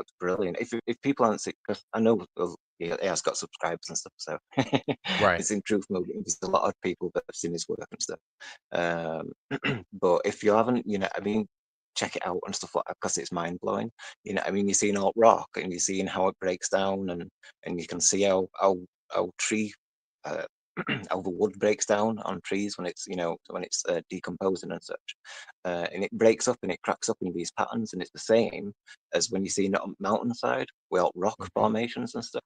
works brilliant. If people aren't sick, because I know he has got subscribers and stuff, so Right. it's in truth mode. There's a lot of people that have seen his work and stuff. But if you haven't, I mean, check it out and stuff like that because it's mind blowing. I mean, you're seeing alt rock and you're seeing how it breaks down, and you can see how tree. Uh, how the wood breaks down on trees when it's decomposing and such, and it breaks up and it cracks up in these patterns, and it's the same as when you see it on mountainside with rock formations and stuff.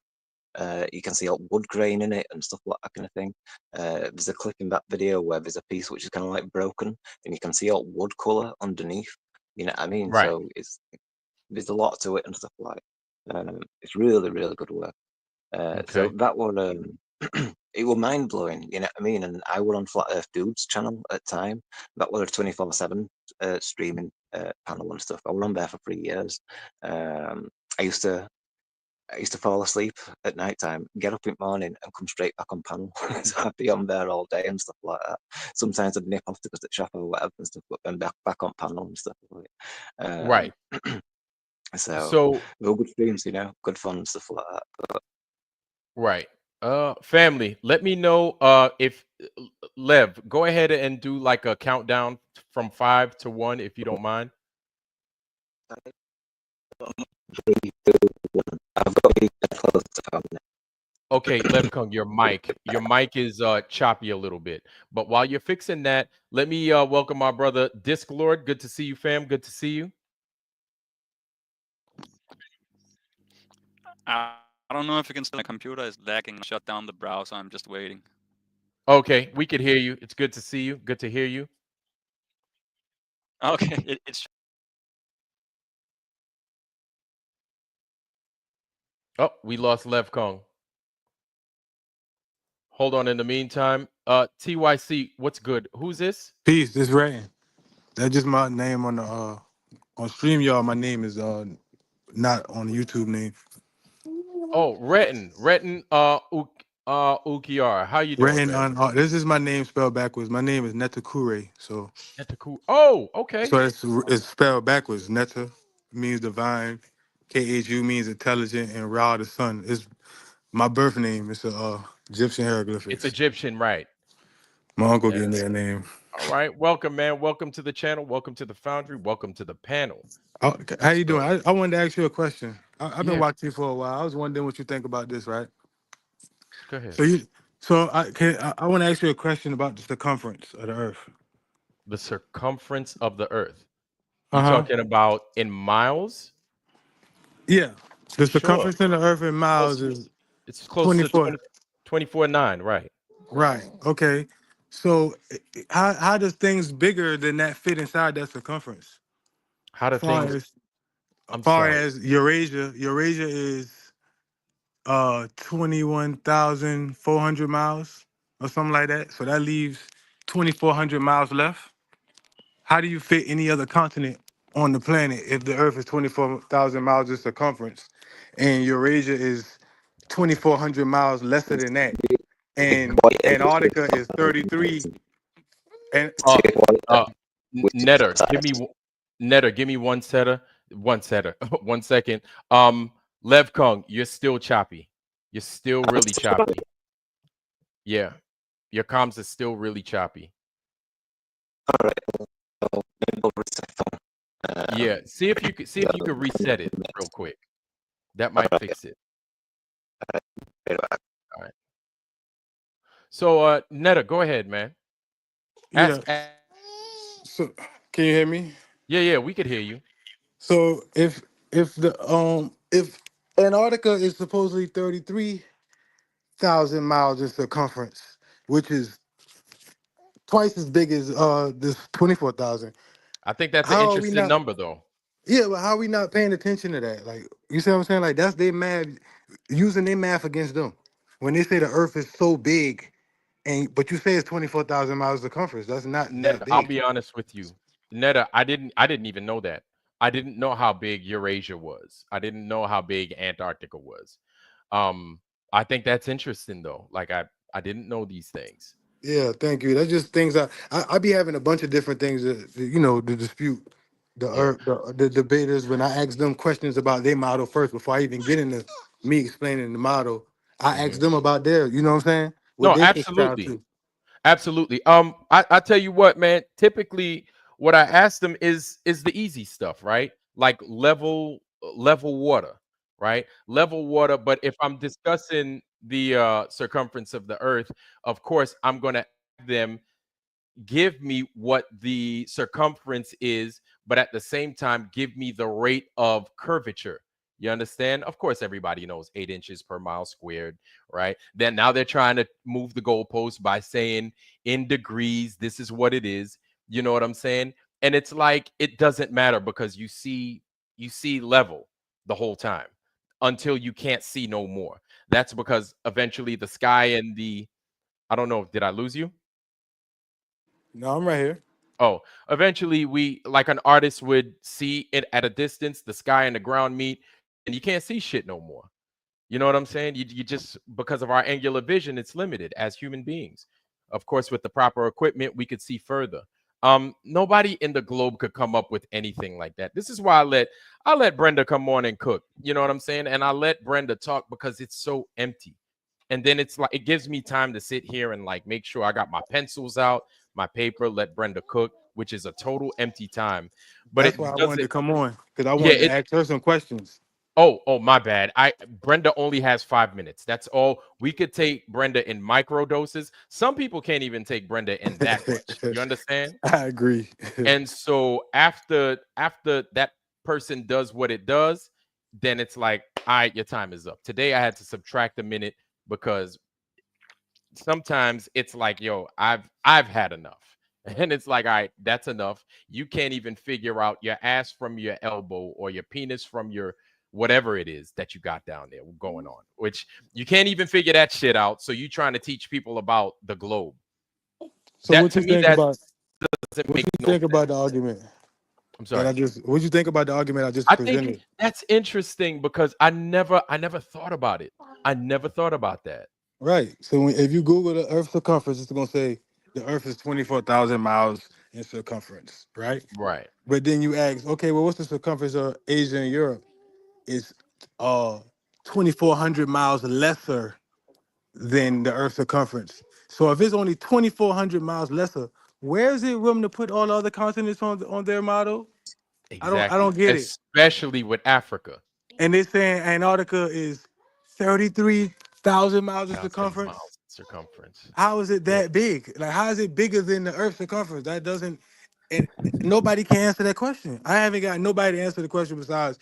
You can see wood grain in it and stuff like that kind of thing. There's a clip in that video where there's a piece which is kind of like broken, and you can see wood color underneath. You know what I mean? Right. So there's a lot to it and stuff like. It's really really good work. So Okay. that one, it was mind blowing, you know what I mean? And I were on Flat Earth Dudes channel at the time. That was a 24/7 streaming panel and stuff. I were on there for 3 years. I used to fall asleep at night time, get up in the morning, and come straight back on panel. So I'd be on there all day and stuff like that. Sometimes I'd nip off to go to the shop or whatever and stuff, but then back on panel and stuff like that. Right. So So they were good streams, good fun and stuff like that. But right. Family, let me know if Lev, go ahead and do like a countdown from 5 to 1 if you don't mind. 3, 2, 1. I've got to be close to phone now. Okay, Levkung, your mic is choppy a little bit. But while you're fixing that, let me welcome my brother Disc Lord. Good to see you, fam. Good to see you. I don't know if you can see my computer is lagging. Shut down the browser. I'm just waiting. Okay, we could hear you. It's good to see you. Good to hear you. Okay, it's Oh, we lost Levkung. Hold on in the meantime. TYC, what's good? Who's this? Peace, this Ray. That's just my name on the on StreamYard. My name is not on the YouTube name. Oh, Retin Ukiara. How you doing, Ray man? on this is my name spelled backwards. My name is Netakure. Netaku. Oh, okay. So it's spelled backwards. Neta means divine, Khu means intelligent, and Ra the sun. It's my birth name. It's a Egyptian It's hieroglyphics. Egyptian, right? My uncle Yeah. gave me that name. All right. Welcome, man. Welcome to the channel. Welcome to the Foundry. Welcome to the panel. How Let's you doing? go. I wanted to ask you a question. I've been Yeah, watching you for a while. I was wondering what you think about this, right? go ahead. So I want to ask you a question about the circumference of the Earth. The circumference of the Earth. You Uh huh. talking about in miles? Yeah. The Sure. circumference of the Earth in Close miles to, is it's close to 24. 24/9, right? Right. Okay. So how does things bigger than that fit inside that circumference? How do Far things? as I'm far sorry. as Eurasia is 21,400 miles or something like that. So that leaves 2,400 miles left. How do you fit any other continent on the planet if the Earth is 24,000 miles in circumference and Eurasia is 2,400 miles lesser than that, and Antarctica is 33? And Uh, uh, which is Netter, give me Netter, give me one setter, 1 second. Lev Kung, you're still choppy. You're still really choppy. Yeah, your comms is still really choppy. all right. So maybe I'll reset phone. Yeah, see if you could reset it real quick. That might fix it. All right. So, Netta, go ahead, man. yeah, Ask. so can you hear me? Yeah, we could hear you. So if Antarctica is supposedly 33,000 miles in circumference, which is twice as big as this 24,000. I think that's an How are we interesting not? number, though. Yeah, but how are we not paying attention to that? Like, you see what I'm saying? Like, that's their math, using their math against them. When they say the Earth is so big, but you say it's 24,000 miles circumference, that's not that Netta, I'll big. be honest with you. Netta, I didn't even know that. I didn't know how big Eurasia was. I didn't know how big Antarctica was. Um, I think that's interesting though. Like I didn't know these things. Yeah, thank you. That's just things I be having a bunch of different things to dispute the debaters, when I ask them questions about their model first, before I even get into me explaining the model, I ask them about their, you know what I'm saying? What No, they subscribe absolutely. to. Absolutely. I tell you what, man, typically what I ask them is the easy stuff, right? Like level water, right? Level water. But if I'm discussing the circumference of the earth, of course, I'm gonna ask them give me what the circumference is, but at the same time, give me the rate of curvature. You understand? Of course, everybody knows 8 inches per mile squared, right? Then now they're trying to move the goalpost by saying in degrees, this is what it is. You know what I'm saying? And it's like it doesn't matter because you see level the whole time until you can't see no more. That's because eventually the sky and the I don't know, did I lose you? No, I'm right here. Oh, eventually we like an artist would see it at a distance, the sky and the ground meet, and you can't see shit no more. You know what I'm saying? You just because of our angular vision, it's limited as human beings. Of course, with the proper equipment, we could see further. Nobody in the globe could come up with anything like that. This is why I let Brenda come on and cook. You know what I'm saying? And I let Brenda talk because it's so empty. And then it's like it gives me time to sit here and like make sure I got my pencils out, my paper, let Brenda cook, which is a total empty time. But That's why it I wanted doesn't, to come on, because I yeah, wanted to ask her some questions. oh, my bad. Brenda only has 5 minutes. That's all. We could take Brenda in micro doses. Some people can't even take Brenda in that much. You understand? I agree. And so after that person does what it does, then it's like, all right, your time is up. Today I had to subtract a minute because sometimes it's like, yo, I've had enough. And it's like, all right, that's enough. You can't even figure out your ass from your elbow or your penis from your whatever it is that you got down there going on, which you can't even figure that shit out. So you trying to teach people about the globe. So That what to you me, think that about doesn't what make you no think sense. about the argument I'm that sorry. what you think about the argument I just I think presented? that's interesting because I never thought about it. I never thought about that. Right. So if you Google the Earth's circumference, it's gonna say the Earth is 24,000 miles in circumference, right? Right. But then you ask, okay, well, what's the circumference of Asia and Europe? It's uh 2,400 miles lesser than the Earth's circumference. So if it's only 2,400 miles lesser, where is it room to put all the other continents on their model? I Exactly. don't get it. Especially with Africa. And they're saying Antarctica is 33,000 miles in 1,000 circumference. miles circumference. How is it Yeah. that big? Like, how is it bigger than the Earth's circumference? That doesn't, and nobody can answer that question. I haven't got nobody to answer the question besides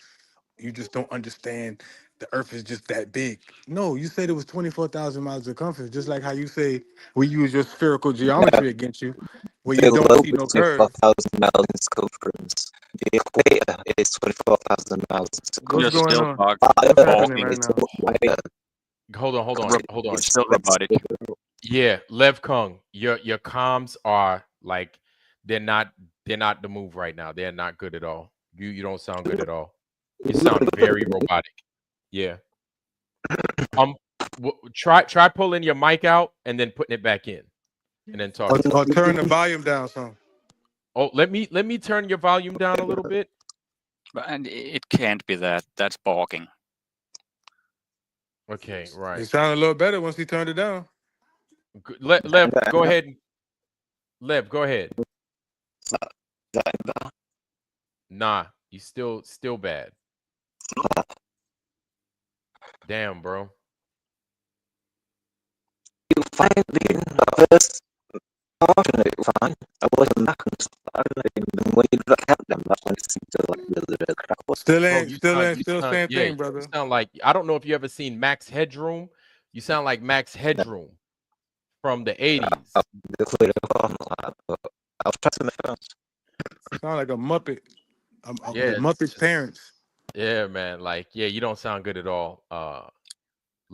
you just don't understand the Earth is just that big. No, you said it was 24,000 miles circumference, just like how you say we use your spherical No, geometry against you, where you the don't globe see is no curve. 24,000 miles in circumference. The equator is 24,000 miles in What's You're circumference. going still on? bug What's Earth happening balking. right is now? wider. Hold on, hold on, Rob- hold on. It's still Let's robotic. figure it out. Yeah, Levkung, your comms are like they're not they're not the move right now. They're not good at all. You don't sound good at all. You sound very robotic. Yeah. Um try pulling your mic out and then putting it back in and then talk to me. Or turn the volume down some. Oh, let me turn your volume down a little bit. And it can't be that. That's balking. Okay, It right. sounded a little better once he turned it down. Lev, go ahead. Lev, go ahead. Nah, you still bad. Damn, bro. You find the first portion of it fine. I wasn't back and started, and when you got count them, that's when it seemed to like really crack up. Bro, you Still sound same yeah, thing, you brother. sound like I don't know if you ever seen Max Headroom. You sound like Max Headroom from the 80s. The clear phone, but I'll try to make sense. Sound like a Muppet. Yeah, The Muppet's parents. yeah, man. Like, yeah, you don't sound good at all.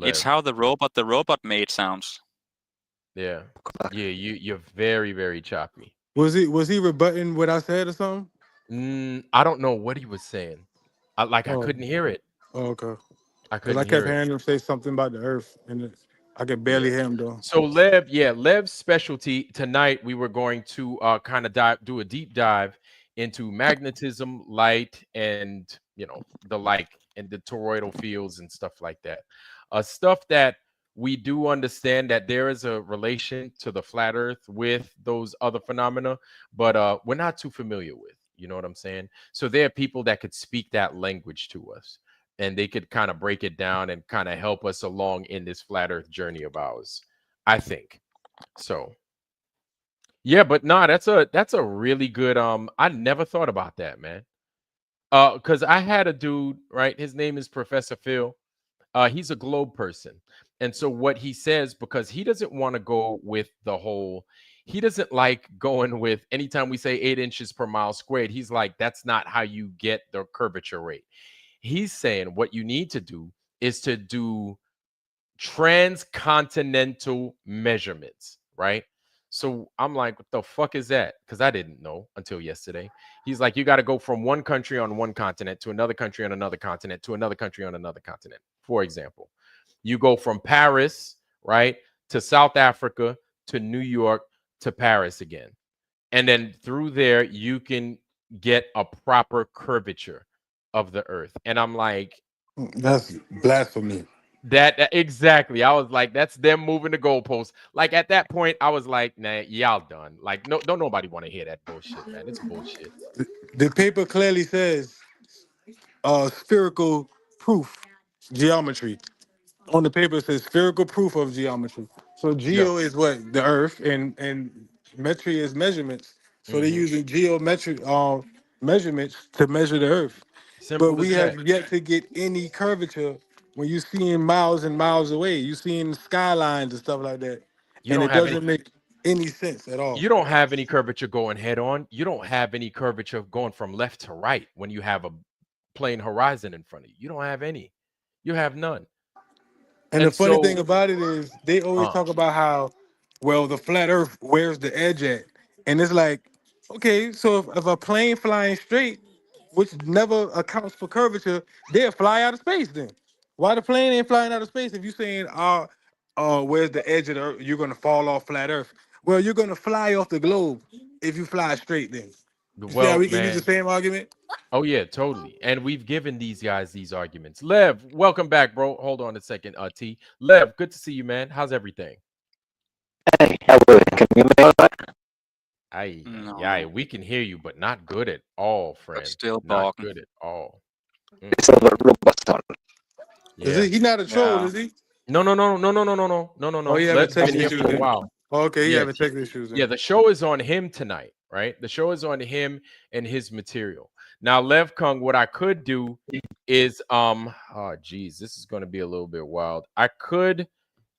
It's Lev. how the robot made sounds. Yeah. Yeah, you're very, very choppy. Was he rebutting what I said or something? I don't know what he was saying. I Oh, couldn't hear it. okay. I Because I couldn't kept hear it. hearing him say something about the Earth, and I could Yeah. barely hear him though. So Lev's specialty tonight, we were going to kind of do a deep dive into magnetism, light, and the like, and the toroidal fields and stuff like that. Stuff that we do understand that there is a relation to the flat earth with those other phenomena, but we're not too familiar with. You know what I'm saying? So there are people that could speak that language to us, and they could kind of break it down and kind of help us along in this flat earth journey of ours, I think. So yeah, but nah, that's a really good I never thought about that, man. Because I had a dude, right? His name is Professor Phil. He's a globe person. And so what he says, because he doesn't want to go with the whole, he doesn't like going with anytime we say 8 inches per mile squared, he's like, that's not how you get the curvature rate. He's saying what you need to do is to do transcontinental measurements, right? So I'm like, what the fuck is that? Because I didn't know until yesterday. He's like, you got to go from one country on one continent to another country on another continent to another country on another continent. For example, you go from Paris, right, to South Africa to New York to Paris again. And then through there, you can get a proper curvature of the earth. And I'm like, That's blasphemy. that exactly. I was like, that's them moving the goalposts. Like at that point, I was like, nah, y'all done. Like, no, don't nobody want to hear that bullshit, man. It's bullshit. The paper clearly says spherical proof geometry. On the paper it says spherical proof of geometry. So Yeah. geo is what the earth and metry is measurements. So they're Hmm. using geometric measurements to measure the earth. But Simple we as that. have yet to get any curvature when you're seeing miles and miles away. You're seeing skylines and stuff like that. You And don't it have any. doesn't make any sense at all. You don't have any curvature going head on. You don't have any curvature going from left to right when you have a plain horizon in front of you. You don't have any. You have none. And the And funny so, thing about it is they always uh, talk about how, well, the flat earth, where's the edge at? And it's like, okay, so if a plane flying straight, which never accounts for curvature, they'll fly out of space then. Why the plane ain't flying out of space if you're saying, where's the edge of the earth? You're gonna fall off flat earth. Well, you're gonna fly off the globe if you fly straight then. You see how well, we can use the man. same argument? Oh yeah, totally. And we've given these guys these arguments. Lev, welcome back, bro. Hold on a second. T. Lev, good to see you, man. How's everything? Hey, how are you? Can you hear me all right? Aye, aye, No, we can hear you, but not good at all, but friend. still Not barking. good at all. It's a Mm-mm-mm. robot on. Is Yeah. he? He not a troll, Yeah. is he? No, no, no, no, no, no, no, no, no, no, Oh, he no. having Lev's tech been here issues for a then. while. Oh, okay, he Yeah, having tech issues then. yeah. The show is on him tonight, right? The show is on him and his material. Now, Levkung, what I could do is oh geez, this is gonna be a little bit wild. I could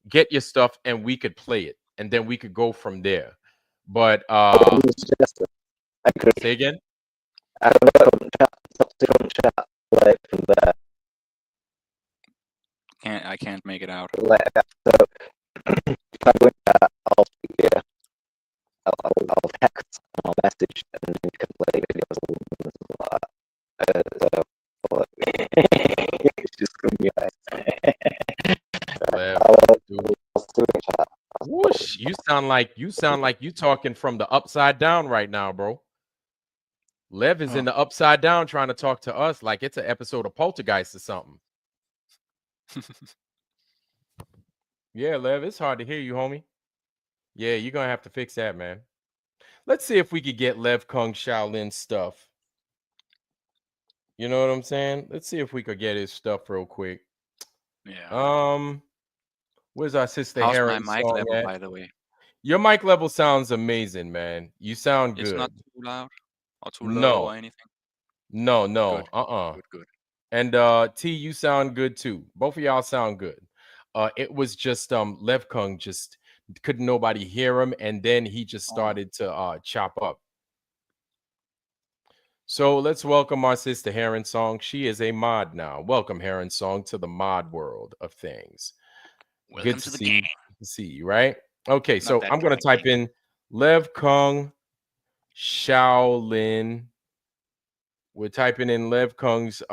get your stuff and we could play it, and then we could go from there. But What do you suggest? I could, say again. I don't know, from chat, like from there, I can't make it out. like that. So if I go in chat, I'll speak here, I'll text, and I'll message, and then you can play videos and stuff like that. So, but, it's just gonna be nice. Lev, dude. I'll do it in chat. Whoosh, you sound like you talking from the upside down right now, bro. Lev is in Oh. the upside down trying to talk to us like it's an episode of Poltergeist or something. Yeah, Lev, it's hard to hear you, homie. Yeah, you're gonna have to fix that, man. Let's see if we could get Levkung Shaolin stuff. You know what I'm saying? Let's see if we could get his stuff real quick. Yeah. Where's our sister How's my Heron mic song level, at? by the way? Your mic level sounds amazing, man. You sound It's not good. too loud or too low No, or anything. no, Good, no. good. And T, you sound good too. Both of y'all sound good. It was just Levkung just couldn't nobody hear him, and then he just Oh, started to chop up. So let's welcome our sister Heron Song. She is a mod now. Welcome, Heron Song, to the mod world of things. welcome Good to to the see game. you, right? Okay, Not so that I'm kind gonna of type game. in Levkung Shaolin. We're typing in Levkung's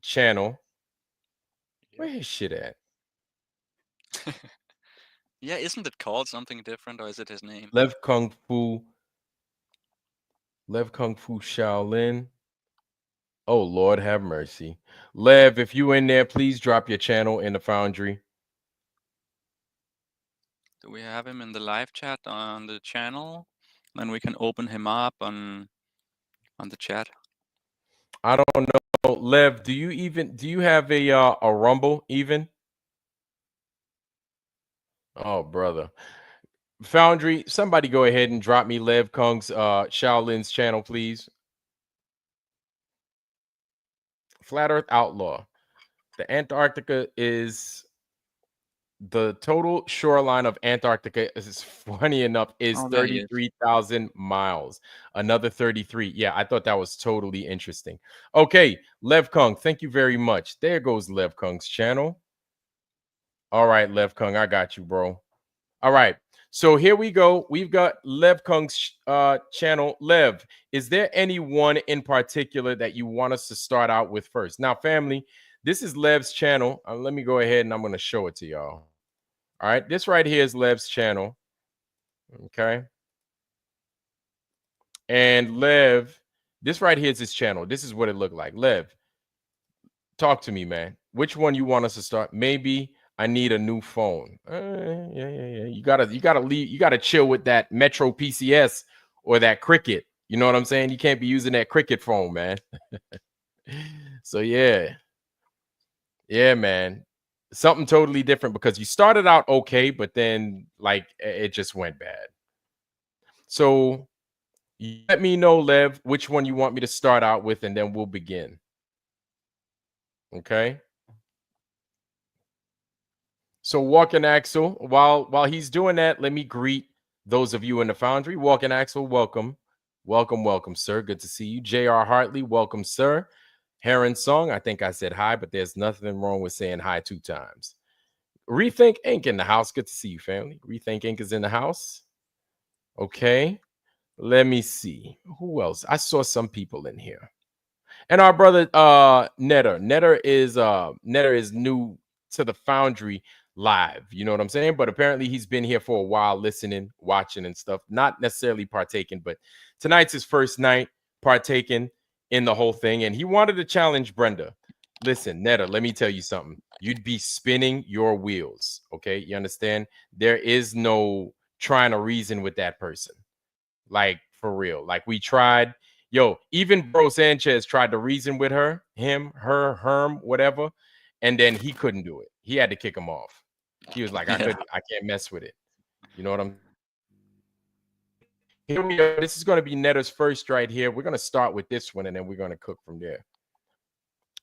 channel. Where his shit at? Yeah, isn't it called something different, or is it his name? Lev Kung Fu Lev Kung Fu Shaolin. Oh, Lord have mercy. Lev, if you in there, please drop your channel in the Foundry. Do we have him in the live chat on the channel? Then we can open him up on the chat. I don't know. Lev, do you have a Rumble even? Oh, brother. Foundry, somebody go ahead and drop me Lev Kung's Shaolin's channel, please. Flat Earth Outlaw. The Antarctica is the total shoreline of Antarctica is funny enough is Oh, there he is. 33,000 miles. Another 33. Yeah, I thought that was totally interesting. Okay, Lev Kung, thank you very much. There goes Lev Kung's channel. All right, Lev Kung, I got you, bro. All right. So here we go. We've got Lev Kung's channel. Lev, is there anyone in particular that you want us to start out with first? Now, family, this is Lev's channel. Let me go ahead and I'm going to show it to y'all. All right. This right here is Lev's channel. Okay. And Lev, this right here is his channel. This is what it looked like. Lev, talk to me, man. Which one you want us to start? Maybe I need a new phone. Yeah. You gotta leave. You gotta chill with that Metro PCS or that Cricket. You know what I'm saying? You can't be using that Cricket phone, man. So yeah, man. Something totally different because you started out okay, but then like it just went bad. So you let me know, Lev, which one you want me to start out with, and then we'll begin. Okay. So Walking Axel, while he's doing that, let me greet those of you in the Foundry. Walking Axel, welcome. Welcome, sir. Good to see you. J.R. Hartley, welcome, sir. Heron Song, I think I said hi, but there's nothing wrong with saying hi 2 times. Rethink Inc. in the house. Good to see you, family. Rethink Inc. is in the house. Okay. Let me see. Who else? I saw some people in here. And our brother Netter. Netter is new to the Foundry live. You know what I'm saying? But apparently he's been here for a while, listening, watching, and stuff. Not necessarily partaking, but tonight's his first night partaking in the whole thing. And he wanted to challenge Brenda. Listen, Netter, let me tell you something. You'd be spinning your wheels. Okay, you understand? There is no trying to reason with that person. Like for real. Like we tried. Yo, even Bro Sanchez tried to reason with her, him, her, herm, whatever, and then he couldn't do it. He had to kick him off. He was like, I can't mess with it. You know what I'm here we are. This is going to be Netter's first right here. We're going to start with this one and then we're going to cook from there.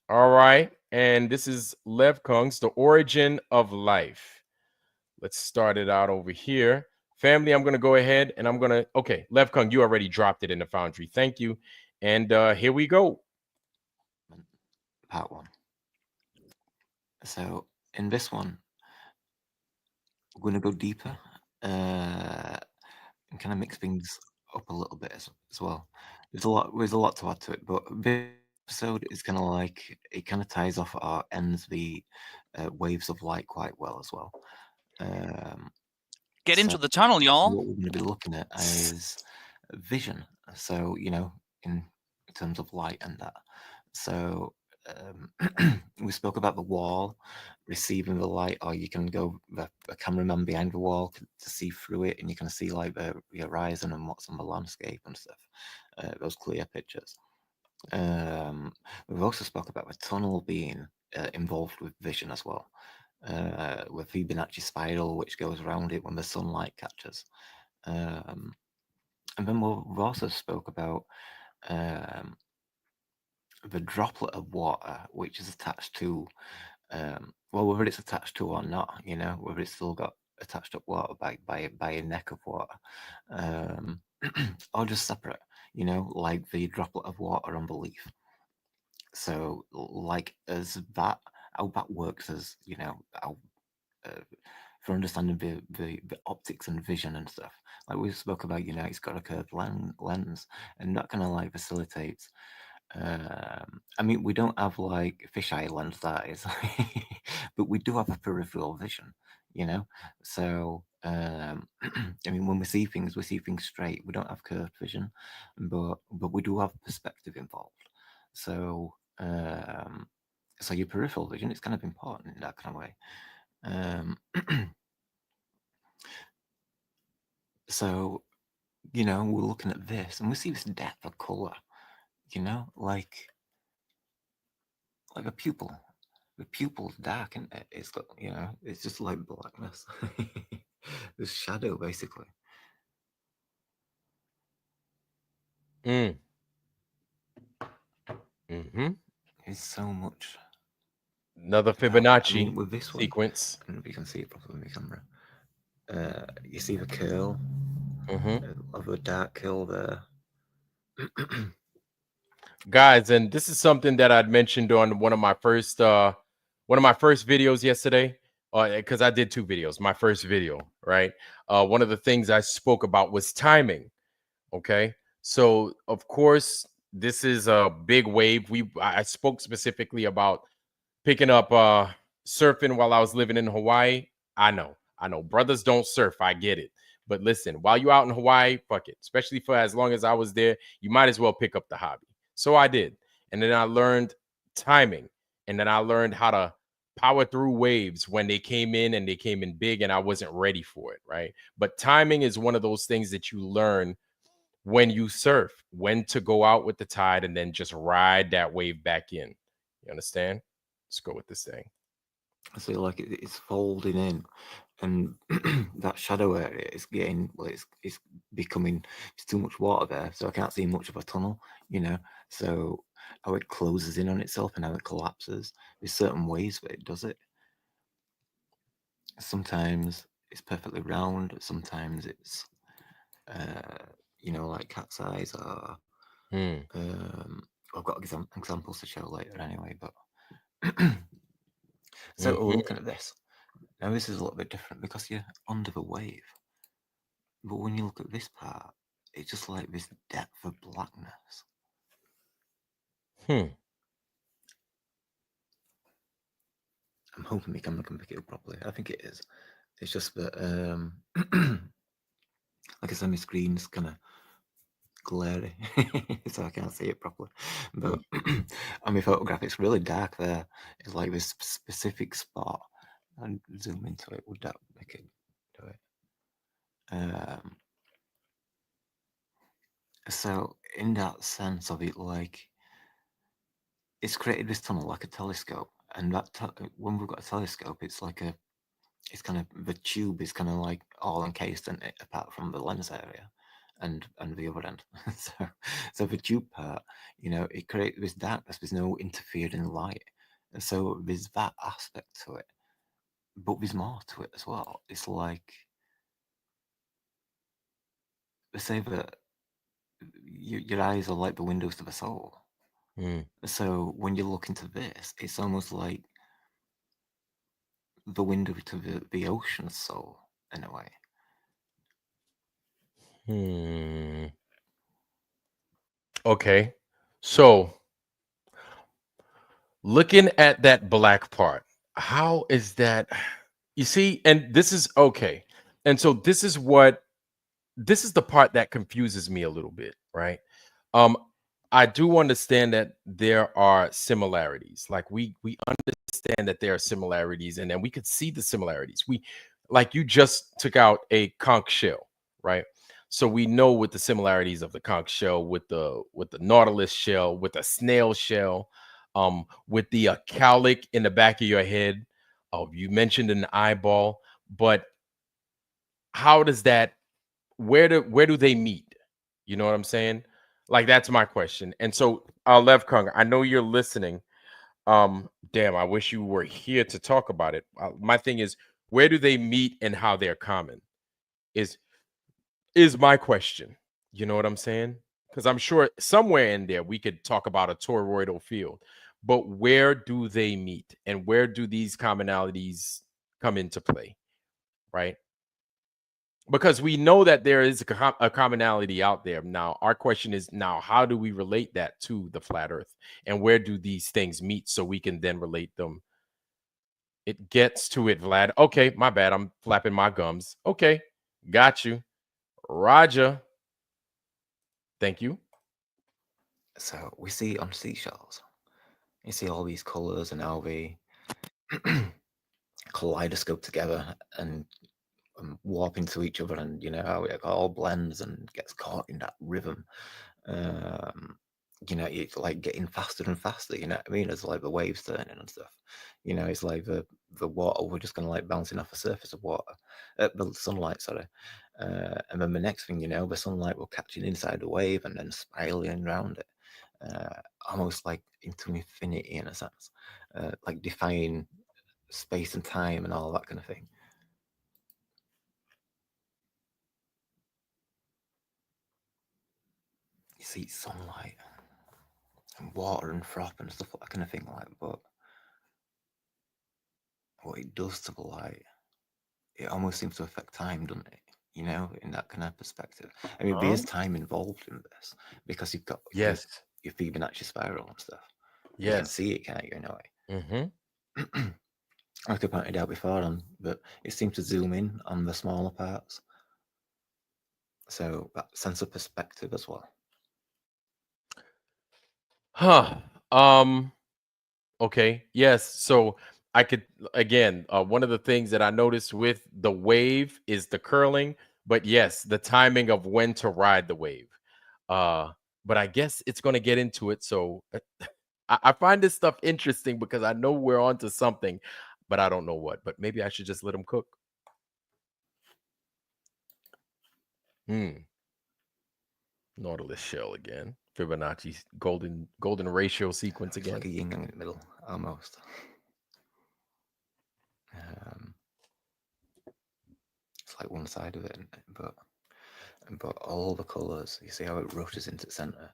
All right. And this is Levkung's The Origin of Life. Let's start it out over here. Family, I'm going to go ahead and I'm going to, okay, Levkung, you already dropped it in the Foundry. Thank you. And here we go. Part 1. So in this one, we're going to go deeper and kind of mix things up a little bit as well. There's a lot to add to it, but this episode is kind of like, it kind of ties off or ends the waves of light quite well as well. Get into the tunnel, y'all. What we're going to be looking at is vision. So, you know, in terms of light and that. So we spoke about the wall receiving the light, or you can go the cameraman behind the wall to see through it, and you can see like the horizon and what's on the landscape and stuff. Those clear pictures. We've also spoke about the tunnel being involved with vision as well. With Fibonacci spiral, which goes around it when the sunlight catches. And then we've also spoke about the droplet of water, which is attached to, well, whether it's attached to or not, you know, whether it's still got attached up water by a neck of water, or just separate, you know, like the droplet of water on the leaf. So, like, as that, how that works as, you know, how, for understanding the optics and vision and stuff. Like we spoke about, you know, it's got a curved lens, and that kind of like facilitates. I mean, we don't have like fisheye lens, that is, but we do have a peripheral vision, you know. So I mean, when we see things straight. We don't have curved vision, but we do have perspective involved. So so your peripheral vision is kind of important in that kind of way. So, you know, we're looking at this and we see this depth of color, you know, like a pupil. The pupil's dark, isn't it? It's got, you know, it's just like blackness. This shadow, basically. Mm. It's so much. Another I Fibonacci mean, with this sequence. one, I don't know if you can see it properly on the camera. You see the curl of a dark curl there. Guys, and this is something that I'd mentioned on one of my first videos yesterday, because I did 2 videos. My first video, right? One of the things I spoke about was timing. Okay, so of course this is a big wave. I spoke specifically about picking up surfing while I was living in Hawaii. I know brothers don't surf, I get it, but listen, while you're out in Hawaii, fuck it, especially for as long as I was there, you might as well pick up the hobby. So I did, and then I learned timing, and then I learned how to power through waves when they came in, and they came in big, and I wasn't ready for it, right? But timing is one of those things that you learn when you surf, when to go out with the tide and then just ride that wave back in. You understand? Let's go with this thing. I see, like it's folding in, and that shadow area is getting, well, it's becoming, it's too much water there, so I can't see much of a tunnel, you know. So how it closes in on itself and how it collapses. There's certain ways that it does it. Sometimes it's perfectly round. Sometimes it's, you know, like cat's eyes. Or I've got examples to show later anyway. But so we're looking at this. Now this is a little bit different because you're under the wave. But when you look at this part, it's just like this depth of blackness. I'm hoping my camera can pick it up properly. I think it is. It's just that, like I said, my screen's kind of glary, so I can't see it properly. But on my photograph, it's really dark there. It's like this specific spot. And zoom into it. Would that make it do it? So in that sense of it, like it's created this tunnel like a telescope, and that when we've got a telescope, it's like it's kind of, the tube is kind of like all encased in it, apart from the lens area and the other end. so the tube part, you know, it creates this darkness. There's no interfering light, and so there's that aspect to it. But there's more to it as well. It's like they say that your eyes are like the windows to the soul. So when you look into this, it's almost like the window to the ocean's soul in a way. Okay, so looking at that black part, how is that? You see, and this is okay, and so this is the part that confuses me a little bit, right? I do understand that there are similarities. Like we understand that there are similarities, and then we could see the similarities. We, like, you just took out a conch shell, right? So we know with the similarities of the conch shell, with the nautilus shell, with the snail shell, with the cowlick in the back of your head. Oh, you mentioned an eyeball, but how does that? Where do they meet? You know what I'm saying? Like, that's my question. And so, Levkung, I know you're listening. Damn, I wish you were here to talk about it. My thing is, where do they meet and how they're common? Is my question. You know what I'm saying? Because I'm sure somewhere in there we could talk about a toroidal field, but where do they meet and where do these commonalities come into play, right? Because we know that there is a commonality out there. Now, our question is, now, how do we relate that to the flat earth, and where do these things meet so we can then relate them It gets to it, Vlad. Okay, my bad. I'm flapping my gums. Okay, got you. Roger. Thank you. So we see on seashells, you see all these colors and how they kaleidoscope together and warp into each other, and you know how it all blends and gets caught in that rhythm. You know, it's like getting faster and faster, you know what I mean? It's like the waves turning and stuff. You know, it's like the water, we're just gonna like bouncing off the surface of water, the sunlight, sorry. And then the next thing you know, the sunlight will catch it inside the wave and then spiraling around it, almost like into infinity in a sense, like defying space and time and all that kind of thing. You see sunlight and water and froth and stuff, that kind of thing, like, but what it does to the light, it almost seems to affect time, doesn't it? You know, in that kind of perspective. I mean, there is time involved in this because you've got your Fibonacci spiral and stuff. You can see it, can't you, in a way? Mm-hmm. Like I pointed out before, but it seems to zoom in on the smaller parts. So that sense of perspective as well. Huh. Okay. Yes. So I could again. One of the things that I noticed with the wave is the curling, but yes, the timing of when to ride the wave. But I guess it's going to get into it. So I find this stuff interesting because I know we're onto something, but I don't know what. But maybe I should just let them cook. Nautilus shell again. Fibonacci golden ratio sequence It's again. like a yin yang in the middle, almost. It's like one side of it, but all the colors, you see how it rushes into the center.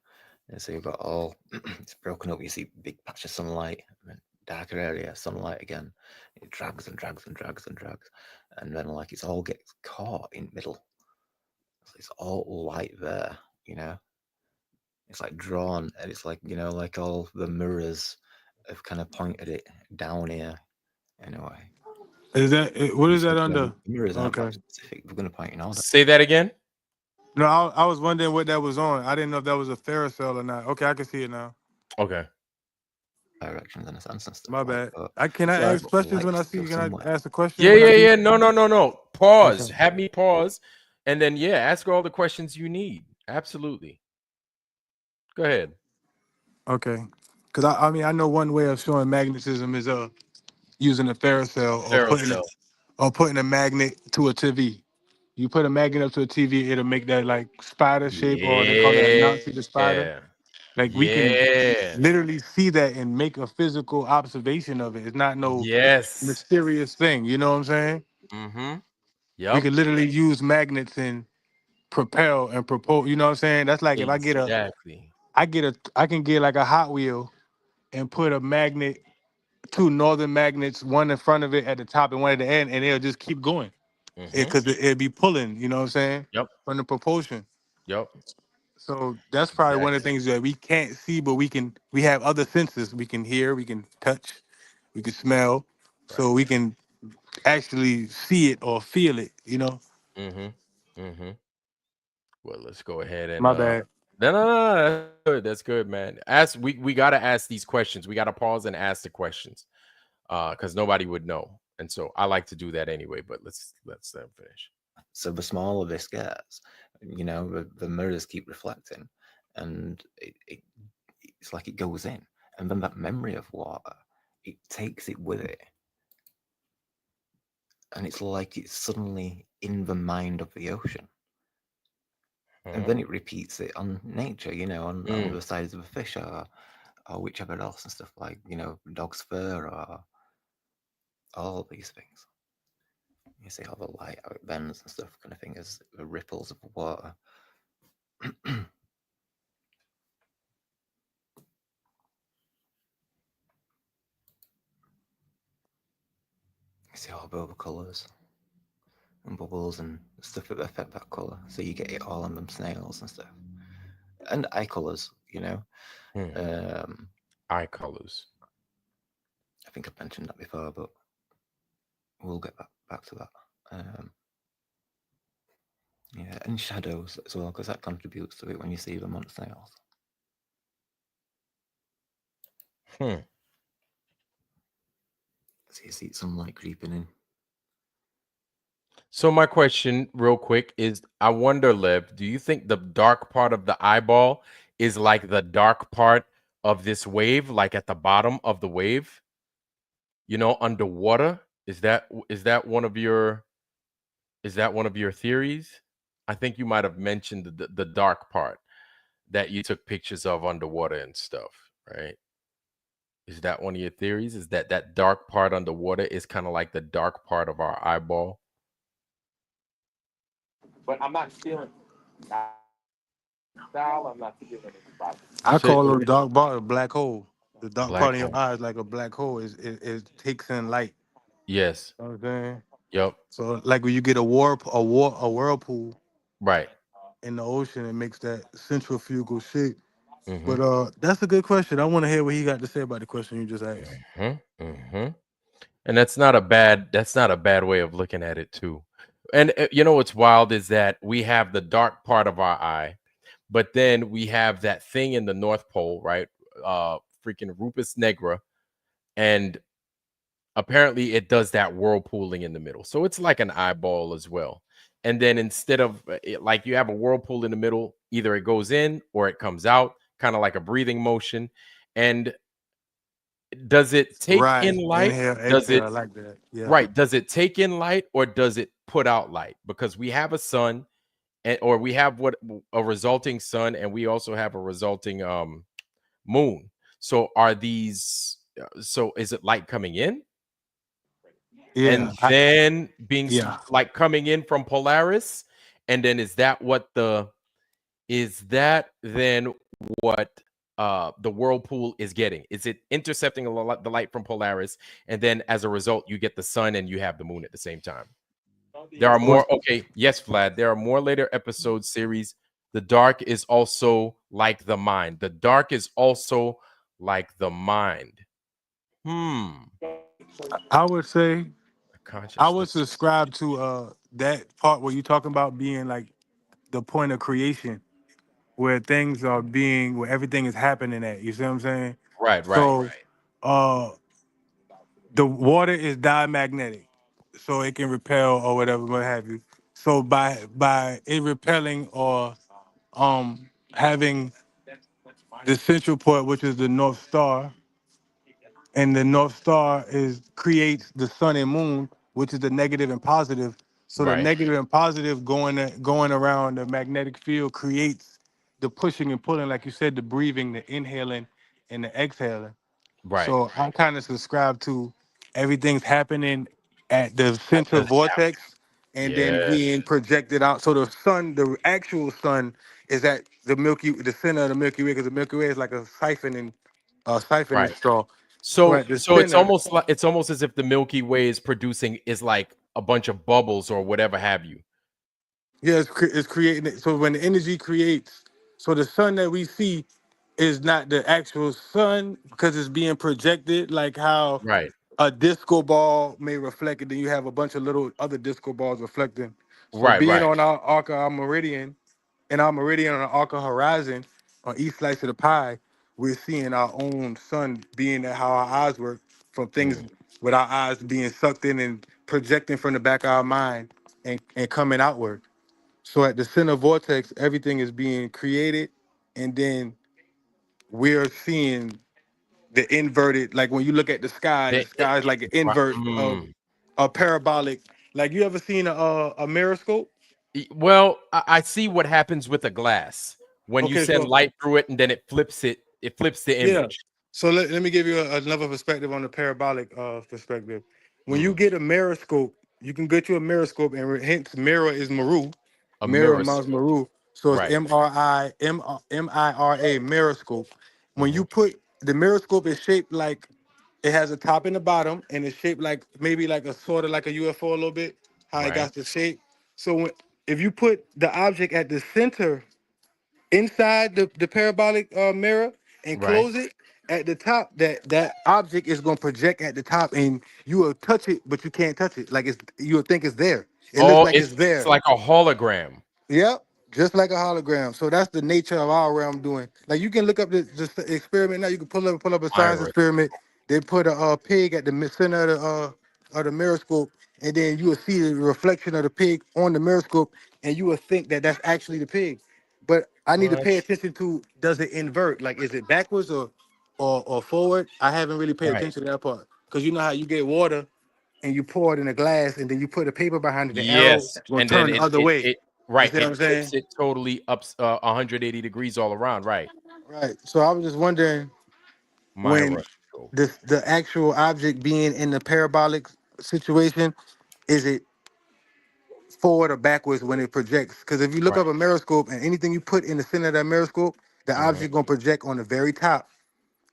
And so you've got all it's broken up. You see big patch of sunlight, and then darker area, sunlight again. It drags and drags and drags and drags, and then like it's all gets caught in the middle. So it's all light there, you know. It's like drawn, and it's like, you know, like all the mirrors have kind of pointed it down here in a way. Is that what is that The under? mirrors aren't Okay. very specific. We're going to point in order. Say that again. No, I was wondering what that was on. I didn't know if that was a Ferrocell or not. Okay, I can see it now. Okay. Directions in a sense and stuff. My like bad. Can I so ask questions when I lights see? go Can I somewhere. ask a question? Yeah, when I see? yeah. No. Pause. Okay. Have me pause, and then ask all the questions you need. Absolutely. Go ahead. Okay. Because I mean I know one way of showing magnetism is using a Ferrocell Ferrocell. or putting a magnet to a TV. You put a magnet up to a TV, it'll make that like spider shape, or they call it a Nazi the spider. Yeah. Like we can Yeah. literally see that and make a physical observation of it. It's not no Yes. mysterious thing. You know what I'm saying? Mm-hmm. We Yep. could literally use magnets and propel and propose. You know what I'm saying? That's like if Exactly. I can get like a Hot Wheel and put a magnet, two northern magnets, one in front of it at the top and one at the end, and it'll just keep going. Mm-hmm. Because it'd be pulling, you know what I'm saying? Yep. From the propulsion. Yep. So that's probably one of the Exactly. things that we can't see, but we have other senses. We can hear, we can touch, we can smell. Right. So we can actually see it or feel it, you know? Mm-hmm. Mm-hmm. Well, let's go ahead and My bad. no. That's good. That's good, man. We gotta ask these questions. We gotta pause and ask the questions. Because nobody would know. And so I like to do that anyway, but let's let them finish. So the smaller this gets, you know, the mirrors keep reflecting, and it's like it goes in, and then that memory of water, it takes it with it, and it's like it's suddenly in the mind of the ocean. And then it repeats it on nature, you know, on the sides of a fish or whichever else and stuff, like, you know, dog's fur or all these things. You see how the light, how it bends and stuff, kind of thing, as the ripples of the water. You see all the colours and bubbles and stuff that affect that colour. So you get it all on them snails and stuff. And eye colours, you know. Eye colors. I think I've mentioned that before, but we'll get back to that. Yeah, and shadows as well, because that contributes to it when you see them on sales. So you see sunlight creeping in. So my question real quick is, I wonder, Lev, do you think the dark part of the eyeball is like the dark part of this wave, like at the bottom of the wave, you know, underwater? Is that one of your theories? I think you might have mentioned the dark part that you took pictures of underwater and stuff, right? Is that one of your theories? Is that dark part underwater is kind of like the dark part of our eyeball? But I'm not stealing style. I'm not stealing anybody. I Shit, call it a dark bar, a black hole. The dark black part of your hole. eye is like a black hole. It takes in light. Yes. You know what I'm saying? Yep. So like when you get a whirlpool Right. in the ocean, it makes that centrifugal shape. Mm-hmm. But that's a good question. I want to hear what he got to say about the question you just asked. Mm-hmm. Mm-hmm. And that's not a bad way of looking at it too. And you know what's wild is that we have the dark part of our eye, but then we have that thing in the North Pole, right? Freaking Rupus Negra, and apparently it does that whirlpooling in the middle. So it's like an eyeball as well. And then instead of like you have a whirlpool in the middle, either it goes in or it comes out, kind of like a breathing motion. And does it take in Right. light? Inhale, Does it exhale. I like that. Yeah. Right? Does it take in light or does it put out light? Because we have a sun, and or we have what a resulting sun, and we also have a resulting moon. So are these? So is it light coming in and Yeah. then being Yeah. like coming in from Polaris, and then is that then what the whirlpool is getting? Is it intercepting the light from Polaris, and then as a result you get the sun and you have the moon at the same time? There are more. Okay, yes, Vlad. There are more later episode series. The dark is also like the mind. The dark is also like the mind. I would say I would Consciousness. subscribe to that part where you're talking about being like the point of creation, where things are being, where everything is happening at. You see what I'm saying? Right, right, So uh the water is diamagnetic, so it can repel or whatever, what have you. So by it repelling or having the central point, which is the North Star, and the North Star is creates the sun and moon, which is the negative and positive. So the right, negative and positive going around the magnetic field creates the pushing and pulling, like you said, the breathing, the inhaling, and the exhaling. right. So I kind of subscribe to everything's happening at the At center the vortex and then Yes, being projected out. So the sun, the actual sun, is at the center of the Milky Way, because the Milky Way is like a siphoning right. straw. So So at the so it's center, almost like it's almost as if the Milky Way is like a bunch of bubbles or whatever have you. yeah, it's creating it. So when the energy creates, so the sun that we see is not the actual sun because it's being projected, like how Right, a disco ball may reflect it. Then you have a bunch of little other disco balls reflecting. So right, being right, on our arc of our meridian, and our meridian on the arc of horizon, on each slice of the pie, we're seeing our own sun being at how our eyes work from things mm, with our eyes being sucked in and projecting from the back of our mind and coming outward. So at the center vortex, everything is being created, and then we're seeing the inverted. Like when you look at the the, sky is like an right, invert of a parabolic. Like you ever seen a mirror scope? Well, I see what happens with a glass when you Okay, send so light through it and then it flips the yeah. image. So let me give you another perspective on the parabolic perspective. When you Mm, get a mirror scope, you can get you a mirror scope, and hence mirror is maru. a Mirror mirror, mouse maru. So it's right, MIRA mirror scope. When hmm, you put the mirror scope is shaped like it has a top and a bottom, and it's shaped like maybe like a sort of like a UFO a little bit, how it right, got the shape. So if you put the object at the center inside the parabolic mirror and right, close it, at the top, that object is gonna project at the top, and you will touch it, but you can't touch it. Like you'll think it's there. It looks Oh, like it's it's there. like a hologram. Yep, just like a hologram. So that's the nature of our realm doing. Like you can look up this experiment now. You can pull up a science Iron. experiment. They put a pig at the center of the miroscope, and then you will see the reflection of the pig on the miroscope, and you will think that that's actually the pig. But I need to What? pay attention to, does it invert? Like, is it backwards or forward? I haven't really paid Right. attention to that part, because you know how you get water and you pour it in a glass, and then you put a paper behind it. The arrow Yes, will and then turn the other way. it You right. see what I'm It saying? flips it totally up 180 degrees all around. Right. Right. So I was just wondering, when Myra. Go. the actual object being in the parabolic situation, is it forward or backwards when it projects? Because if you look Right. up a miroscope and anything you put in the center of that miroscope, the Mhm. object gonna project on the very top,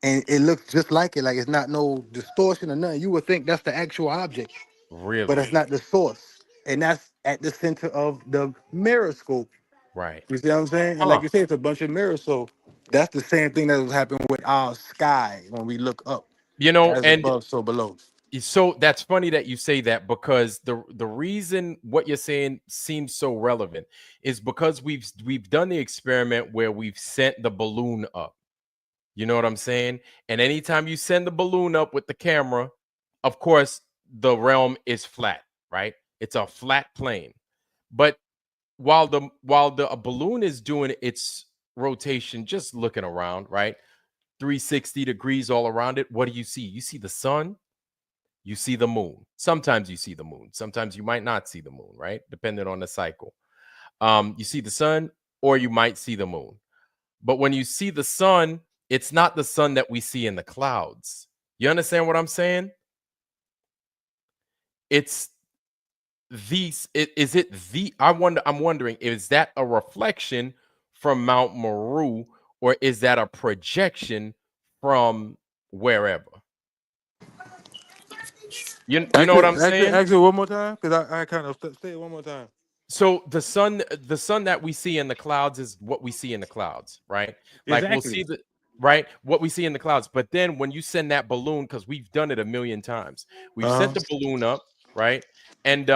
and it looks just like it. Like it's not no distortion or nothing. You would think that's the actual object, but Really. that's not the source, and that's at the center of the miroscope. Right. You see what I'm saying? And like Huh. you say, it's a bunch of mirrors. So that's the same thing that was happening with our sky when we look up, You know, as and above, so below. so that's funny that you say that, because the reason what you're saying seems so relevant is because we've done the experiment where we've sent the balloon up. You know what I'm saying? And anytime you send the balloon up with the camera, of course, the realm is flat, right? It's a flat plane. But while the a balloon is doing its rotation, just looking around, right? 360 degrees all around it, what do you see? You see the sun, you see the moon. Sometimes you see the moon. Sometimes you might not see the moon, right? Depending on the cycle. You see the sun or you might see the moon. But when you see the sun, it's not the sun that we see in the clouds. You understand what I'm saying? It's is it the I'm wondering, is that a reflection from Mount Meru, or is that a projection from wherever? You know what I'm saying? Actually, one more time, because I kind of say it one more time. So the sun that we see in the clouds is what we see in the clouds, right? Like we'll Exactly. see the right what we see in the clouds. But then when you send that balloon, because we've done it a million times, we've Uh-huh. sent the balloon up, right? And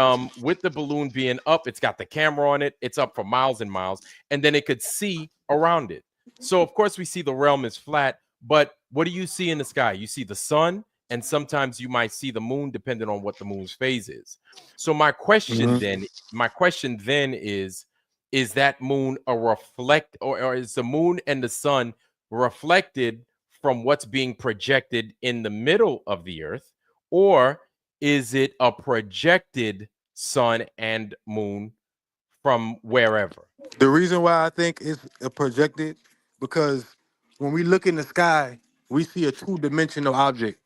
with the balloon being up, it's got the camera on it, it's up for miles and miles, and then it could see around it. So of course we see the realm is flat, but what do you see in the sky? You see the sun, and sometimes you might see the moon, depending on what the moon's phase is. So my question then is that moon a reflect, or is the moon and the sun reflected from what's being projected in the middle of the earth, or is it a projected sun and moon from wherever? The reason why I think it's a projected, because when we look in the sky, we see a two-dimensional object.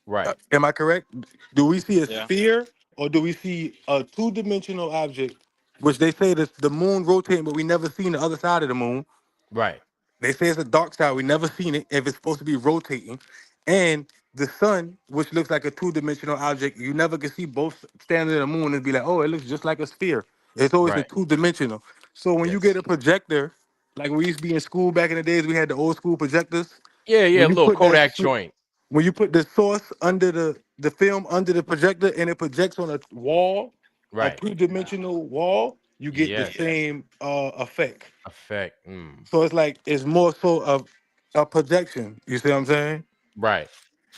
Right, Am I correct? Do we see a Yeah. sphere, or do we see a two-dimensional object, which they say that the moon rotating, but we never seen the other side of the moon? right, They say it's a dark side. We never seen it if it's supposed to be rotating. And the sun, which looks like a two-dimensional object, you never can see both standing in the moon and be like, oh, it looks just like a sphere. It's always a right. two-dimensional. So when you get Yes. a projector, like we used to be in school back in the days, we had the old school projectors. Yeah, yeah, When a you little put that Kodak joint. when you put the source under the film under the projector and it projects on a wall, a Right. two-dimensional wall, you get the Yes. same effect. Effect. Mm. So it's like it's more so of a projection. You see what I'm saying? Right.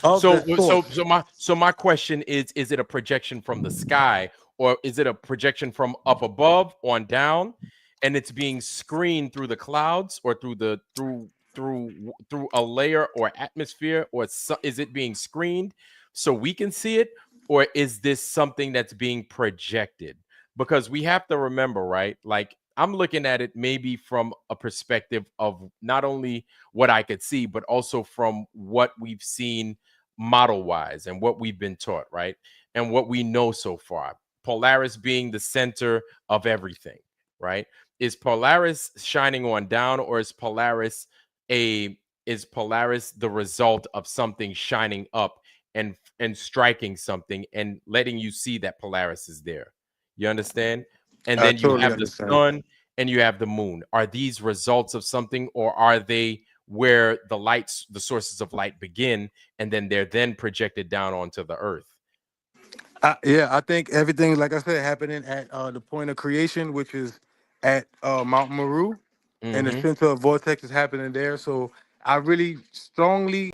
Of So the source. so my question is it a projection from the sky, or is it a projection from up above on down, and it's being screened through the clouds, or through a layer or atmosphere, or is it being screened so we can see it, or is this something that's being projected? Because we have to remember, right? Like I'm looking at it maybe from a perspective of not only what I could see, but also from what we've seen model wise and what we've been taught, right? And what we know so far. Polaris being the center of everything, right? Is Polaris shining on down, or is Polaris the result of something shining up and striking something and letting you see that Polaris is there? You understand? And I then you totally have the understand. sun and you have the moon. Are these results of something, or are they where the sources of light begin, and then they're then projected down onto the earth. Yeah, I think everything, like I said, happening at the point of creation, which is at Mount Meru, and the center of vortex is happening there. So I really strongly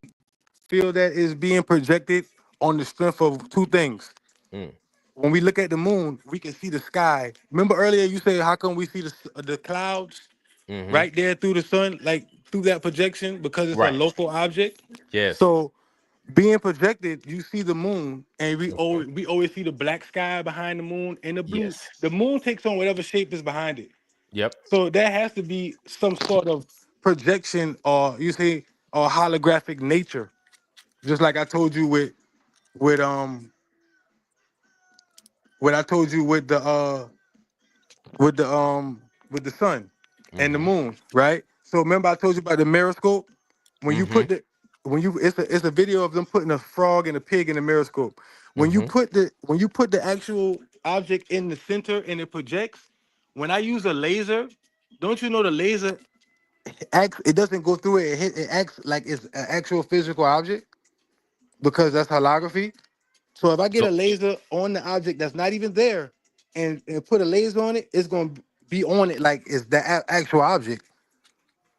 feel that is being projected on the strength of two things. Mm. When we look at the moon, we can see the sky. Remember earlier you said, how come we see the clouds right there through the sun, like through that projection, because it's a Right. local object? Yes. So being projected, you see the moon, and we always see the black sky behind the moon and the blue. Yes. The moon takes on whatever shape is behind it. Yep. So there has to be some sort of projection, or you say, or holographic nature. Just like I told you with what I told you with the sun and the moon, right? So remember I told you about the miroscope? When you put the it's a video of them putting a frog and a pig in the miroscope. When you put the actual object in the center and it projects, when I use a laser, don't you know the laser acts, it doesn't go through it, it acts like it's an actual physical object because that's holography. So if I get So a laser on the object that's not even there and put a laser on it, it's gonna be on it like it's the actual object.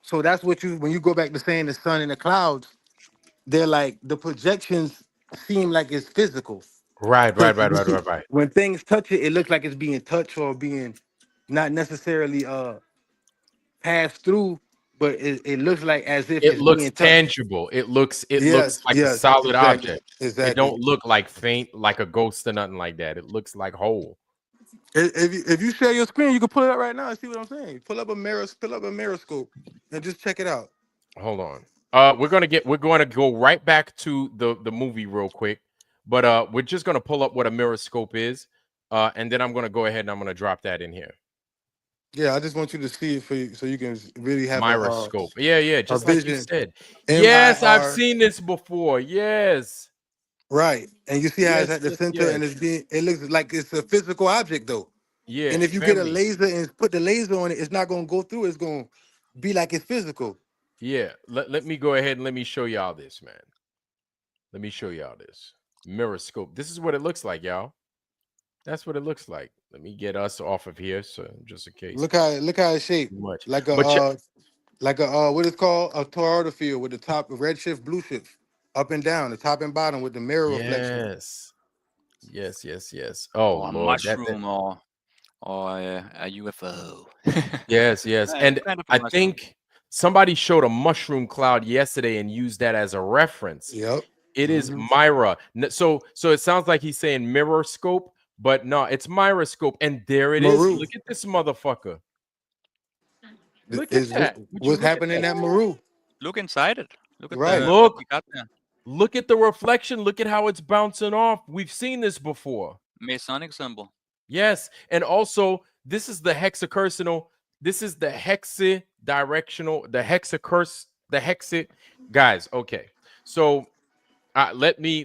So that's what when you go back to saying the sun and the clouds, they're like the projections seem like it's physical. right. Because you see, when things touch it, it looks like it's being touched or being not necessarily passed through, but it looks like as if It it's looks being touched. tangible. It looks Yes, like a yes, solid exactly, object. It exactly. don't look like faint, like a ghost or nothing like that. It looks like whole. If you share your screen, you can pull it up right now and see what I'm saying. Pull up a miroscope and just check it out. Hold on. We're going to go right back to the movie real quick, but we're just going to pull up what a miroscope is, and then I'm going to go ahead and I'm going to drop that in here. Yeah, I just want you to see it for you, so you can really have Myroscope. Yeah, a just like you vision. said. Yes, I've MIR. seen this before. Yes. Right, and you see how it's Yes, at the yes, center, yes. and it looks like it's a physical object though. Yeah, And if you get a family. laser and put the laser on it, it's not gonna go through. It's gonna be like it's physical. Yeah, let me go ahead and let me show y'all this, man. Let me show y'all this. Miroscope. This is what it looks like, y'all. That's what it looks like. Let me get us off of here, so just in case. Look how it's shaped, Too much. like But a what is called a toroidal field with the top red shift, blue shift, up and down, the top and bottom with the mirror reflection. yes. Oh Or a Lord, mushroom or a UFO. yes. And Kind of a I mushroom. think somebody showed a mushroom cloud yesterday and used that as a reference. Yep. It is Myra. So it sounds like he's saying mirror-scope, but no, it's Myroscope. And there it is. Maru Look at this motherfucker. Look at is that. Would you what's look at happening that? at Maru. Look inside it. Look at Right. the what Look. we got there. Look at the reflection. Look at how it's bouncing off. We've seen this before. Masonic symbol. Yes. And also, this is the hexacursonal. This is the hexadirectional, the hexacurse, the hexi. Guys, okay. So let me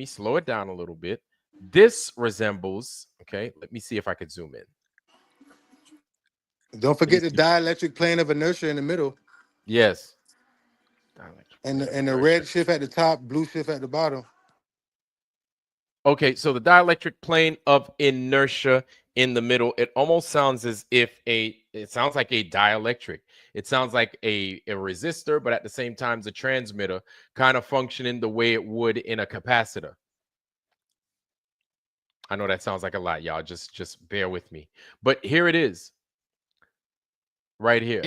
slow it down a little bit. This resembles, okay, let me see if I could zoom in. Don't forget the dielectric plane of inertia in the middle. Yes. And the red shift at the top, blue shift at the bottom. Okay, so the dielectric plane of inertia in the middle, it almost sounds as if it sounds like a dielectric. It sounds like a resistor, but at the same time, the transmitter kind of functioning the way it would in a capacitor. I know that sounds like a lot, y'all. Just bear with me. But here it is. Right here.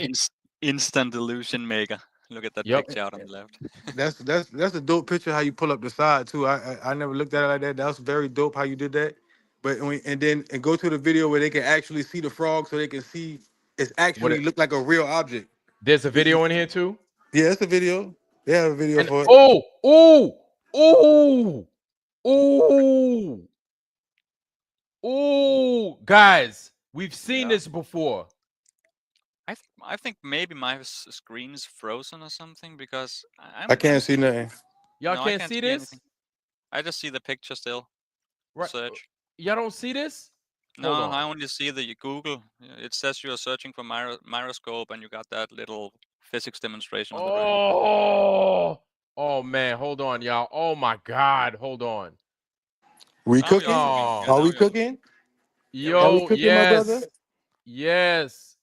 Instant illusion maker. Look at that picture out on the left. That's a dope picture how you pull up the side too. I never looked at it like that. That's very dope how you did that. But and go to the video where they can actually see the frog, so they can see it's actually look like a real object. There's a video in here too. Yeah, it's a video. They have a video for it. Oh, guys, we've seen this before. I think maybe my screen's frozen or something because I can't see nothing. Y'all can't see this? Anything. I just see the picture still. Right. Search. Y'all don't see this? No, I only see the Google. It says you are searching for Myroscope and you got that little physics demonstration on the right. Oh man, hold on, y'all. Oh my God, hold on. We Now we cooking? are cooking. Yeah, Oh, Are now we we are cooking. cooking? Are we yo, cooking, my brother? yes.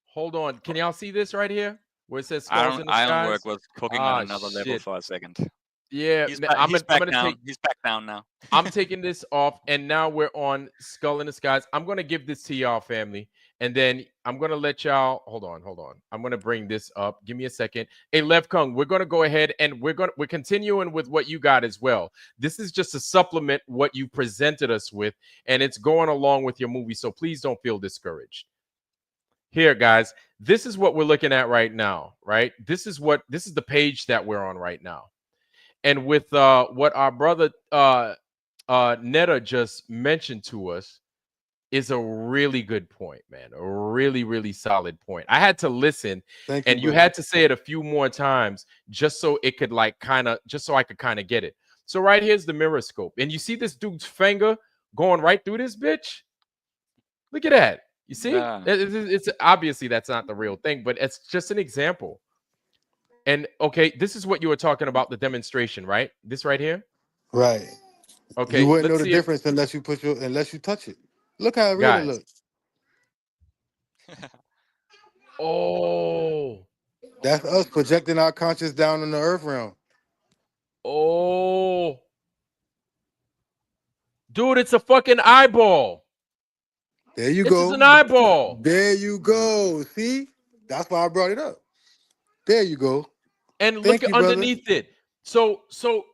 Hold on. Can y'all see this right here? Where it says skulls in the Ironwork skies? was cooking on Ah, another level shit. for a second. Yeah, He's man, back. I'm He's back gonna down. take. He's back down now. I'm taking this off, and now we're on Skull in the Skies. I'm gonna give this to y'all, family, and then I'm gonna let y'all. Hold on. I'm gonna bring this up. Give me a second. Hey, Levkung, we're gonna go ahead and we're continuing with what you got as well. This is just to supplement what you presented us with, and it's going along with your movie. So please don't feel discouraged. Here, guys, this is what we're looking at right now. Right? This is the page that we're on right now, and with what our brother Netta just mentioned to us is a really good point, man. A really, really solid point. I had to listen, Thank you, and you brother. had to say it a few more times just so it could just so I could kind of get it. So right here's the mirror scope, and you see this dude's finger going right through this bitch. Look at that. You see? Yeah. It's obviously that's not the real thing, but it's just an example. And okay, this is what you were talking about, the demonstration, right? This right here. Right. You Okay, wouldn't know let's the see if difference unless you touch it. Look how real it guys. looks. Oh, That's us projecting our conscious down in the earth realm. oh, dude, it's a fucking eyeball. There you This is go. an eyeball. There you go. See? That's why I brought it up. There you go. And look Thank at you, brother. underneath it. So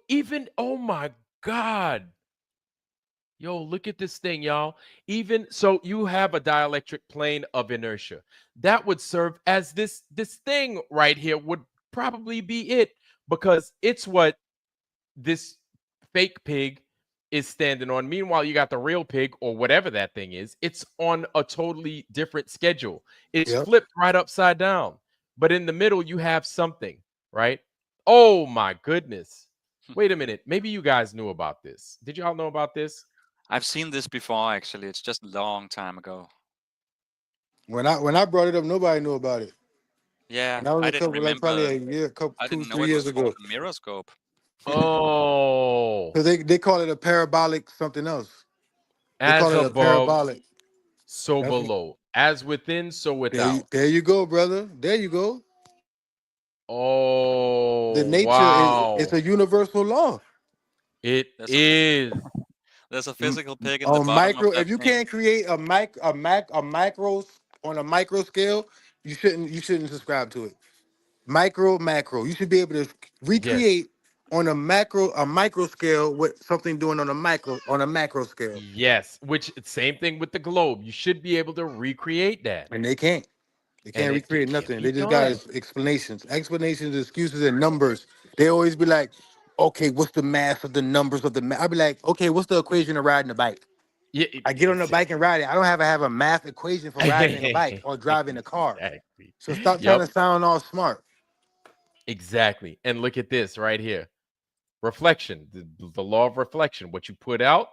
even, oh my God. Yo, look at this thing, y'all. Even so, you have a dielectric plane of inertia. That would serve as this thing right here would probably be it, because it's what this fake pig is standing on. Meanwhile, you got the real pig or whatever that thing is. It's on a totally different schedule. It's Yep. flipped right upside down. But in the middle, you have something, right? Oh my goodness. Wait a minute. Maybe you guys knew about this. Did y'all know about this? I've seen this before. Actually, it's just a long time ago. When I brought it up, nobody knew about it. Yeah, And that was I a didn't couple, like probably remember. a year, couple, I two, didn't know 3 it years was ago. called a miroscope. Oh, Because they call it a parabolic something else. They call as it a above, parabolic. so That's what, below. As within, so without. there you go, brother. There you go. The Oh, nature is it's wow. a universal law. It There's a is. there's a physical pig in the On bottom of micro, that if you thing. can't create a micro on a micro scale, you shouldn't subscribe to it. Macro. You should be able to Yes. recreate on a micro scale what something doing on a macro scale. Yes. Which same thing with the globe. You should be able to recreate that. And they can't. They And can't it recreate can't nothing. be They just got done. explanations, excuses, and numbers. They always be like, okay, what's the mass of the numbers of the I'll be like, okay, what's the equation of riding a bike? Yeah, I get on the bike and ride it. I don't have a math equation for riding in a bike or driving a car. exactly. So stop trying Yep. to sound all smart. Exactly. And look at this right here. Reflection. The law of reflection. What you put out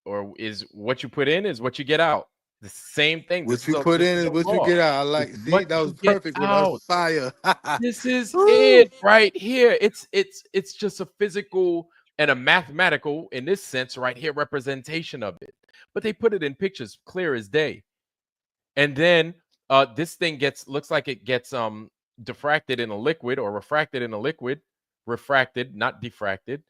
or is what you put in is what you get out. The same thing. What you put This in is is a what you law. get out. I It's like. See, what that was you get perfect with us out. fire. This is Woo! it right here. It's just a physical and a mathematical, in this sense, right here, representation of it. But they put it in pictures clear as day. And then this thing looks like it gets diffracted in a liquid or refracted in a liquid. Refracted, not diffracted.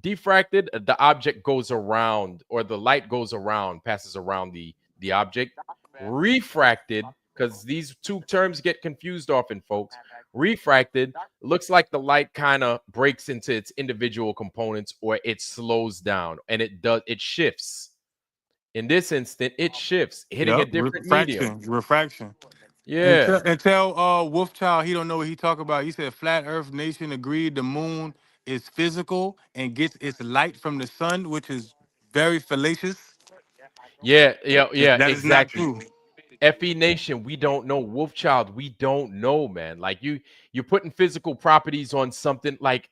Diffracted, the object goes around, or the light goes around, passes around the object. Refracted, because these two terms get confused often, folks. Refracted looks like the light kind of breaks into its individual components, or it slows down, and it shifts. In this instant, it shifts, hitting a Yep, different medium. refraction. And Yeah. tell Wolfchild he don't know what he talk about. He said Flat Earth Nation agreed the moon is physical and gets its light from the sun, which is very fallacious. Yeah, That is not exactly. true. FE Nation, we don't know. Wolfchild, we don't know, man. Like you're putting physical properties on something like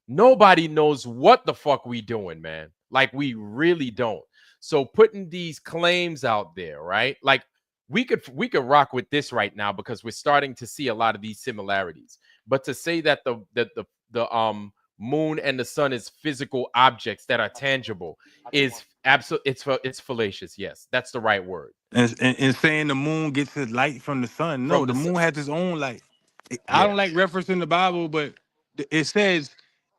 nobody knows what the fuck we doing, man. Like we really don't. So putting these claims out there, right? Like we could rock with this right now because we're starting to see a lot of these similarities. But to say that the moon and the sun is physical objects that are tangible is it's fallacious. Yes, that's the right word. And saying the moon gets its light from the sun. No, From the the sun. moon has its own light. I Yeah. don't like referencing the Bible, but it says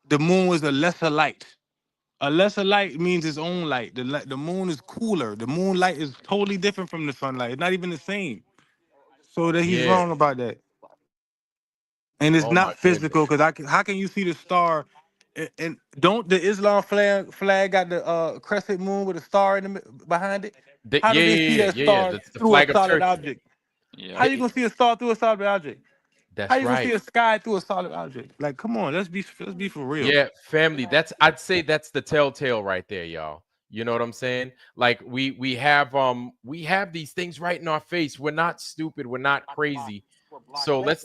the moon was a lesser light. A lesser light means its own light. The moon is cooler. The moonlight is totally different from the sunlight. It's not even the same. So that he's Yeah. wrong about that. And it's Oh my not goodness. physical because how can you see the star? And don't the Islam flag got the crescent moon with a star in behind it? How do they see that Yeah. star The through a flag of solid Turkey. object? How Yeah. you gonna see a star through a solid object? How That's you gonna see right. a sky through a solid object? Like, come on, let's be for real. Yeah, family. I'd say that's the telltale right there, y'all. You know what I'm saying? Like we have these things right in our face. We're not stupid. We're not crazy. So let's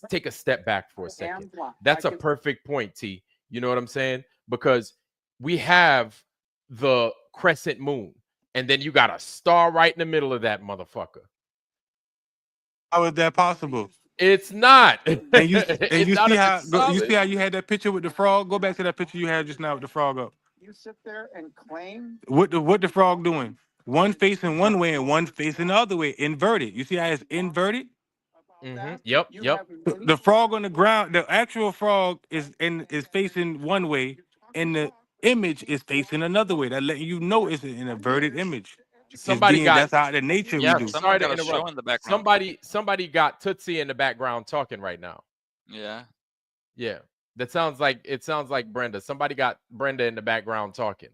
take a step back for a second. That's a perfect point, T. You know what I'm saying? Because we have the crescent moon, and then you got a star right in the middle of that motherfucker. How is that possible? It's not. And you It's not see if how it's you solid. see how you had that picture with the frog. Go back to that picture you had just now with the frog up. You sit there and claim What the frog doing? One facing one way and one facing the other way, inverted. You see how it's inverted? Yep. The frog on the ground, the actual frog is facing one way, and the image is facing another way. That letting you know it's an inverted image. It's Somebody being got that's out of nature we Yeah, do. Someone sorry to got a show interrupt. in the background. Somebody got Tootsie in the background talking right now. Yeah. Yeah. It sounds like Brenda. Somebody got Brenda in the background talking.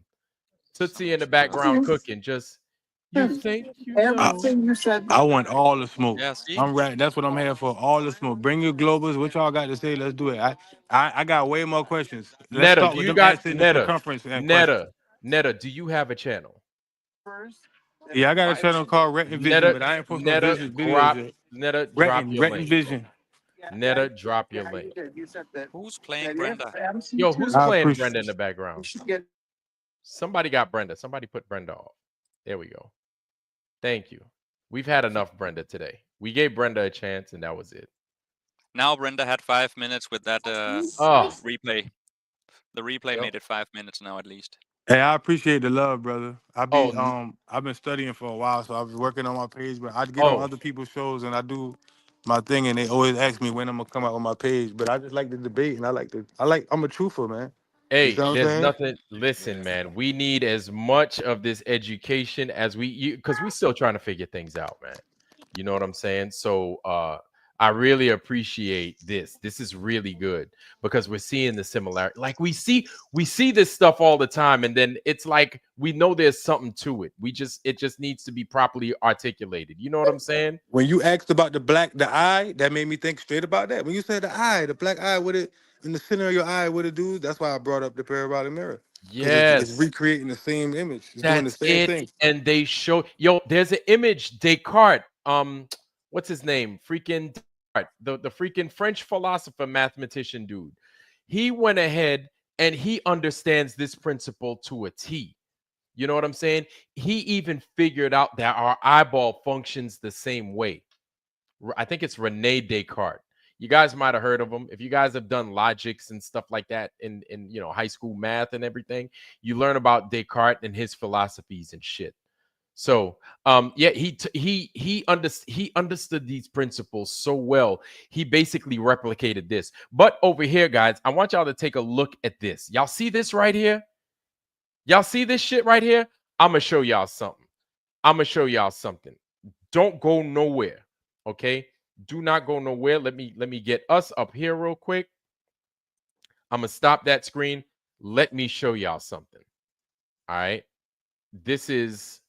Tootsie in the Someone's got. background cooking. Just you think you know. everything you said. I want all the smoke. Yeah. See. I'm right. That's what I'm here for. All the smoke. Bring your globals. What y'all got to say? Let's do it. I got way more questions. Let's Netta, start do with you them got answering the circumference and questions. Netta, do you have a channel? Yeah, I got a channel called Retin Vision, but I ain't put no vision videos yet. Netta, drop your Retin link. Vision. Netta, drop your link. Who's playing Brenda? Yo, who's I playing appreciate Brenda in the background? Somebody got Brenda. Somebody put Brenda off. There we go. Thank you. We've had enough Brenda today. We gave Brenda a chance, and that was it. Now Brenda had 5 minutes with that Oh, replay. The replay yep. made it 5 minutes now at least. Hey, I appreciate the love, brother. Oh, I've been studying for a while, so I was working on my page, but I get on oh, other people's shows and I do my thing, and they always ask me when I'm gonna come out on my page. But I just like the debate, and I'm a truther, man. You see hey, what I'm there's saying? nothing. Listen, man, we need as much of this education as because we still trying to figure things out, man. You know what I'm saying? So, I really appreciate this. This is really good because we're seeing the similarity. Like we see this stuff all the time, and then it's like we know there's something to it. It just needs to be properly articulated. You know what I'm saying? When you asked about the eye, that made me think straight about that. When you said the black eye, what it in the center of your eye, what it do? That's why I brought up the parabolic mirror because it's Yes. recreating the same image. It's doing the That's same it. thing. And they show there's an image, Descartes. What's his name? Freaking Descartes, the freaking French philosopher, mathematician dude. He went ahead and he understands this principle to a T. You know what I'm saying? He even figured out that our eyeball functions the same way. I think it's Rene Descartes. You guys might have heard of him. If you guys have done logics and stuff like that in high school math and everything, you learn about Descartes and his philosophies and shit. So yeah, he understood these principles so well. He basically replicated this. But over here, guys, I want y'all to take a look at this. Y'all see this right here? Y'all see this shit right here? I'm gonna show y'all something. Don't go nowhere. Okay, do not go nowhere. Let me get us up here real quick. I'm gonna stop that screen. Let me show y'all something. All right, this is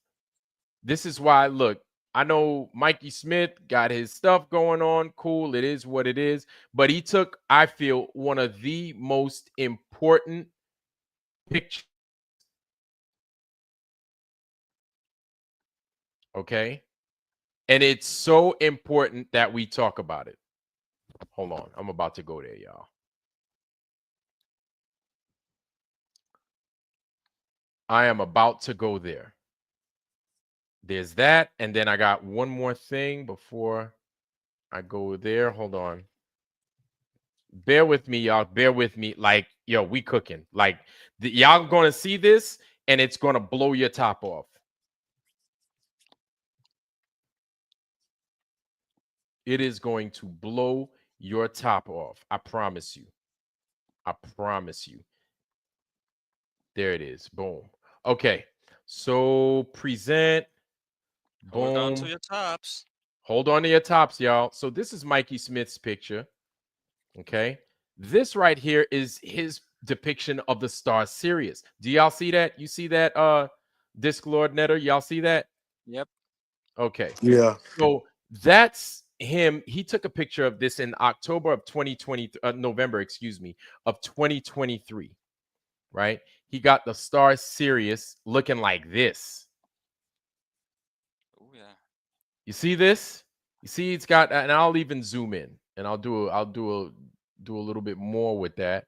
why. Look, I know Mikey Smith got his stuff going on. Cool, it is what it is. But he took, I feel, one of the most important pictures. Okay, and it's so important that we talk about it. Hold on, I'm about to go there, y'all. I am about to go there. There's that. And then I got one more thing before I go there. Hold on. Bear with me, y'all. Bear with me. Like, yo, we cooking. Like, y'all gonna see this, and it's gonna blow your top off. It is going to blow your top off. I promise you. I promise you. There it is. Boom. Okay. So present. Hold on to Boom. your tops. Hold on to your tops, y'all. So this is Mikey Smith's picture. Okay. This right here is his depiction of the star Sirius. Do y'all see that? You see that, Disc Lord Netter? Y'all see that? Yep. Okay. Yeah. So that's him. He took a picture of this in October of 2020, November, excuse me, of 2023. Right? He got the star Sirius looking like this. Oh yeah. You see this? You see it's got, and I'll even zoom in and I'll do a little bit more with that.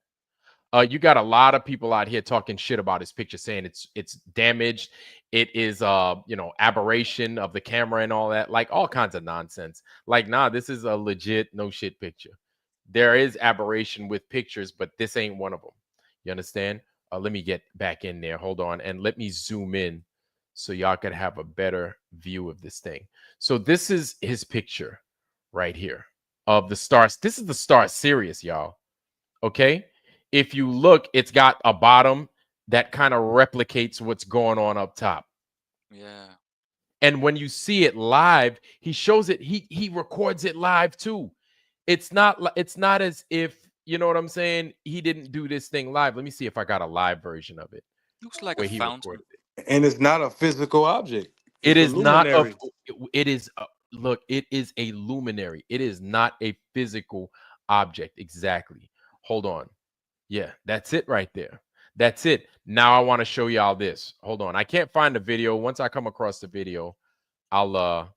You got a lot of people out here talking shit about his picture, saying it's damaged, it is aberration of the camera and all that, like all kinds of nonsense. Like, nah, this is a legit no shit picture. There is aberration with pictures, but this ain't one of them. You understand? Let me get back in there. Hold on, and let me zoom in so y'all can have a better view of this thing. So this is his picture right here of the stars. This is the star Sirius, y'all. Okay. If you look, it's got a bottom that kind of replicates what's going on up top. Yeah. And when you see it live, he shows it, he records it live too. It's not as if, you know what I'm saying, he didn't do this thing live. Let me see if I got a live version of it Looks like a where he fountain. recorded it. And it's not a physical object. It It's a is not a luminary. it is look, it is a luminary. It is not a physical object. Exactly. Hold on. Yeah, that's it right there. That's it. Now I want to show y'all this. Hold on. I can't find the video. Once I come across the video, I'll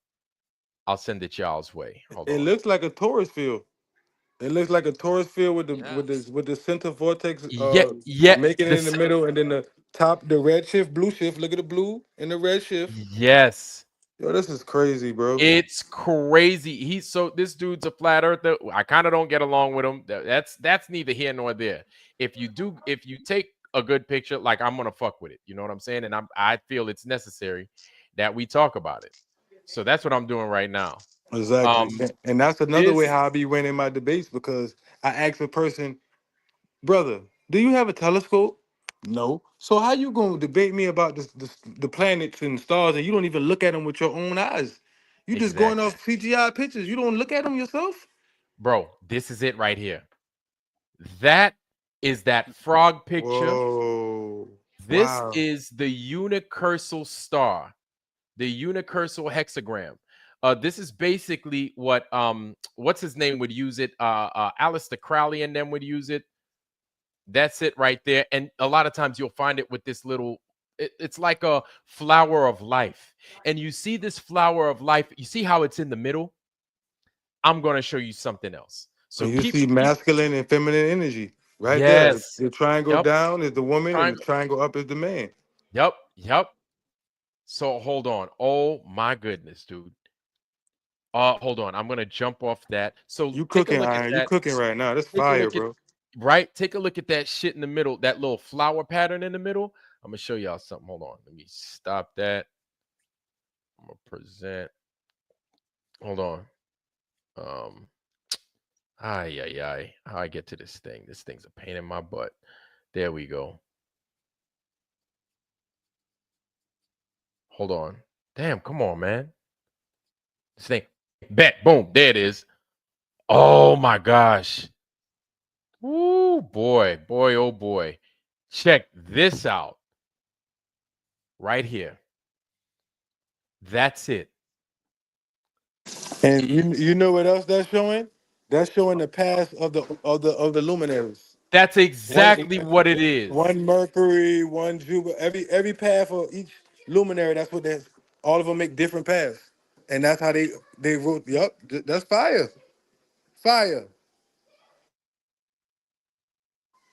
send it y'all's way. Hold It on. looks like a torus field. It looks like a torus field with the Yeah. with the center vortex Yeah, yeah. making it in the middle, and then the top, the red shift, blue shift. Look at the blue and the red shift. Yes. Yo, this is crazy, bro. It's crazy. This dude's a flat earther. I kind of don't get along with him. That's neither here nor there. If you take a good picture, like, I'm gonna fuck with it. You know what I'm saying? And I feel it's necessary that we talk about it. So that's what I'm doing right now. Exactly. Um, And that's another way this how I be winning my debates, because I ask a person, brother, do you have a telescope? No. So how you gonna debate me about the planets and stars, and you don't even look at them with your own eyes? You just going exactly, off CGI pictures. You don't look at them yourself. bro. This is it right here. That is that frog picture. Whoa. This Wow. is the unicursal star, the unicursal hexagram. This is basically what what's his name would use it. Aleister Crowley and them would use it. That's it right there. And a lot of times you'll find it with this little. It's like a flower of life, and you see this flower of life. You see how it's in the middle. I'm going to show you something else. So And you keep see masculine and feminine energy right there. yes. The triangle Yep. down is the woman, and the Triangle. triangle up is the man. Yep. Yep. So hold on. Oh my goodness, dude. Hold on. I'm gonna jump off that. So You take a cooking, look at Iron. You that. cooking right now. That's Take a fire, look at bro. right. Take a look at that shit in the middle. That little flower pattern in the middle. I'm gonna show y'all something. Hold on. Let me stop that. I'm gonna present. Hold on. Um. Ay ay ay. How I get to this thing? This thing's a pain in my butt. There we go. Hold on. Damn. Come on, man. This thing. Bet. Boom. There it is. Oh my gosh. Ooh, boy, boy, oh boy. Check this out right here. That's it. And you know what else that's showing? That's showing the past of the luminaries. That's One exactly what it is. one Mercury, one Jupiter. Every path of each luminary. That's what that's. All of them make different paths, and that's how they wrote. Yup, that's fire, fire.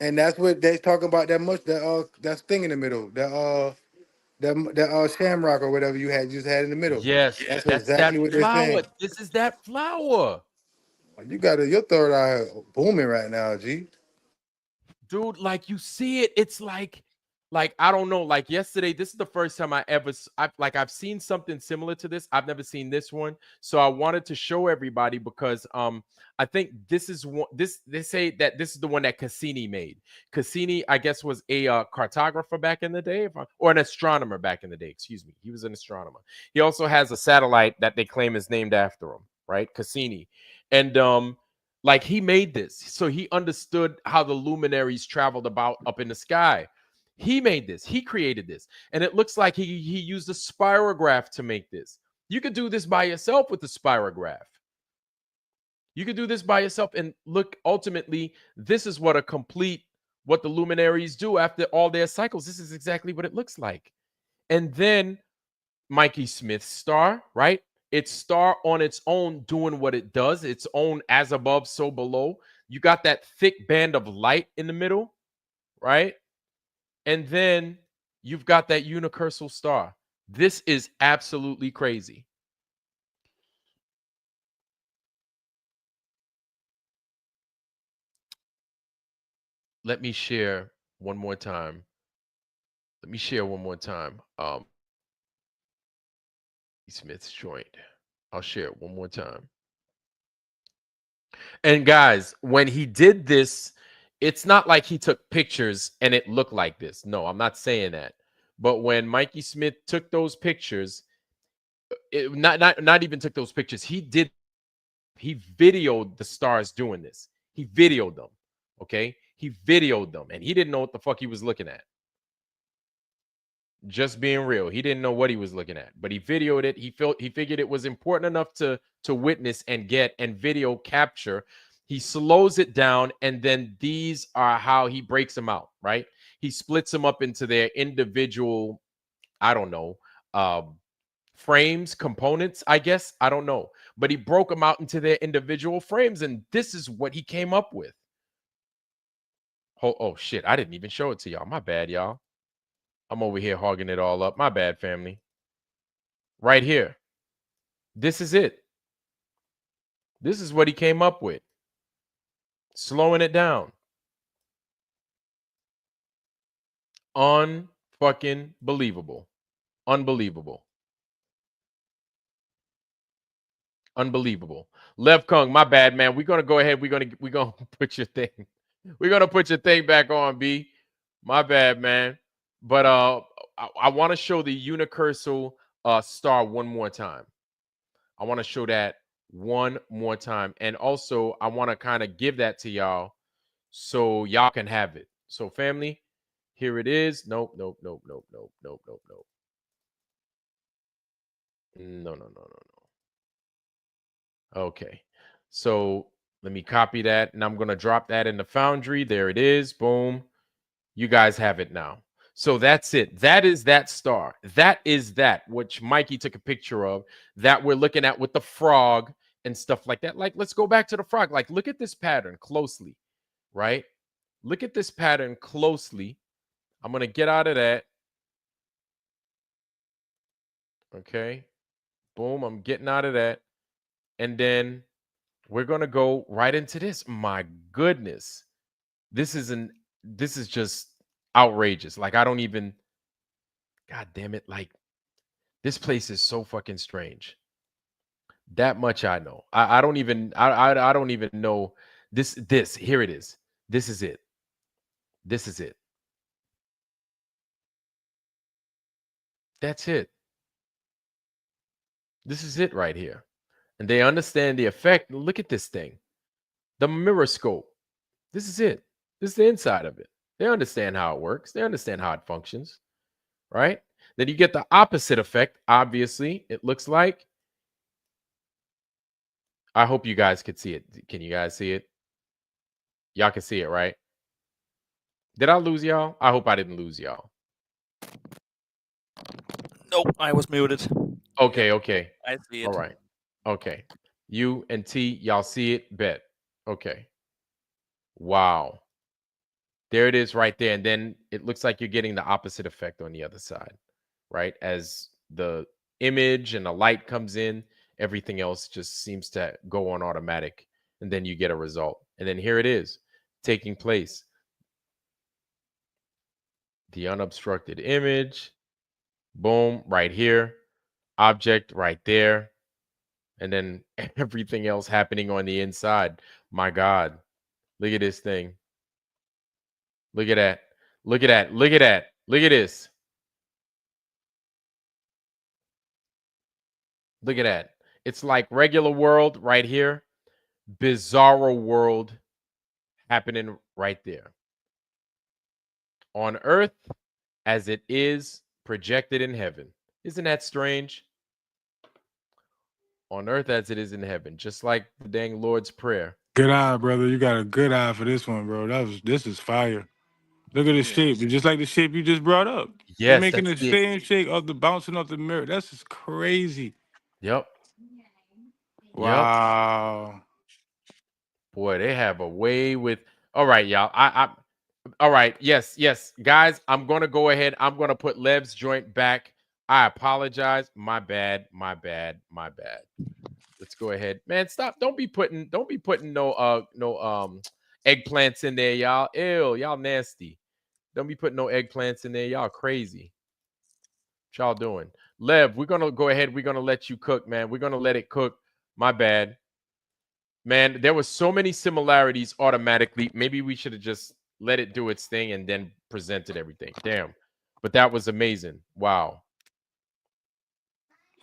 And that's what they talking about. That much that that's thing in the middle. that shamrock or whatever you just had in the middle. Yes, That's that's that exactly what they're flower. saying. This is that flower. You got your third eye booming right now, G. Dude, like you see it, it's like I don't know, like yesterday, this is the first time I've seen something similar to this. I've never seen this one, so I wanted to show everybody because I think this is one, this they say that this is the one that Cassini made. Cassini, I guess, was a cartographer back in the day, or an astronomer back in the day. Excuse me, he was an astronomer. He also has a satellite that they claim is named after him, right? Cassini. And like he made this, so he understood how the luminaries traveled about up in the sky. He made this, he created this, and it looks like he used a spirograph to make this. You could do this by yourself with the spirograph. You could do this by yourself, and look, ultimately, this is what the luminaries do after all their cycles. This is exactly what it looks like. And then Mikey Smith's star, right? Its star on its own doing what it does, its own as above, so below. You got that thick band of light in the middle, right? And then you've got that unicursal star. This is absolutely crazy. Let me share one more time. Smith's joint. I'll share it one more time. And guys, when he did this, it's not like he took pictures and it looked like this. No, I'm not saying that. But when Mikey Smith took those pictures, not even took those pictures. He videoed the stars doing this. He videoed them. Okay? He videoed them and he didn't know what the fuck he was looking at. Just being real, he didn't know what he was looking at, but he videoed it. He figured it was important enough to witness and get and video capture. He slows it down, and then these are how he breaks them out, right? He splits them up into their individual, I don't know, frames, components, I guess. I don't know. But he broke them out into their individual frames, and this is what he came up with. Oh shit, I didn't even show it to y'all. My bad, y'all. I'm over here hogging it all up. My bad, family. Right here. This is it. This is what he came up with. Slowing it down. Unfucking believable. Unbelievable. Unbelievable. Levkung, my bad, man. We're gonna go ahead. We're gonna put your thing. We're gonna put your thing back on, B. My bad, man. But I want to show the unicursal star one more time. I want to show that one more time. And also, I want to kind of give that to y'all so y'all can have it. So, family, here it is. Nope. No. Okay. So, let me copy that, and I'm going to drop that in the Foundry. There it is. Boom. You guys have it now. So that's it. That is that star. That is that, which Mikey took a picture of, that we're looking at with the frog and stuff like that. Like, let's go back to the frog. Like, look at this pattern closely, right? Look at this pattern closely. I'm going to get out of that. Okay. Boom. I'm getting out of that. And then we're going to go right into this. My goodness. This is just outrageous. Like, I don't even, God damn it. Like, this place is so fucking strange. That much I know. I don't even I don't even know this here it is. This is it. This is it. That's it. This is it right here. And they understand the effect. Look at this thing. The mirror scope. This is it. This is the inside of it. They understand how it works. They understand how it functions. Right? Then you get the opposite effect. Obviously, it looks like. I hope you guys could see it. Can you guys see it? Y'all can see it, right? Did I lose y'all? I hope I didn't lose y'all. Nope, I was muted. Okay. I see it. All right. Okay. U and T, y'all see it? Bet. Okay. Wow. There it is right there. And then it looks like you're getting the opposite effect on the other side. right? As the image and the light comes in, everything else just seems to go on automatic. And then you get a result. And then here it is taking place. The unobstructed image, boom, right here, object right there, and then everything else happening on the inside. My God, look at this thing. Look at that. Look at that. Look at that. Look at this. Look at that. It's like regular world right here, bizarro world happening right there. On earth as it is projected in heaven. Isn't that strange? On earth as it is in heaven, just like the dang Lord's Prayer. Good eye, brother. You got a good eye for this one, bro. This is fire. Look at the shape. It's just like the shape you just brought up. They're Yes, making that's the it. same shape of the bouncing off the mirror. That's just crazy. Yep. Wow. Boy, they have a way with. All right, y'all. All right. Yes, guys. I'm gonna go ahead. I'm gonna put Lev's joint back. I apologize. My bad. Let's go ahead, man. Stop. Don't be putting no eggplants in there, y'all. Ew, y'all nasty. Don't be putting no eggplants in there, y'all crazy. What y'all doing? Lev, we're gonna go ahead. We're gonna let you cook, man. We're gonna let it cook. My bad. Man, there was so many similarities automatically. Maybe we should have just let it do its thing and then presented everything. Damn. But that was amazing. Wow.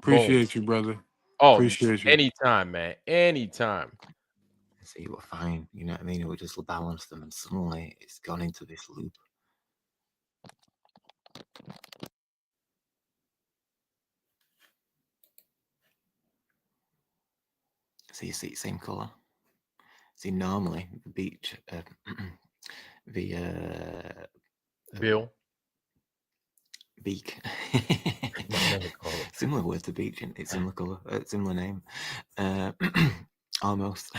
Boom. Appreciate you, brother. Oh, Appreciate you. anytime, man. Anytime. See, we're fine. You know what I mean? We just balance them, and suddenly it's gone into this loop. So you see, same color. See, normally the beach, the Bill. beak. Never call it. Similar word to beach, and it's similar color, similar name, almost.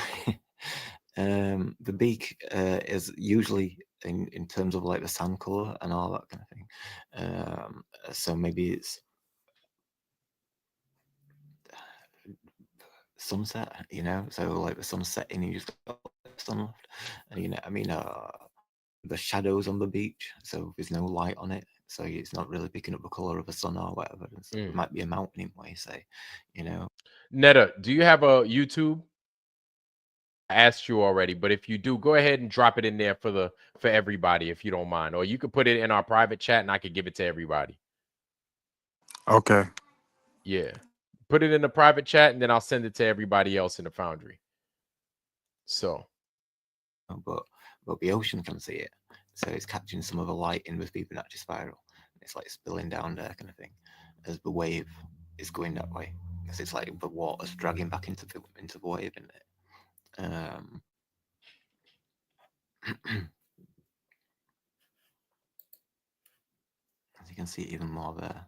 The beak is usually in terms of like the sand color and all that kind of thing. So maybe it's sunset, you know. So like the sun setting, you just got the sun left, and you know, I mean, the shadows on the beach. So there's no light on it, so it's not really picking up the color of the sun or whatever. So it might be a mountain in way, say, you know. Netta, do you have a YouTube? I asked you already, but if you do, go ahead and drop it in there for everybody if you don't mind. Or you could put it in our private chat and I could give it to everybody. Okay. Yeah. Put it in the private chat and then I'll send it to everybody else in the foundry. So. But the ocean can see it. So it's catching some of the light in with Fibonacci spiral. It's like spilling down there kind of thing as the wave is going that way. Because it's like the water's dragging back into the wave, isn't it? As you can see even more there.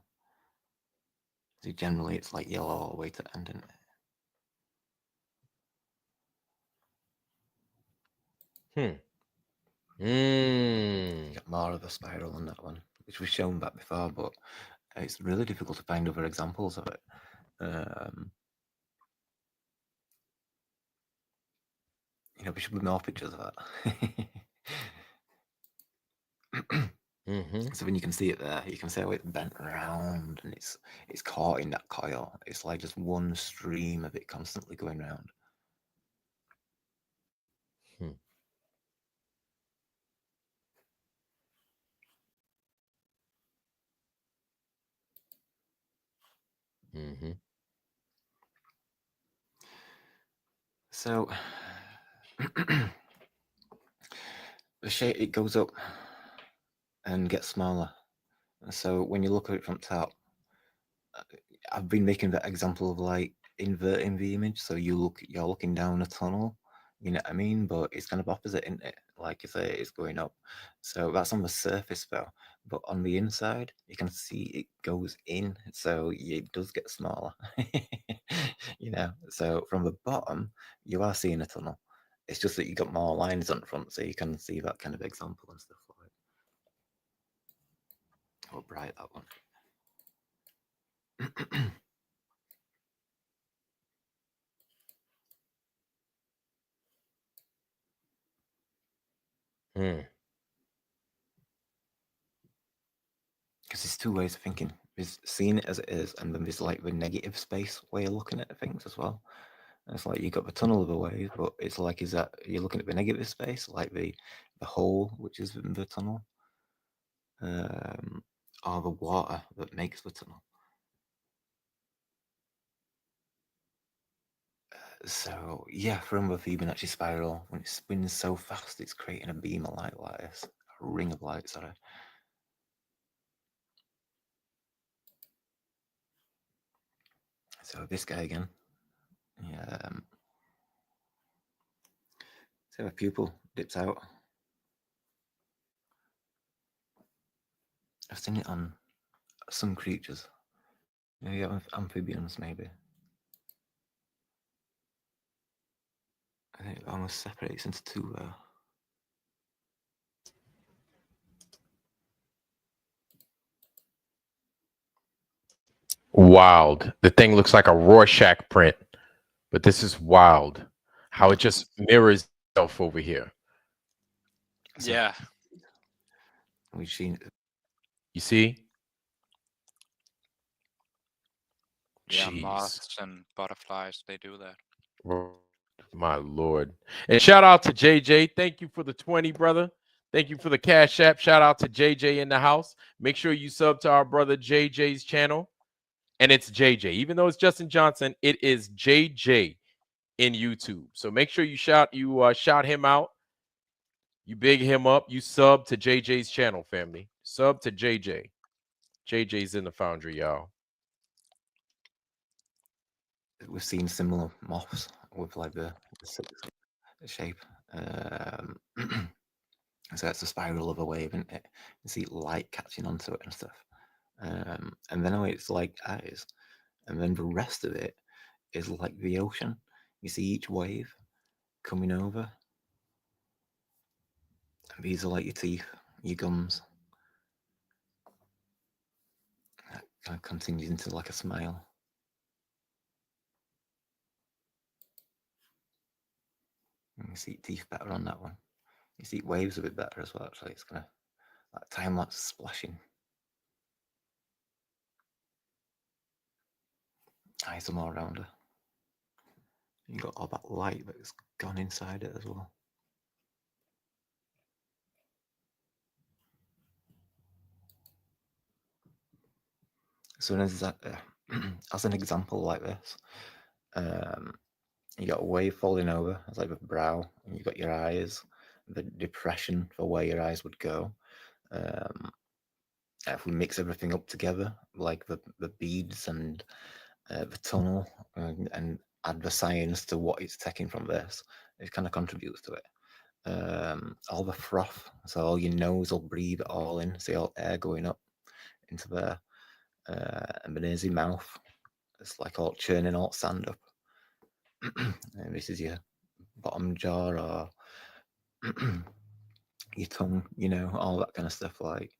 See, generally it's like yellow all the way to the end, isn't it? Get more of a spiral on that one, which was shown back before, but it's really difficult to find other examples of it. You know, we should put more pictures of that. So when you can see it there, you can see how it's bent around and it's caught in that coil. It's like just one stream of it constantly going around. So the shape, it goes up and gets smaller. So when you look at it from top, I've been making that example of like inverting the image. So you're looking down a tunnel, you know what I mean? But it's kind of opposite, isn't it? Like you say, it's going up. So that's on the surface though. But on the inside, you can see it goes in. So it does get smaller, you know? So from the bottom, you are seeing a tunnel. It's just that you got more lines on the front, so you can see that kind of example and stuff like that. Oh, bright that one. Mm. Because there's two ways of thinking. There's seeing it as it is, and then there's like the negative space way of looking at things as well. And it's like you got the tunnel of a wave, but it's like, is that you're looking at the negative space, like the hole which is in the tunnel, or the water that makes the tunnel. So yeah, from the Fibonacci spiral, when it spins so fast, it's creating a beam of light like this, a ring of light. Sorry. So this guy again. Yeah. So a pupil dips out. I've seen it on some creatures. Maybe amphibians, maybe. I think it almost separates into two. Wild. The thing looks like a Rorschach print, but this is wild. How it just mirrors itself over here. So Yeah. we've seen. You see? Yeah, Jeez. moths and butterflies, they do that. My Lord. And shout out to JJ. Thank you for the 20, brother. Thank you for the Cash App. Shout out to JJ in the house. Make sure you sub to our brother JJ's channel. And it's JJ. Even though it's Justin Johnson, it is JJ in YouTube. So make sure you shout him out. You big him up. You sub to JJ's channel, family. Sub to JJ. JJ's in the foundry, y'all. We've seen similar moths with like the shape. So it's a spiral of a wave, isn't it? You see light catching onto it and stuff. And then it's like eyes. And then the rest of it is like the ocean. You see each wave coming over. And these are like your teeth, your gums. That kind of continues into like a smile. And you see teeth better on that one. You see waves a bit better as well, actually. It's kind of like time-lapse splashing. Eyes are more around her. You got all that light that's gone inside it as well. So as an example like this, you got a wave falling over. It's like the brow, and you got your eyes, the depression for where your eyes would go. If we mix everything up together, like the beads and the tunnel, and add the science to what it's taking from this, it kind of contributes to it. All the froth, so all your nose will breathe it all in, see all air going up into there, and beneath your mouth, it's like all churning all sand up. And this is your bottom jaw or your tongue, you know, all that kind of stuff, like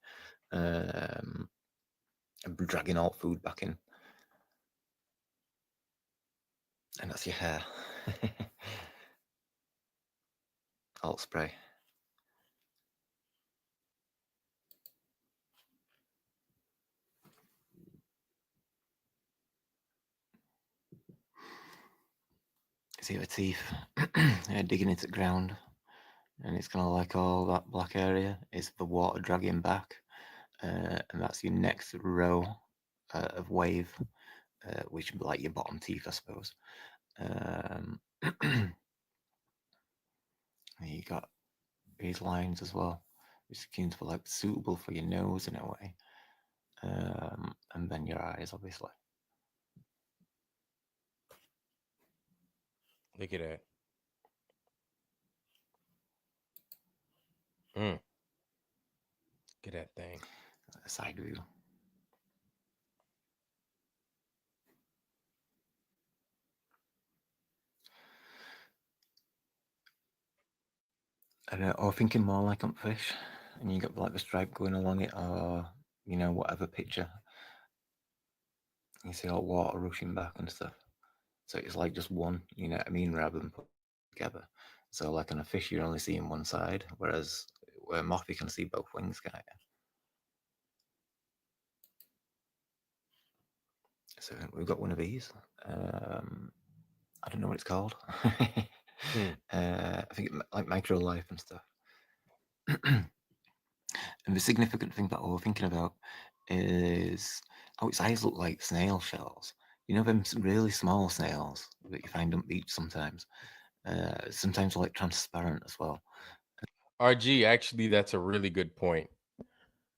dragging all food back in. And that's your hair. Alt spray. See the teeth digging into the ground, and it's kind of like all that black area is the water dragging back, and that's your next row of wave, which would be like your bottom teeth, I suppose. You got these lines as well, which seems to be like suitable for your nose in a way, and then your eyes, obviously. Look at that. Look at that thing. Side view. Or thinking more like on fish, and you got like the stripe going along it, or you know, whatever picture. You see all water rushing back and stuff. So it's like just one, you know what I mean, rather than put together. So like on a fish, you're only seeing one side, whereas where moth you can see both wings, kind of. So we've got one of these. I don't know what it's called. I think like micro life and stuff. And the significant thing that we're thinking about is, oh, its eyes look like snail shells. You know them really small snails that you find on beach sometimes. Sometimes like transparent as well. RG, actually, that's a really good point.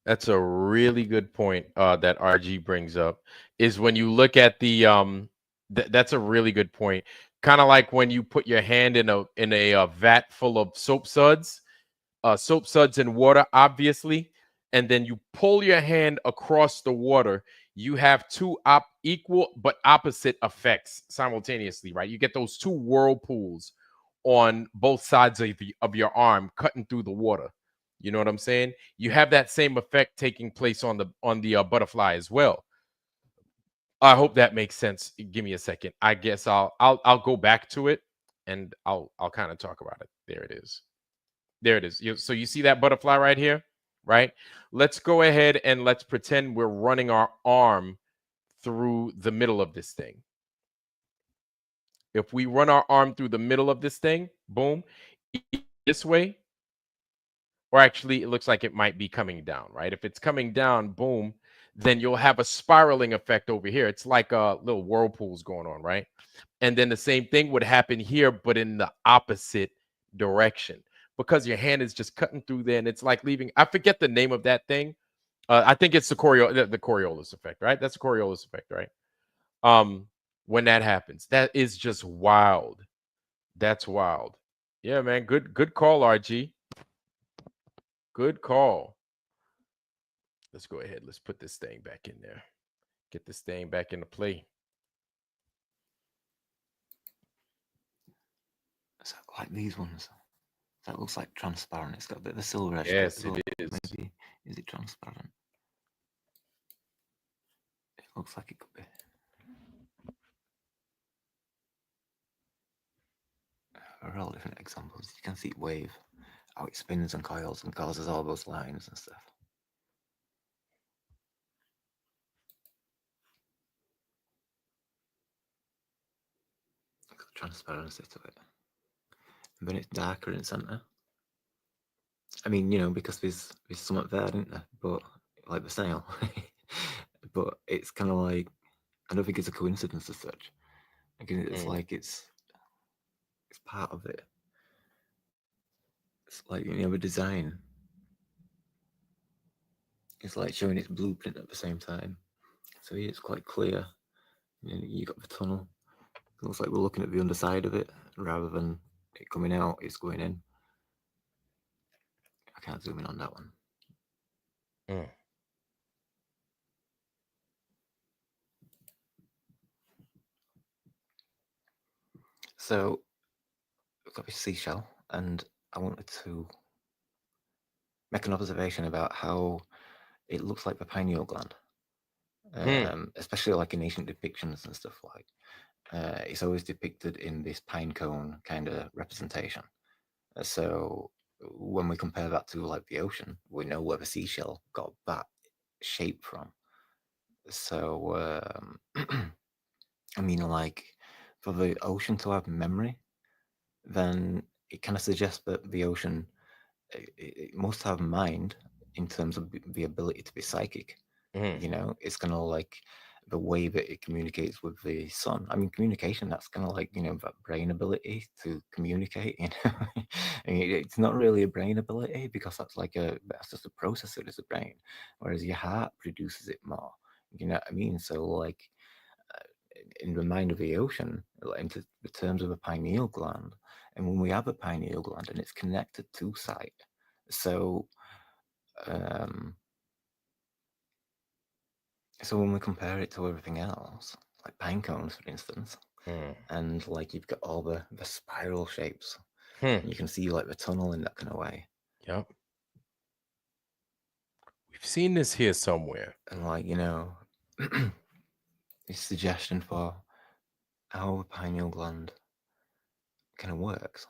That's a really good point that RG brings up. Is when you look at the that's a really good point. Kind of like when you put your hand in a vat full of soap suds in water, obviously, and then you pull your hand across the water. You have two equal but opposite effects simultaneously, right? You get those two whirlpools on both sides of your arm cutting through the water. You know what I'm saying? You have that same effect taking place on the butterfly as well. I hope that makes sense. Give me a second. I guess I'll go back to it and I'll kind of talk about it. There it is. There it is. So you see that butterfly right here, right? Let's go ahead and let's pretend we're running our arm through the middle of this thing. If we run our arm through the middle of this thing, boom, this way, or actually it looks like it might be coming down, right? If it's coming down, boom, then you'll have a spiraling effect over here. It's like little whirlpools going on, right? And then the same thing would happen here, but in the opposite direction, because your hand is just cutting through there, and it's like leaving. I forget the name of that thing. I think it's the Coriolis effect, right? That's the Coriolis effect, right? When that happens, that is just wild. That's wild. Yeah, man. Good call, RG. Good call. Let's go ahead. Let's put this thing back in there. Get this thing back into play. So like these ones. That looks like transparent. It's got a bit of a silver edge. Yes, to it, it is. Maybe is it transparent? It looks like it could be. There are all different examples. You can see it wave, how it spins and coils and causes all those lines and stuff. Got transparency to it. And then it's darker in the centre. I mean, you know, because there's something there, isn't there? But like the snail. But it's kind of like, I don't think it's a coincidence as such. Again, it's like it's part of it. It's like, you know, the design. It's like showing its blueprint at the same time. So yeah, it's quite clear. You got the tunnel. It looks like we're looking at the underside of it rather than it coming out, it's going in. I can't zoom in on that one. So we've got this seashell, and I wanted to make an observation about how it looks like the pineal gland. Especially like in ancient depictions and stuff like. It's always depicted in this pine cone kind of representation. So when we compare that to like the ocean, we know where the seashell got that shape from. So I mean, like for the ocean to have memory, then it kind of suggests that the ocean it must have mind in terms of the ability to be psychic. You know, it's kind of like the way that it communicates with the sun. I mean, communication, that's kind of like, you know, that brain ability to communicate, you know. I mean, it's not really a brain ability because that's just a processor as a brain, whereas your heart produces it more, you know what I mean? So like in the mind of the ocean, into the terms of a pineal gland, and when we have a pineal gland and it's connected to sight, so so when we compare it to everything else, like pine cones, for instance, and like you've got all the spiral shapes, and you can see like the tunnel in that kind of way. Yep. We've seen this here somewhere. And like, you know, a suggestion for how the pineal gland kind of works,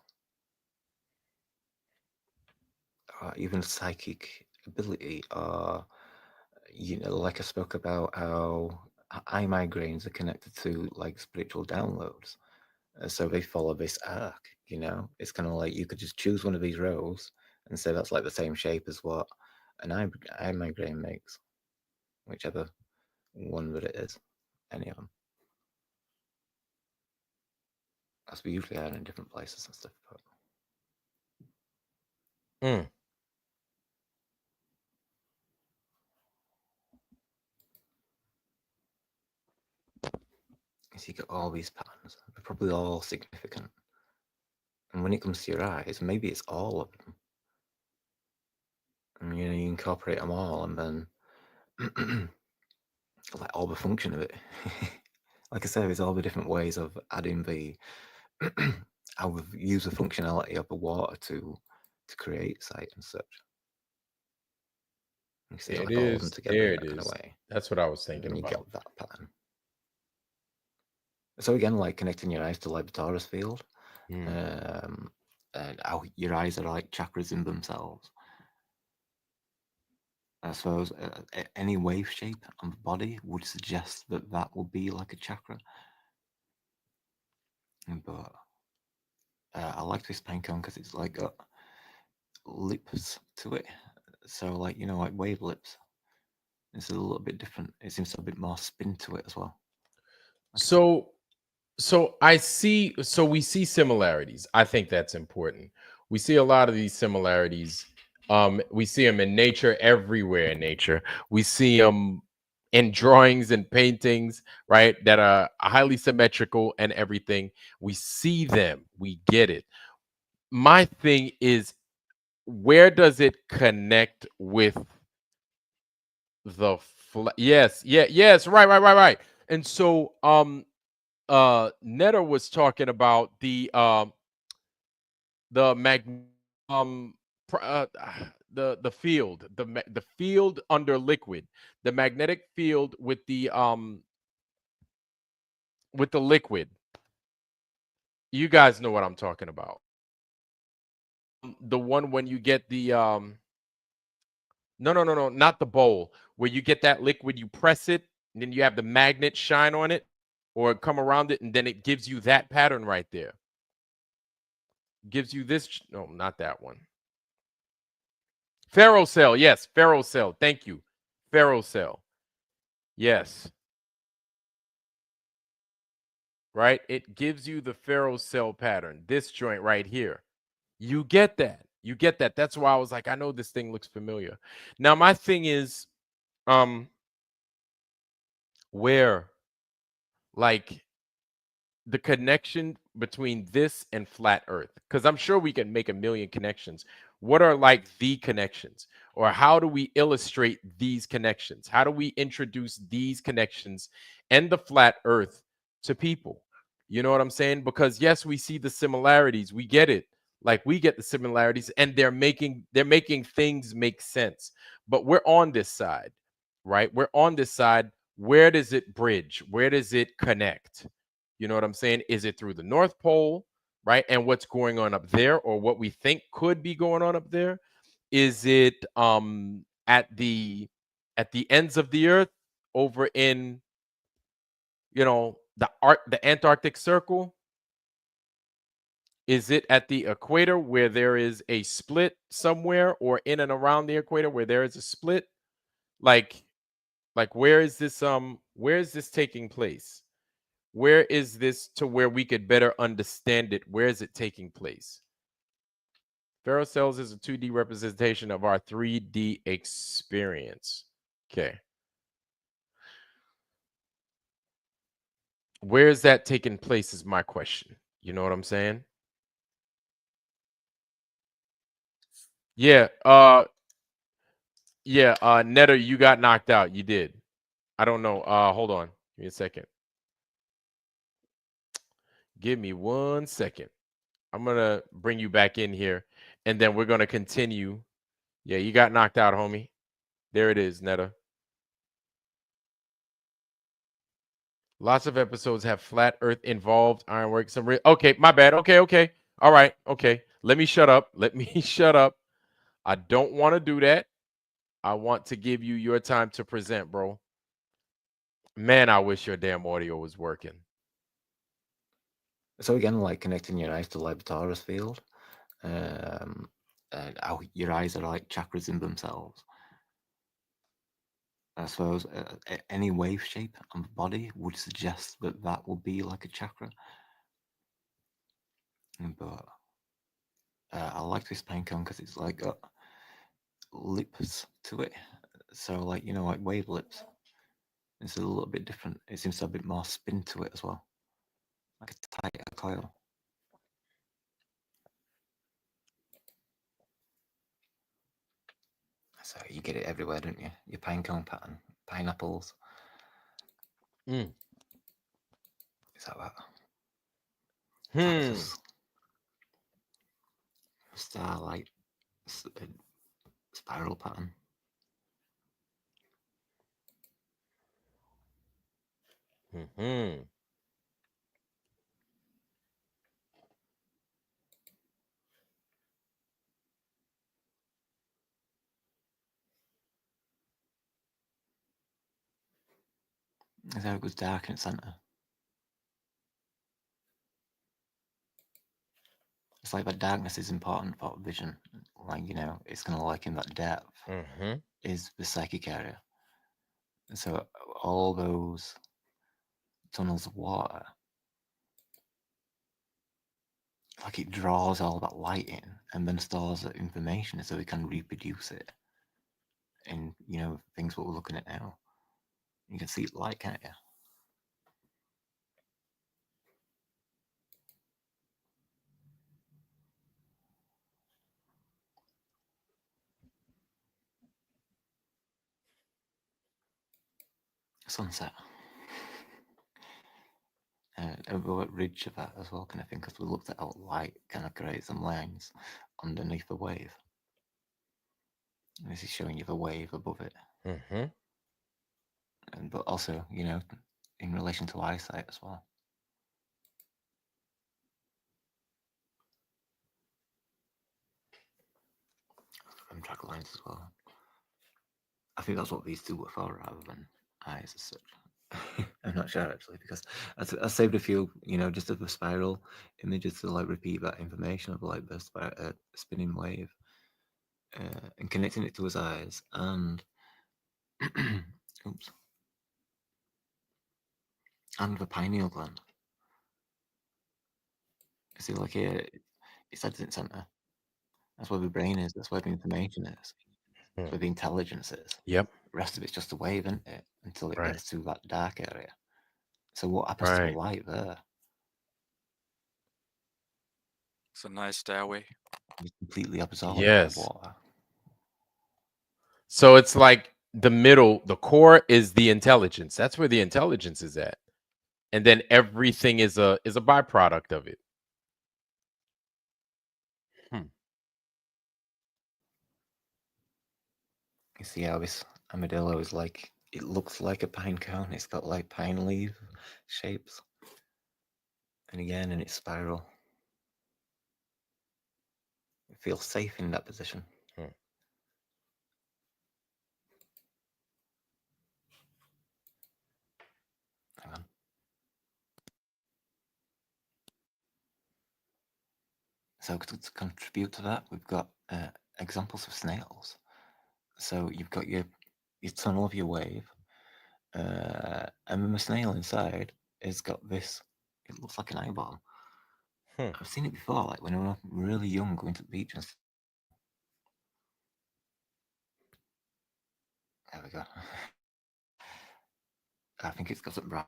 or even psychic ability, or like I spoke about how eye migraines are connected to like spiritual downloads. So they follow this arc. It's kind of like you could just choose one of these rows and say that's like the same shape as what an eye migraine makes, whichever one that it is, any of them. As we usually are in different places and stuff. But... So you get all these patterns. They're probably all significant. And when it comes to your eyes, maybe it's all of them. And you incorporate them all, and then like all the function of it. Like I said, there's all the different ways of adding the how we use the functionality of the water to create sight and such. You see It like all of them is. together There in it that kind of is. way. That's what I was And thinking then you about. get that pattern. So again, like connecting your eyes to like the torus field, and how your eyes are like chakras in themselves. I suppose any wave shape on the body would suggest that that will be like a chakra. But I like this paint cone because it's like got lips to it. So like, like wave lips. It's a little bit different. It seems to have a bit more spin to it as well. So we see similarities. I think that's important. We see a lot of these similarities. We see them in nature, everywhere in nature. We see them in drawings and paintings, right? That are highly symmetrical and everything. We see them. We get it. My thing is, where does it connect with the yes, right. And so Netta was talking about the mag the field, the field under liquid, the magnetic field with the liquid. You guys know what I'm talking about. The one when you get the no, not the bowl, where you get that liquid, you press it, and then you have the magnet shine on it or come around it, and then it gives you that pattern right there. Gives you this, no, not that one. Ferrocell, yes, ferrocell. Thank you. Ferrocell. Yes. Right? It gives you the ferrocell pattern. This joint right here. You get that. You get that. That's why I was like, I know this thing looks familiar. Now, my thing is, where, like, the connection between this and flat earth, because I'm sure we can make a million connections. What are like the connections, or how do we illustrate these connections? How do we introduce these connections and the flat earth to people? You know what I'm saying? Because yes, we see the similarities, we get it, like we get the similarities, and they're making things make sense. But we're on this side, right? We're on this side. Where does it bridge? Where does it connect? You know what I'm saying? Is it through the North Pole, right? And what's going on up there, or what we think could be going on up there? Is it at the ends of the earth over in the Antarctic Circle? Is it at the equator where there is a split somewhere, or in and around the equator where there is a split? Like where is this taking place? Where is this to where we could better understand it? Where is it taking place? Ferrocells is a 2D representation of our 3D experience. Okay. Where is that taking place is my question. You know what I'm saying? Yeah. Netta, you got knocked out. You did. I don't know. Hold on. Give me a second. Give me 1 second. I'm gonna bring you back in here, and then we're gonna continue. Yeah, you got knocked out, homie. There it is, Netta. Lots of episodes have flat Earth involved. Ironwork. Some real. Okay, my bad. Okay. All right. Okay. Let me shut up. Let me shut up. I don't want to do that. I want to give you your time to present, bro. Man, I wish your damn audio was working. So again, like connecting your eyes to like the torus field, how your eyes are like chakras in themselves. I suppose any wave shape on the body would suggest that that would be like a chakra. But I like this paint cone because it's like got lips to it. So like, you know, like wave lips. It's a little bit different. It seems to have a bit more spin to it as well. Like a tighter coil. So you get it everywhere, don't you? Your pine cone pattern. Pineapples. Mm. Is that that? Hmm. Cactus. Starlight. Spiral pattern. Hmm. Is how it goes dark in the center. It's like that darkness is important for vision. Like, you know, it's kind of like in that depth is the psychic area. And so all those tunnels of water, like it draws all that light in and then stores that information so we can reproduce it in, you know, things what we're looking at now. You can see light, can't you? Sunset. Over ridge of that as well, kind of thing, because we looked at how light kind of creates some lines underneath the wave. And this is showing you the wave above it. But also, you know, in relation to eyesight as well. And drag lines as well. I think that's what these two were for rather than eyes as such. I'm not sure actually, because I saved a few, you know, just of the spiral images to like repeat that information of like the spinning wave and connecting it to his eyes and oops, and the pineal gland. See, like here, it's at its center. That's where the brain is. That's where the information is. That's where the intelligence is. Yep. The rest of it's just a wave, isn't it? Until it Right. gets to that dark area. So what happens to the Right. light there? It's a nice stairway. It's completely absorbed by Yes. water. So it's like the middle, the core is the intelligence. That's where the intelligence is at. And then everything is a byproduct of it. You see how this armadillo is like, it looks like a pine cone. It's got like pine leaf shapes. And again, in its spiral. It feels safe in that position. Hang on. So to contribute to that, we've got examples of snails. So you've got your tunnel of your wave, and then the snail inside has got this. It looks like an eyeball. I've seen it before, like when I was really young, going to the beach and. There we go. I think it's got it brown.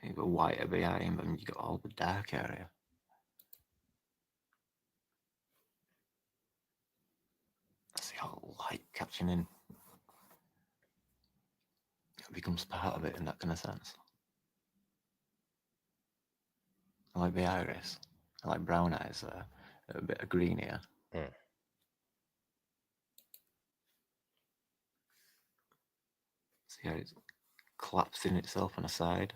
You've got white behind, and you've got all the dark area. See how light catching in. It becomes part of it in that kind of sense. I like the iris. I like brown eyes there. A bit of green here. See how it's collapsing itself on a side.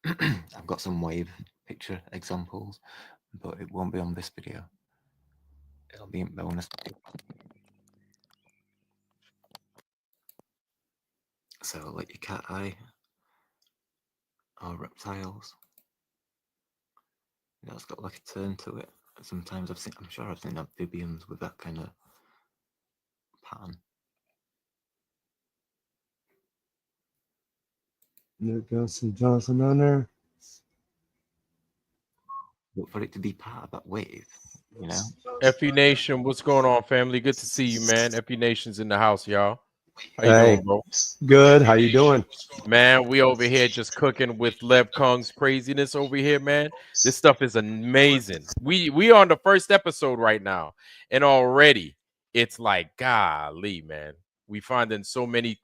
I've got some wave picture examples, but it won't be on this video. It'll be in bonus. So like your cat eye or reptiles, it's got like a turn to it. Sometimes I'm sure I've seen amphibians with that kind of pattern. There goes some Johnson on there. But for it to be part of that wave, you know. FE Nation, what's going on, family? Good to see you, man. FE Nation's in the house, y'all. How you Hey, doing, bro? good. How you doing? Man, we over here just cooking with Levkung's craziness over here, man. This stuff is amazing. We on the first episode right now, and already it's like, golly, man. We finding so many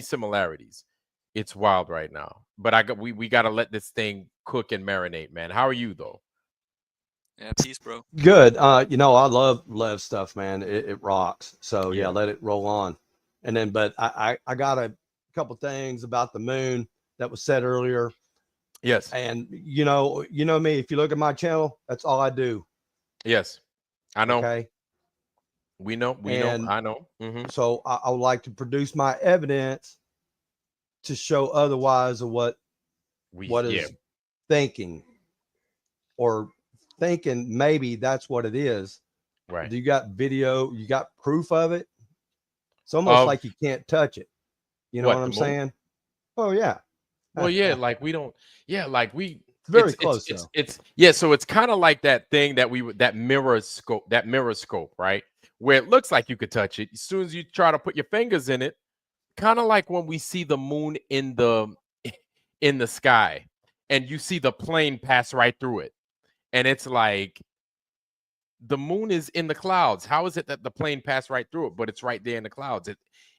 similarities. It's wild right now. But we gotta let this thing cook and marinate, man. How are you though? Yeah, peace, bro. Good. You know, I love Lev stuff, man. It rocks. So yeah, Yeah. let it roll on. And then, but I got a couple things about the moon that was said earlier. Yes. And you know me. If you look at my channel, that's all I do. Yes, I know. Okay. We know. I know. So I would like to produce my evidence to show otherwise of what is thinking, or thinking maybe that's what it is. Right. Do you got video? You got proof of it? It's almost like you can't touch it. You know what I'm saying? Oh yeah. Well, yeah, like we don't. Yeah, like we. It's very close though. It's yeah. So it's kind of like that thing that mirror scope, right? Where it looks like you could touch it. As soon as you try to put your fingers in it, kind of like when we see the moon in the sky, and you see the plane pass right through it, and it's like the moon is in the clouds. How is it that the plane passed right through it, but it's right there in the clouds?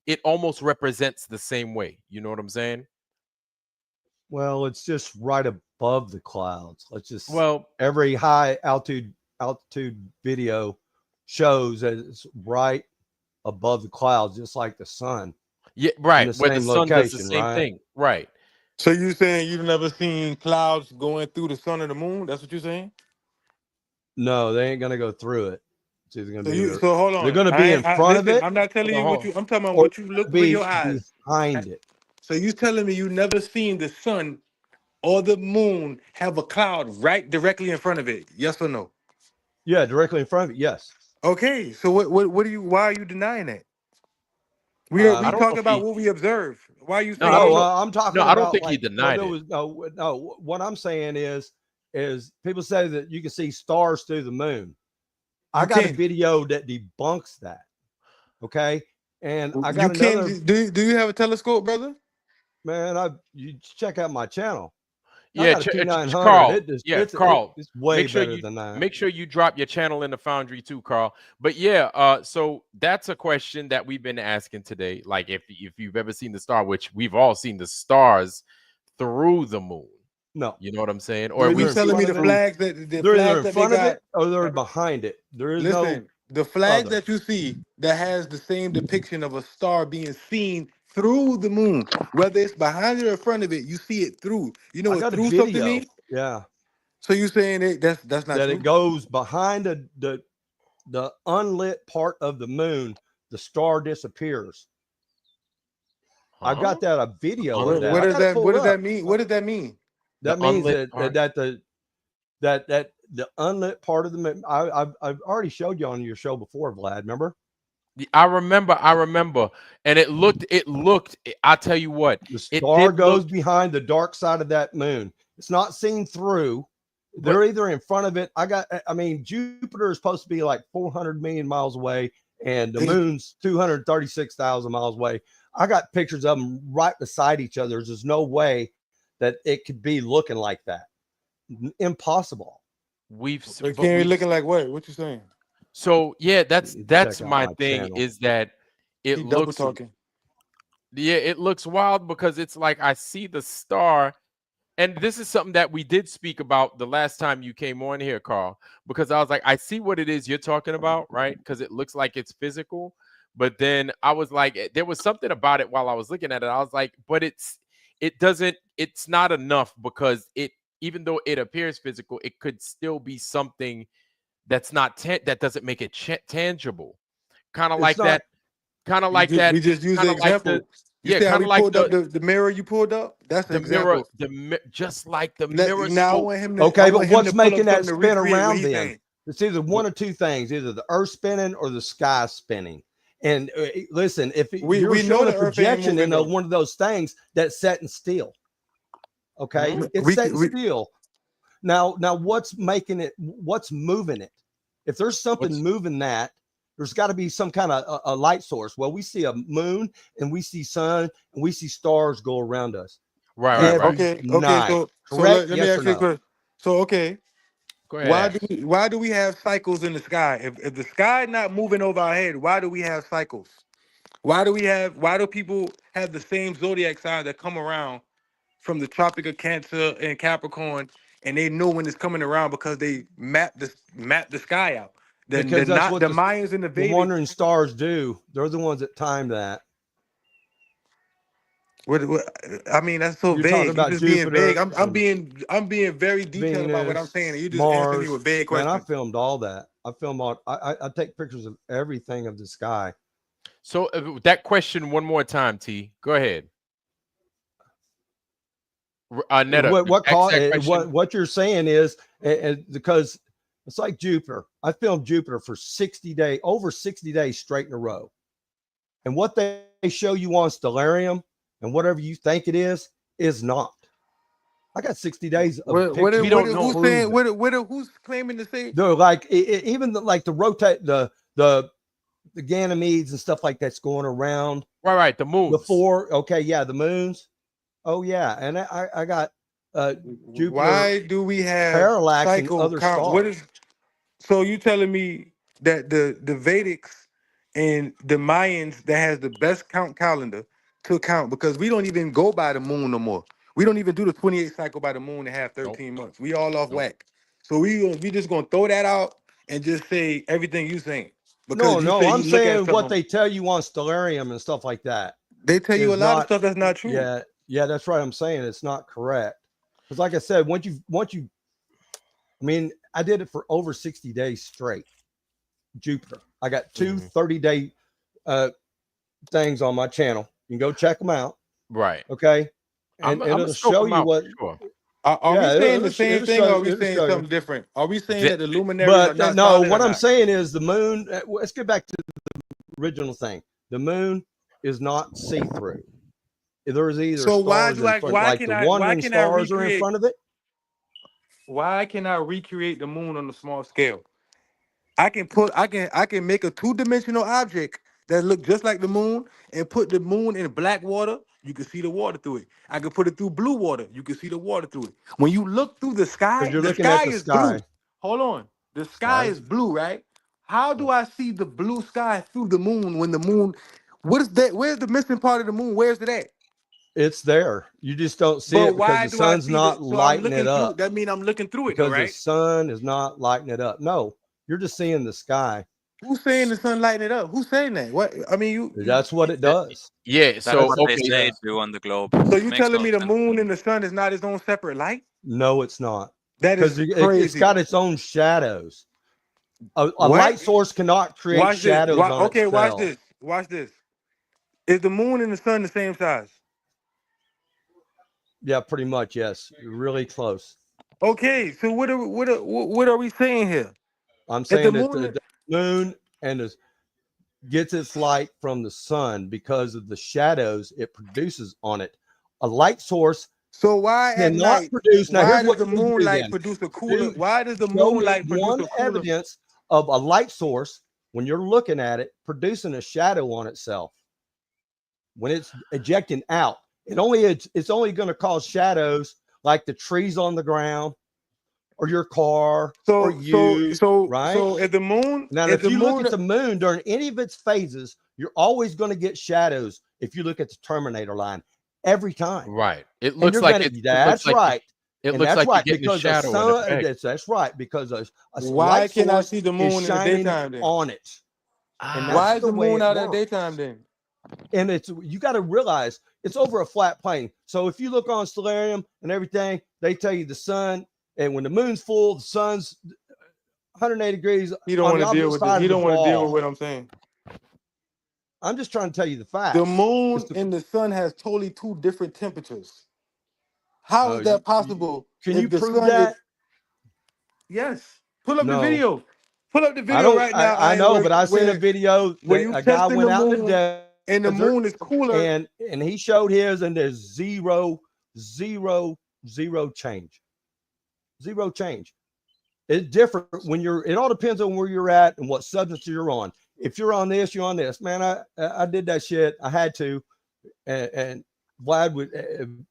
It almost represents the same way. You know what I'm saying? Well, it's just right above the clouds. Let's just, well, every high altitude video shows that it's right above the clouds, just like the sun. Yeah, right. The where the same sun does the location, same thing. Right. So you saying you've never seen clouds going through the sun or the moon? That's what you're saying? No, they ain't gonna go through it. It's either gonna be So hold on. they're gonna be in front of it. I'm not telling you what you. I'm talking about or what you look with your eyes. behind it. So you telling me you never seen the sun or the moon have a cloud right directly in front of it? Yes or no? Yeah, directly in front of it. Yes. Okay. So what do you? Why are you denying that? We talking about what we observe. Why are you saying? No, I'm talking about. I don't think like, he denied it. No. What I'm saying is people say that you can see stars through the moon. I got a video that debunks that. Okay, and I got another. Do you have a telescope, brother? Man, you check out my channel. Yeah, Carl. It's way better than that. Make sure you drop your channel in the Foundry too, Carl. But yeah, so that's a question that we've been asking today. Like if you've ever seen the star, which we've all seen the stars through the moon. No, you know what I'm saying? Or you telling me the flags that they're either in front of it or they're behind it. There is the flag that you see that has the same depiction of a star being seen through the moon, whether it's behind it or in front of it, you see it through. You know what through something means? Yeah. So you saying that's not that true? It goes behind the unlit part of the moon, the star disappears. I got that a video of that. What does that mean? What does that mean? That means that the unlit part of the moon. I've already showed you on your show before, Vlad. Remember? I remember, and it looked. I'll tell you what, the star goes behind the dark side of that moon. It's not seen through. They're either in front of it. I mean, Jupiter is supposed to be like 400 million miles away, and the moon's 236,000 miles away. I got pictures of them right beside each other. There's no way that it could be looking like that. Impossible. It can't be looking like what? What you saying? So yeah, that's my thing channel. Is that it looks yeah, it looks wild because it's like I see the star, and this is something that we did speak about the last time you came on here, Carl, because I was like, I see what it is you're talking about, right? Because it looks like it's physical, But then I was like, there was something about it while I was looking at it. I was like, but it's not enough, because even though it appears physical, it could still be something that's not that doesn't make it tangible. Kind of like that. Kind of like that. We just use the example. You see how we pulled up the mirror you pulled up? That's an example. Just like the mirror. Now I want him to. Okay, but what's making that spin recreate around then? It's either one or two things: either the Earth spinning or the sky spinning. And listen, if you're showing a projection in one of those things that's setting still, okay, it's setting still. Now, what's making it? What's moving it? If there's something moving that, there's got to be some kind of a light source. Well, we see a moon and we see sun and we see stars go around us. Right. Okay. So let me ask you a question. So okay. Go ahead. Why do we have cycles in the sky? If the sky not moving over our head, why do we have cycles? Why do people have the same zodiac signs that come around from the Tropic of Cancer and Capricorn, and they know when it's coming around because they map the sky out? Because that's what the Mayans and the Vedic wandering stars do. They're the ones that time that. What I mean, that's so You're vague. talking about You're just being vague. Jupiter I'm being very detailed about what I'm saying. And you just Mars, answering me with vague questions. Man, I filmed all that. I take pictures of everything of the sky. So that question one more time, T. Go ahead. Netta, what you're saying is because it's like Jupiter. I filmed Jupiter for over 60 days straight in a row. And what they show you on Stellarium and whatever you think it is not. I got 60 days of pictures. Who's claiming to say? They're like even the rotate the Ganymedes and stuff like that's going around. Right. The moons. The moons. Oh yeah, and I got Jupiter. Why do we have parallax cycle and other count? stars? So you telling me that the Vedics and the Mayans that has the best count calendar to count, because we don't even go by the moon no more. We don't even do the 28 cycle by the moon and have 13 months. We all off whack. So we just gonna throw that out and just say everything you saying. I'm saying what they tell you on Stellarium and stuff like that. They tell you a lot of stuff that's not true. Yeah, that's right. I'm saying it's not correct. Because like I said, once you I did it for over 60 days straight. Jupiter. I got two 30-day things on my channel. You can go check them out. Right. Okay. And it'll show you what. Sure. Are we saying the same thing, or are we saying something different? Are we saying that the luminaries are not? No, what I'm saying is the moon. Let's get back to the original thing. The moon is not see-through. There's either stars the wandering stars are in front of it. Why can I recreate the moon on a small scale? I can make a two-dimensional object that look just like the moon and put the moon in black water. You can see the water through it. I can put it through blue water. You can see the water through it. When you look through the sky, the sky is blue. Hold on. The sky is blue, right? How do I see the blue sky through the moon when the moon, what is that? Where's the missing part of the moon? Where's it at? It's there. You just don't see it because the sun's not lighting it up. That means I'm looking through it, because right? The sun is not lighting it up. No, you're just seeing the sky. Who's saying the sun lighting it up? Who's saying that? What? I mean, that's what it does. Yeah. So what they say do on the globe. So you telling me the moon and the sun is not its own separate light? No, it's not. That is crazy. It's got its own shadows. A light source cannot create shadows on itself. Watch this. Is the moon and the sun the same size? Yeah, pretty much. Yes, you're really close. Okay, so what are we saying here? I'm saying that the moon gets its light from the sun because of the shadows it produces on it. A light source. So why at night produce? Now, why does the moonlight produce a cooler? Why does the moonlight produce a cooler? Evidence of a light source when you're looking at it producing a shadow on itself when it's ejecting out. It's only going to cause shadows like the trees on the ground or your car or you. Right? So at the moon, now if you look at the moon during any of its phases, you're always going to get shadows. If you look at the Terminator line, every time. Right. It looks like that's right. It looks like you're getting a shadow. That's right. Because why can I see the moon in the daytime on it? And Why that's is the the way moon it out at works. daytime then? And you got to realize it's over a flat plane. So if you look on Stellarium and everything, they tell you the sun, and when the moon's full, the sun's 180 degrees He don't on want the to deal opposite with this. side He of the don't want to deal with ball. what I'm saying. I'm just trying to tell you the facts. The moon and the sun has totally two different temperatures. How is that possible? Can if you the prove sun that? Is... Yes. Pull up the No. video. Pull up the video right now. I know, Ironwork, but I seen a video where that you a guy testing went the out in the moon desert and the moon is cooler. and he showed his, and there's zero change. Zero change. It's different when it all depends on where you're at and what substance you're on. If you're on this, you're on this. Man, I did that shit. I had to. And Vlad would,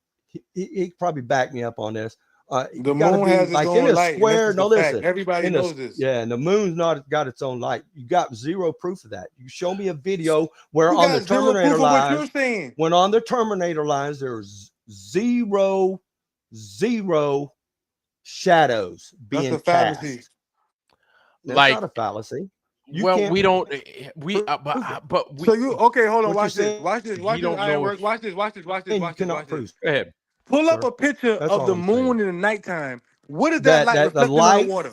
he probably back me up on this. The moon has its like own in a light. square. No, listen. Everybody knows this. Yeah, and the moon's not got its own light. You got zero proof of that. You show me a video where on the Terminator lines, when on the Terminator lines, there's zero shadows being cast. Fallacy. That's like, not a fallacy. We don't. But we. So you okay? Hold on. Watch this. Watch this. Watch this. Ironwork. Watch this. Watch this. Watch this. Watch this. Watch this. Go ahead. Pull up a picture of the moon in the nighttime. What is that light reflecting on the water?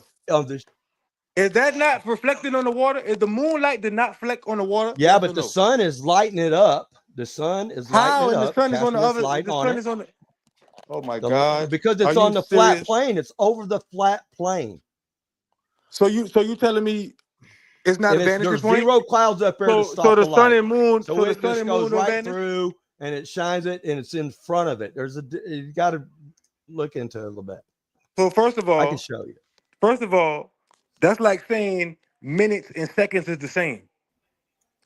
Is that not reflecting on the water? Is the moonlight did not reflect on the water? Yeah, but the sun is lighting it up. The sun is lighting it up. The sun is on the other. Light the on sun it. is on the. Oh my God! Because it's on the flat plane. It's over the flat plane. So you telling me it's not a vantage point? Zero clouds up there to stop so the light. sun and moon. So the it sun just and goes moon right through, and it shines it, and it's in front of it. You got to look into it a little bit. So first of all, I can show you. First of all, that's like saying minutes and seconds is the same.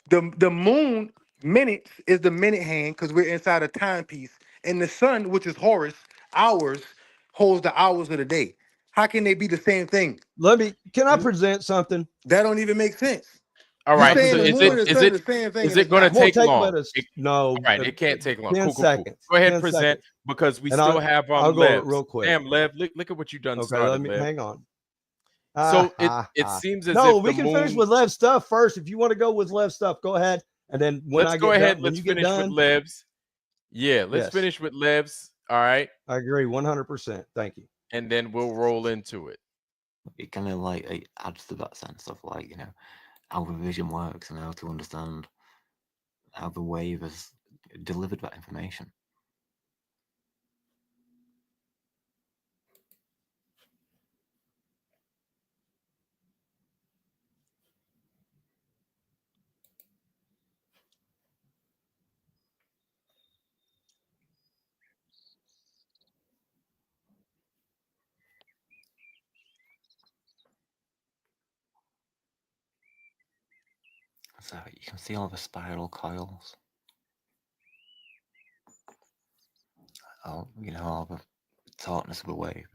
The moon minutes is the minute hand because we're inside a timepiece, and the sun, which is Horus, hours, holds the hours of the day. How can they be the same thing? Can I present something? That don't even make sense. All right. So is it going to take long? No. All right. It can't take long. 10 seconds. Go ahead and present because we still have I'll go Lev. real quick. Damn, Lev, look at what you done. Okay, let me hang on. So it seems as no, if we can finish with Lev's stuff first. If you want to go with Lev's stuff, go ahead. And then when let's I go get ahead. done, Let's finish with Lev's. Yeah, let's finish with Lev's. All right. I agree 100%. Thank you. And then we'll roll into it. It kind of like it adds to that sense of like, you know, how the vision works and how to understand how the wave has delivered that information. So you can see all the spiral coils. All the tautness of the wave.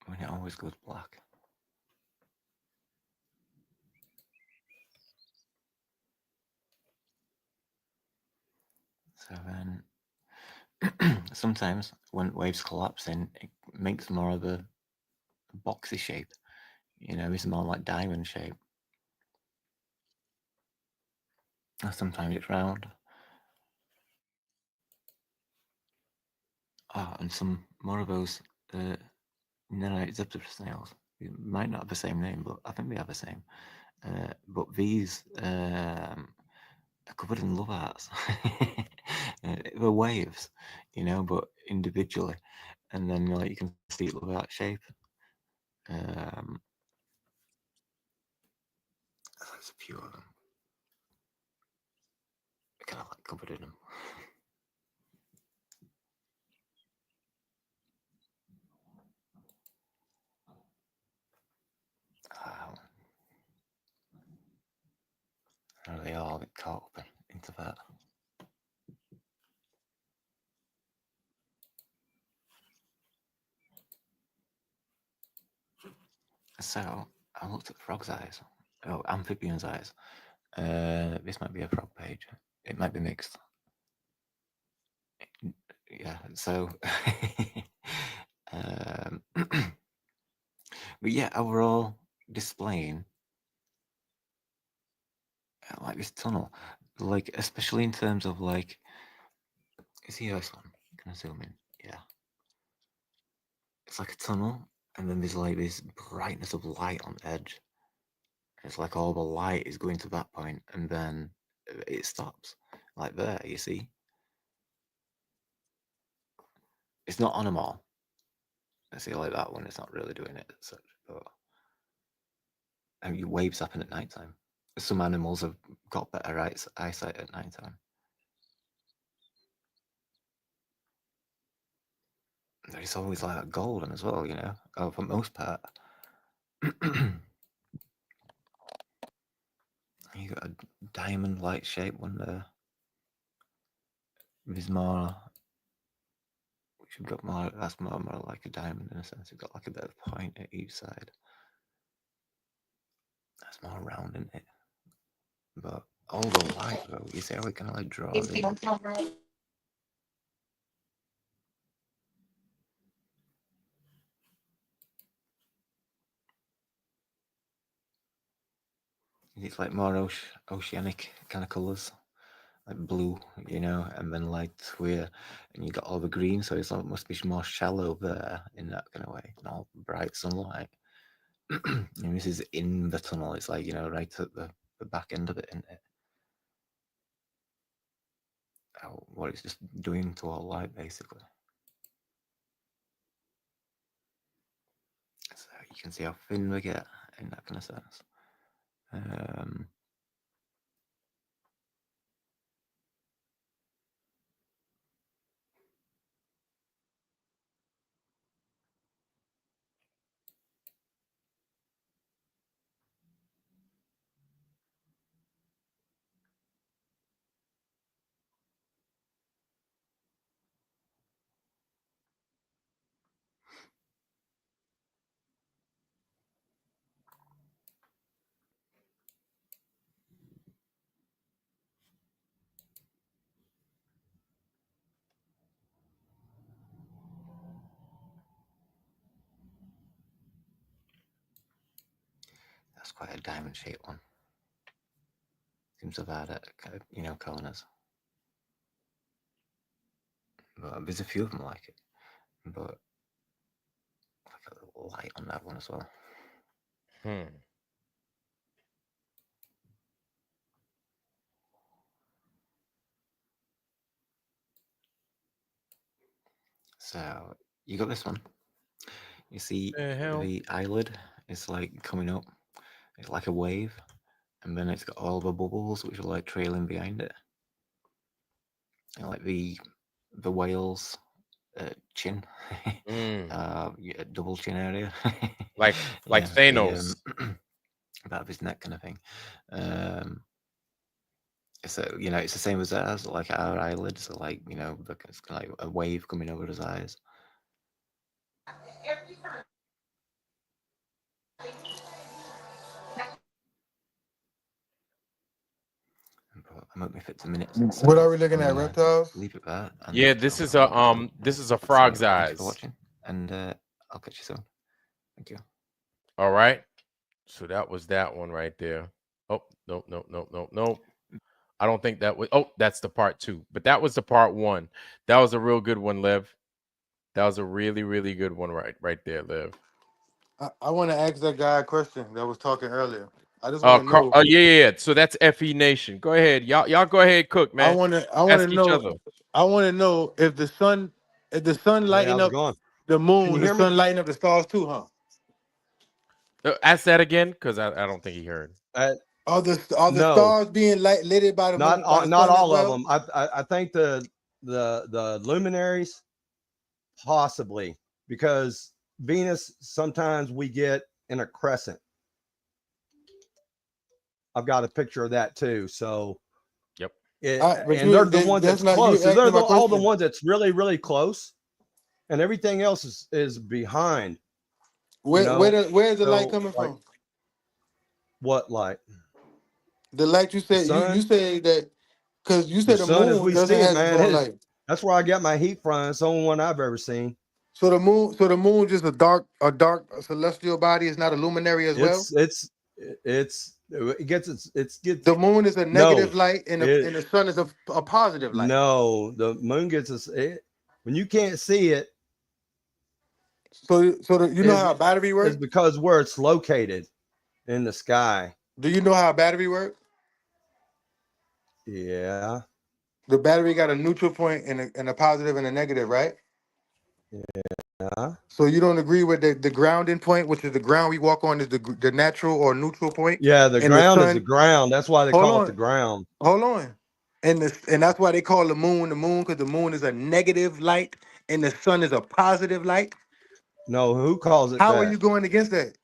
When it always goes black. So then, sometimes when waves collapse in, it makes more of a boxy shape. You know, it's more like diamond shape. Or sometimes it's round. And some more of those zebra snails. It might not have the same name, but I think they have the same. But these are covered in love hearts. They're waves, you know, but individually. And then like you can see it love heart shape. There's a few of them. Kind of like covered in them. They all get caught up into that. So I looked at frog's eyes. Oh, amphibian's eyes. This might be a frog page. It might be mixed. Yeah, so but yeah, overall displaying like this tunnel, like especially in terms of like, is the this one? Can I zoom in? Yeah. It's like a tunnel, and then there's like this brightness of light on the edge. It's like all the light is going to that point, and then it stops. Like there, you see? It's not on them all. I see, like that one, it's not really doing it as such, but I mean, waves happen at nighttime. Some animals have got better eyesight at nighttime. It's always like that golden as well, you know, for the most part. You got a diamond-like shaped one there. There's more, which have got more, that's more like a diamond in a sense. It's got like a bit of point at each side. That's more round, isn't it? But all the light, though, you see how it kind of like draws in. It's like more oceanic kind of colours, like blue, you know, and then like here, and you got all the green, so it's like, must be more shallow there in that kind of way, not bright sunlight. And this is in the tunnel, it's like, you know, right at the back end of it, isn't it? What it's just doing to all light, basically. So you can see how thin we get in that kind of sense. That's quite a diamond-shaped one. Seems to have had it, you know, corners. But there's a few of them like it, but like a little light on that one as well. So you got this one. You see the eyelid is like coming up. It's like a wave, and then it's got all the bubbles which are like trailing behind it. And like the whale's chin, yeah, double chin area, like yeah, Thanos. About his neck kind of thing. So you know, it's the same as ours. Like our eyelids are like, you know, it's kind of like a wave coming over his eyes. I'm hoping if it's a minute. So What are we looking at? Reptiles? Leave it there. Yeah, this is a frog's eyes. Thanks for watching, and I'll catch you soon. Thank you. All right. So that was that one right there. Oh, nope. I don't think that was. Oh, that's the part 2. But that was the part 1. That was a real good one, Lev. That was a really, really good one right there, Lev. I want to ask that guy a question that was talking earlier. I just want to know. Oh yeah. So that's FE Nation. Go ahead, y'all. Go ahead, cook, man. I want to know. I want to know if the sun lighting up the moon, the sun lighting up the stars too, huh? Ask that again, because I don't think he heard. Are the stars being lit by the moon? Not all of them. I think the luminaries possibly, because Venus sometimes we get in a crescent. I've got a picture of that too. So yep. And they're the ones that's close. So they're all the ones that's really, really close, and everything else is behind. Where's the light coming from? What light? The light you said you say that because you said the moon as we doesn't see it, have man. light. That's where I get my heat from. It's the only one I've ever seen. So the moon just a dark celestial body. It's not a luminary as well. It's It gets The moon is a negative light, and the sun is a positive light. No, the moon gets us when you can't see it. So you know how a battery works? It's because where it's located in the sky. Do you know how a battery works? Yeah. The battery got a neutral point and a positive and a negative, right? Yeah. So you don't agree with the grounding point, which is the ground we walk on, is the natural or neutral point? Yeah, the ground is the ground. That's why they call it the ground. Hold on. And that's why they call the moon, because the moon is a negative light and the sun is a positive light. No, who calls it How that? are you going against that?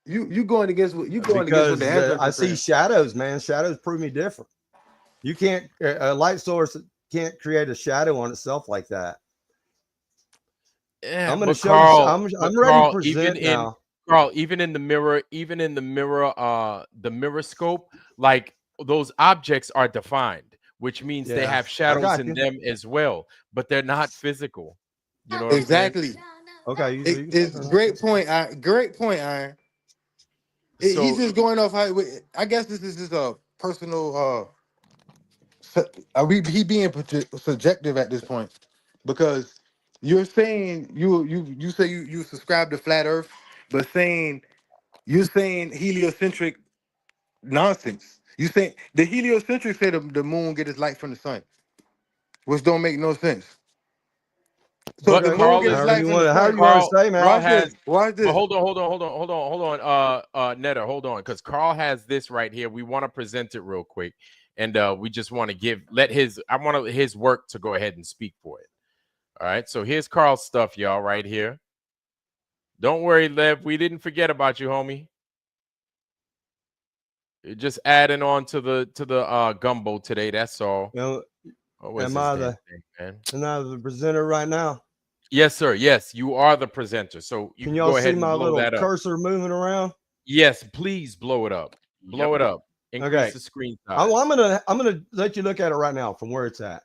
You going against what you going because against what the I see shadows, man. Shadows prove me different. You can't a light source can't create a shadow on itself like that. Yeah, I'm going to show Carl, you. I'm ready Carl, to present now. Carl, even in the mirror, the mirror scope, like those objects are defined, which means they have shadows in them as well, but they're not physical. You know what exactly. I'm saying? Okay, it's great point. Great point, Iron. So, he's just going off how. I guess this is just a personal. He being subjective at this point, because you're saying you say you subscribe to flat Earth, but you're saying heliocentric nonsense. You say the heliocentric say the moon get its light from the sun, which don't make no sense. So but the moon get its however light you from the sun. how you want to say, man. Carl has. Watch this. But hold on. Netter, hold on, because Carl has this right here. We want to present it real quick, and we just want to let his work to go ahead and speak for it. All right, so here's Carl's stuff, y'all, right here. Don't worry, Lev, we didn't forget about you, homie. You're just adding on to the gumbo today. That's all. Am I the presenter right now? Yes, sir. Yes, you are the presenter. So you can go y'all ahead see and my blow little that up. cursor moving around? Yes, please blow it up. Blow it up. Increase the screen size. I'm gonna let you look at it right now from where it's at.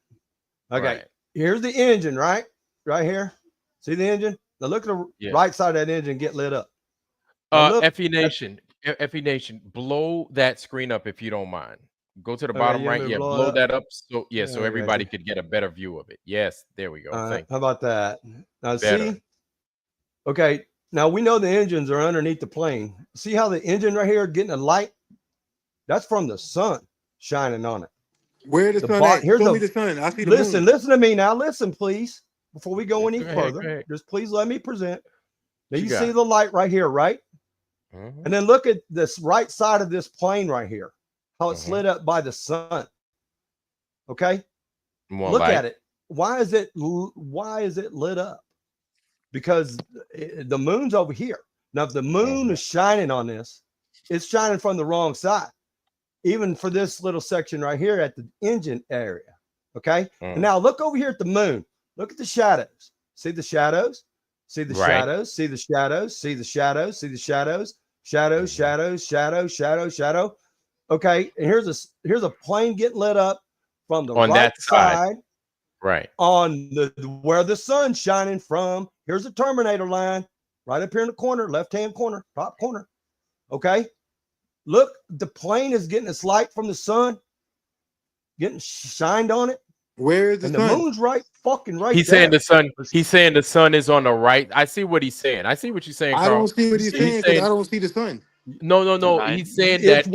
Okay, right. Here's the engine, right here. See the engine? Now look at the right side of that engine get lit up. FE Nation, blow that screen up if you don't mind. Go to the bottom right. Yeah, blow that up. So so everybody could get a better view of it. Yes, there we go. Thank you. How about that? Now see. Okay, now we know the engines are underneath the plane. See how the engine right here getting a light? That's from the sun shining on it. Where the sun at? Show me the sun. I see the moon. Listen to me now. Listen, please. Before we go any further, just please let me present. Now you see the light right here, right? And then look at this right side of this plane right here, how it's lit up by the sun. Okay, look at it. Why is it lit up? Because the moon's over here. Now, if the moon is shining on this, it's shining from the wrong side. Even for this little section right here at the engine area. Okay. And now look over here at the moon. Look at the shadows. See the shadows? See the shadows? See the shadows? See the shadows? See the shadows? Shadows, shadows, shadow, shadow, shadow. Okay. And here's a plane getting lit up from the right side. Right. On where the sun's shining from. Here's the terminator line right up here in the corner, left-hand corner, top corner. Okay. Look, the plane is getting its light from the sun, getting shined on it. Where is the sun? The moon's right there. He's saying the sun. He's saying the sun is on the right. I see what he's saying. I see what you're saying, Carl. I don't see what he's saying because I don't see the sun. No. He's saying that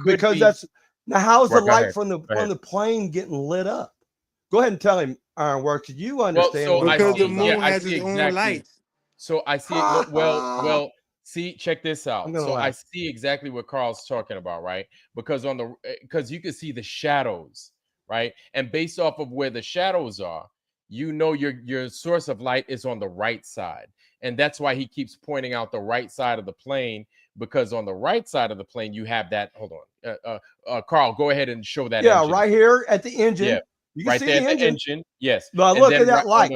because that's now. How's the light from the plane getting lit up? Go ahead and tell him, Ironwork. You understand? Because the moon has its own lights. So I see. Well. See, check this out. So I see exactly what Carl's talking about, right? Because because you can see the shadows, right? And based off of where the shadows are, you know your source of light is on the right side. And that's why he keeps pointing out the right side of the plane, because on the right side of the plane, you have that. Hold on. Carl, go ahead and show that. Yeah, right here at the engine. Yeah, you can see the engine. Yes. Now look at that light.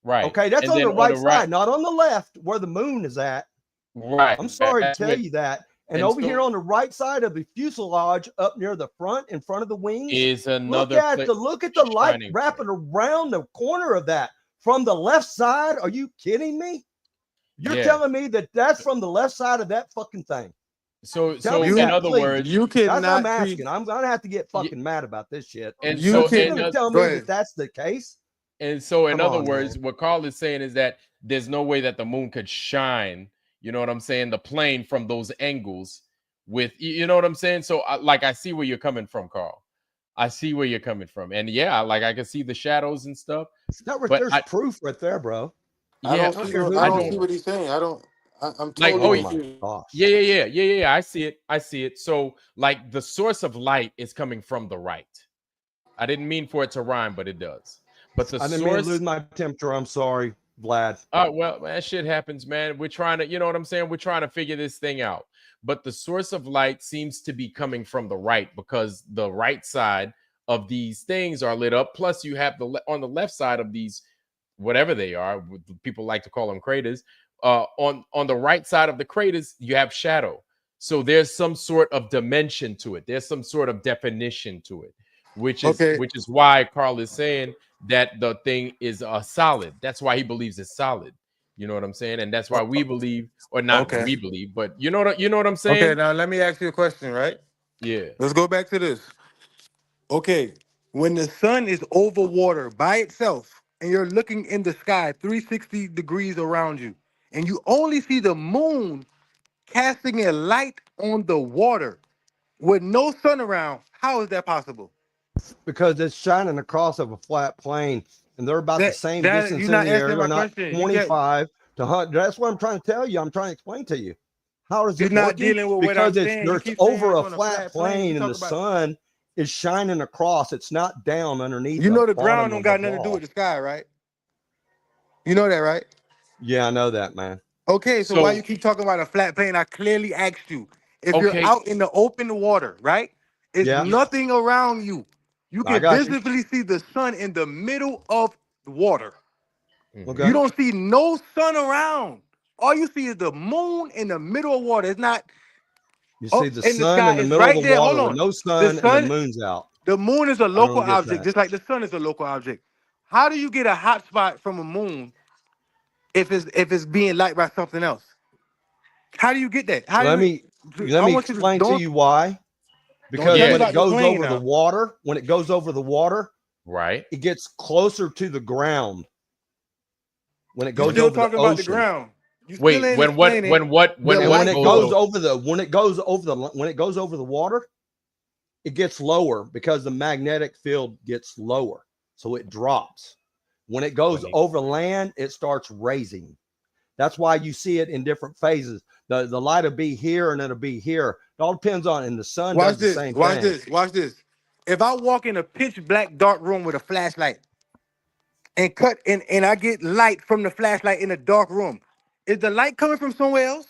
Right. Okay, that's on the right side, not on the left where the moon is at. Right. I'm sorry to tell you that. And over here on the right side of the fuselage, up near the front, in front of the wings, is another. Look at the light wrapping around the corner of that from the left side. Are you kidding me? You're telling me that that's from the left side of that fucking thing? So Tell me in that, other please. words, You That's what I'm cannot asking. treat. I'm gonna have to get fucking mad about this shit. and You so You're can. gonna tell Go me ahead. that that's the case? And so, in Come other on, words, man. what Carl is saying is that there's no way that the moon could shine, you know what I'm saying, the plane from those angles with, you know what I'm saying? So, I see where you're coming from, Carl. I see where you're coming from. And yeah, like I can see the shadows and stuff, but There's proof right there, bro. I yeah, don't I don't see care what who I I you don't see don't are. what he's saying. I'm like, totally oh, Oh my confused. gosh. yeah, I see it. So, like, the source of light is coming from the right. I didn't mean for it to rhyme, but it does. But the I didn't mean to source, lose my temperature. I'm sorry, Vlad. well, man, shit happens, man. We're trying to, you know what I'm saying? We're trying to figure this thing out. But the source of light seems to be coming from the right because the right side of these things are lit up. Plus, you have on the left side of these, whatever they are, people like to call them craters. On the right side of the craters, you have shadow. So there's some sort of dimension to it. There's some sort of definition to it, which is Okay. why Carl is saying that the thing is solid. That's why he believes it's solid. You know what I'm saying? And that's why we believe, or not Okay. we believe, but you know what I'm Okay. saying? Now let me ask you a question. Right. Yeah. Let's go back to this. Okay. When the sun is over water by itself, and you're looking in the sky 360 degrees around you, and you only see the moon casting a light on the water with no sun around, how is that possible? Because it's shining across of a flat plane and they're about the same That distance you're in not the air. answering They're my not question. 25 to 100. That's what I'm trying to tell you. I'm trying to explain to you. How is You're it not working? dealing with what I'm Because saying. You there's keep saying over it's a on a flat plane. You plane and talk the about, sun is shining across. It's not down underneath you the know, the bottom ground don't of the got nothing to do with ball. the sky, right? You know that, right? Yeah, I know that, man. Okay, so why you So keep talking about a flat plane? I clearly asked you. If you're okay, out in the open water, right? It's Yeah, nothing around you. You I can got you. visibly see the sun in the middle of the water. Okay. You don't see no sun around. All you see is the moon in the middle of water. It's not You see up the in the sun sky. in the It's middle of right the there. Hold water with on. no The sun and the sun, moon's out. the moon is a I local don't get object, that. just like the sun is a local object. How do you get a hot spot from a moon if it's being light by something else? How do you get that? How do Let you? me let I me want you to explain to you why. don't Because tell me yeah, when it about the goes plane over the now. water, right. it gets closer to the ground. When it You goes When still over the talking about the ocean, ground. You still wait, ain't explaining the and when what light it goes goes over? source. over the when it goes over the water, it gets lower because the magnetic field gets lower, so it drops. When it goes over land, it starts raising. That's why you see it in different phases. The light will be here and it'll be here. It all depends on, and the sun Watch does the this. same Watch thing. this. Watch this. If I walk in a pitch black dark room with a flashlight and I get light from the flashlight in a dark room, is the light coming from somewhere else?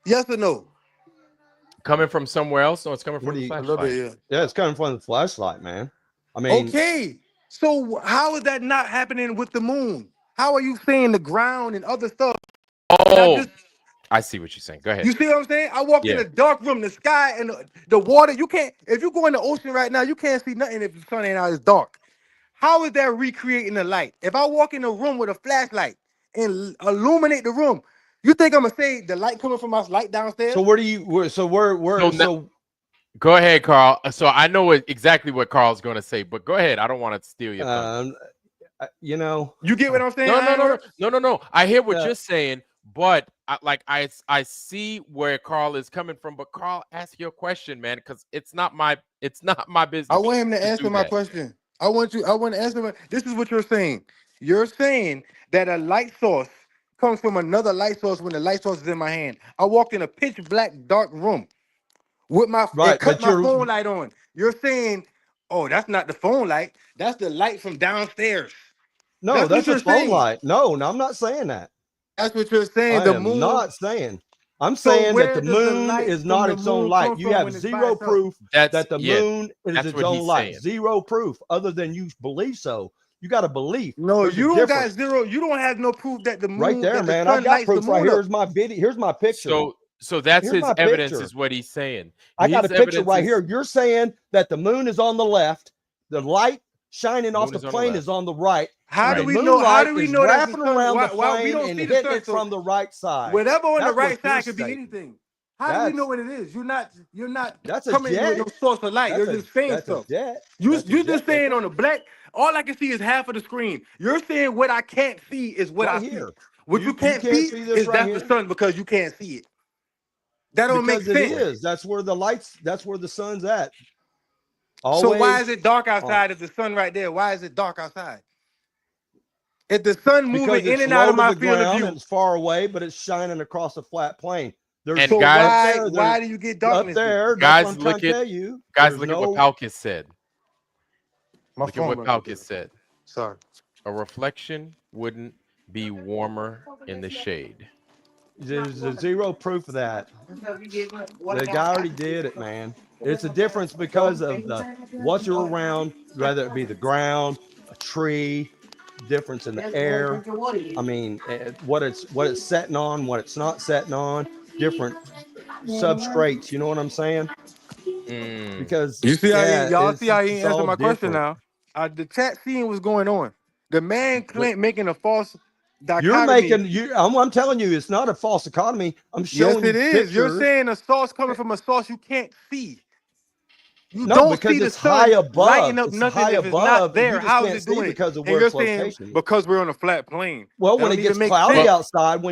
Yes or no? Coming from somewhere else? No, it's coming What from do the you? A little flashlight. bit, yeah. Yeah, it's coming from the flashlight, man. I mean, Okay. So how is that not happening with the moon? How are you saying the ground and other stuff? And I Oh, just, I see what you're saying. Go ahead. you see what I'm saying? I walk in Yeah. a dark room, the sky and the water. You can't, if you go in the ocean right now, you can't see nothing if the sun ain't out, it's dark. How is that recreating the light? If I walk in a room with a flashlight and illuminate the room, you think I'm gonna say the light coming from my light downstairs? so where do you? So go ahead, Carl. So I know exactly what Carl's going to say, but go ahead. I don't want to steal your thunder. You know, You get what I'm saying? No. I hear what uh, you're saying, but I see where Carl is coming from. But Carl, ask your question, man, because it's not my I business want him to to answer do my that. question. I want to answer this is what you're saying. You're saying that a light source comes from another light source when the light source is in my hand. I walk in a pitch black dark room with my and right, cut but my you're phone light on. You're saying, oh, that's not the phone light. That's the light from downstairs. no, That's what that's a you're phone saying. light. No, I'm not saying that. That's what you're saying. I The am moon. not saying. I'm So saying that where the does the moon light is from not the its own moon light. come You from have when it's by zero itself? proof That's that the yeah. moon is That's its what own he's light. saying. Zero proof, other than you believe so. You got a belief. No, There's a you don't got difference. zero. You don't have no proof that the Right moon, there, that the man. I sun got lights the proof right moon here. up. Here's my video. Here's my picture. So that's Here's his my evidence, picture. is what he's saying. I got a His picture evidence right is here. You're saying that the moon is on the left, the light shining off moon the is on the plane left. is on the right, How and do the Right. we know? How moonlight do we is know that's the wrapping sun? around the Why we plane don't and see the hitting sun? it So from the right side. whatever on the That's what right you're side could be stating. anything. How do we know what it is? You're not That's a coming in with jet. no source of light. You're just saying That's stuff. a jet. You're That's a jet just right saying there. on the black. All I can see is half of the screen. You're saying what I can't see is what Right I here. see. What you can't see this is right that's here? the sun because you can't see it. That don't make Because it sense. is. That's where the lights. That's where the sun's at. So Always. why is it dark outside if the sun right there? Why is it dark outside? If the sun moving Because in it's and out low of to my the field of ground view. and it's far away, but it's shining across a flat plane. There's And So guys- why do you get darkness up there? That's Guys, what I'm trying look to at- tell you. Guys, There's look no, at what Palkis said. My Look at what phone Palkis said. Sorry. A reflection wouldn't be warmer in the shade. There's zero proof of that. The guy already did it, man. It's a difference because of the what you're around, whether it be the ground, a tree, difference in the air. I mean, what it's setting on, what it's not setting on, different substrates. You know what I'm saying? Because you see y'all see how he it's answered all my question different. now. The chat seeing what's going on. The man making a false dichotomy. You're making I'm telling you, it's not a false economy. I'm showing yes, it you is. pictures. You're saying a source coming from a source you can't see. You No, don't because see the it's sun high above. lighting up It's nothing high if it's above, not and there. you just How can't is it see doing it? because of And where you're its saying location is. because we're on a flat plane. Well, That when don't it gets even make cloudy sense. outside,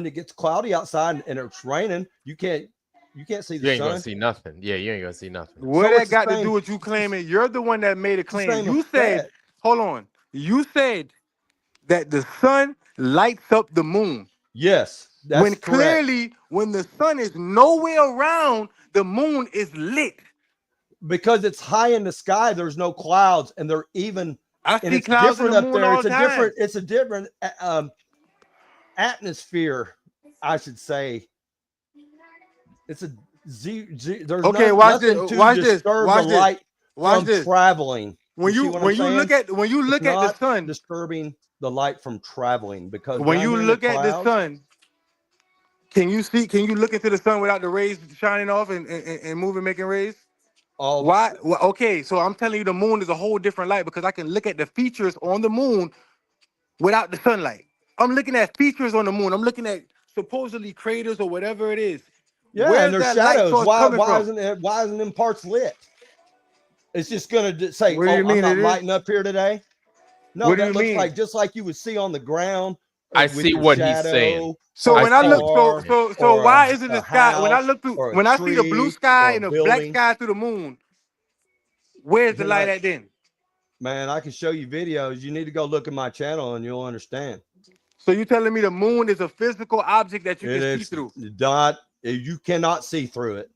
and it's raining, you can't see the You ain't sun. gonna see nothing. Yeah, you ain't gonna see nothing. What So that it's the got to same- do with you claiming? You're the one that made a It's the claim. same You said, effect. hold on. You said that the sun lights up the moon. Yes, that's When correct. clearly, when the sun is nowhere around, the moon is lit. Because it's high in the sky, there's no clouds, and they're even. I And see it's clouds in different the up moon there. all It's the a time. different. It's a different atmosphere, I should say. It's a there's Okay, nothing to Watch this. disturb Watch the this. light Watch from this. traveling. When see you what I'm saying? look at It's the not sun, disturbing the light from traveling because when down you here in look the at the clouds, sun, can you look into the sun without the rays shining off and moving, making rays? all Why? Well, okay, so I'm telling you, the moon is a whole different light because I can look at the features on the moon without the sunlight. I'm looking at features on the moon. I'm looking at supposedly craters or whatever it is. yeah, Where's and there's that light shadows. source Why coming from? isn't them parts lit? It's just gonna say, What do you I'm mean not it is? lighting up here today. No, What do that you looks mean? like just like you would see on the ground. I with see your what he's shadow saying. So on when a I look, car so or why isn't a the sky? When I house look through, or a when I see the blue tree sky or and a the black building. sky through the moon, where's the Can light I- at then? Man, I can show you videos. You need to go look at my channel and you'll understand. So you telling me the moon is a physical object that you can see through? You cannot see through it.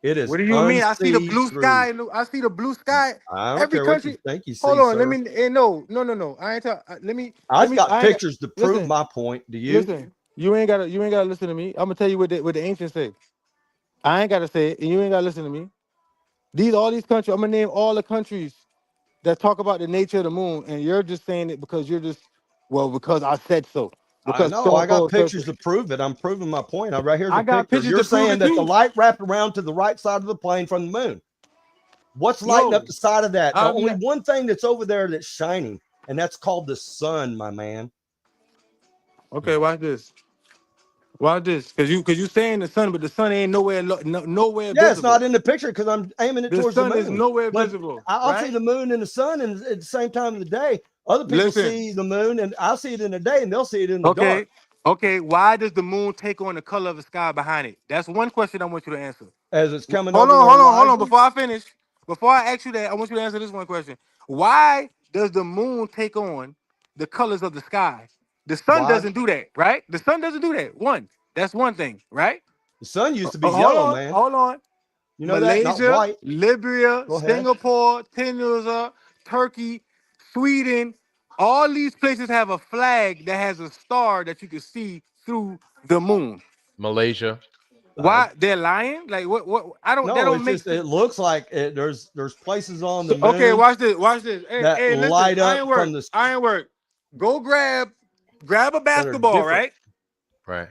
It is. What do you mean? I see the unsee blue through. sky. I see the blue sky. I don't Every care country. what you think you see. Hold on. Sir. Let me. No. I ain't. Let me. I've got I ain't pictures to prove listen, my point. Do you? Listen. You ain't gotta listen to me. I'm gonna tell you what the ancients say. I ain't gotta say it, and you ain't gotta listen to me. All these countries. I'm gonna name all the countries that talk about the nature of the moon, and you're just saying it because because I said so. I Because know. I got pictures to prove it. I'm proving my point. Right here's I a got picture. pictures You're to prove saying it that too. the light wrapped around to the right side of the plane from the moon. What's lighting up the side of that? Only one thing that's over there that's shining, and that's called the sun, my man. Okay, watch this. Watch this, because you saying the sun, but the sun ain't nowhere nowhere Yeah, visible. it's not in the picture because I'm aiming it towards the moon. The sun is nowhere but visible. I'll right? see the moon and the sun at the same time of the day. Other people see the moon, and I'll see it in the day, and they'll see it in the dark. Okay, why does the moon take on the color of the sky behind it? That's one question I want you to answer. As it's coming Hold over the on. horizon. Before I finish, before I ask you that, I want you to answer this one question. Why does the moon take on the colors of the sky? The sun doesn't do that, right? The sun doesn't do that. That's one thing, right? The sun used to be yellow, man. Hold on. You know Malaysia, that? Not white. Libya, Go ahead. Singapore, Tunisia, Turkey, Sweden. All these places have a flag that has a star that you can see through the moon. Malaysia. Why they're lying? Like what? I don't. No, that don't it's make just sense. it looks like it, there's places on the moon. Okay, watch this. Hey, that listen, light up from the ironwork. Go grab a basketball, right? Right.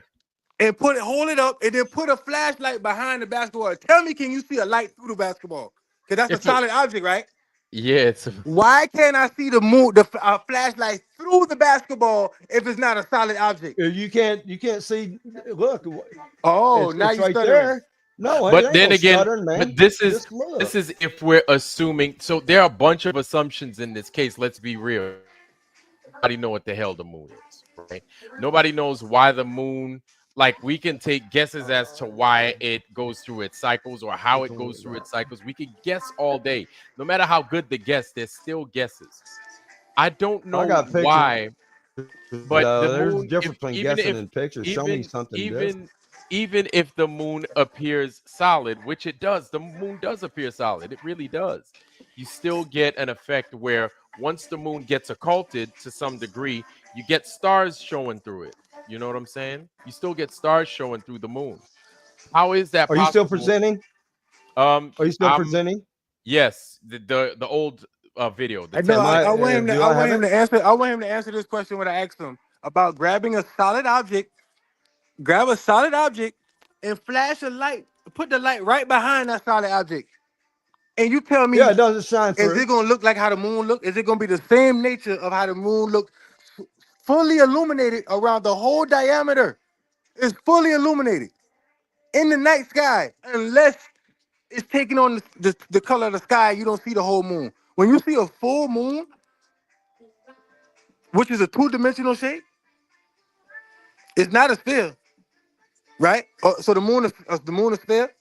And hold it up, and then put a flashlight behind the basketball. Tell me, can you see a light through the basketball? Because that's a solid object, right? Yeah, it's. Why can't I see the moon, the flashlight through the basketball if it's not a solid object? You can't see. Look. Oh, it's now you're right stuttering. there. No, it But ain't then no again, stuttering, man. but this Just look. is if we're assuming. So there are a bunch of assumptions in this case. Let's be real. Nobody know what the hell the moon is, right? Nobody knows why the moon. Like we can take guesses as to why it goes through its cycles or how it goes through its cycles. We could guess all day. No matter how good the guess, there's still guesses. I don't I know got pictures, why, but the though. There's a moon, difference between guessing if and pictures. Show me even something different. even even if the moon appears solid, which it does, the moon does appear solid. It really does. You still get an effect where once the moon gets occulted to some degree, you get stars showing through it. You know what I'm saying? You still get stars showing through the moon. How is that Are you still possible? presenting? Are you still presenting? Yes, the old video, the I know. 10 Am I? I second. want him to. Do I I want have him it? to answer. I want him to answer this question when I asked him about grabbing a solid object. Grab a solid object and flash a light. Put the light right behind that solid object, and you tell Yeah, me, it doesn't shine is through. it gonna look like how the moon look? Is it gonna be the same nature of how the moon looked, fully illuminated around the whole diameter? It's fully illuminated in the night sky, unless it's taking on the color of the sky. You don't see the whole moon. When you see a full moon, which is a two-dimensional shape, it's not a sphere, right? So the moon is sphere?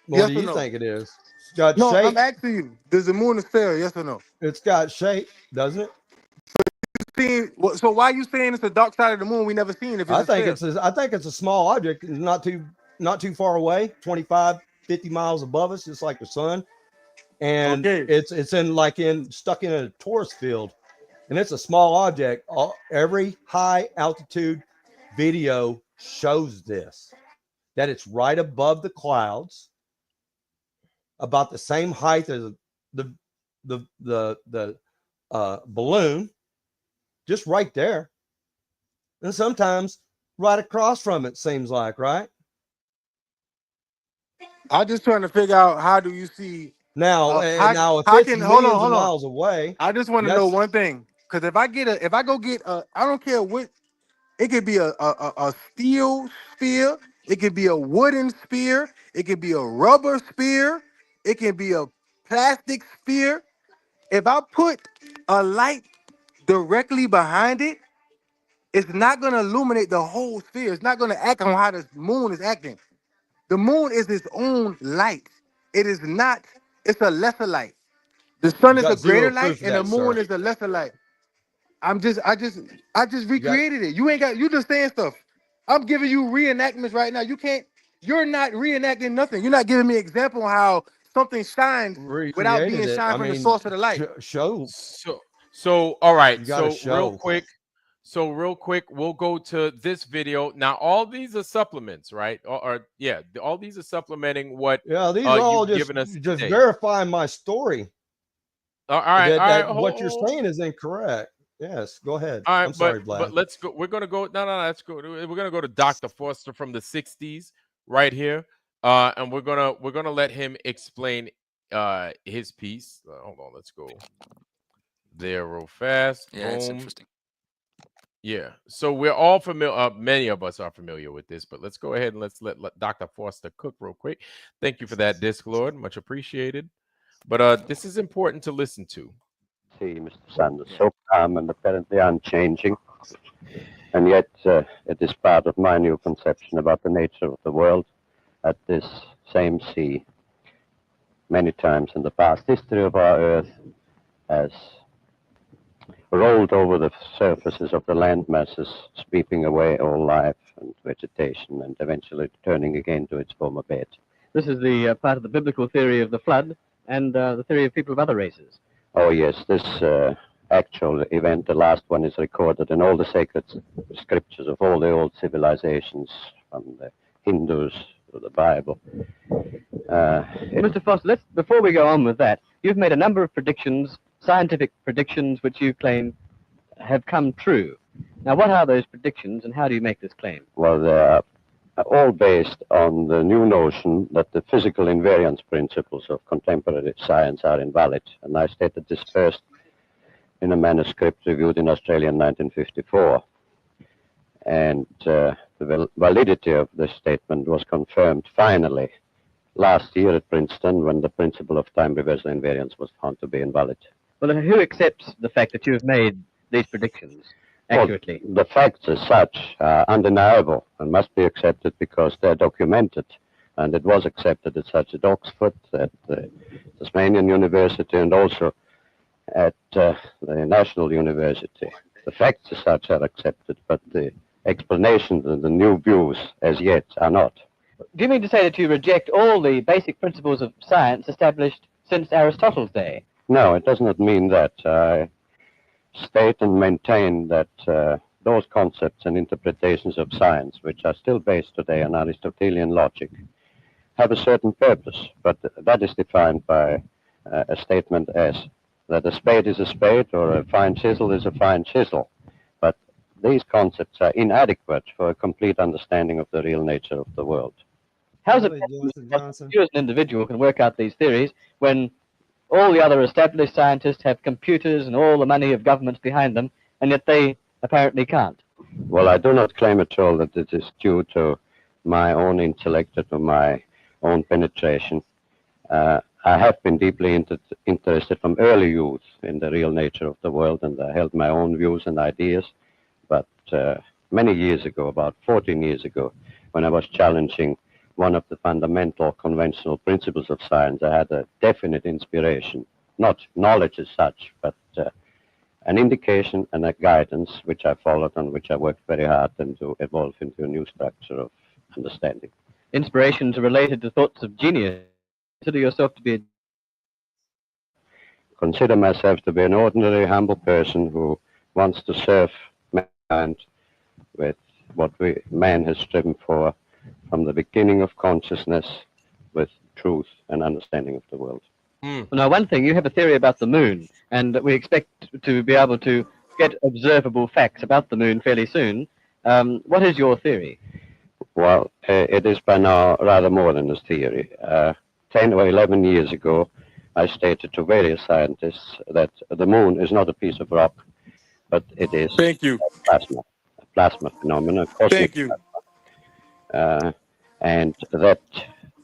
What Yes do or you no? think it is? It's got No, I'm shape. asking you. Does the moon is sphere? Yes or no? It's got shape, doesn't it? So why are you saying it's the dark side of the moon? We never seen if it's I a think sphere. I think it's a small object, not too far away, 25, 50 miles above us, just like the sun. And Okay. it's stuck in a torus field, and it's a small object. Every high altitude video shows this, that it's right above the clouds, about the same height as the balloon, just right there, and sometimes right across from it. Seems like, right? I'm just trying to figure out, how do you see Now, now if how it's can hold millions on of miles away, I just want to know that's one thing. Because if I go get I don't care what, it could be a steel spear, it could be a wooden spear, it could be a rubber spear, it can be a plastic spear. If I put a light directly behind it, it's not gonna illuminate the whole sphere. It's not gonna act on how the moon is acting. The moon is its own light. It is not, it's a lesser light. The sun you is a got greater zero light proof of and the that, moon sir. is a lesser light. I just You got recreated it. You just saying stuff. I'm giving you reenactments right now. You're not reenacting nothing. You're not giving me example on how something shines without being recreated it. shined I from the mean, source of the light. show. So all right. You got to So real show. quick. So real quick, we'll go to this video. Now, all these are supplements, right? Or yeah, all these are supplementing what Yeah, these are all you've given us just today. verifying my story. All right, That what you're saying is incorrect. Yes, go ahead. All right, I'm sorry, but Vlad. let's go. We're gonna go. No, that's good. We're gonna go to Dr. Foster from the '60s right here, and we're gonna let him explain his piece. Hold on, let's go there real fast. Yeah, it's Boom. interesting. Yeah. So we're all familiar. Many of us are familiar with this, but let's go ahead and let's let Dr. Foster cook real quick. Thank you for that, Disc Lord. Much appreciated. But this is important to listen to. See, Mr. Sanders, so calm and apparently unchanging, and yet it is part of my new conception about the nature of the world at this same sea. Many times in the past history of our Earth has rolled over the surfaces of the land masses, sweeping away all life and vegetation, and eventually turning again to its former bed. This is the part of the biblical theory of the flood and the theory of people of other races. Oh, yes, this actual event, the last one, is recorded in all the sacred scriptures of all the old civilizations, from the Hindus to the Bible. Mr. Foster, before we go on with that, you've made a number of predictions, scientific predictions, which you claim have come true. Now, what are those predictions, and how do you make this claim? Well, they're all based on the new notion that the physical invariance principles of contemporary science are invalid. And I stated this first in a manuscript reviewed in Australia in 1954. And The validity of this statement was confirmed finally last year at Princeton when the principle of time reversal invariance was found to be invalid. Well, who accepts the fact that you have made these predictions accurately? Well, the facts as such are undeniable and must be accepted because they're documented. And it was accepted as such at Oxford, at the Tasmanian University, and also at the National University. The facts as such are accepted, but the explanations and the new views as yet are not. Do you mean to say that you reject all the basic principles of science established since Aristotle's day? No, it does not mean that. I state and maintain that those concepts and interpretations of science, which are still based today on Aristotelian logic, have a certain purpose, but that is defined by a statement as that a spade is a spade or a fine chisel is a fine chisel. But these concepts are inadequate for a complete understanding of the real nature of the world. How is it possible that you as an individual can work out these theories when all the other established scientists have computers and all the money of governments behind them, and yet they apparently can't? Well, I do not claim at all that it is due to my own intellect or to my own penetration. I have been deeply interested from early youth in the real nature of the world, and I held my own views and ideas. But many years ago, about 14 years ago, when I was challenging one of the fundamental conventional principles of science, I had a definite inspiration, not knowledge as such, but an indication and a guidance which I followed and which I worked very hard to evolve into a new structure of understanding. Inspirations are related to thoughts of genius. Consider yourself to be a... Consider myself to be an ordinary, humble person who wants to serve mankind with what man has striven for from the beginning of consciousness, with truth and understanding of the world. Well, now, one thing, you have a theory about the moon, and we expect to be able to get observable facts about the moon fairly soon. What is your theory? Well, it is by now rather more than a theory. 10 or 11 years ago, I stated to various scientists that the moon is not a piece of rock, but it is a plasma phenomenon, cosmic plasma. And that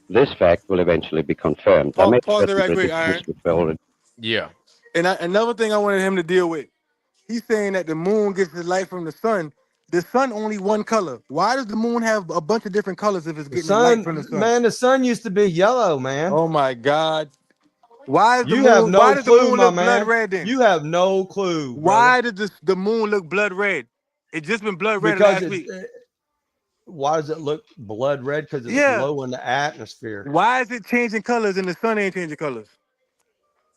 this fact will eventually be confirmed. Pause it right quick, Iron. Yeah. And another thing I wanted him to deal with, he's saying that the moon gets its light from the sun. The sun only one color. Why does the moon have a bunch of different colors if it's getting light from the sun? Man, the sun used to be yellow, man. Oh my God. Why is the You moon, have no why does clue, the moon my look man. blood red then? You have no clue. Why did the moon look blood red? It just been blood red because last week. Why does it look blood red? Because it's low in the atmosphere. Why is it changing colors and the sun ain't changing colors?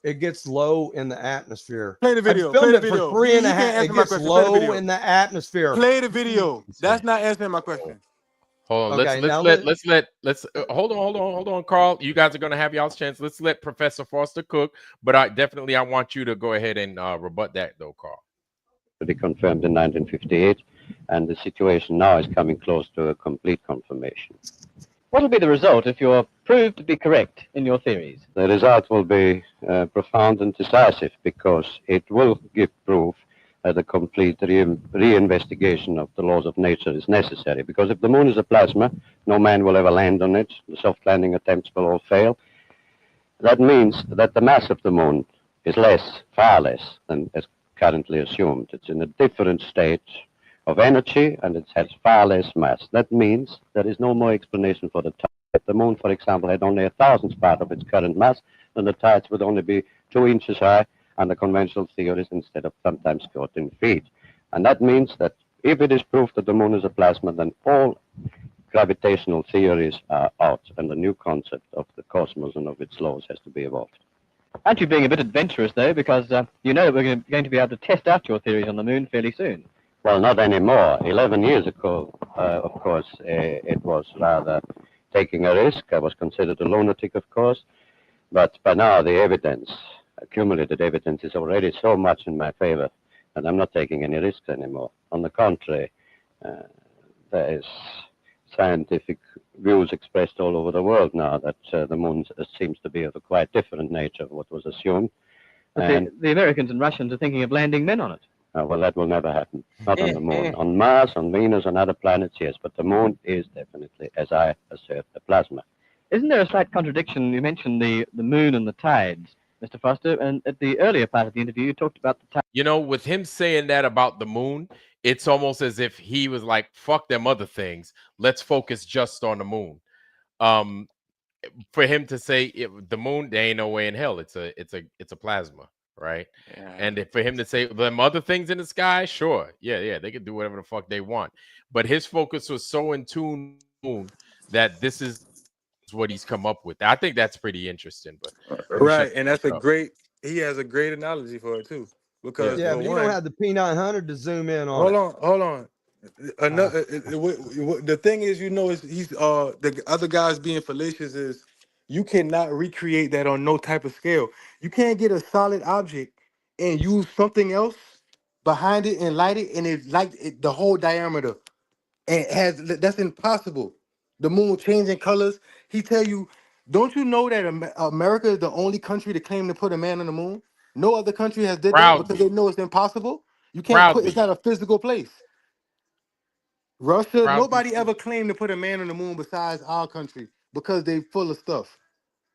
It gets low in the atmosphere. Play the video. I filmed Play the it video. for 3.5. It It gets low in the atmosphere. Play the video. That's not answering my question. Hold on. Okay, Let's hold on, Carl. You guys are gonna have y'all's chance. Let's let Professor Foster cook. But I want you to go ahead and rebut that though, Carl. To be confirmed in 1958, and the situation now is coming close to a complete confirmation. What will be the result if you're proved to be correct in your theories? The result will be profound and decisive because it will give proof that a complete reinvestigation of the laws of nature is necessary. Because if the moon is a plasma, no man will ever land on it. The soft landing attempts will all fail. That means that the mass of the moon is less, far less than as currently assumed. It's in a different state of energy, and it has far less mass. That means there is no more explanation for the tide. If the moon, for example, had only a thousandth part of its current mass, then the tides would only be 2 inches high under conventional theories instead of sometimes 14 feet. And that means that if it is proved that the moon is a plasma, then all gravitational theories are out, and the new concept of the cosmos and of its laws has to be evolved. Aren't you being a bit adventurous, though, because you know that we're going to be able to test out your theories on the moon fairly soon? Well, not anymore. 11 years ago, of course, it was rather taking a risk. I was considered a lunatic, of course. But by now, the evidence, accumulated evidence, is already so much in my favor that I'm not taking any risks anymore. On the contrary, there is scientific views expressed all over the world now that the moon seems to be of a quite different nature of what was assumed. But the Americans and Russians are thinking of landing men on it. Well, that will never happen. Not on the moon. On Mars, on Venus, on other planets, yes. But the moon is definitely, as I assert, a plasma. Isn't there a slight contradiction? You mentioned the moon and the tides, Mr. Foster, and at the earlier part of the interview, you talked about the tides. You know, with him saying that about the moon, it's almost as if he was like, fuck them other things. Let's focus just on the moon. For him to say the moon, there ain't no way in hell. It's a plasma, right? Yeah. And for him to say them other things in the sky, sure, yeah, they can do whatever the fuck they want. But his focus was so in tune that this is what he's come up with. I think that's pretty interesting. But right, and that's a great. He has a great analogy for it too, because but you don't have the P900 to zoom in on. Hold on. Another the thing is, is he's the other guys being fallacious is you cannot recreate that on no type of scale. You can't get a solid object and use something else behind it and light it, and the whole diameter. And that's impossible. The moon changing colors. He tell you, don't you know that America is the only country to claim to put a man on the moon? No other country has did that because they know it's impossible. You can't put. It's not a physical place. Russia, nobody ever claimed to put a man on the moon besides our country because they full of stuff.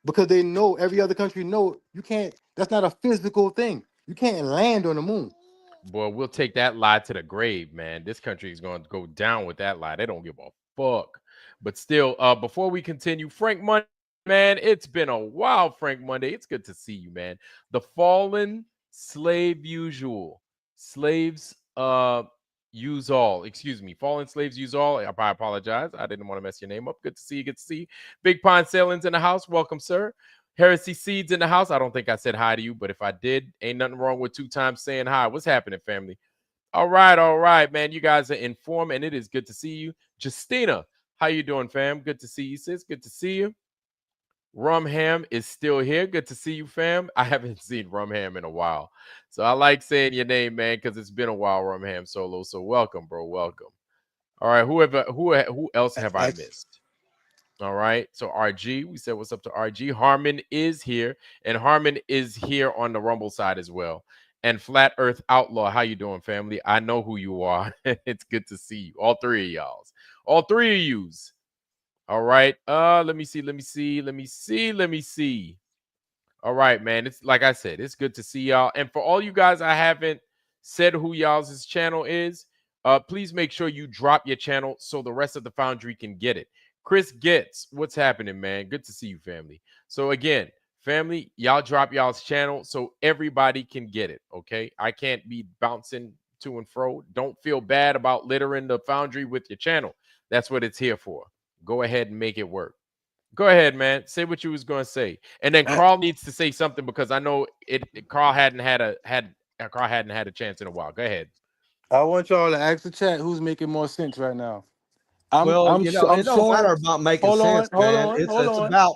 Because they know every other country know you can't. That's not a physical thing. You can't land on the moon. Boy, we'll take that lie to the grave, man. This country is going to go down with that lie. They don't give a fuck. But still, before we continue, Frank Monday, man, it's been a while, Frank Monday. It's good to see you, man. The fallen slave usual. Slaves use all. Excuse me. Fallen slaves use all. I apologize. I didn't want to mess your name up. Good to see you. Good to see you. Big Pine Sailing's in the house. Welcome, sir. Heresy Seeds in the house. I don't think I said hi to you, but if I did, ain't nothing wrong with 2 times saying hi. What's happening, family? All right, man. You guys are informed, and it is good to see you. Justina, how you doing, fam? Good to see you, sis. Good to see you. Rumham is still here. Good to see you, fam. I haven't seen Rumham in a while, so I like saying your name, man, because it's been a while, Rumham Solo. So welcome, bro. Welcome. All right, who else have I missed? All right, so RG, we said what's up to RG. Harmon is here, and Harmon is here on the Rumble side as well. And Flat Earth Outlaw, how you doing, family? I know who you are. It's good to see you, all 3 of y'all, all 3 of yous. All right, let me see. All right, man, it's like I said, it's good to see y'all. And for all you guys, I haven't said who y'all's channel is. Please make sure you drop your channel so the rest of the Foundry can get it. Chris Getz, what's happening, man? Good to see you, family. So again, family, y'all drop y'all's channel so everybody can get it, okay? I can't be bouncing to and fro. Don't feel bad about littering the Foundry with your channel. That's what it's here for. Go ahead and make it work. Go ahead, man. Say what you was going to say. And then Carl needs to say something because I know Carl hadn't had a chance in a while. Go ahead. I want y'all to ask the chat who's making more sense right now. It don't matter about making sense, man. It's about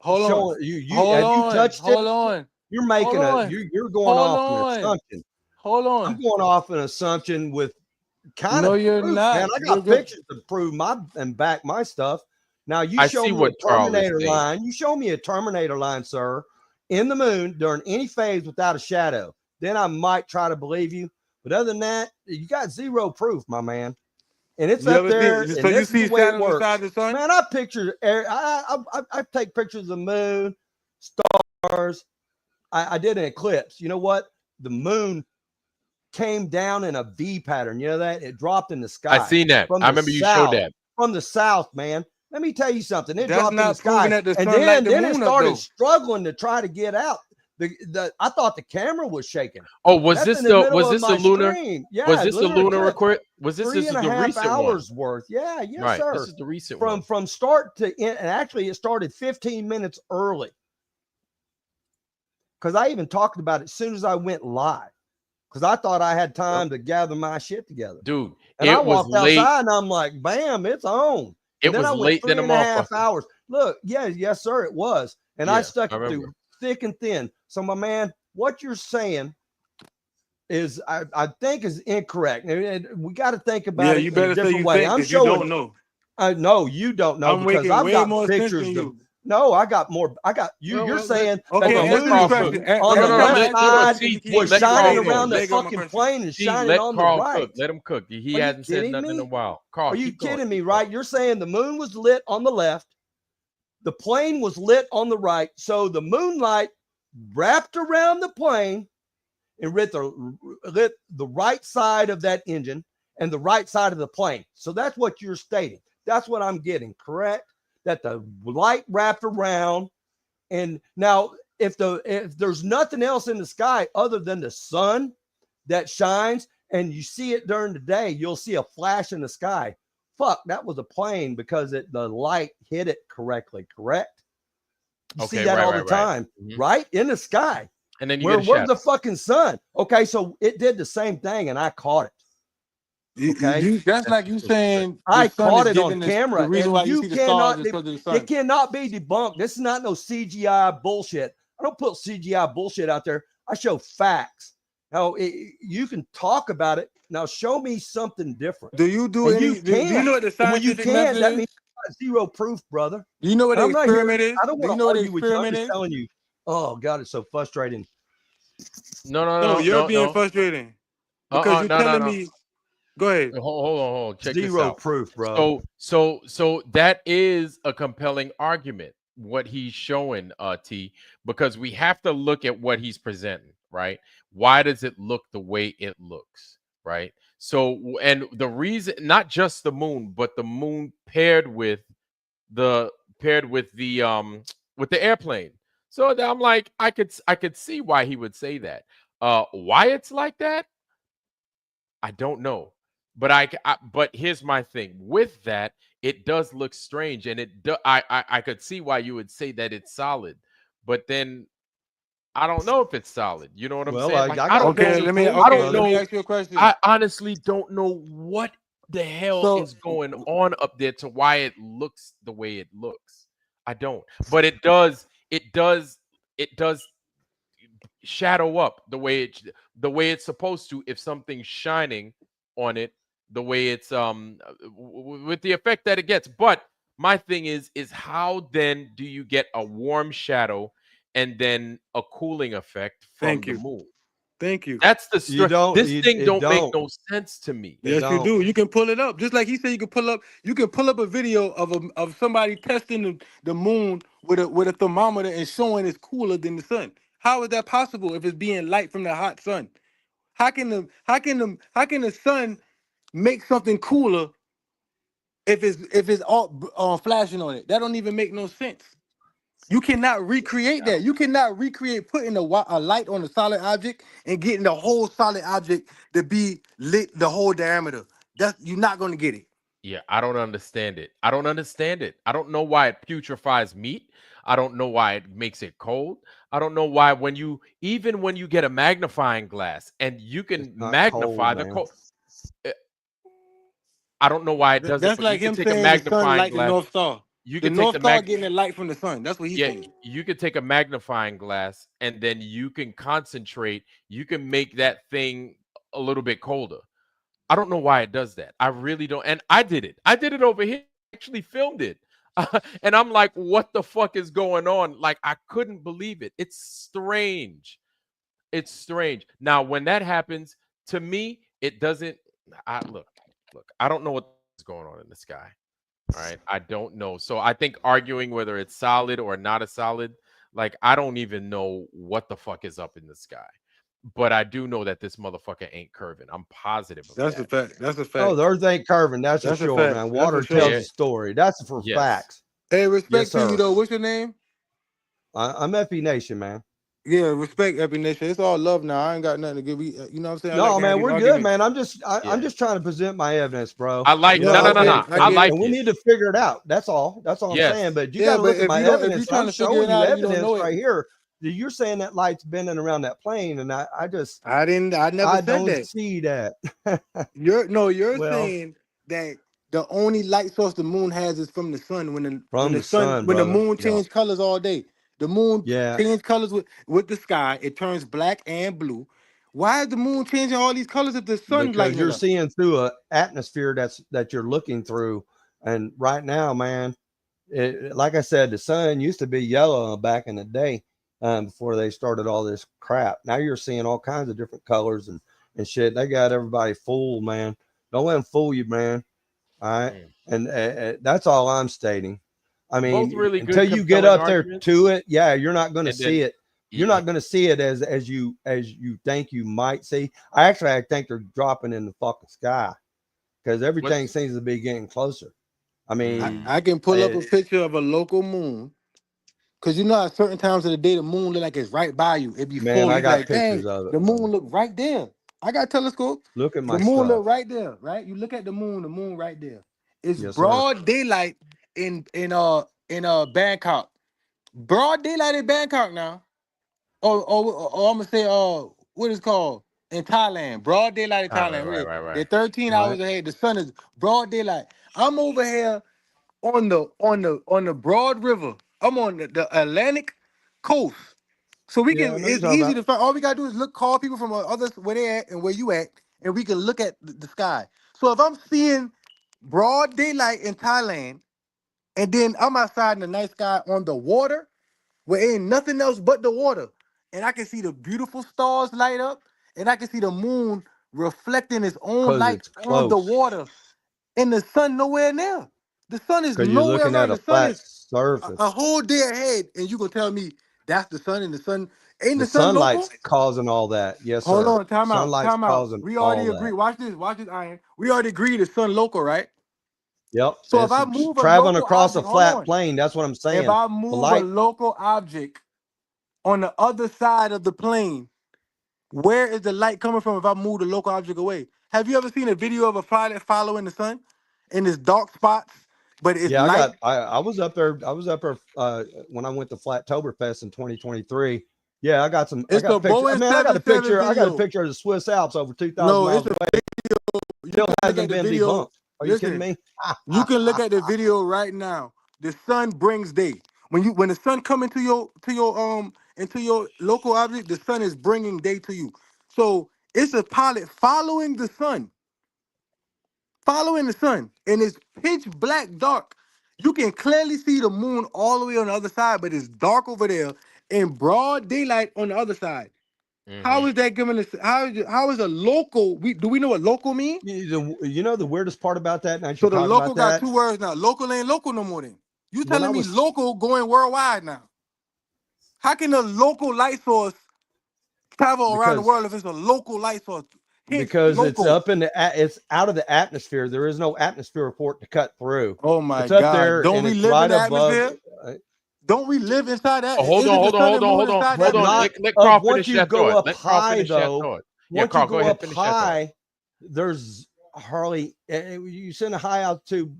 showing you. You touched it. Hold on. You're making you're going off an assumption. Hold on. I'm going off an assumption with kind of. No, you're proof, not. Man, I got pictures to prove back my stuff. Now you show me a Terminator line. You show me a Terminator line, sir, in the moon during any phase without a shadow. Then I might try to believe you. But other than that, you got zero proof, my man. And it's up there. So you see shadows beside the sun? Man, I take pictures of the moon, stars. I did an eclipse. You know what? The moon came down in a V pattern. You know that? It dropped in the sky. I seen that. I remember you showed that. From the south, man. Let me tell you something. It That's dropped in the sky. And then it started struggling to try to get out. I thought the camera was shaking. Oh, was this the lunar? Yeah, was this the lunar record? Was this the recent hours worth? Yeah, yes, right. Sir. This is the recent one. From start to end, and actually it started 15 minutes early. Because I even talked about it as soon as I went live. Because I thought I had time to gather my shit together. Dude, and I walked outside and I'm like, bam, it's on. It was late than a motherfucker. 3.5 hours. Look, yes, sir, it was. And I stuck it through thick and thin. So, my man, what you're saying is, I think, is incorrect. And we got to think about it you better in a different say you way. think, I'm you don't know. No, you don't know because I've got pictures. No, I got more. I got you. Well, You're well, saying Okay, that the let answer moon this Carl was cook. question. on the No, left let side T, was let shining Carl around cook. the Leg on my fucking question. plane and T, shining let on the Carl right. cook. Let him cook. He Are you hasn't said kidding nothing in a me? while. Carl, Are you keep going. kidding me? Keep going. Right? You're saying the moon was lit on the left, the plane was lit on the right, so the moonlight wrapped around the plane and lit the right side of that engine and the right side of the plane. So that's what you're stating. That's what I'm getting, correct? That the light wrapped around. And now if there's nothing else in the sky other than the sun that shines and you see it during the day, you'll see a flash in the sky. Fuck, that was a plane because the light hit it correctly, correct? You see that all the time, right? In the sky. And then you get a Where's shadow. the fucking sun? Okay, so it did the same thing and I caught it. Okay. That's like you saying I the sun caught is it on giving camera, the reason and why you you see the stars cannot. is because of the sun. It cannot be debunked. This is not no CGI bullshit. I don't put CGI bullshit out there. I show facts. Now you can talk about it. Now show me something different. Do you do and any? You do you know what the and when you scientific can't, method that is? means you got zero proof, brother. Do you know what And the I'm not here. experiment is? I don't Do you want know to what the argue with you. I'm experiment just is? telling you. Oh God, it's so frustrating. No, you're being frustrating because you're telling me. Go ahead. Hold on. Check this Zero out. proof, bro. So that is a compelling argument, what he's showing, T, because we have to look at what he's presenting, right? Why does it look the way it looks, right? So, and the reason, not just the moon, but the moon paired with the airplane. So I'm like, I could see why he would say that. Why it's like that, I don't know. But but here's my thing. With that, it does look strange, and I could see why you would say that it's solid. But then I don't know if it's solid. You know what I'm saying? Like, I don't know. Let me ask you a question. I honestly don't know what the hell is going on up there to why it looks the way it looks. I don't. But it does shadow up the way it's supposed to if something's shining on it, the way it's with the effect that it gets. But my thing is how then do you get a warm shadow and then a cooling effect from the moon? Thank you. That's the this thing don't make no sense to me. Yes, you do. You can pull it up. Just like he said, you can pull up a video of somebody testing the moon with a thermometer and showing it's cooler than the sun. How is that possible if it's being light from the hot sun? How can the sun make something cooler if it's all flashing on it? That don't even make no sense. You cannot recreate that. You cannot recreate putting a light on a solid object and getting the whole solid object to be lit the whole diameter. You're not going to get it. Yeah, I don't understand it. I don't know why it putrefies meat. I don't know why it makes it cold. I don't know why when you get a magnifying glass and you can magnify the cold. I don't know why it does That's it. like him saying the sun like the North Star. You the can North take Star getting the light from the sun. That's what he's saying. You could take a magnifying glass and then you can concentrate. You can make that thing a little bit colder. I don't know why it does that. I really don't. And I did it. I did it over here. I actually filmed it. And I'm like, what the fuck is going on? Like, I couldn't believe it. It's strange. It's strange. Now, when that happens, to me, it doesn't. Look, I don't know what's going on in the sky. All right. I don't know. So I think arguing whether it's solid or not a solid, like, I don't even know what the fuck is up in the sky. But I do know that this motherfucker ain't curving. I'm positive of That's that. a fact. That's a fact. Oh, the earth ain't curving. That's for sure, man. Water tells a story. That's for facts. Hey, respect to you, though. What's your name? I'm FE Nation, man. Yeah, respect FE Nation. It's all love now. I ain't got nothing to give. You know what I'm saying? No, man, we're good, man. I'm just trying to present my evidence, bro. I like no. I like and we need to figure it out. That's all. That's all I'm saying. But you got to look at my evidence. I'm showing you evidence right here. You're saying that light's bending around that plane, and I never see that. You're saying that the only light source the moon has is from the sun. When the moon changes colors all day. The moon changes colors with the sky. It turns black and blue. Why is the moon changing all these colors if the sun? Because you're seeing through an atmosphere that you're looking through, and right now, man, like I said, the sun used to be yellow back in the day, before they started all this crap. Now you're seeing all kinds of different colors and shit. They got everybody fooled, man. Don't let them fool you, man. All right. And that's all I'm stating. I Both mean, really until good, you get compelling up there arguments. to it, yeah, you're not going to And then see it. You're not going to see it as you think you might see. I think they're dropping in the fucking sky because everything seems to be getting closer. I mean, I can pull up a picture of a local moon. Cause you know at certain times of the day the moon look like it's right by you. It be man, full. I You be got like, pictures dang, of it. the moon look right there. I got a telescope. Look at The my moon stuff. look right there, right? You look at the moon right there. It's Yes, sir. broad daylight in Bangkok. Broad daylight in Bangkok now. Or I'm gonna say what is called in Thailand. Broad daylight in Thailand. Right. They're 13 hours ahead. The sun is broad daylight. I'm over here on the Broad River. I'm on the Atlantic coast. So we Yeah, can I know you're it's talking easy about. to find. All we gotta do is call people from others where they at and where you at, and we can look at the sky. So if I'm seeing broad daylight in Thailand, and then I'm outside in the night sky on the water, where ain't nothing else but the water, and I can see the beautiful stars light up, and I can see the moon reflecting its own Because light it's on the close. water, and the sun nowhere near. The sun is Because you're nowhere looking at around. a The sun flat is a surface. whole day ahead, and you gonna tell me that's the sun, and the sun ain't The the sun local? sunlight's causing all that. Yes, Hold sir. on, time out, Sunlight's time out. causing We already all agree. that. Watch this, Iron. We already agreed the sun local, right? Yep. So if It's I move a traveling local across a object, hold flat on. plane. That's what I'm If saying. I The move a light, local object on the other side of the plane, where is the light coming from if I move the local object away? Have you ever seen a video of a pilot following the sun in its dark spots, but it's yeah, light? I was up there. I was up there when I went to Flattoberfest in 2023. Yeah, I got It's a picture. Boeing Man, I got a 77 picture. I got a video. picture of the Swiss Alps over 2,000 No, it's miles a away. you Still can look at hasn't the been video. debunked. Are you kidding Listen, me? you can look at the video right now. The sun brings day. When the sun come into your local object, the sun is bringing day to you. So it's a pilot following the sun, and it's pitch black dark. You can clearly see the moon all the way on the other side, but it's dark over there in broad daylight on the other side. How is that giving us? How is a local? Do we know what local mean? You know the weirdest part about that, and I So should the talk local about got that. two words now. Local ain't local no more. Then you When I telling me was local going worldwide now? How can a local light source travel around the because world if it's a local light source? Hence, it's local. up in it's out of the atmosphere. There is no atmosphere for it to cut through. Oh my It's up God! there Don't and we it's live in right the above. atmosphere? Don't we live inside that? Oh, hold Isn't on, the hold on, sun hold and on, moon hold on, inside But hold that? on. not Let of Carl once finish you that go thought. up Let Carl high finish that though. thought. Yeah, Once you Carl, go go ahead, up finish that thought. high, there's hardly you send a high altitude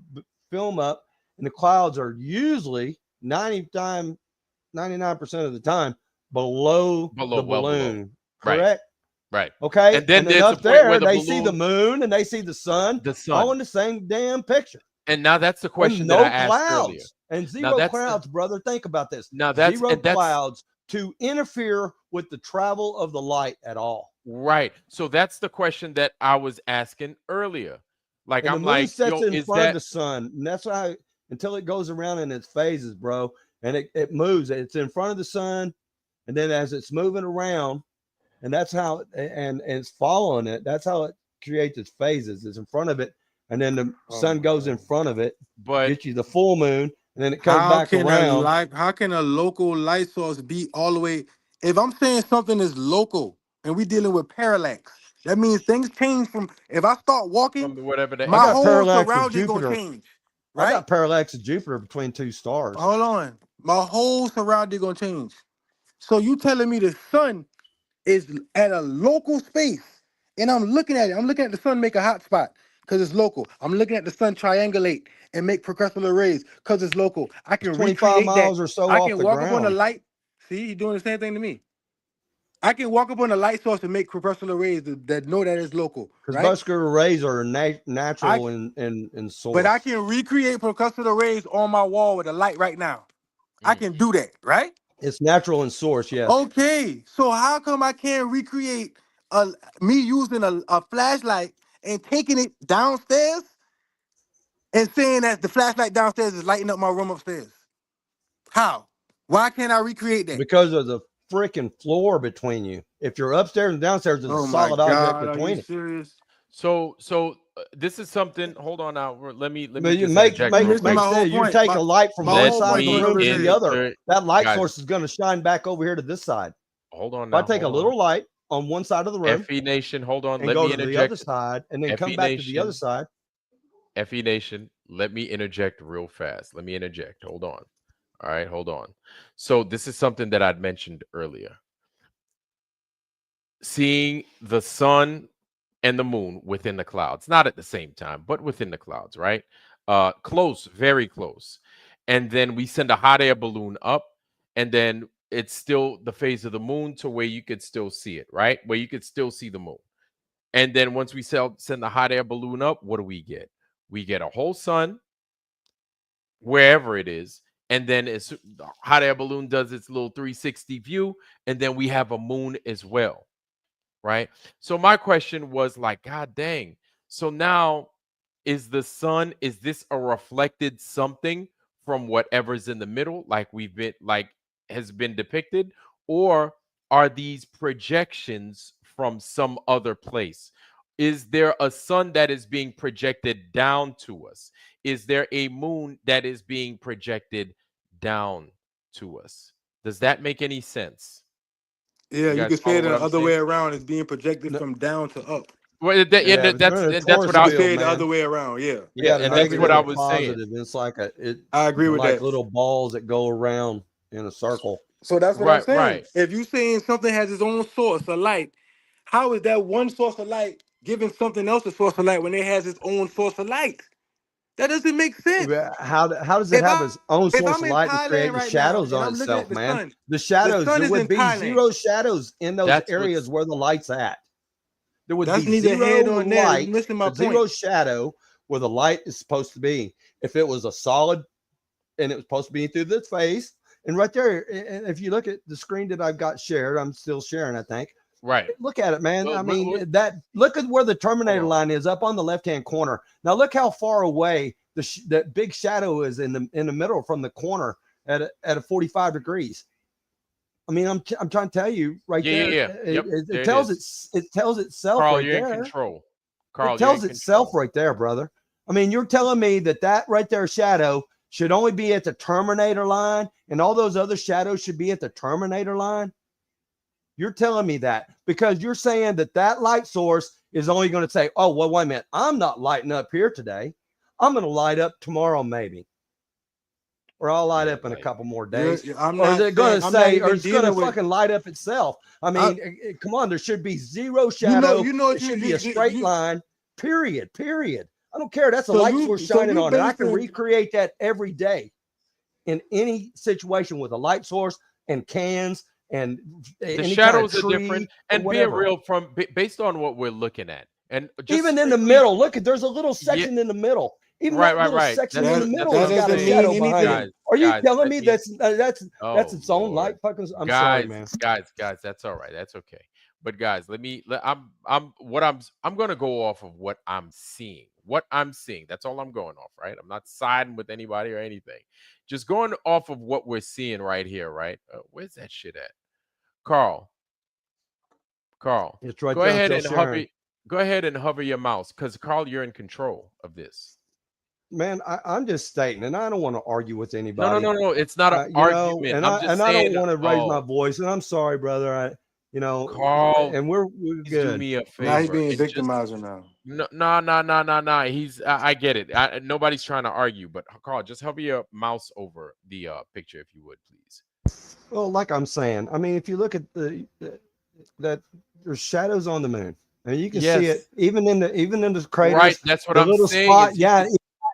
film up, and the clouds are usually 99% of the time below the Well below. balloon. Right, Correct? right. Okay. And then And then there's a up point where there, the they see the balloon, moon and they see the sun all in the same damn picture. and now that's the question And that I no asked earlier. clouds and Now zero that's the clouds, brother. Think about this. now that's Zero and that's clouds to interfere with the travel of the light at all. right. So that's the question that I was asking earlier. Like And the I'm moon like, sets yo, in is front of that the sun. And that's why until it goes around in its phases, bro, and it moves. It's in front of the sun. And then as it's moving around, and that's how and it's following it, that's how it creates its phases. It's in front of it, and then the sun goes in front of it, but gets you the full moon, and then it comes back around. How can a local light source be all the way? If I'm saying something is local and we dealing with parallax, that means things change from. If I start walking, from whatever the I my got angle. whole parallax of surrounding gonna Jupiter. change, I right? got parallax of Jupiter between two stars. Hold on, my whole surrounding gonna change. So you telling me the sun is at a local space, and I'm looking at it. I'm looking at the sun make a hot spot because it's local. I'm looking at the sun triangulate and make crepuscular rays because it's local. I It's can 25 recreate that. miles or so I off can the walk up on the ground. light. See, you're doing the same thing to me. I can walk up on the light source and make crepuscular rays that know that it's local, Because right? muscular rays are I natural in but I source. can recreate crepuscular rays on my wall with a light right now. I can do that, right? It's natural in source, yes. Okay, so how come I can't recreate me using a flashlight and taking it downstairs and saying that the flashlight downstairs is lighting up my room upstairs? How? Why can't I recreate that? Because of the freaking floor between you. If you're upstairs and downstairs, there's Oh a my solid object God, are you between it. serious? So this is something. Hold on now. Let me But you just make interject make real missing quick. make my whole sense. You're point. taking a light from my one whole side of point the going room over to the there. other. That light Guys, source is going to shine back over here to this side. hold on If now. I take a hold little on. light on one side of the room FE Nation, hold on. and Let go me to the other interject. side and then come FE back to the other Nation, side. FE Nation, let me interject real fast. Let me interject. Hold on. All right, hold on. So this is something that I'd mentioned earlier. Seeing the sun and the moon within the clouds, not at the same time, but within the clouds, right? Close, very close. And then we send a hot air balloon up, and then it's still the phase of the moon to where you could still see it, right? Where you could still see the moon. And then once we send the hot air balloon up, what do we get? We get a whole sun wherever it is. And then the hot air balloon does its little 360 view. And then we have a moon as well. Right. So my question was like, God dang. So now is the sun, is this a reflected something from whatever's in the middle, like has been depicted, or are these projections from some other place? Is there a sun that is being projected down to us? Is there a moon that is being projected down to us? Does that make any sense? Yeah, You you guys could say follow it what the I'm other saying? way around. It's being projected No, from down to up. Well, yeah, but you're in a that's what torus You I could field, say it the man. other way around. Yeah, You yeah, got a and I that's agree what with I negative, that. a was saying. positive. It's like I agree they're with like that. little balls that go around in a circle. So that's what I'm Right, saying. right. If you saying something has its own source of light, how is that one source of light giving something else a source of light when it has its own source of light? That doesn't make sense. How does it If have I its own if source I'm of in light to create Thailand the right now shadows and on I'm looking itself, at man? The shadows, sun there is would in be Thailand. zero shadows in those That's areas what's where the light's at. There would That's be neither zero here nor there. You're light, missing my or point. zero shadow where the light is supposed to be. If it was a solid and it was supposed to be through this phase, and right there, and if you look at the screen that I've got shared, I'm still sharing, I think. right. Look at it, man. I mean, What, look at where the Terminator on. line is up on the left-hand corner. Now look how far away that big shadow is in the middle from the corner at a 45 degrees. I mean, I'm trying to tell you right Yeah, there. yeah. Yep. It There it tells is. it tells itself Carl, right you're in there. control. It Carl, you're in tells itself control. right there, brother. I mean, you're telling me that right there shadow should only be at the Terminator line, and all those other shadows should be at the Terminator line? You're telling me that because you're saying that light source is only going to say, oh, well, wait a minute. I'm not lighting up here today. I'm going to light up tomorrow, maybe. Or I'll light up in a couple more days. Or is it going to say, or it's going to fucking light up itself? I mean, come on. There should be zero shadow. It should be a straight line, period. I don't care. That's a light source shining on it. I can recreate that every day in any situation with a light source and cans and the shadows are different, and being real based on what we're looking at, and just even in the middle. Look, there's a little section in the middle. Even right, that little section in the middle has got a shadow behind it. Are you telling me that's its own light? Fucking, I'm sorry, man. Guys, that's all right. That's okay. But guys, I'm gonna go off of what I'm seeing. What I'm seeing. That's all I'm going off, right? I'm not siding with anybody or anything. Just going off of what we're seeing right here, right? Where's that shit at? Carl. It's right go there. ahead and hover. Go ahead and hover your mouse, because Carl, you're in control of this. Man, I'm just stating, and I don't want to argue with anybody. No. It's not an argument. And I'm just saying, I don't want to raise my voice. And I'm sorry, brother. Carl, and we're good. Do me a favor. Now he's being victimizer now. No. I get it. Nobody's trying to argue, but Carl, just hover your mouse over the picture, if you would, please. Well, like I'm saying, I mean, if you look at that, there's shadows on the moon. I mean, you can see it even in the craters. Right, that's what I'm saying. Spot, yeah,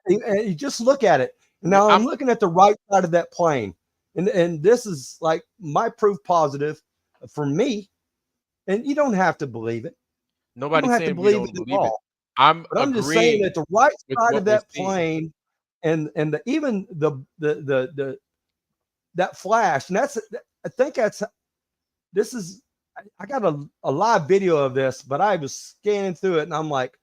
you just look at it. Now I'm looking at the right side of that plane, and this is like my proof positive for me. And you don't have to believe it. Nobody's saying to believe it at all. I'm just saying that the right side of that plane, and even the that flash, and I think this is. I got a live video of this, but I was scanning through it, and I'm like,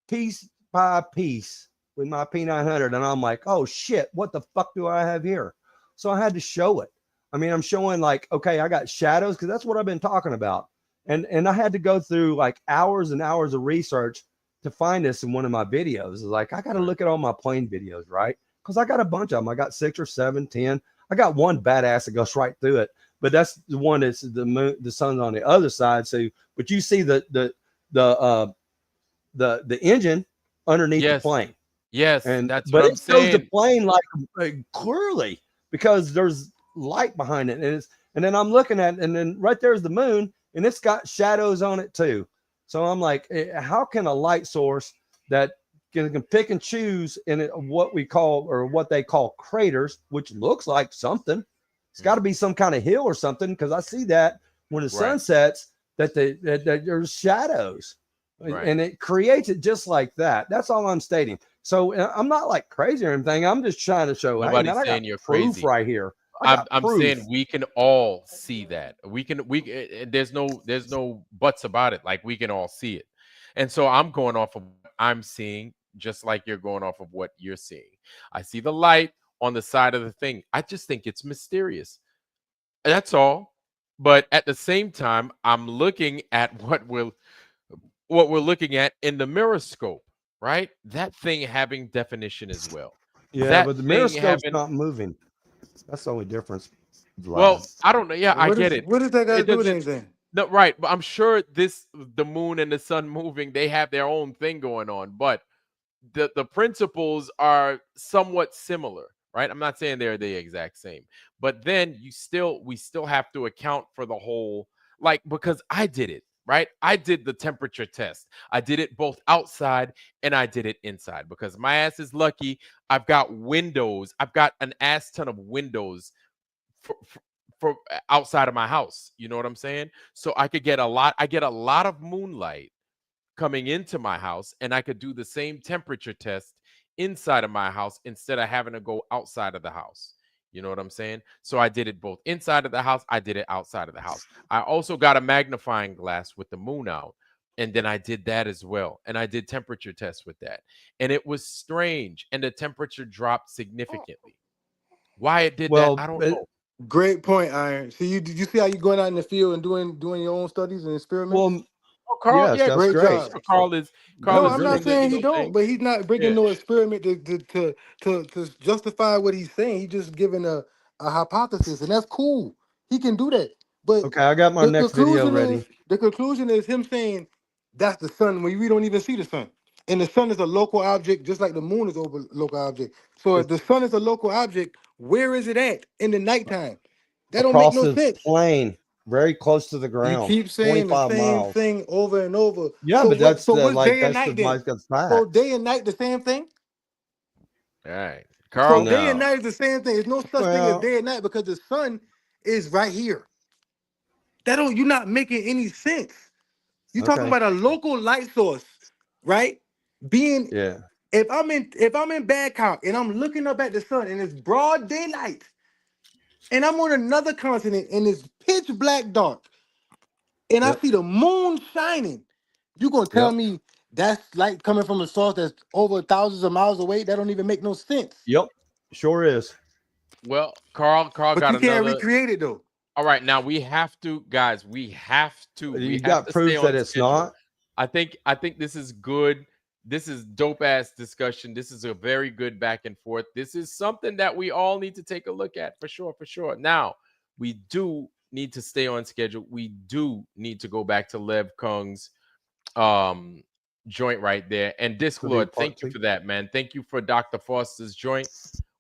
piece by piece, with my P900, and I'm like, oh shit, what the fuck do I have here? So I had to show it. I mean, I'm showing like, okay, I got shadows because that's what I've been talking about. And I had to go through like hours and hours of research to find this in one of my videos. It's like, I got to look at all my plane videos, right? Because I got a bunch of them. I got 6 or 7, 10. I got one badass that goes right through it. But that's the one that's the moon, the sun's on the other side. So, but you see the engine underneath the plane. Yes, And that's but what I'm it shows the saying. plane like clearly because there's light behind it, and then I'm looking at it, and then right there's the moon, and it's got shadows on it too. So I'm like, how can a light source that can pick and choose in what we call or what they call craters, which looks like something? It's got to be some kind of hill or something because I see that when the sun sets that there's shadows. Right. And it creates it just like that. That's all I'm stating. So I'm not like crazy or anything. I'm just trying to show. Nobody's hey, man, saying you're proof crazy right here. I'm saying we can all see that. There's no buts about it. Like we can all see it. And so I'm going off of what I'm seeing, just like you're going off of what you're seeing. I see the light on the side of the thing. I just think it's mysterious. That's all. But at the same time, I'm looking at what we're looking at in the miroscope, right? That thing having definition as well. Yeah, but the miroscope's not moving. That's the only difference. Well, I don't know. Yeah, I get it. What does that got to do with anything? No, right. But I'm sure the moon and the sun moving, they have their own thing going on, but the principles are somewhat similar, right? I'm not saying they're the exact same, but then we still have to account for the whole, like, because I did it, right? I did the temperature test. I did it both outside and I did it inside because my ass is lucky. I've got windows. I've got an ass ton of windows for outside of my house. You know what I'm saying? So I get a lot of moonlight coming into my house, and I could do the same temperature test inside of my house instead of having to go outside of the house. You know what I'm saying? So I did it both inside of the house. I did it outside of the house. I also got a magnifying glass with the moon out, and then I did that as well. And I did temperature tests with that, and it was strange, and the temperature dropped significantly. Why it did that, I don't know. Great point, Iron. See, you see how you're going out in the field and doing your own studies and experiments? Well, Carl, yes, that's great. Job. Carl is I'm not doing saying the, he don't, thing. but he's not bringing no experiment to justify what he's saying. He's just giving a hypothesis, and that's cool. He can do that. But okay, I got my next video ready. The conclusion is him saying that's the sun when we don't even see the sun. And the sun is a local object, just like the moon is a local object. So if the sun is a local object, where is it at in the nighttime? That don't make Across no this sense. plane, very close to the ground. You keep saying the same miles. thing over and over. Yeah, so but that's what's like day and that's night the then? fact. So day and night the same thing? All right, Carl. So day and night is the same thing. There's no such thing as day and night because the sun is right here. You're not making any sense. You're talking about a local light source, right? If I'm in Bangkok and I'm looking up at the sun and it's broad daylight, and I'm on another continent and it's pitch black dark, and I see the moon shining, you gonna tell me that's light coming from a source that's over thousands of miles away? That don't even make no sense. Yep, sure is. Well, Carl but got you can't another. Recreate it though. All right, now we have to, guys. We have to. You got proof that it's not. I think this is good. This is dope ass discussion. This is a very good back and forth. This is something that we all need to take a look at for sure. Now, we do need to stay on schedule. We do need to go back to Levkung's joint right there. And Disclord, thank you for that, man. Thank you for Dr. Foster's joint.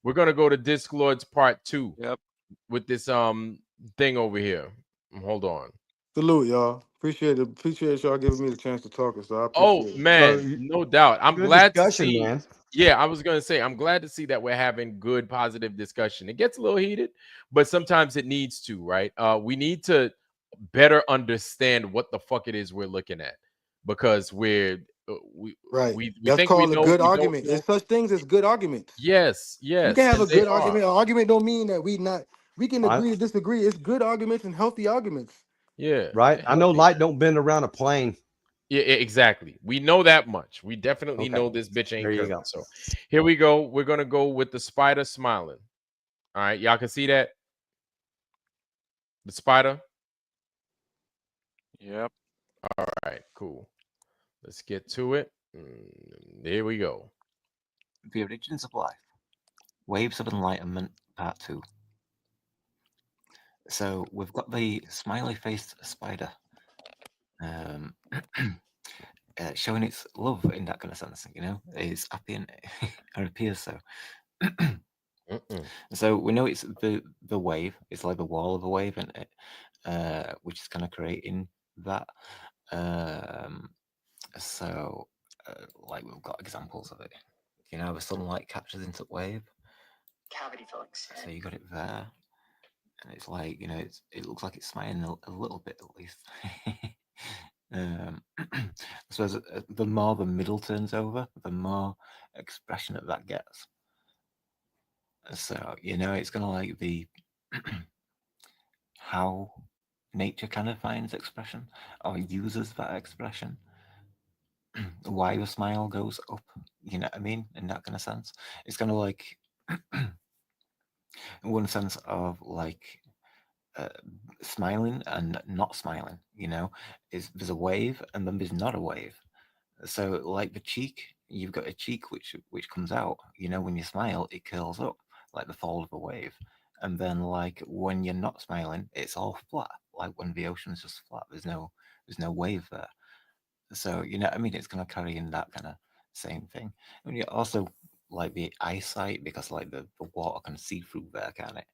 We're gonna go to Disclord's part 2. Yep. With this thing over here. Hold on. Salute, y'all. Appreciate it. Appreciate y'all giving me the chance to talk. So I appreciate it. Man, no doubt. I'm glad to see. Man. Yeah, I was gonna say I'm glad to see that we're having good, positive discussion. It gets a little heated, but sometimes it needs to, right? We need to better understand what the fuck it is we're looking at because we that's think called we know, a good argument. There's such things as good arguments. Yes. You can have a good argument. An argument don't mean that we can agree to disagree. It's good arguments and healthy arguments. Yeah. Right. I know light don't bend around a plane. Yeah, exactly. We know that much. We definitely Okay. know this bitch ain't There you curvy. go. So here we go. We're gonna go with the spider smiling. All right, y'all can see that the spider. Yep. All right, cool. Let's get to it. There we go. The Origins of Life. Waves of Enlightenment, Part 2. So we've got the smiley-faced spider showing its love in that kind of sense, you know? It's happy and it appears so. So we know it's the wave. It's like the wall of a wave, isn't it? Which is kind of creating that. So, like we've got examples of it. You know, the sunlight captures into wave. Cavity fillings. So you got it there, and it's like, you know, it looks like it's smiling a little bit at least. I suppose the more the middle turns over, the more expression that gets. So, you know, it's gonna like be how nature kind of finds expression or uses that expression. Why the smile goes up, you know what I mean? In that kind of sense, it's kind of like one sense of like smiling and not smiling, you know, is there's a wave and then there's not a wave. So like the cheek, you've got a cheek which comes out, you know, when you smile it curls up like the fold of a wave, and then like when you're not smiling it's all flat, like when the ocean's just flat, there's no wave there. So you know what I mean, it's going to carry in that kind of same thing. And you also like the eyesight, because like the water can see through there, can it?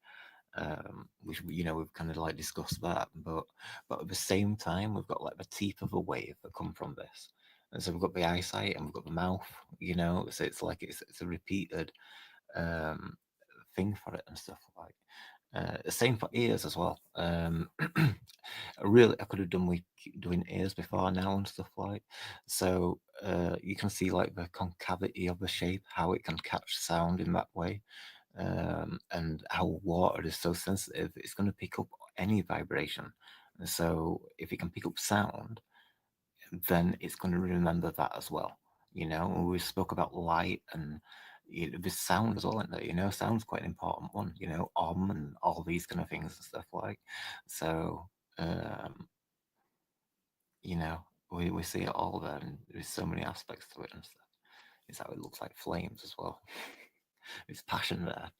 Which, you know, we've kind of like discussed that, but at the same time we've got like the teeth of a wave that come from this, and so we've got the eyesight and we've got the mouth, you know, so it's like it's a repeated thing for it and stuff like. The same for ears as well. Really, I could have done with doing ears before now and stuff like. So you can see like the concavity of the shape, how it can catch sound in that way, and how water is so sensitive, it's going to pick up any vibration. And so if it can pick up sound, then it's going to remember that as well. You know, we spoke about light and this sound as well, isn't there? You know, sound's quite an important one, you know, and all these kind of things and stuff like. So, you know, we see it all there, and there's so many aspects to it and stuff. It's how it looks like flames as well. There's passion there.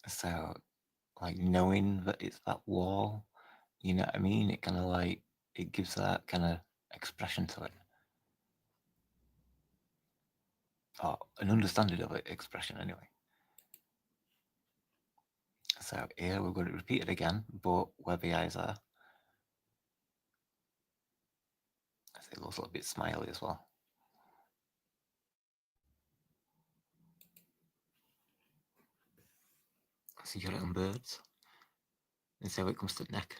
So, like knowing that it's that wall, you know what I mean? It kind of like, it gives that kind of expression to it. Or an understanding of it, expression anyway. So here we've got it repeated again, but where the eyes are. It looks a little bit smiley as well. So you got it on birds. And see how it comes to the neck.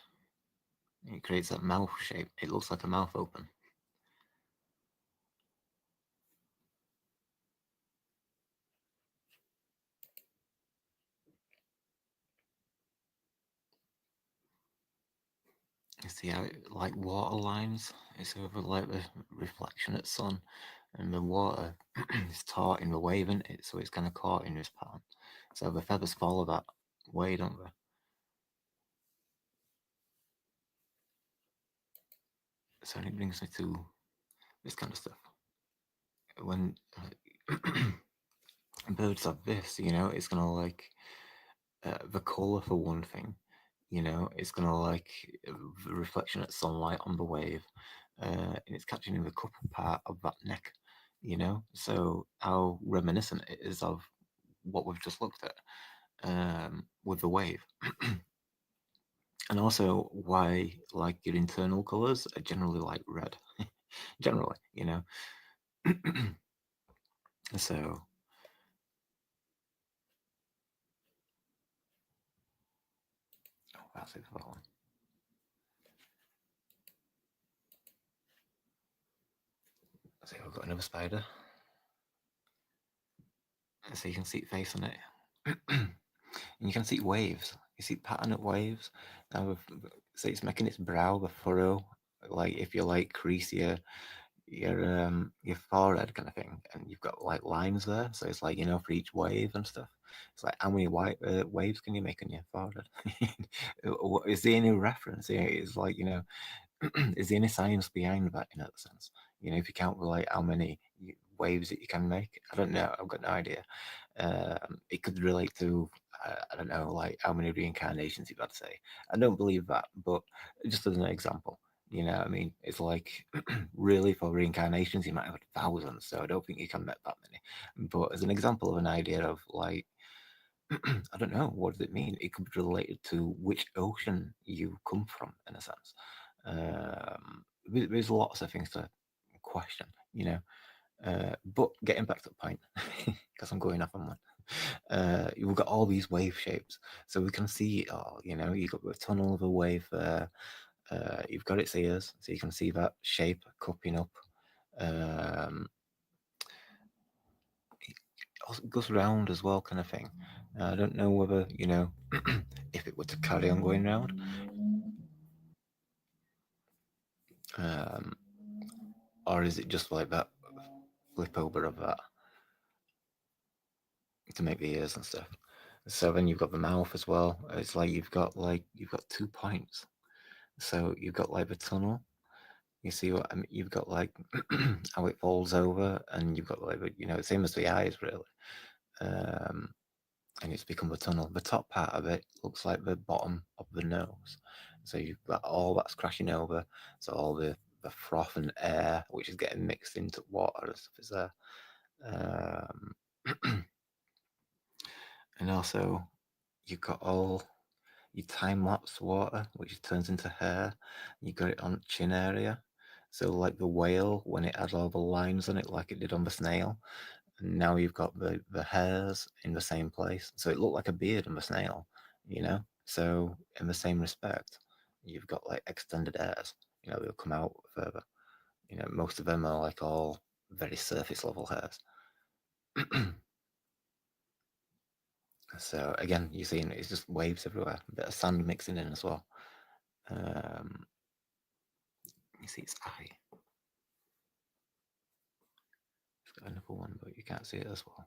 It creates that mouth shape. It looks like a mouth open. You see how it, like water lines, it's over like the reflection at sun, and the water is caught in the wave, isn't it? So it's kind of caught in this pattern. So the feathers follow that way, don't they? So it brings me to this kind of stuff. When birds have this, you know, it's gonna like the color for one thing, you know, it's gonna like the reflection of sunlight on the wave, and it's catching in the cup part of that neck, you know. So how reminiscent it is of what we've just looked at with the wave. And also why like your internal colors are generally like red. Generally, you know. So that's it for that one. So we've got another spider. So you can see it face on it. And you can see waves, You see pattern of waves. Now, so it's making its brow a furrow, like if you like crease your forehead kind of thing, and you've got like lines there. So it's like, you know, for each wave and stuff. It's like, how many waves can you make on your forehead? Is there any reference? It's like, you know, is there any science behind that in that sense? You know, if you count like how many waves that you can make, I don't know. I've got no idea. It could relate to I don't know, like how many reincarnations you've had to say. I don't believe that, but just as an example, you know what I mean? It's like really for reincarnations you might have had thousands, so I don't think you can make that many. But as an example of an idea of like I don't know, what does it mean? It could be related to which ocean you come from, in a sense. There's lots of things to question, you know. But getting back to the point, because I'm going off on one. You've got all these wave shapes, so we can see it all. You know, you've got the tunnel of a wave there. You've got its ears, so you can see that shape cupping up. It goes round as well, kind of thing. I don't know whether, you know, if it were to carry on going round, or is it just like that flip over of that to make the ears and stuff. So then you've got the mouth as well. It's like you've got 2 points. So you've got like the tunnel. You see what I mean? You've got like how it folds over, and you've got like, you know, same as the eyes really. And it's become a tunnel. The top part of it looks like the bottom of the nose. So you've got all that's crashing over. So all the froth and air, which is getting mixed into water and stuff, is there. And also you've got all your time-lapse water, which turns into hair. You got it on chin area. So like the whale, when it had all the lines on it, like it did on the snail. And now you've got the hairs in the same place. So it looked like a beard on the snail, you know? So in the same respect, you've got like extended hairs, you know, they'll come out further. You know, most of them are like all very surface level hairs. So again, you're seeing it's just waves everywhere, a bit of sand mixing in as well. You see its eye. It's got another one, but you can't see it as well.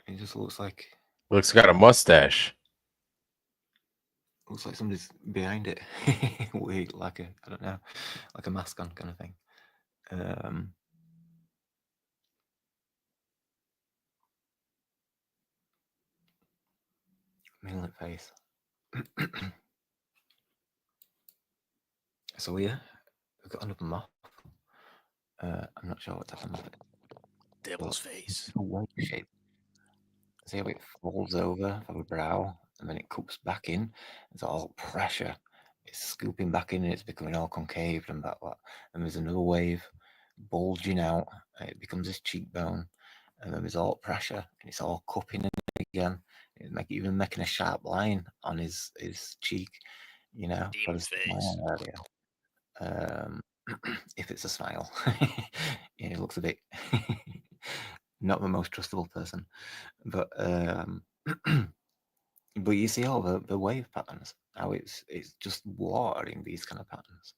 It just looks like got a mustache. looks like somebody's behind it with like a, I don't know, like a mask on kind of thing. Mainland face. So yeah, we've got another moth. I'm not sure what type of moth it is. Devil's face. A white shape. See how it folds over from the brow and then it cups back in. It's all pressure. It's scooping back in and it's becoming all concaved and that. And there's another wave bulging out and it becomes this cheekbone. And then there's all pressure and it's all cupping in again. It's even making a sharp line on his cheek, you know, for the smile area. If it's a smile. Yeah, it looks a bit not the most trustable person. But but you see all the wave patterns, how it's just watering these kind of patterns.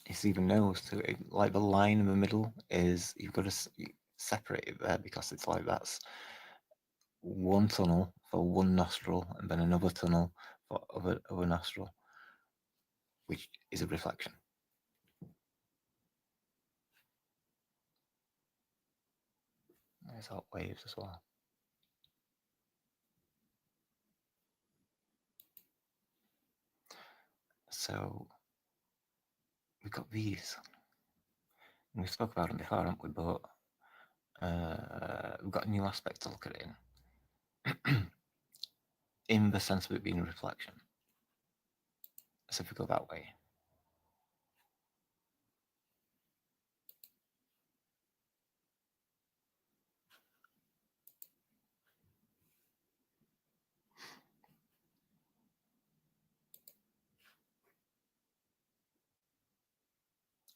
It's even nose too. Like the line in the middle is, you've got to separate it there because it's like that's one tunnel for one nostril and then another tunnel for other nostril, which is a reflection. There's hot waves as well. So we've got these. We spoke about them before, haven't we? But we've got a new aspect to look at it in the sense of it being a reflection. So if we go that way,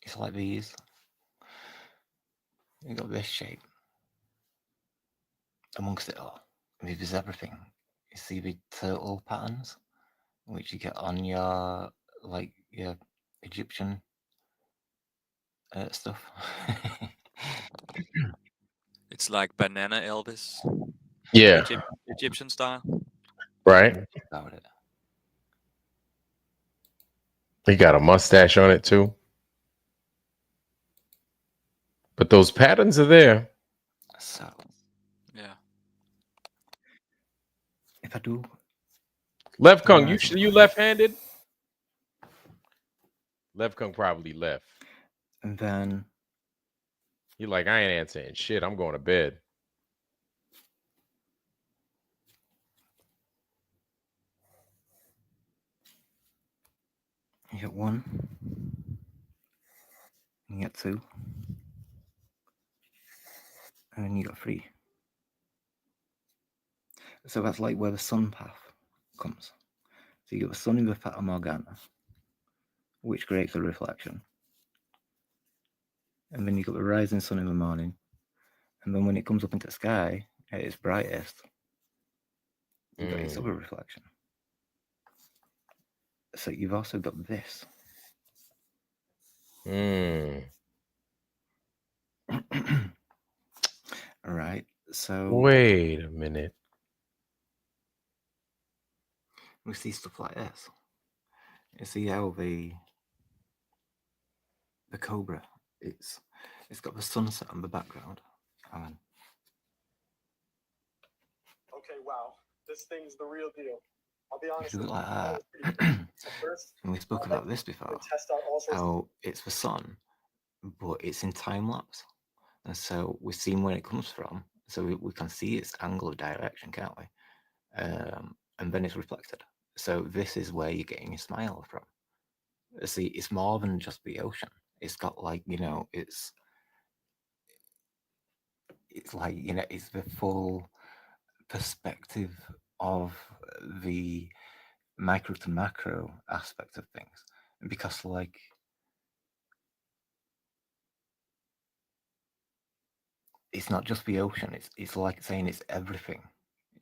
it's like these. You got this shape amongst it all. There's everything. You see the turtle patterns, which you get on your your Egyptian stuff. It's like banana Elvis, Yeah, Egyptian style. right. About it. He got a mustache on it too. But those patterns are there. So Yeah. if I do, Levkung, you left-handed? Levkung probably left. and then He like, I ain't answering shit. I'm going to bed. you get 1, you get 2, and then you got 3. So that's like where the sun path comes. So you get the sun in the Fata Morgana, which creates a reflection. And then you got the rising sun in the morning. And then when it comes up into the sky at its brightest, you got its other reflection. So you've also got this. All right. So Wait a minute. we see stuff like this. You see how the cobra, it's got the sunset on the background. And okay, wow, this thing's the real deal. I'll be honest. If you look like that, First, and we spoke about this before, test out all sorts how it's the sun, but it's in time lapse, and so we've seen where it comes from, so we can see its angle of direction, can't we? And then it's reflected. So this is where you're getting your smile from. See, it's more than just the ocean. It's got it's like it's the full perspective of the micro to macro aspect of things, because it's not just the ocean. It's like saying it's everything.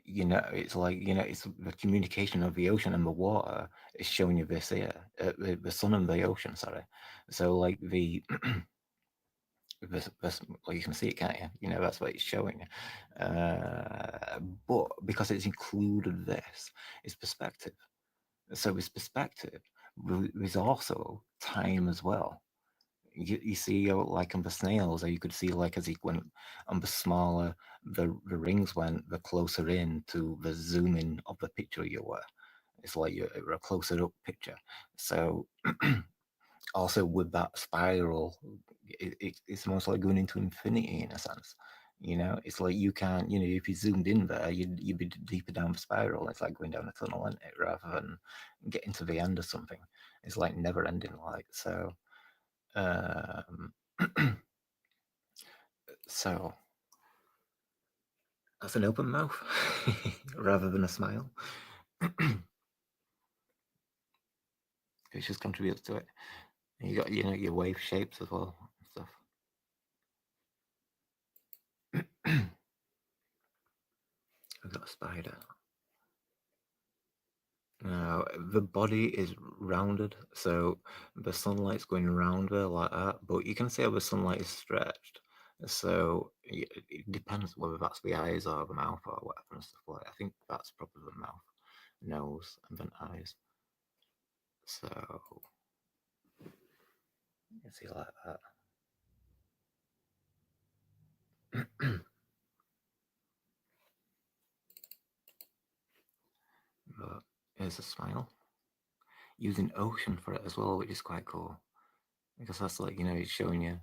It's like it's the communication of the ocean and the water is showing you this here, the sun and the ocean. Sorry, so like the this, like you can see it, can't you? That's what it's showing. But because it's included this, it's perspective. So it's perspective. There's also time as well. You see, like on the snails, or you could see like as he went on the smaller the rings went, the closer in to the zoom in of the picture you were. It's like you're a closer up picture. So also with that spiral, it's almost like going into infinity in a sense. It's like you can't, if you zoomed in there, you'd be deeper down the spiral. It's like going down a tunnel, isn't it, rather than getting to the end of something. It's like never ending light. So so that's an open mouth rather than a smile. It just contributes to it. And you got your wave shapes as well and stuff. We've got a spider. Now the body is rounded, so the sunlight's going around there like that, but you can see how the sunlight is stretched. So it depends whether that's the eyes or the mouth or whatever and stuff like that. I think that's probably the mouth, nose, and then eyes. So you can see like that. But here's a smile. Using ocean for it as well, which is quite cool. Because that's like, it's showing you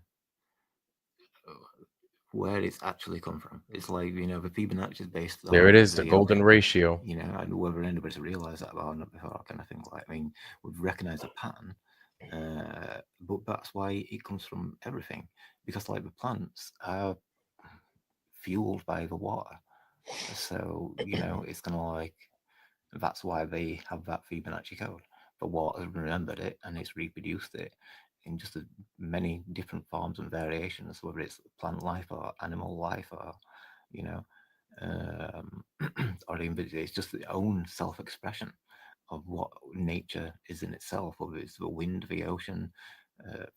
where it's actually come from. It's like, the Fibonacci is based on There it is, the the golden ocean, ratio. and whether anybody's realized that or not before, kind of thing. Like, we've recognized a pattern, but that's why it comes from everything. Because like the plants are fueled by the water. So, it's gonna like, that's why they have that Fibonacci code. The water remembered it and it's reproduced it. in just many different forms and variations, whether it's plant life or animal life, or you know, or even it's just the own self-expression of what nature is in itself, whether it's the wind, the ocean,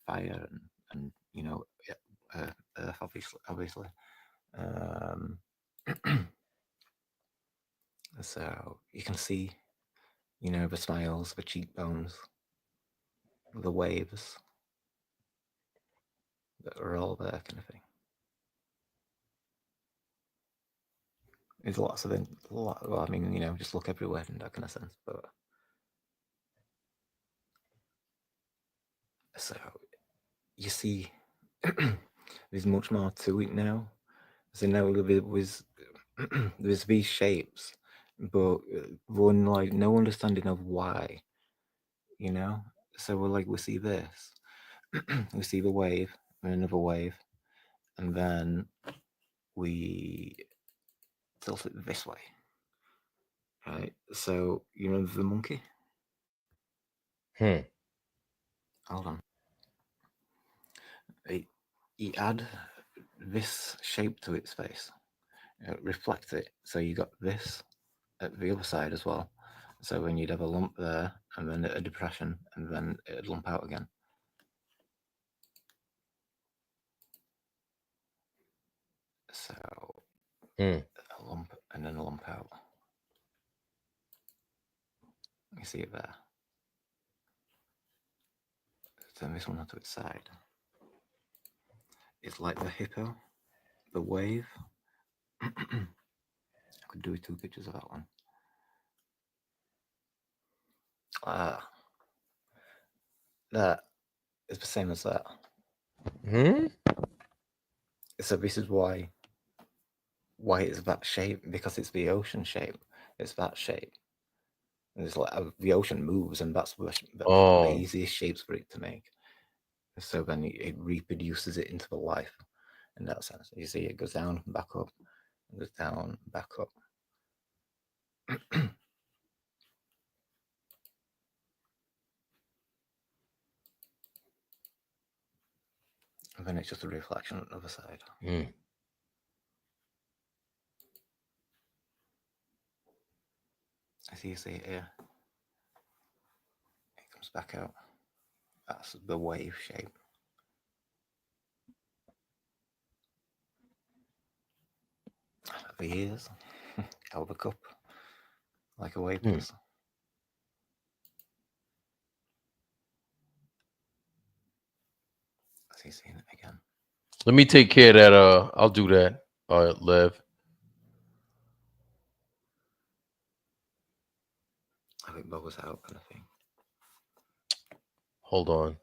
fire, and you know, earth, obviously. So you can see, you know, the smiles, the cheekbones, the waves that are all there, kind of thing. There's lots of them. Well, I mean, you know, just look everywhere in that kind of sense. But so you see, there's much more to it now. So now there's these shapes, but one like no understanding of why, you know. So we see this, we see the wave, and another wave, and then we tilt it this way, right? So you remember the monkey? Hold on. You add this shape to its face, reflect it, so you got this at the other side as well. So when you'd have a lump there, and then a depression, and then it'd lump out again. So a lump and then a lump out. You see it there. Turn this one onto its side. It's like the hippo, the wave. I could do 2 pictures of that one. That is the same as that. So this is why it's that shape, because it's the ocean shape. It's that shape. And it's like the ocean moves, and that's the easiest shapes for it to make. So then it reproduces it into the life in that sense. You see, it goes down, back up, goes down, back up. And then it's just a reflection on the other side. As you see it here, it comes back out. That's the wave shape. The ears, out the cup, like a wave does. As you see it again. Let me take care of that. I'll do that. Lev. I think bubbles out, kind of thing. Hold on.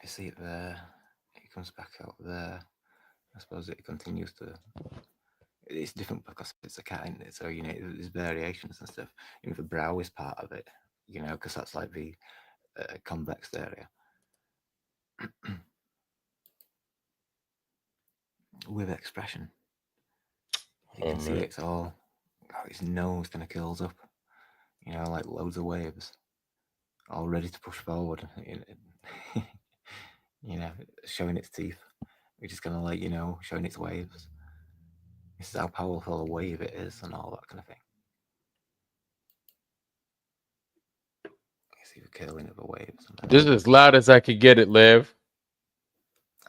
You see it there. It comes back out there. I suppose it continues to. It's different because it's a cat, isn't it? So you know, there's variations and stuff. You know, the brow is part of it. You know, because that's like the convex area. With expression, you can see it's all. His nose kind of curls up. You know, like loads of waves, all ready to push forward. You know, showing its teeth. Which is kind of like, you know, showing its waves. This is how powerful a wave it is and all that kind of thing. You see the curling of the waves. This is as loud as I could get it, Lev.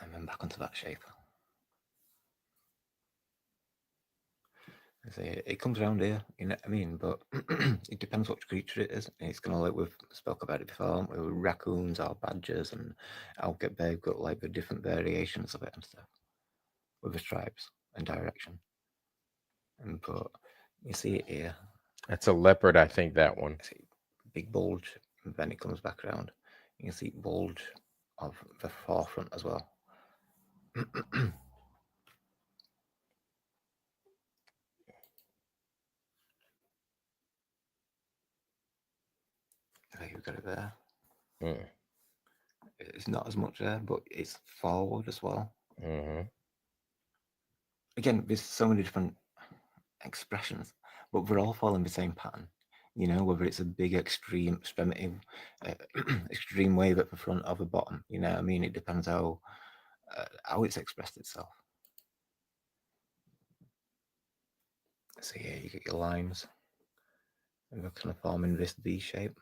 And then back onto that shape. I say it comes around here, you know what I mean? But it depends which creature it is. It's kind of like we've spoke about it before, with raccoons or badgers, and they've got like the different variations of it and stuff, with the stripes and direction. But you see it here. That's a leopard, I think, that one. See big bulge, and then it comes back around. You can see bulge of the forefront as well. You've got it there. It's not as much there, but it's forward as well. Again, there's so many different expressions, but we're all following the same pattern. You know, whether it's a big extreme extreme wave at the front or the bottom. You know what I mean? It depends how it's expressed itself. So yeah, you get your lines, and they're kind of forming this V shape.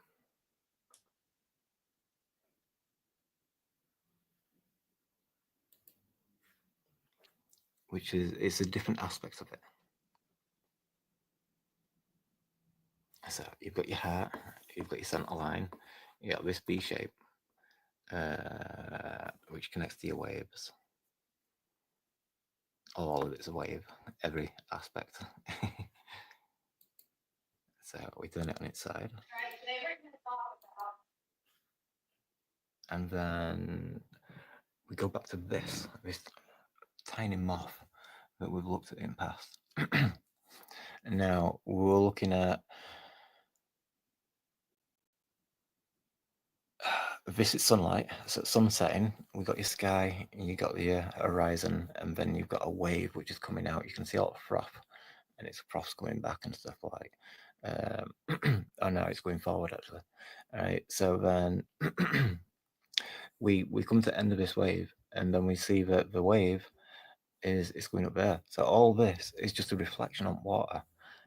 Which is, it's a different aspect of it. So you've got your heart, you've got your center line, you got this V shape, which connects to your waves. All of it's a wave, every aspect. So we turn it on its side. And then we go back to this tiny moth that we've looked at in past. And now we're looking at this is sunlight. So sun setting, we got your sky, and you got the horizon, and then you've got a wave which is coming out. You can see all the froth, and it's froth's coming back and stuff like. Oh no, it's going forward actually. All right, so then we come to the end of this wave, and then we see that the wave is going up there. So all this is just a reflection on water.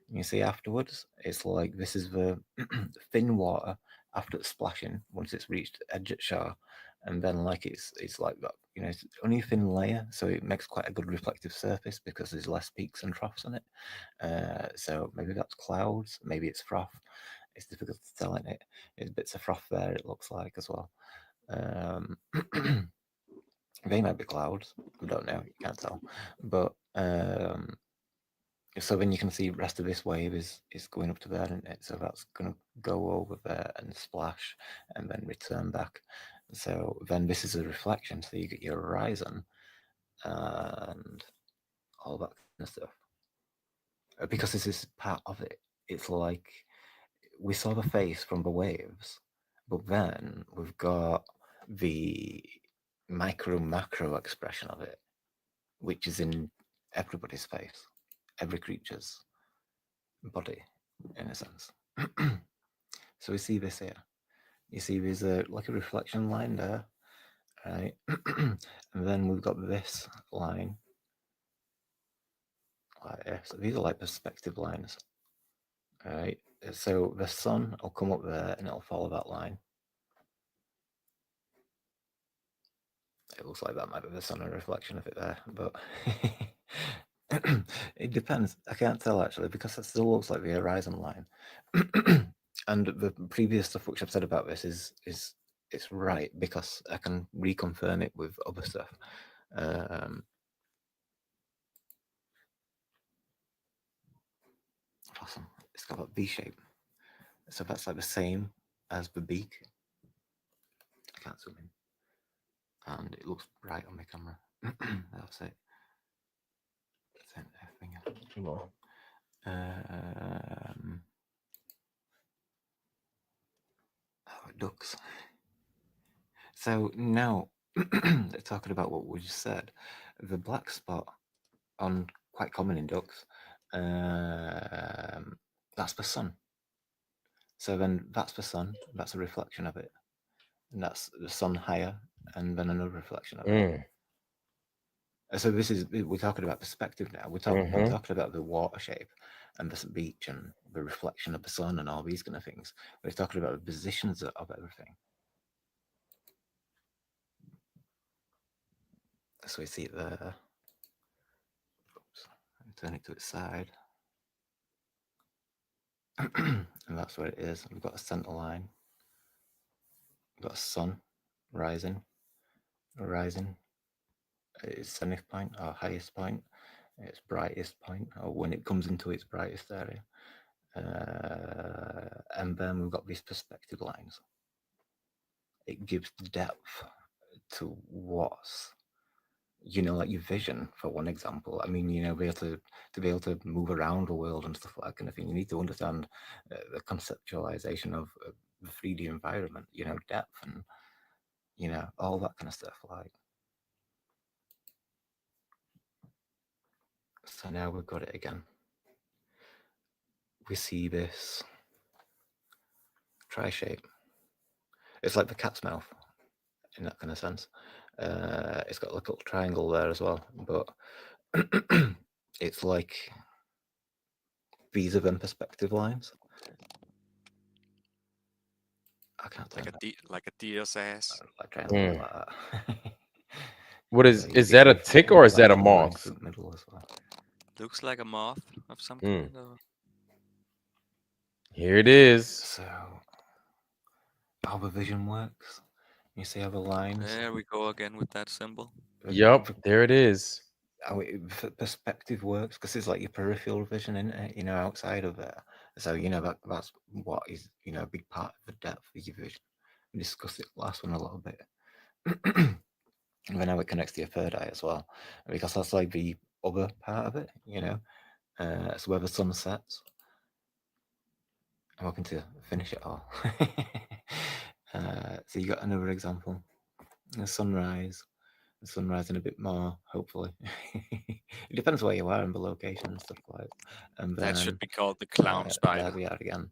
And you see afterwards, it's like this is the thin water after it's splashing once it's reached the edge at shore, and then like it's like that, you know, it's only a thin layer, so it makes quite a good reflective surface because there's less peaks and troughs on it. So maybe that's clouds, maybe it's froth. It's difficult to tell in it. There's bits of froth there, it looks like as well. They might be clouds. I don't know. You can't tell. But so then you can see the rest of this wave is going up to there, isn't it? So that's going to go over there and splash and then return back. So then this is a reflection. So you get your horizon and all that kind of stuff. Because this is part of it. It's like we saw the face from the waves, but then we've got the macro expression of it, which is in everybody's face, every creature's body, in a sense. So we see this here. You see there's like a reflection line there, right? And then we've got this line like this. So these are like perspective lines, right? So the sun will come up there and it'll follow that line. It looks like that might be the sun, a reflection of it there, but it depends. I can't tell actually, because it still looks like the horizon line. And the previous stuff which I've said about this is it's right, because I can reconfirm it with other stuff. Awesome. It's got a V shape, so that's like the same as the beak. I can't zoom in, and it looks bright on my camera. That's it. Come on. Ducks. So now, talking about what we just said, the black spot on quite common in ducks, that's the sun. So then that's the sun, that's a reflection of it, and that's the sun higher, and then another reflection of it. So this is, we're talking about perspective now. We're talking about the water shape and the beach and the reflection of the sun and all these kind of things. We're talking about the positions of everything. So we see it there. Oops. Turn it to its side. And that's where it is. We've got a center line. We've got a sun rising. Its zenith point, or highest point, its brightest point, or when it comes into its brightest area. And then we've got these perspective lines. It gives depth to what's, you know, like your vision, for one example. I mean, you know, be able to move around the world and stuff like that kind of thing, you need to understand the conceptualization of the 3D environment, you know, depth and, you know, all that kind of stuff. Like, so now we've got it again. We see this tri-shape. It's like the cat's mouth in that kind of sense. It's got a little triangle there as well, but it's like these are them perspective lines. I can't like a deer's ass. like triangle like that. What is that a tick or is that a moth? Middle as well. Looks like a moth of some kind. Or... Here it is. So how the vision works. You see how the lines. There we go again with that symbol. Yep, there it is. How perspective works, because it's like your peripheral vision, isn't it? You know, outside of there. So you know that's what is, you know, a big part of the depth of your vision. We discussed it last one a little bit. And then how it connects to your third eye as well, because that's like the other part of it, you know. So where the sun sets. I'm hoping to finish it all. So you got another example. The sunrise. The sunrise in a bit more, hopefully. It depends where you are and the location and stuff like that. And then, that should be called the clown spider. There we are again.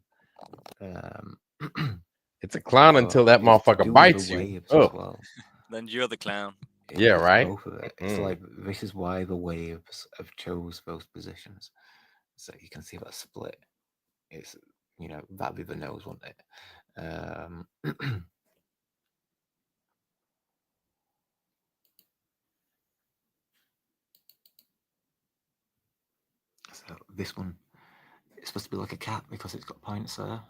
It's a clown until that motherfucker bites you. Oh. Well. Then you're the clown. Yeah, right. Both of it. It's like, this is why the waves have chose those positions. So you can see that split. It's, you know, that'd be the nose, wouldn't it? So this one, it's supposed to be like a cat because it's got points there.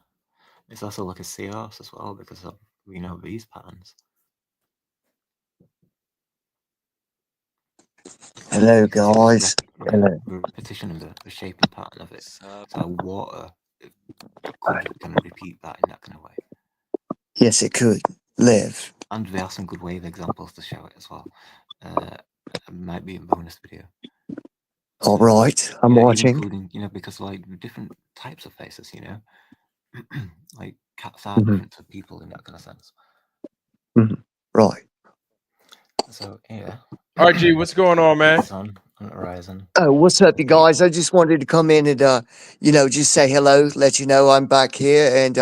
It's also like a seahorse as well because of, you know, these patterns. Hello, guys. Hello. The repetition of the shaping pattern of it. So water can repeat that in that kind of way. Yes, it could. Live. And there are some good wave examples to show it as well. It might be in bonus video. All right, I'm watching. Including, you know, because like different types of faces, you know, like cats are different to people in that kind of sense. Right. So yeah. RG, what's going on, man? On the horizon. Oh, what's up, you guys? I just wanted to come in and, you know, just say hello, let you know I'm back here. And,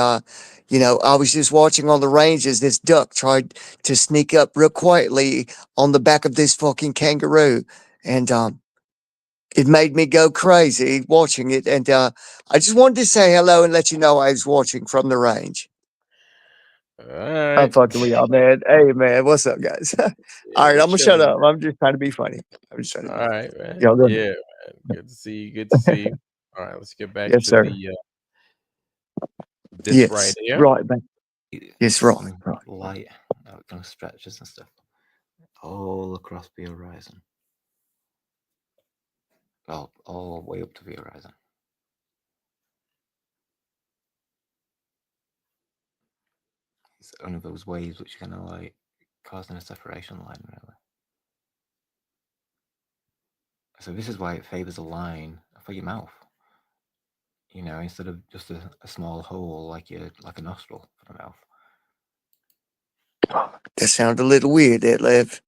you know, I was just watching on the range as this duck tried to sneak up real quietly on the back of this fucking kangaroo. And, it made me go crazy watching it. And, I just wanted to say hello and let you know I was watching from the range. All right. I'm fucking with y'all, man. Hey, man, what's up, guys? All right, I'm gonna shut up. I'm just trying to be funny. I'm just trying to be all right, man. Y'all good? Yeah, man. Good to see you. Good to see you. All right, let's get back Yes, to sir. the this Yes, right here. right, man. Yes, right, right. Light, kind of stretches and stuff all across the horizon. Well, all the way up to the horizon. It's one of those waves which kind of like causing a separation line, really. So this is why it favors a line for your mouth. You know, instead of just a small hole like a nostril for the mouth. That sounded a little weird, there, Lev.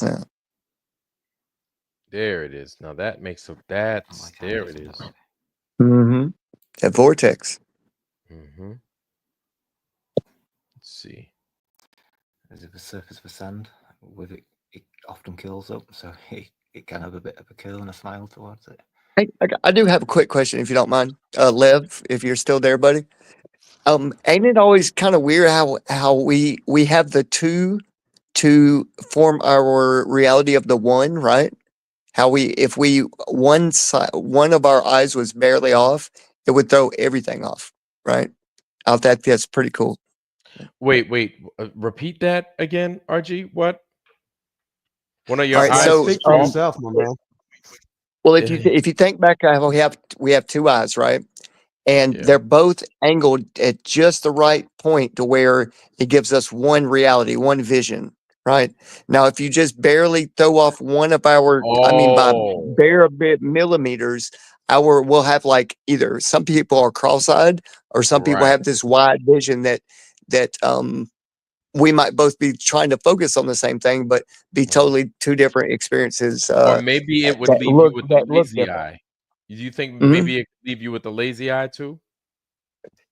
Yeah. There it is. Now that makes that's like there it is. Mm-hmm. That vortex. Mm-hmm. Let's see. As if the surface of the sand with it often curls up, so it can have a bit of a curl and a smile towards it. Hey, I do have a quick question, if you don't mind, Lev, if you're still there, buddy. Ain't it always kind of weird how we have the two to form our reality of the one, right? How if one of our eyes was barely off, it would throw everything off, right? I think that's pretty cool. Wait, repeat that again, RG. What? One of your right, eyes? So, speak for yourself, my man. Well, if you think back, we have two eyes, right? And they're both angled at just the right point to where it gives us one reality, one vision, right? Now, if you just barely throw off one of our, by bare bit millimeters, we'll have like either some people are cross-eyed or some people have this wide vision that that we might both be trying to focus on the same thing, but be totally two different experiences. Or maybe it would leave you with a that look lazy different. eye. Do you think Mhm. maybe it could leave you with a lazy eye too?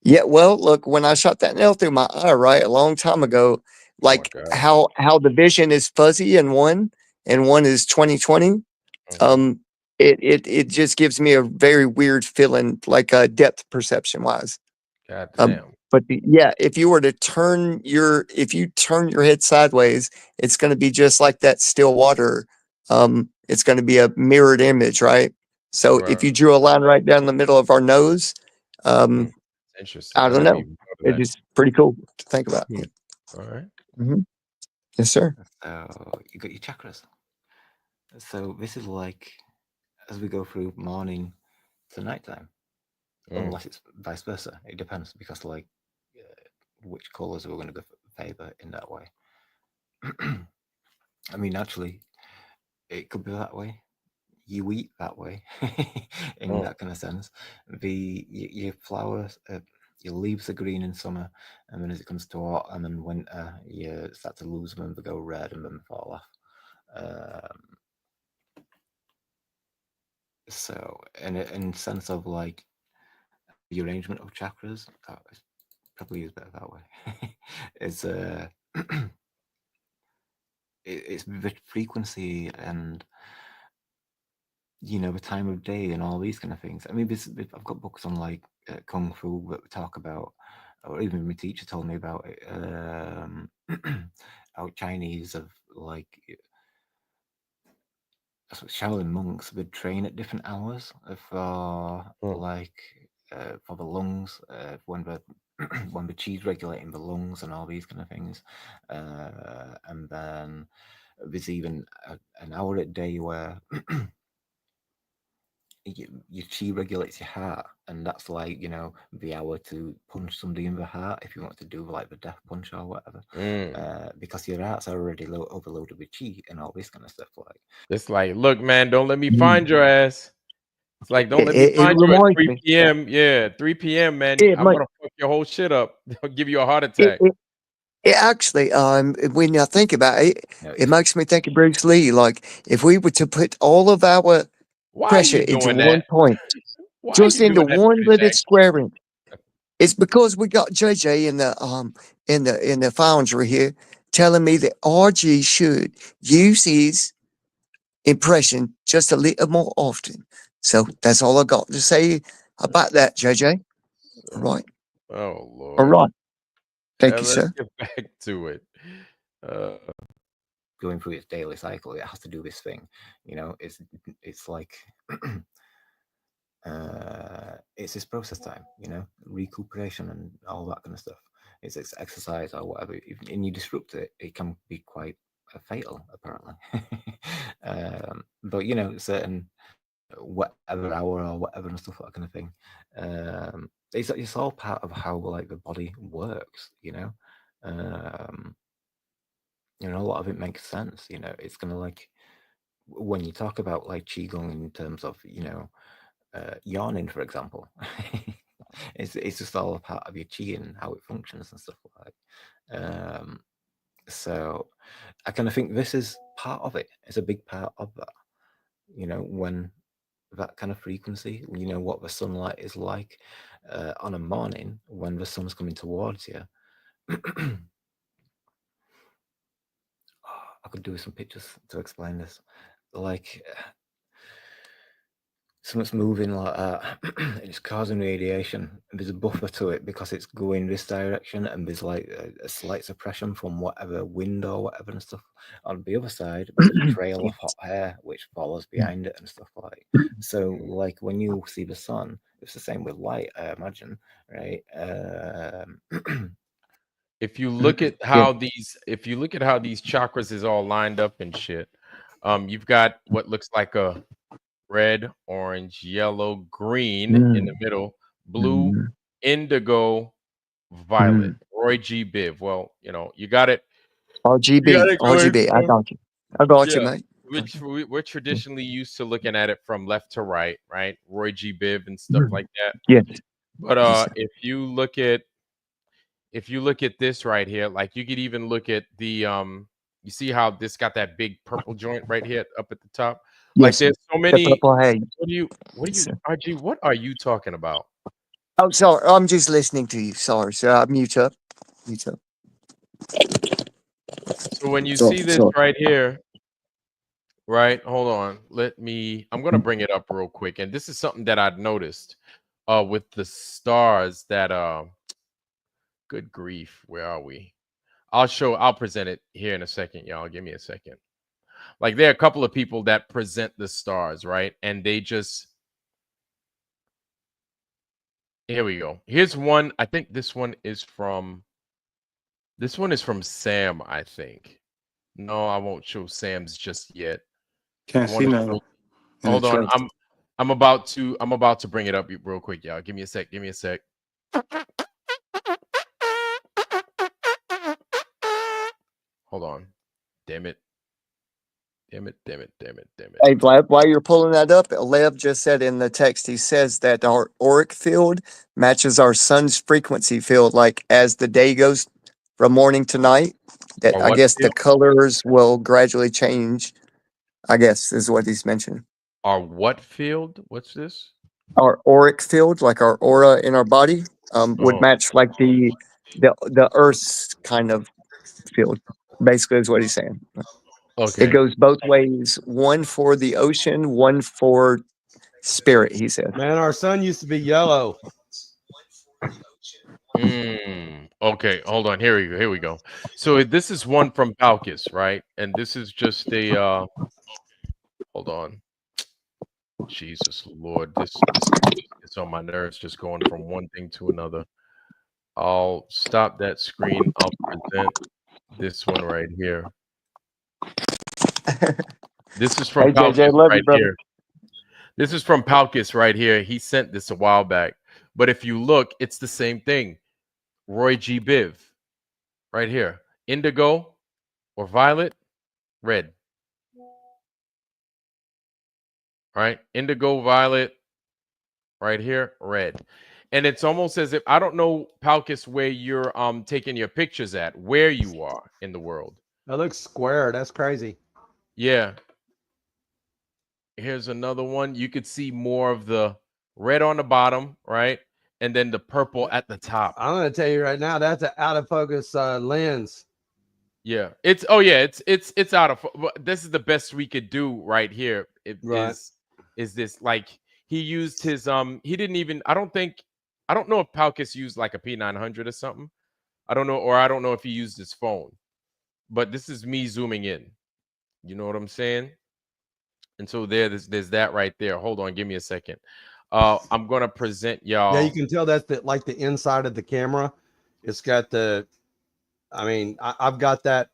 Yeah, well, look, when I shot that nail through my eye, right, a long time ago, like God. how the vision is fuzzy in one and one is 20/20, Mhm. it just gives me a very weird feeling, like depth perception wise. God damn. But yeah, if you turn your head sideways, it's going to be just like that still water. It's going to be a mirrored image, right? So if Right. you drew a line right down the middle of our nose, Mm. Interesting. I I don't never know. even thought of It that. is pretty cool to think about. Hmm. All right. Mm-hmm. Yes, sir. So you got your chakras. So this is like as we go through morning to nighttime, unless it's vice versa. It depends because like which colors we're going to go favor in that way. I mean, actually, it could be that way. You eat that way, in that kind of sense. Your flowers, your leaves are green in summer, and then as it comes to autumn and winter, you start to lose them. They go red and then fall off. So, in sense of like the arrangement of chakras, probably is better that way. It's it's the frequency and the time of day and all these kind of things. I mean, I've got books on like kung fu that talk about, or even my teacher told me about it. How Chinese have like Shaolin monks would train at different hours for like for the lungs, when the when the chi's regulating the lungs and all these kind of things, and then there's even an hour a day where your chi regulates your heart, and that's like the hour to punch somebody in the heart if you want to do like the death punch or whatever, because your heart's already overloaded with chi and all this kind of stuff. Like It's like, look, man, don't let me find your ass. It's like, don't let me It find you at reminds 3 me. p.m. Yeah, 3 p.m., man. It I'm might. gonna fuck your whole shit up. I'll give you a heart It, attack. it actually, when I think about it, no, it makes me think of Bruce Lee. Like if we were to put all of our Why are pressure you into doing one that? point, Why are just you into doing that one to the little Jack? square inch, it's because we got JJ in the foundry here telling me that RG should use his impression just a little more often. So that's all I got to say about that, JJ. All right. Oh All Lord. right. Thank you, Let's sir. get back to it. going through its daily cycle, it has to do this thing. It's like it's this process time, recuperation and all that kind of stuff. It's exercise or whatever. And you disrupt it, it can be quite fatal, apparently. But certain whatever hour or whatever and stuff, that kind of thing. It's all part of how like the body works. A lot of it makes sense. It's gonna like when you talk about like qigong in terms of yawning, for example. It's just all a part of your chi and how it functions and stuff like that. So I kind of think this is part of it. It's a big part of that. When that kind of frequency, what the sunlight is like on a morning when the sun's coming towards you. I could do some pictures to explain this. Like something's moving like that, and it's causing radiation. And there's a buffer to it because it's going this direction, and there's like a slight suppression from whatever wind or whatever and stuff. On the other side, there's a trail of hot air which follows behind it and stuff like. So, like when you see the sun, it's the same with light, I imagine, right? If you look at how these chakras is all lined up and shit, you've got what looks like a red, orange, yellow, green in the middle, blue, indigo, violet. Roy G. Biv. Well, you got it. You got RGB, it going RGB. I from, got you. I got you, yeah. mate. We're traditionally used to looking at it from left to right, right? Roy G. Biv and stuff like that. Yes. But Yes, sir. if you if you look at this right here, like you could even look at the you see how this got that big purple joint right here up at the top? Like Yes, sir. there's so The many. purple haze. What are you, Yes, sir. RG, what are you talking about? Oh, sorry. I'm just listening to you. Sorry, sir. I mute up. Mute up. So when you Sorry, see this sorry. right here, right? Hold on. I'm gonna bring it up real quick. And this is something that I've noticed with the stars that good grief, where are we? I'll present it here in a second, y'all. Give me a second. Like there are a couple of people that present the stars, right? And they just here we go. Here's one. I think this one is from Sam, I think. No, I won't show Sam's just yet. Can't I see want to nothing. show. in the Hold on. chat. I'm about to bring it up real quick, y'all. Give me a sec. Give me a sec. Hold on. Damn it. Damn it. Damn it. Damn it. Damn it. Hey, Vlad, while you're pulling that up, Lev just said in the text, he says that our auric field matches our sun's frequency field, like as the day goes from morning to night, that Or I what guess the field? colors will gradually change, I guess is what he's mentioning. Our what field? What's this? Our auric field, like our aura in our body, would Oh, match like the Earth's kind of field, basically is what he's saying. It okay. goes both ways, one for the ocean, one for spirit, he said. Man, our sun used to be yellow. Okay, hold on. Here we go. Here we go. So this is one from Palkus, right? And this is just a hold on. Jesus Lord, this it's on my nerves just going from one thing to another. I'll stop that screen. I'll present this one right here. This is from Hey, JJ, Palkus love you, right brother. here. This is from Palkus right here. He sent this a while back. But if you look, it's the same thing. Roy G. Biv right here. Indigo or violet, red. Right? Indigo, violet, right here, red. And it's almost as if I don't know, Palkus, where you're taking your pictures at, where you are in the world. That looks square. That's crazy. Yeah. Here's another one. You could see more of the red on the bottom, right? And then the purple at the top. I'm gonna tell you right now, that's an out of focus lens. Yeah. It's it's out of this is the best we could do right here. Right. Is this like he used his he didn't even I don't know if Palkus used like a P900 or something. I don't know, or I don't know if he used his phone. But this is me zooming in. You know what I'm saying? And so there's that right there. Hold on, give me a second. I'm gonna present y'all. Yeah, you can tell that's like the inside of the camera. It's got the, I mean, I've got that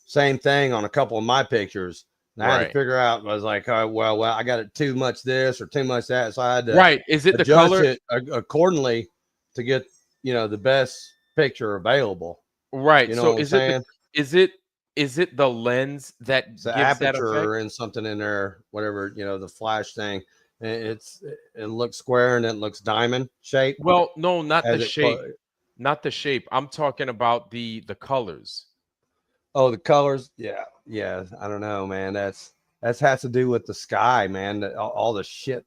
same thing on a couple of my pictures. And I had to figure out, I was like, oh, well, I got it too much this or too much that. So I had to Is it the adjust color? it accordingly to get, the best picture available. Right. You know So what I'm saying? Is it the lens that It's the gives that aperture effect? and something in there, whatever, the flash thing. It looks square and it looks diamond shape. Well, no, not the as it shape. Not the shape. I'm talking about the colors. Oh, the colors. Yeah. I don't know, man. That has to do with the sky, man. All the shit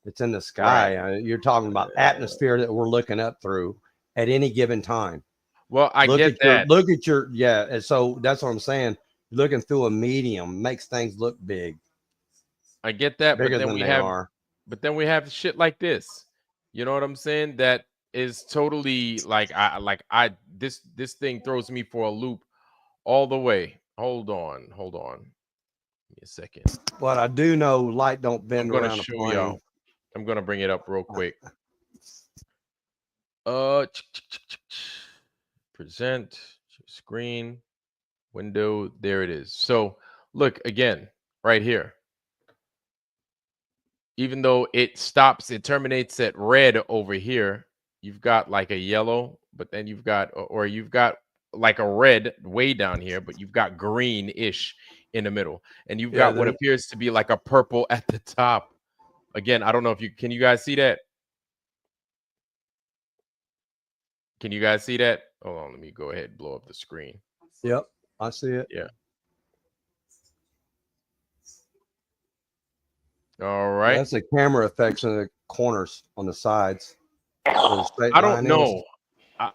that's in the sky. You're talking about atmosphere that we're looking up through at any given time. Well, I get that. Look at your yeah. And so that's what I'm saying. Looking through a medium makes things look big. I get that, Bigger but then than we they have are. but then we have shit like this. You know what I'm saying? That is totally like this thing throws me for a loop all the way. Hold on. Give me a second. But I do know light don't bend I'm gonna around a show plane. y'all. I'm gonna bring it up real quick. Present screen window. There it is. So look again right here. Even though it terminates at red over here, you've got like a yellow, but then you've got like a red way down here, but you've got green-ish in the middle, and you've got what appears to be like a purple at the top. Again, I don't know if can you guys see that? Can you guys see that? Hold on, let me go ahead and blow up the screen. Yep, I see it. Yeah. All right. That's the camera effects in the corners on the sides. Where the straight I don't line is. know.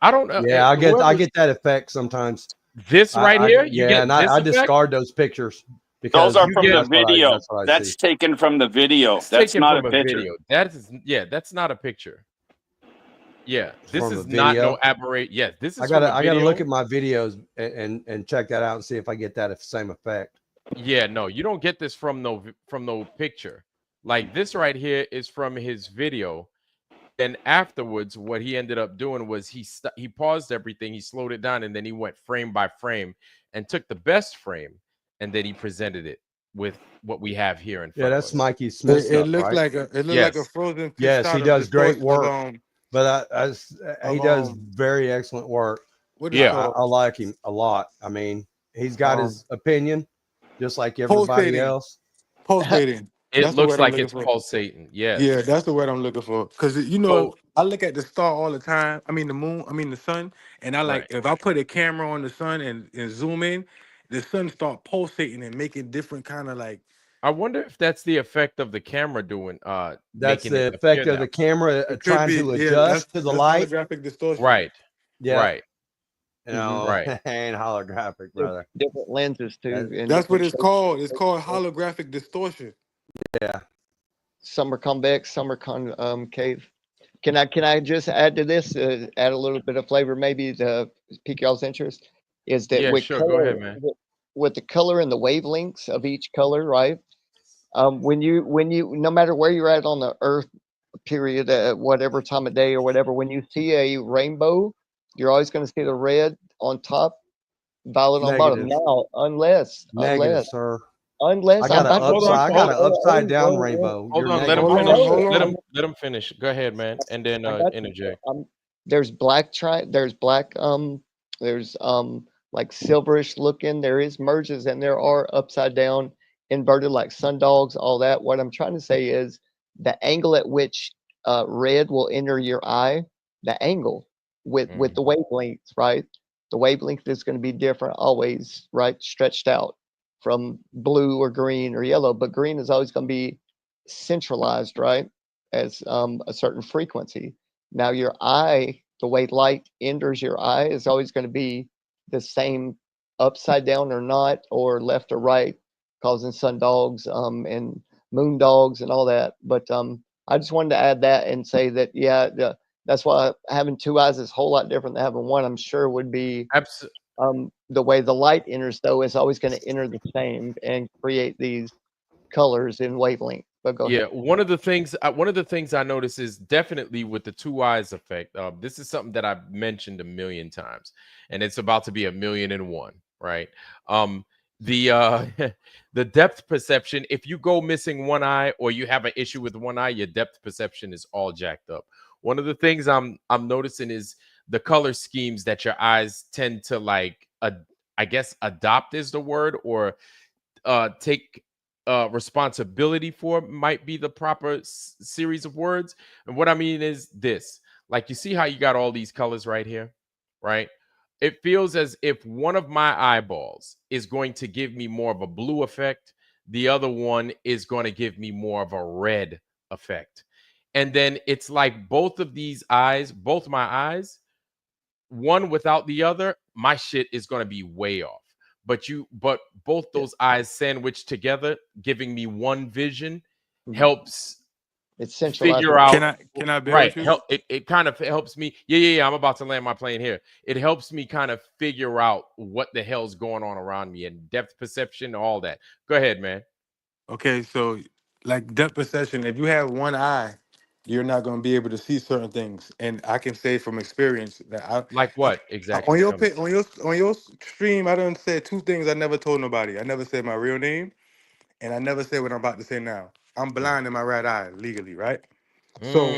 I don't know. Yeah, I get that effect sometimes. This right here, you yeah, get and this I effect? discard those pictures because Those are from the that's what video. that's what I That's see. taken from the video. It's That's taken not from a picture. video. That is, yeah, that's not a picture. Yeah, this From is a not no video? aberrate. Yes, this is I from a gotta video. look at my videos and check that out and see if I get that same effect. Yeah, no, you don't get this from no picture. Like this right here is from his video. And afterwards, what he ended up doing was he paused everything, he slowed it down, and then he went frame by frame and took the best frame, and then he presented it with what we have here in front Yeah, of that's us. Mikey Smith It stuff, looks right? like a Yes. frozen pitch Yes, shot he of does great distortion work. of But he does um very excellent work. what is it Yeah. called? I like him a lot. I mean, he's got his opinion, just like everybody Pulsating. else. Pulsating. It That's the looks word I'm like looking it's for. pulsating. Yes. Yeah, that's the word I'm looking for. Because you know, So, I look at the star all the time. I mean the moon. I mean the sun. And I like right. if I put a camera on the sun and zoom in, the sun start pulsating and making different kind of like. I wonder if that's the effect of the camera doing That's making the it appear effect of that the camera It could trying be. to Yeah, adjust to the that's light. holographic distortion. right. Yeah, Right. you know, Right. ain't holographic, brother. Different lenses too, and That's what different it's shapes. called. It's called holographic distortion. Yeah. Some are convex, some are concave. Can I just add to this? Add a little bit of flavor, maybe to pique y'all's interest. Is that Yeah, with sure. Go color, ahead, man. with the color and the wavelengths of each color, right? When you no matter where you're at on the Earth, period, at whatever time of day or whatever, when you see a rainbow, you're always going to see the red on top, violet on bottom. Negative. Now, Negative, sir. unless I got I'm an not going. upside. I got an upside down Hold rainbow. Hold You're on, let him negative. finish. Hold on. Let him finish. Go ahead, man. And then I got you. interject. There's black there's black there's like silverish looking. There is merges and there are upside down, inverted like sundogs, all that. What I'm trying to say is the angle at which red will enter your eye, the angle with the wavelengths, right? The wavelength is going to be different always, right? Stretched out from blue or green or yellow, but green is always going to be centralized, right? As a certain frequency. Now, your eye, the way light enters your eye, is always going to be the same upside down or not, or left or right, causing sundogs and moon dogs and all that. But I just wanted to add that and say that, yeah, that's why having two eyes is a whole lot different than having one. I'm sure would be the way the light enters, though, is always going to enter the same and create these colors in wavelength. But go ahead. One of the things I notice is definitely with the two eyes effect. This is something that I've mentioned a million times, and it's about to be 1,000,001, right? The the depth perception, if you go missing one eye or you have an issue with one eye, your depth perception is all jacked up. One of the things I'm noticing is the color schemes that your eyes tend to like I guess adopt is the word, or take responsibility for might be the proper series of words. And what I mean is this: like, you see how you got all these colors right here, right? It feels as if one of my eyeballs is going to give me more of a blue effect, the other one is going to give me more of a red effect. And then it's like both of these eyes, both my eyes, one without the other, my shit is going to be way off. But both those eyes sandwiched together, giving me one vision, helps it's centralized. figure out. Can I bear right? with you? It kind of helps me. Yeah. I'm about to land my plane here. It helps me kind of figure out what the hell's going on around me and depth perception, all that. Go ahead, man. Okay, so like depth perception, if you have one eye, you're not going to be able to see certain things. And I can say from experience that Like what exactly? on your stream, I done said two things I never told nobody. I never said my real name, and I never said what I'm about to say now. I'm blind in my right eye legally, right? So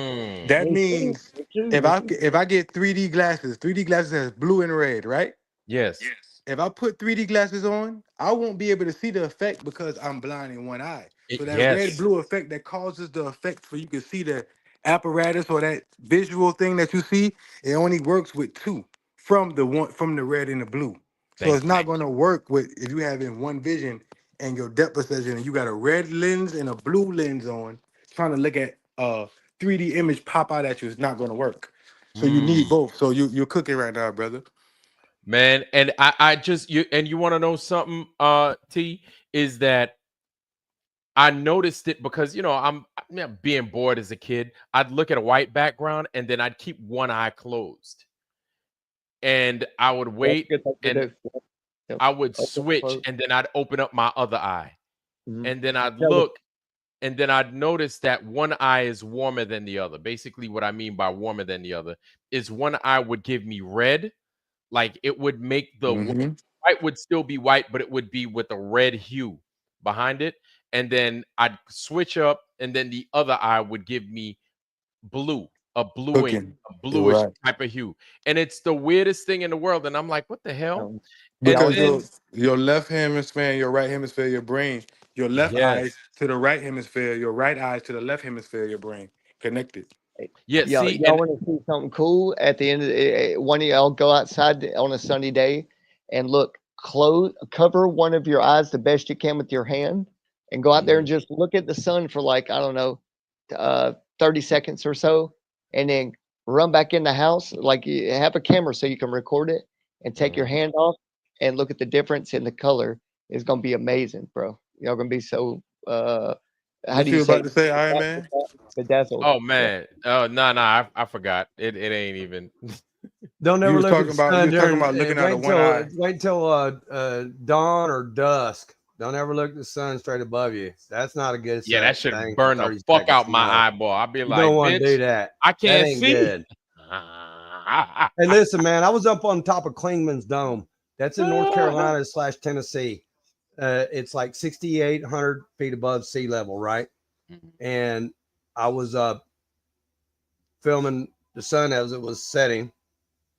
that means if I get 3D glasses, 3D glasses has blue and red, right? Yes. If I put 3D glasses on, I won't be able to see the effect because I'm blind in one eye. So that red Yes. blue effect that causes the effect for you can see apparatus or that visual thing that you see, it only works with two from the red and the blue. So it's not going to work with if you have in one vision and your depth perception and you got a red lens and a blue lens on, trying to look at a 3D image pop out at you. It's not going to work. So you need both. So you're cooking right now, brother. Man, and I just you want to know something, T, is that I noticed it because I'm being bored as a kid. I'd look at a white background and then I'd keep one eye closed, and I would wait, and I would switch, and then I'd open up my other eye, and then I'd look, and then I'd notice that one eye is warmer than the other. Basically, what I mean by warmer than the other is one eye would give me red, like it would make the white would still be white, but it would be with a red hue behind it. And then I'd switch up, and then the other eye would give me blue, a bluish type of hue. And it's the weirdest thing in the world. And I'm like, what the hell? Because your left hemisphere and your right hemisphere, your brain, your left eye to the right hemisphere, your right eye to the left hemisphere, your brain connected. Yeah, y'all want to see something cool at the end of one of y'all go outside on a sunny day and look, cover one of your eyes the best you can with your hand and go out there and just look at the sun for like, I don't know, 30 seconds or so, and then run back in the house. Like you have a camera so you can record it and take your hand off and look at the difference in the color. It's going to be amazing, bro. Y'all going to be so, how do you say? About to say, Iron Man? Bedazzled. Oh man, oh no, I forgot. It ain't even. Don't ever look at the sun during. Looking out of one eye. Wait till dawn or dusk. Don't ever look at the sun straight above you. That's not a good. Yeah, that should burn the fuck out my eyeball. I'll be like, don't want to do that. I can't see. Good. Hey, listen, man. I was up on top of Klingman's Dome. That's in North Carolina / Tennessee. It's like 6,800 feet above sea level, right? And I was filming the sun as it was setting.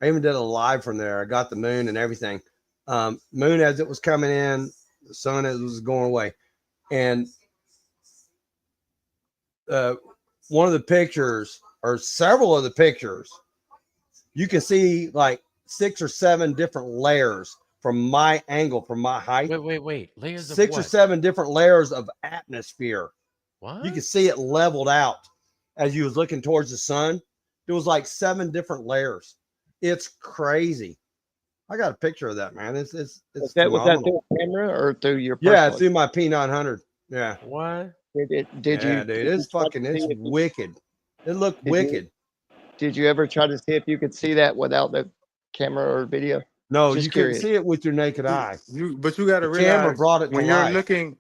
I even did a live from there. I got the moon and everything. Moon as it was coming in, the sun as it was going away. And one of the pictures, or several of the pictures, you can see like 6 or 7 different layers from my angle, from my height. Wait. Layers of 6 or 7 different layers of atmosphere. What? You can see it leveled out as you was looking towards the sun. There was like 7 different layers. It's crazy. I got a picture of that, man. It's was that through a camera or through your? Yeah, through my P900. Yeah. What? Did you? Dude, it's wicked. It looked wicked. Did you ever try to see if you could see that without the camera or video? No, you couldn't see it with your naked eye. But you got to realize camera brought it when you're looking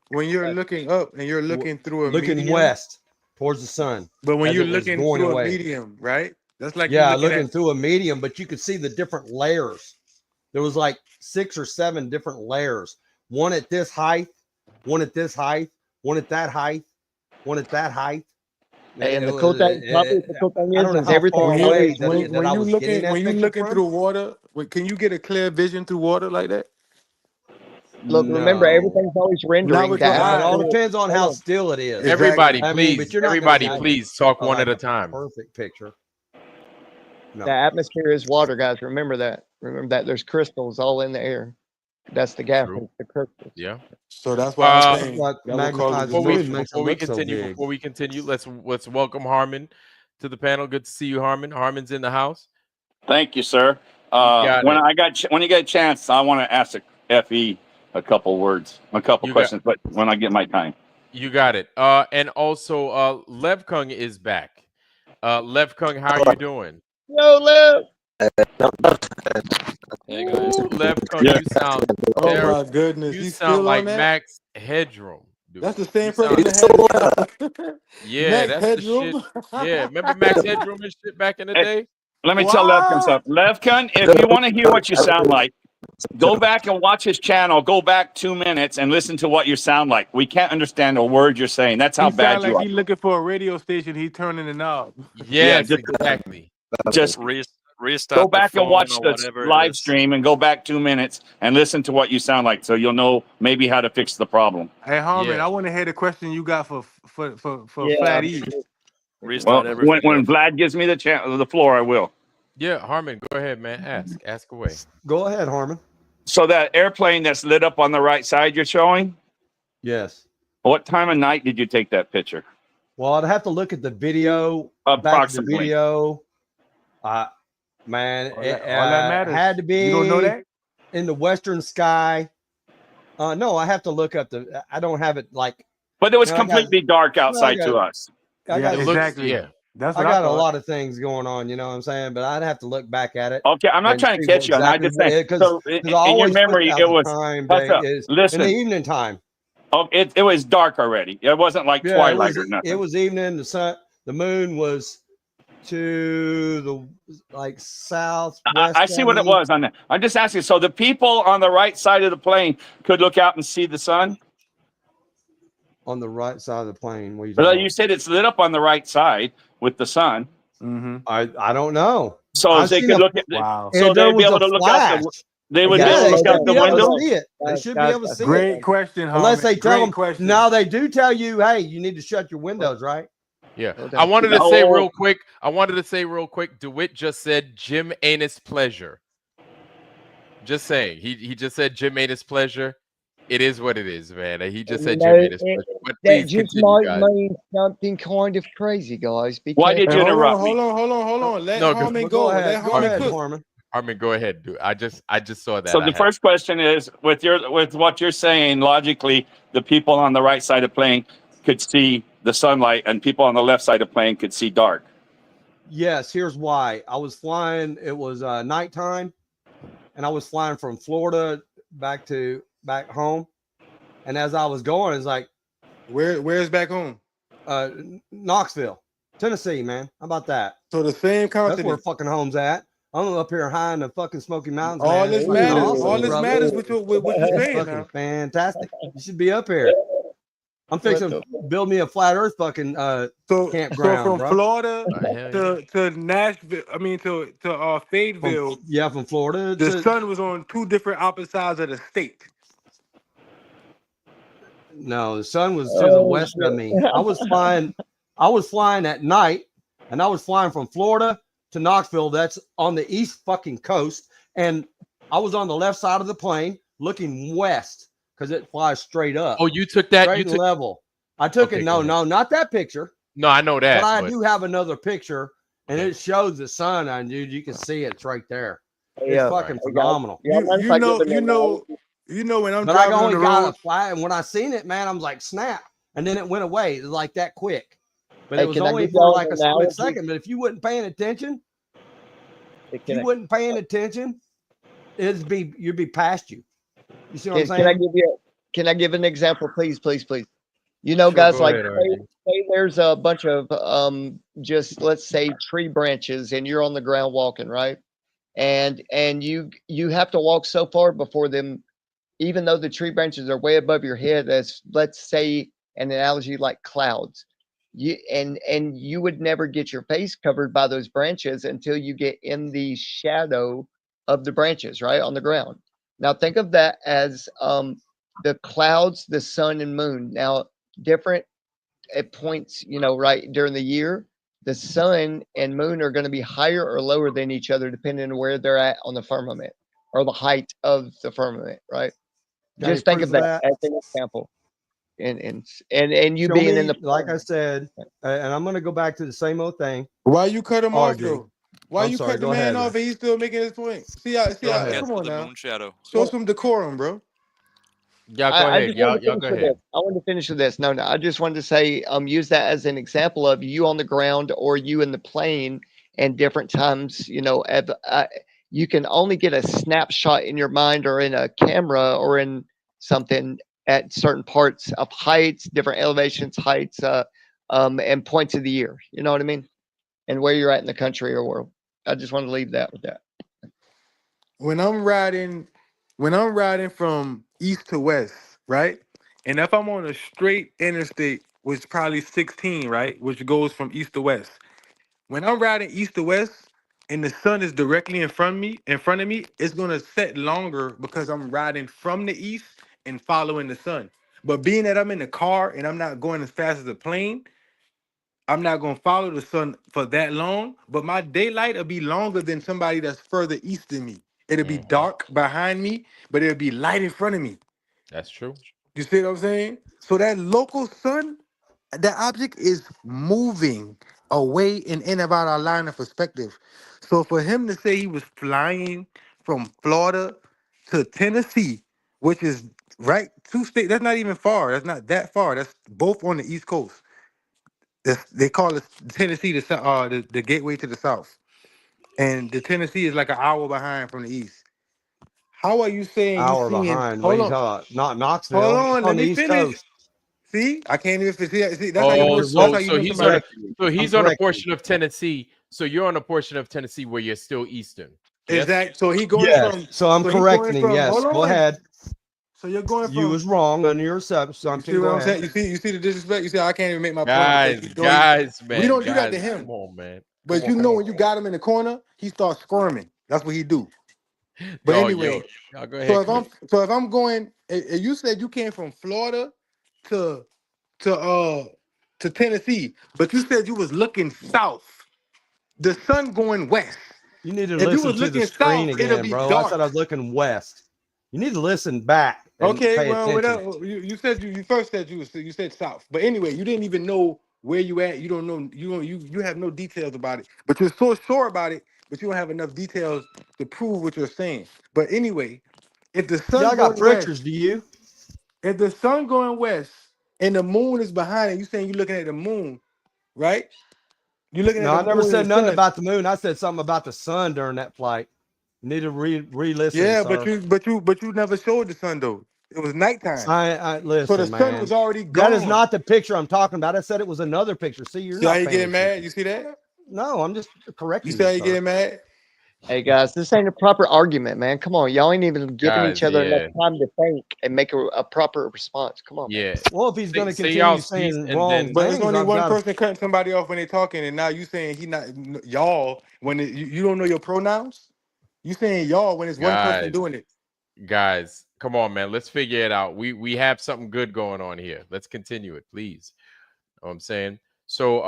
up and you're looking through a medium, west towards the sun. But when you're looking through a medium, right? That's like looking through a medium, but you could see the different layers. There was like 6 or 7 different layers. One at this height, one at this height, one at that height, one at that height. And the cool thing is everything. When you're looking through water, can you get a clear vision through water like that? Look, remember, everything's always rendering. It all depends on how still it is. Everybody, please talk one at a time. Perfect picture. No. The atmosphere is water, guys. Remember that. Remember that. There's crystals all in the air. That's the gas. The crystals. Yeah. So that's why I'm saying. Before we continue, let's welcome Harmon to the panel. Good to see you, Harmon. Harmon's in the house. Thank you, sir. When you get a chance, I want to ask FE a couple questions, but when I get my time. You got it. And also, Levkung is back. Levkung, how are you doing? Yo, Lev. Hey guys. Levkung, you sound terrible. Oh my goodness, you sound like Max Headroom. Dude. That's the same person that had yeah, Max that's Headroom. the shit. Yeah, remember Max Headroom and shit back in the day? Let me tell Levkung something. Levkung, if you want to hear what you sound like, go back and watch his channel. Go back 2 minutes and listen to what you sound like. We can't understand a word you're saying. That's how bad you are. He's looking for a radio station. He's turning the knob. Yes, exactly. Just restart. Go back and watch the live stream and go back 2 minutes and listen to what you sound like, so you'll know maybe how to fix the problem. Hey, Harmon, I want to hear the question you got for Flat E. Restart Well, everything. when Vlad gives me the floor, I will. Yeah, Harmon, go ahead, man. Ask away. Go ahead, Harmon. So that airplane that's lit up on the right side you're showing, Yes. what time of night did you take that picture? Well, I'd have to look at the video. Back to the Approximately. video. Man, All that matters. had to be You don't know that? in the western sky. No, I have to look up I don't have it like. But it was Man, completely dark outside to us. I Exactly. That's what got I a thought. lot of things going on, you know what I'm saying? But I'd have to look back at it. Okay, I'm not and trying to see catch you on that. I'm just saying. So because in I your always put memory, out it the was time is listen, in the evening time. Oh, it was dark already. It wasn't like twilight or nothing. It was evening. The moon was to the southwest. I see what it was on that. I'm just asking. So the people on the right side of the plane could look out and see the sun? On the right side of the plane. What are you Well, talking you said it's lit up on the right side with the sun. Mm-hmm. I don't know. So they could look at. Wow. So they'd be able to look out. They would be able to look out the window. See it. They should be able to see it. Great question, Harmon. Unless they tell them. Question. Now they do tell you, hey, you need to shut your windows, right? Yeah. I wanted to say real quick. DeWitt just said Jim ain't his pleasure. Just saying. He just said Jim ain't his pleasure. It is what it is, man. He just said Jim ain't his pleasure. But That please just continue, might guys. mean something kind of crazy, guys. Why did you interrupt me? Hold on. Let Harmon go go. ahead. Let Harmon cook. Harmon, go ahead, dude. I just saw that. So the first question is, with what you're saying, logically, the people on the right side of the plane could see the sunlight, and people on the left side of the plane could see dark. Yes, here's why. I was flying. It was nighttime, and I was flying from Florida back home. And as I was going, it's like, where's back home? Knoxville, Tennessee, man. How about that? So the same continent. That's where fucking home's at. I'm up here high in the fucking Smoky Mountains. All man. this It's matters. awesome, All this brother. matters with what you're saying Fucking now. fantastic. You should be up here. I'm fixing to build me a flat Earth fucking campground. So from bro. Florida to Nashville, I mean to Fayetteville. From Florida. The sun was on two different opposite sides of the state. No, the sun was to the west of me. I was flying at night, and I was flying from Florida to Knoxville. That's on the east fucking coast. And I was on the left side of the plane looking west because it flies straight up. Oh, you took that? You took level. I took it. No, not that picture. No, I know that. But I do have another picture, and it shows the sun on, dude. You can see it. It's right there. It's fucking phenomenal. You know when I'm But I driving on only the got road. a flat, and when I seen it, man, I was like, snap. And then it went away. It was like that quick. But it was only for like a split second. But if you wasn't paying attention, you'd be past you. You see what I'm saying? Can I give an example, please? You know, guys, like say there's a bunch of just let's say tree branches, and you're on the ground walking, right? And you have to walk so far before them, even though the tree branches are way above your head. As let's say an analogy like clouds, you would never get your face covered by those branches until you get in the shadow of the branches, right on the ground. Now think of that as the clouds, the sun, and moon. Now different at points, right during the year, the sun and moon are going to be higher or lower than each other depending on where they're at on the firmament or the height of the firmament, right? Just think of that as an example. And you Show being me, in the like I said, and I'm going to go back to the same old thing. Why you cut him off Audrey. though? Why I'm you sorry, cut the go man ahead, off and he's still making his point? See how come on now. Moon shadow. Show some decorum, bro. Yeah, go ahead. Y'all go ahead. I wanted to finish with this. No, I just wanted to say, use that as an example of you on the ground or you in the plane, and different times, you can only get a snapshot in your mind or in a camera or in something at certain parts of heights, different elevations, heights, and points of the year. You know what I mean? And where you're at in the country or world. I just want to leave that with that. When I'm riding from east to west, right? And if I'm on a straight interstate, which is probably 16, right? Which goes from east to west. When I'm riding east to west and the sun is directly in front of me, it's gonna set longer because I'm riding from the east and following the sun. But being that I'm in the car and I'm not going as fast as a plane, I'm not gonna follow the sun for that long, but my daylight will be longer than somebody that's further east than me. It'll be dark behind me, but it'll be light in front of me. That's true. You see what I'm saying? So that local sun, that object is moving away and in about our line of perspective. So for him to say he was flying from Florida to Tennessee, which is right 2 states, that's not even far. That's not that far. That's both on the East Coast. They call it Tennessee the gateway to the South, and the Tennessee is like an hour behind from the East. How are you saying you Hour seeing? behind. What Hold are you on, talking about? Not hold Knoxville. on. It's on Let the me East finish. Coast. See, I can't even see. That's how you Oh, know. That's how you so know he's somebody. on he's on a correcting portion of Tennessee. So you're on a portion of Tennessee where you're still Eastern. Yes. Exactly. So he going Yes. from. So I'm So he correcting going him. from. Yes. Hold Go on. ahead. So you're going You from. was wrong on your assumption. You see what Go I'm ahead. saying? You see the disrespect. You see I can't even make my point because Guys, he guys, we man, don't do that guys, to him. come on, man. But you know when you got him in the corner, he starts squirming. That's what he do. But Oh, anyway, y'all go so ahead, Chris. if I'm going, you said you came from Florida to to Tennessee, but you said you was looking south. The sun going west. You need to If you listen was to the looking screen south, it'll again, be bro. I said I dark. was looking west. You need to listen back and Okay, pay well, attention. whatever. You said you first said you said south, but anyway, you didn't even know where you at. You don't know. You have no details about it, but you're so sure about it, but you don't have enough details to prove what you're saying. But anyway, if the Yeah, sun I got going west, pictures. Do you? if the sun going west and the moon is behind it, you saying you're looking at the moon, right? You're looking at No, the I never moon and said the nothing sun. about the moon. I said something about the sun during that flight. You need to re-listen, Yeah, sir. but you never showed the sun though. It was nighttime, so the Listen, sun man. was already That is gone. not the picture I'm talking about. I said it was another picture. See, you're See how not you paying getting attention. mad? You see that? No, I'm just You correcting see you, how you sir. getting mad? Hey guys, this ain't a proper argument, man. Come on, y'all ain't even giving each Guys, other enough yeah, time to think and make a proper response. Come on, man. yeah. Well, if he's going to Say y'all continue cease saying and wrong then But it's things, only I've one got to. person cutting somebody off when they're talking, and now you saying he not y'all when you don't know your pronouns. You saying y'all when it's one person guys, doing it. guys, come on, man. Let's figure it out. We have something good going on here. Let's continue it, please. Know what I'm saying? So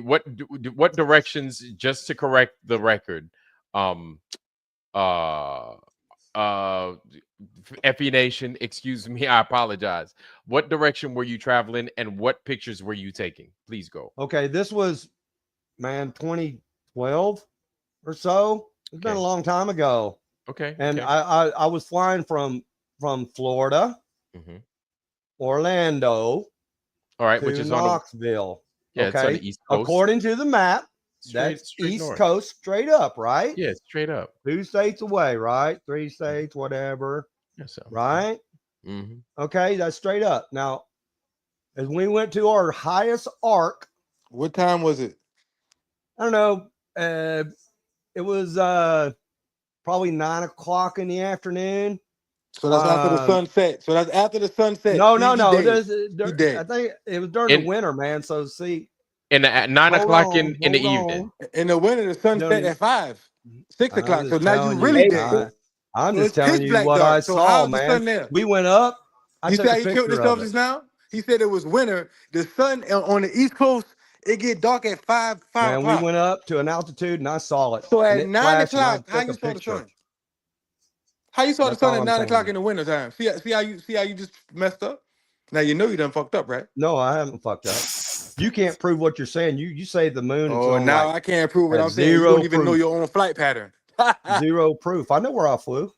what directions, just to correct the record, uh FE Nation, excuse me, I apologize. What direction were you traveling and what pictures were you taking? Please go. Okay, this was, man, 2012 or so. It's been a long time ago. Okay. And okay. I was flying from Florida, Orlando, all right, to which is Knoxville. on the it's on Okay, the East Coast. according to the map, that's straight East north. Coast, straight up, right? Yeah, straight up. 2 states away, right? 3 states, whatever. Yes, sir. Right? Mm-hmm. Okay, that's straight up. Now, as we went to our highest arc, what time was it? I don't know. It was probably 9 o'clock in the afternoon. So that's after the sunset. So that's after the sunset. No, See, no, no. He dead. I think it was during the winter, man. So see, at 9 o'clock in the evening. In the winter, the sunset at 5, 6 o'clock. So now you really dead. I'm So just it's telling pitch you black what dark. I So saw, how's the man. sun there? We went up. I You took see how a he killed picture himself of it. just now? He said it was winter. The sun on the East Coast, it get dark at 5 Man, o'clock. we went up to an altitude and I saw it. So and at it 9 flashed and I o'clock, how took you a saw the picture. sun? How you saw the That's sun all at I'm 9 telling o'clock you. in the winter time? See how you just messed up? Now you know you done fucked up, right? No, I haven't fucked up. You can't prove what you're saying. You say the moon is Oh, on now like I can't prove it. at I'm saying you zero don't even know proof. your own flight pattern. Zero proof. I know where I flew.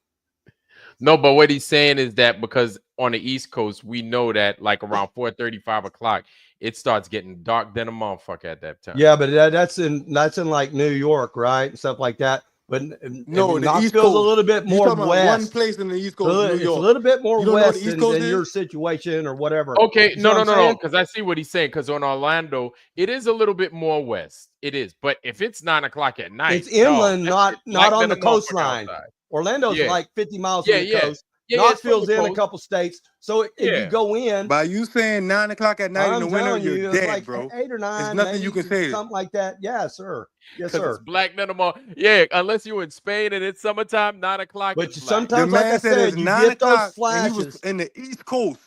No, but what he's saying is that because on the East Coast, we know that like around 4:30, 5 o'clock, it starts getting dark than a motherfucker at that time. Yeah, but that's in like New York, right? And stuff like that. But No, the East Knoxville's Coast. a little bit You more talking about one west. place in the East Coast, New It's a York. little bit more You don't know what west the East Coast than is? your situation or whatever. Okay, You see no, what I'm no, saying? because I see what he's saying. Because on Orlando, it is a little bit more west. It is, but if it's 9 o'clock at night, It's inland, dog, not on than the a motherfucker coastline. outside. Orlando's Yeah. like 50 miles Yeah, from the yeah. coast. Yeah, it's from Knoxville's the in a coast. couple states. So if you go in, By you saying 9 o'clock at night in the I'm winter, telling you're you, it's dead, like bro. 8 or 9, There's nothing you maybe can say. something like that. Yeah, sir. Yes, Because sir. it's black than a mother. Yeah, unless you're in Spain and it's summertime, 9 o'clock. But is black. The sometimes, like man I said it's said, you 9 get those o'clock and he was flashes. in the East Coast.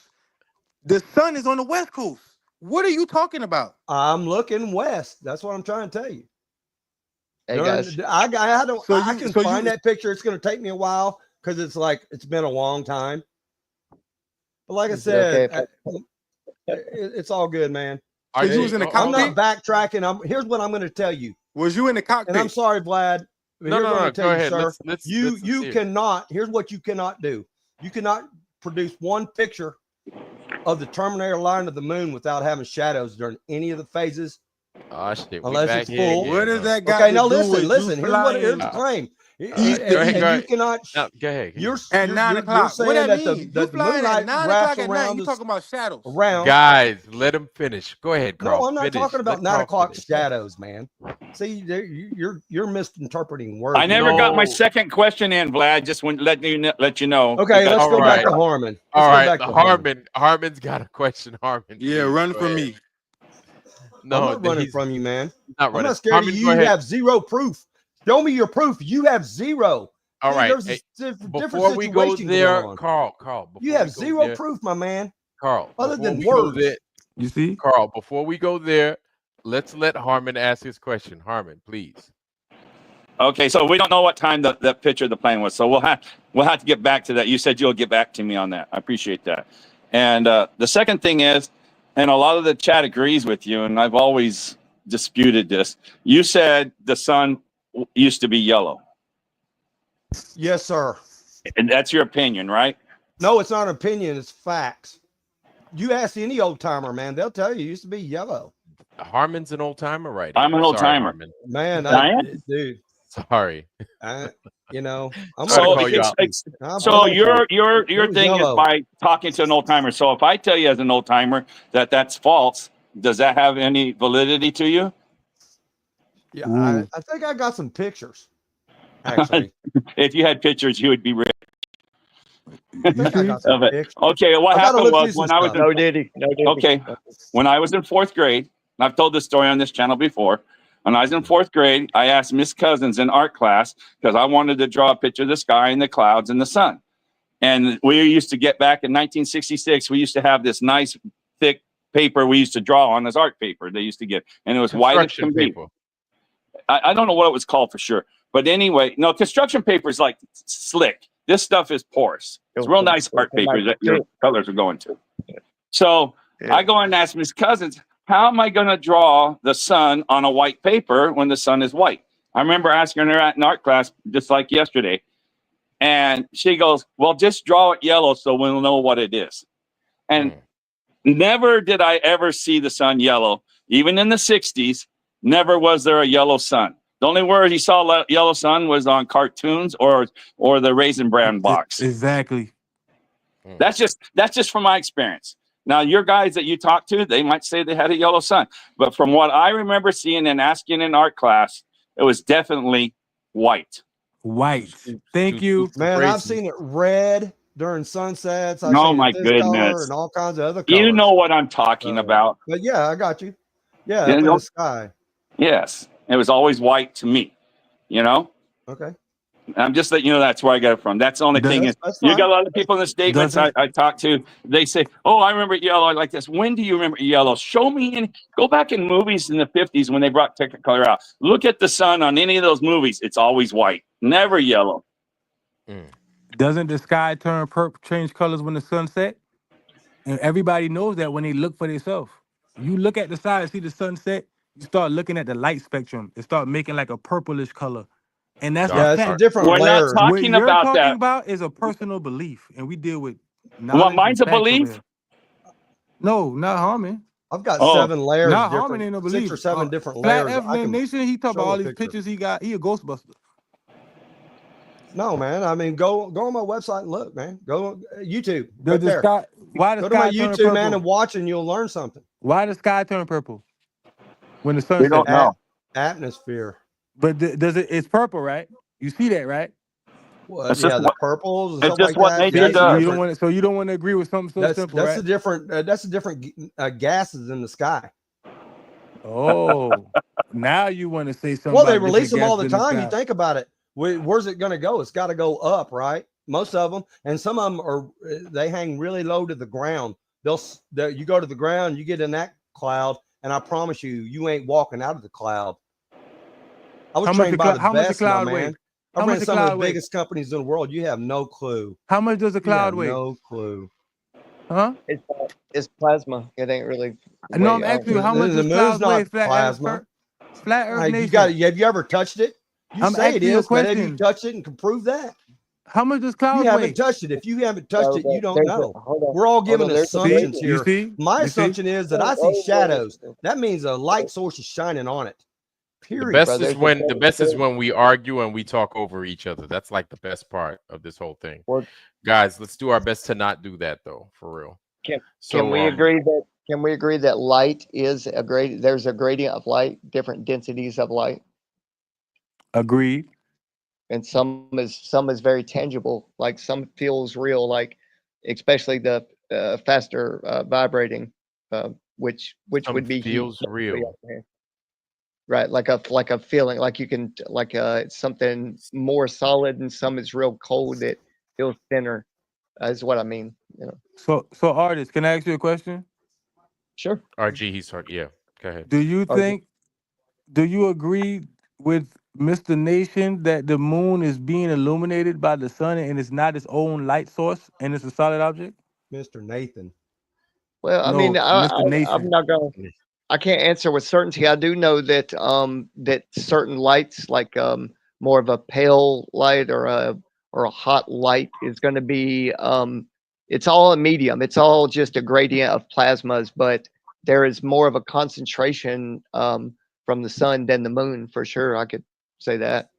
The sun is on the West Coast. What are you talking about? I'm looking west. That's what I'm trying to tell you. Hey guys. I don't. So I you- can so find you- that picture. It's going to take me a while because it's been a long time. But like I Is it okay said, it's all good, man. So you was in the I'm not cockpit? backtracking. Here's what I'm going to tell you. Was you in the cockpit? And I'm sorry, Vlad. But No, here's no, what I'm no. going to tell Go you, ahead. sir. Let's you hear. cannot. Here's what you cannot do. You cannot produce one picture of the terminator line of the moon without having shadows during any of the phases. Oh shit! Unless it's full. What does that got Okay, to now do listen, with listen. you Here's the flying? claim. Go ahead. You cannot. No, go ahead. You're At 9 o'clock. saying What that that mean? the You flying at moonlight 9 wraps o'clock at night? around You us talking about shadows? around. Guys, let him finish. Go ahead, Carl. No, I'm not Finish. talking about Let 9 Carl o'clock finish. shadows, man. See, you're misinterpreting words. I never got my second question in, Vlad. Just want to let you know. Okay, let's go back to Harmon. All right, Harmon's got a question. Harmon, Yeah, please, run go from ahead. me. No, I'm not running he's from you, man. not I'm running. not scared Harmon, of go you. You ahead. have zero proof. Show me your proof. You have zero. All See, right. there's Hey, a different before we go situation there, going on. Carl, before You have we go zero there, proof, my man. Carl, other before than we go words. there, You see, Carl, before we go there, let's let Harmon ask his question. Harmon, please. Okay, so we don't know what time that picture of the plane was, so we'll have to get back to that. You said you'll get back to me on that. I appreciate that. And the second thing is, and a lot of the chat agrees with you, and I've always disputed this. You said the sun used to be yellow. Yes, sir. And that's your opinion, right? No, it's not an opinion. It's facts. You ask any old timer, man, they'll tell you it used to be yellow. Harmon's an old timer, right? I'm an old timer. Harmon. Man, dude. Sorry. You know, I'm so call you out. So your It was thing yellow. is by talking to an old timer. So if I tell you as an old timer that that's false, does that have any validity to you? Yeah, I think I got some pictures. Actually, If you had pictures, you would be rich. I think I got some Of it. pictures. Okay, what I gotta happened look was through when some I was stuff. No diddy. No diddy. okay, when I was in fourth grade, and I've told this story on this channel before. When I was in fourth grade, I asked Miss Cousins in art class because I wanted to draw a picture of the sky and the clouds and the sun. And we used to get back in 1966, we used to have this nice thick paper we used to draw on as art paper. They used to get, and it was white as can be. paper. I don't know what it was called for sure, but anyway, no, construction paper is like slick. This stuff is porous. It's real nice art paper that your colors are going to. So I go and ask Miss Cousins, how am I going to draw the sun on a white paper when the sun is white? I remember asking her at an art class just like yesterday. And she goes, well, just draw it yellow so we'll know what it is. And never did I ever see the sun yellow. Even in the 60s, never was there a yellow sun. The only word you saw yellow sun was on cartoons or the Raisin Bran box. Exactly. That's just from my experience. Now, your guys that you talk to, they might say they had a yellow sun. But from what I remember seeing and asking in art class, it was definitely white. White. Thank you. Man, I've seen it red during sunsets. I've Oh seen my it this color goodness. and all kinds of other colors. You know what I'm talking about. But yeah, I got you. Yeah, You up in know? the sky. Yes. It was always white to me, you know? Okay. I'm just letting you know that's where I got it from. That's the only thing. That's You fine. got a lot of people in the statements I talk to. They say, "Oh, I remember yellow." I like this. When do you remember yellow? Show me. And go back in movies in the 50s when they brought Technicolor out. Look at the sun on any of those movies. It's always white, never yellow. Doesn't the sky turn purple, change colors when the sun set? And everybody knows that when they look for themselves. You look at the side and see the sunset, you start looking at the light spectrum. It start making like a purplish color. And that's Yeah, a it's a fact. different We're layers. not What talking you're about talking that. about is a personal belief, and we deal with Well, mine's a facts over belief. here. No, not harming. I've got Oh. 7 layers. Not different, harming ain't no 6 belief. or 7 different Flat layers. Earth I can Nation, he talk show about a all these picture. pictures he got. He a Ghostbuster. No, man. I mean, go on my website and look, man. Go YouTube. Does Right the there. sky, why the Go to my sky turn YouTube, purple? man, and watch, and you'll learn something. Why the sky turn purple when the sun We don't sets? know. Atmosphere. But does it? It's purple, right? You see that, right? What? It's Yeah, just the what- purples and it's stuff just like what that. nature That's does. You different. don't want to, so you don't want to agree with something so simple, That's right? a different. That's a different gases in the sky. Oh, now you want to say something? Well, they about release different them all the gases in time. You sky. think about it. Where's it going to go? It's got to go up, right? Most of them, and some of them are. They hang really low to the ground. You go to the ground, you get in that cloud, and I promise you, you ain't walking out of the cloud. I was How much trained the by the how much the best, my cloud weigh? man. How I've much ran the some of the cloud weigh? biggest companies in the world. You have no clue. How much does the You cloud have weigh? no clue. Huh? It's plasma. It ain't really. No, I'm Way, asking you, how much The does moon's cloud weigh? not plasma. Flat Earth You Nation. got. Have you ever touched it? You I'm say it asking you a is, but have you question. touched it and can prove that? How much does You clouds haven't weigh? touched it. If you haven't touched So it, you don't there's know. hold on. We're all Hold giving on, there's a assumptions great- here. You see? My You see? assumption is that I see shadows. That means a light source is shining on it. The Period. best is when we argue and we talk over each other. That's like the best part of this whole thing. Guys, let's do our best to not do that though, for real. Can we agree that? Can we agree that light is a gradient? There's a gradient of light, different densities of light. Agreed. And some is very tangible. Like some feels real. Like especially the faster vibrating, which Some would be feels heat. real. Right, like a feeling, like you can something more solid, and some is real cold that feels thinner. Is what I mean. You know. So artist, can I ask you a question? Sure. RG, he's hard. Yeah, go ahead. Do you agree with Mr. Nation that the moon is being illuminated by the sun and it's not its own light source and it's a solid object? Mr. Nathan. Well, I No, mean, Mr. I'm Nation. not going. I can't answer with certainty. I do know that that certain lights, like more of a pale light or a hot light, is going to be it's all a medium. It's all just a gradient of plasmas, but there is more of a concentration from the sun than the moon for sure. I could say that,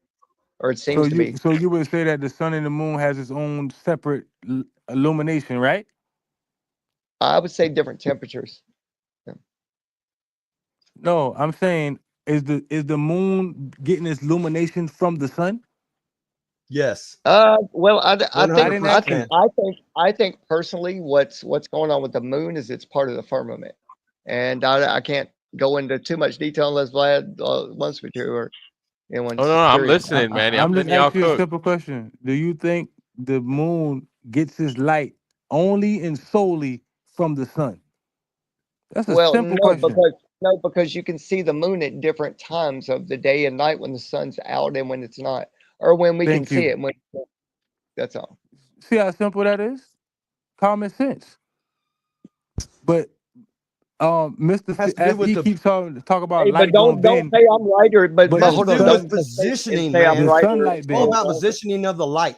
or it seems to be. So you would say that the sun and the moon has its own separate illumination, right? I would say different temperatures. No, I'm saying is the moon getting its illumination from the sun? Yes. Well, I think 100%. I think personally, what's going on with the moon is it's part of the firmament, and I can't go into too much detail unless Vlad wants me to, or anyone's. Oh no, I'm curious. listening, man. I'm just letting y'all asking you a cook. simple question. Do you think the moon gets its light only and solely from the sun? That's a Well, simple question. because you can see the moon at different times of the day and night when the sun's out and when it's not, or when we can Thank see you. it. That's all. See how simple that is? Common sense. But Mr. Has to do with he keeps talk about Hey, light but don't bend. say I'm right, or but It has to hold do on, with don't just say positioning, I'm man. The right. sunlight It's all bend. about positioning of the light.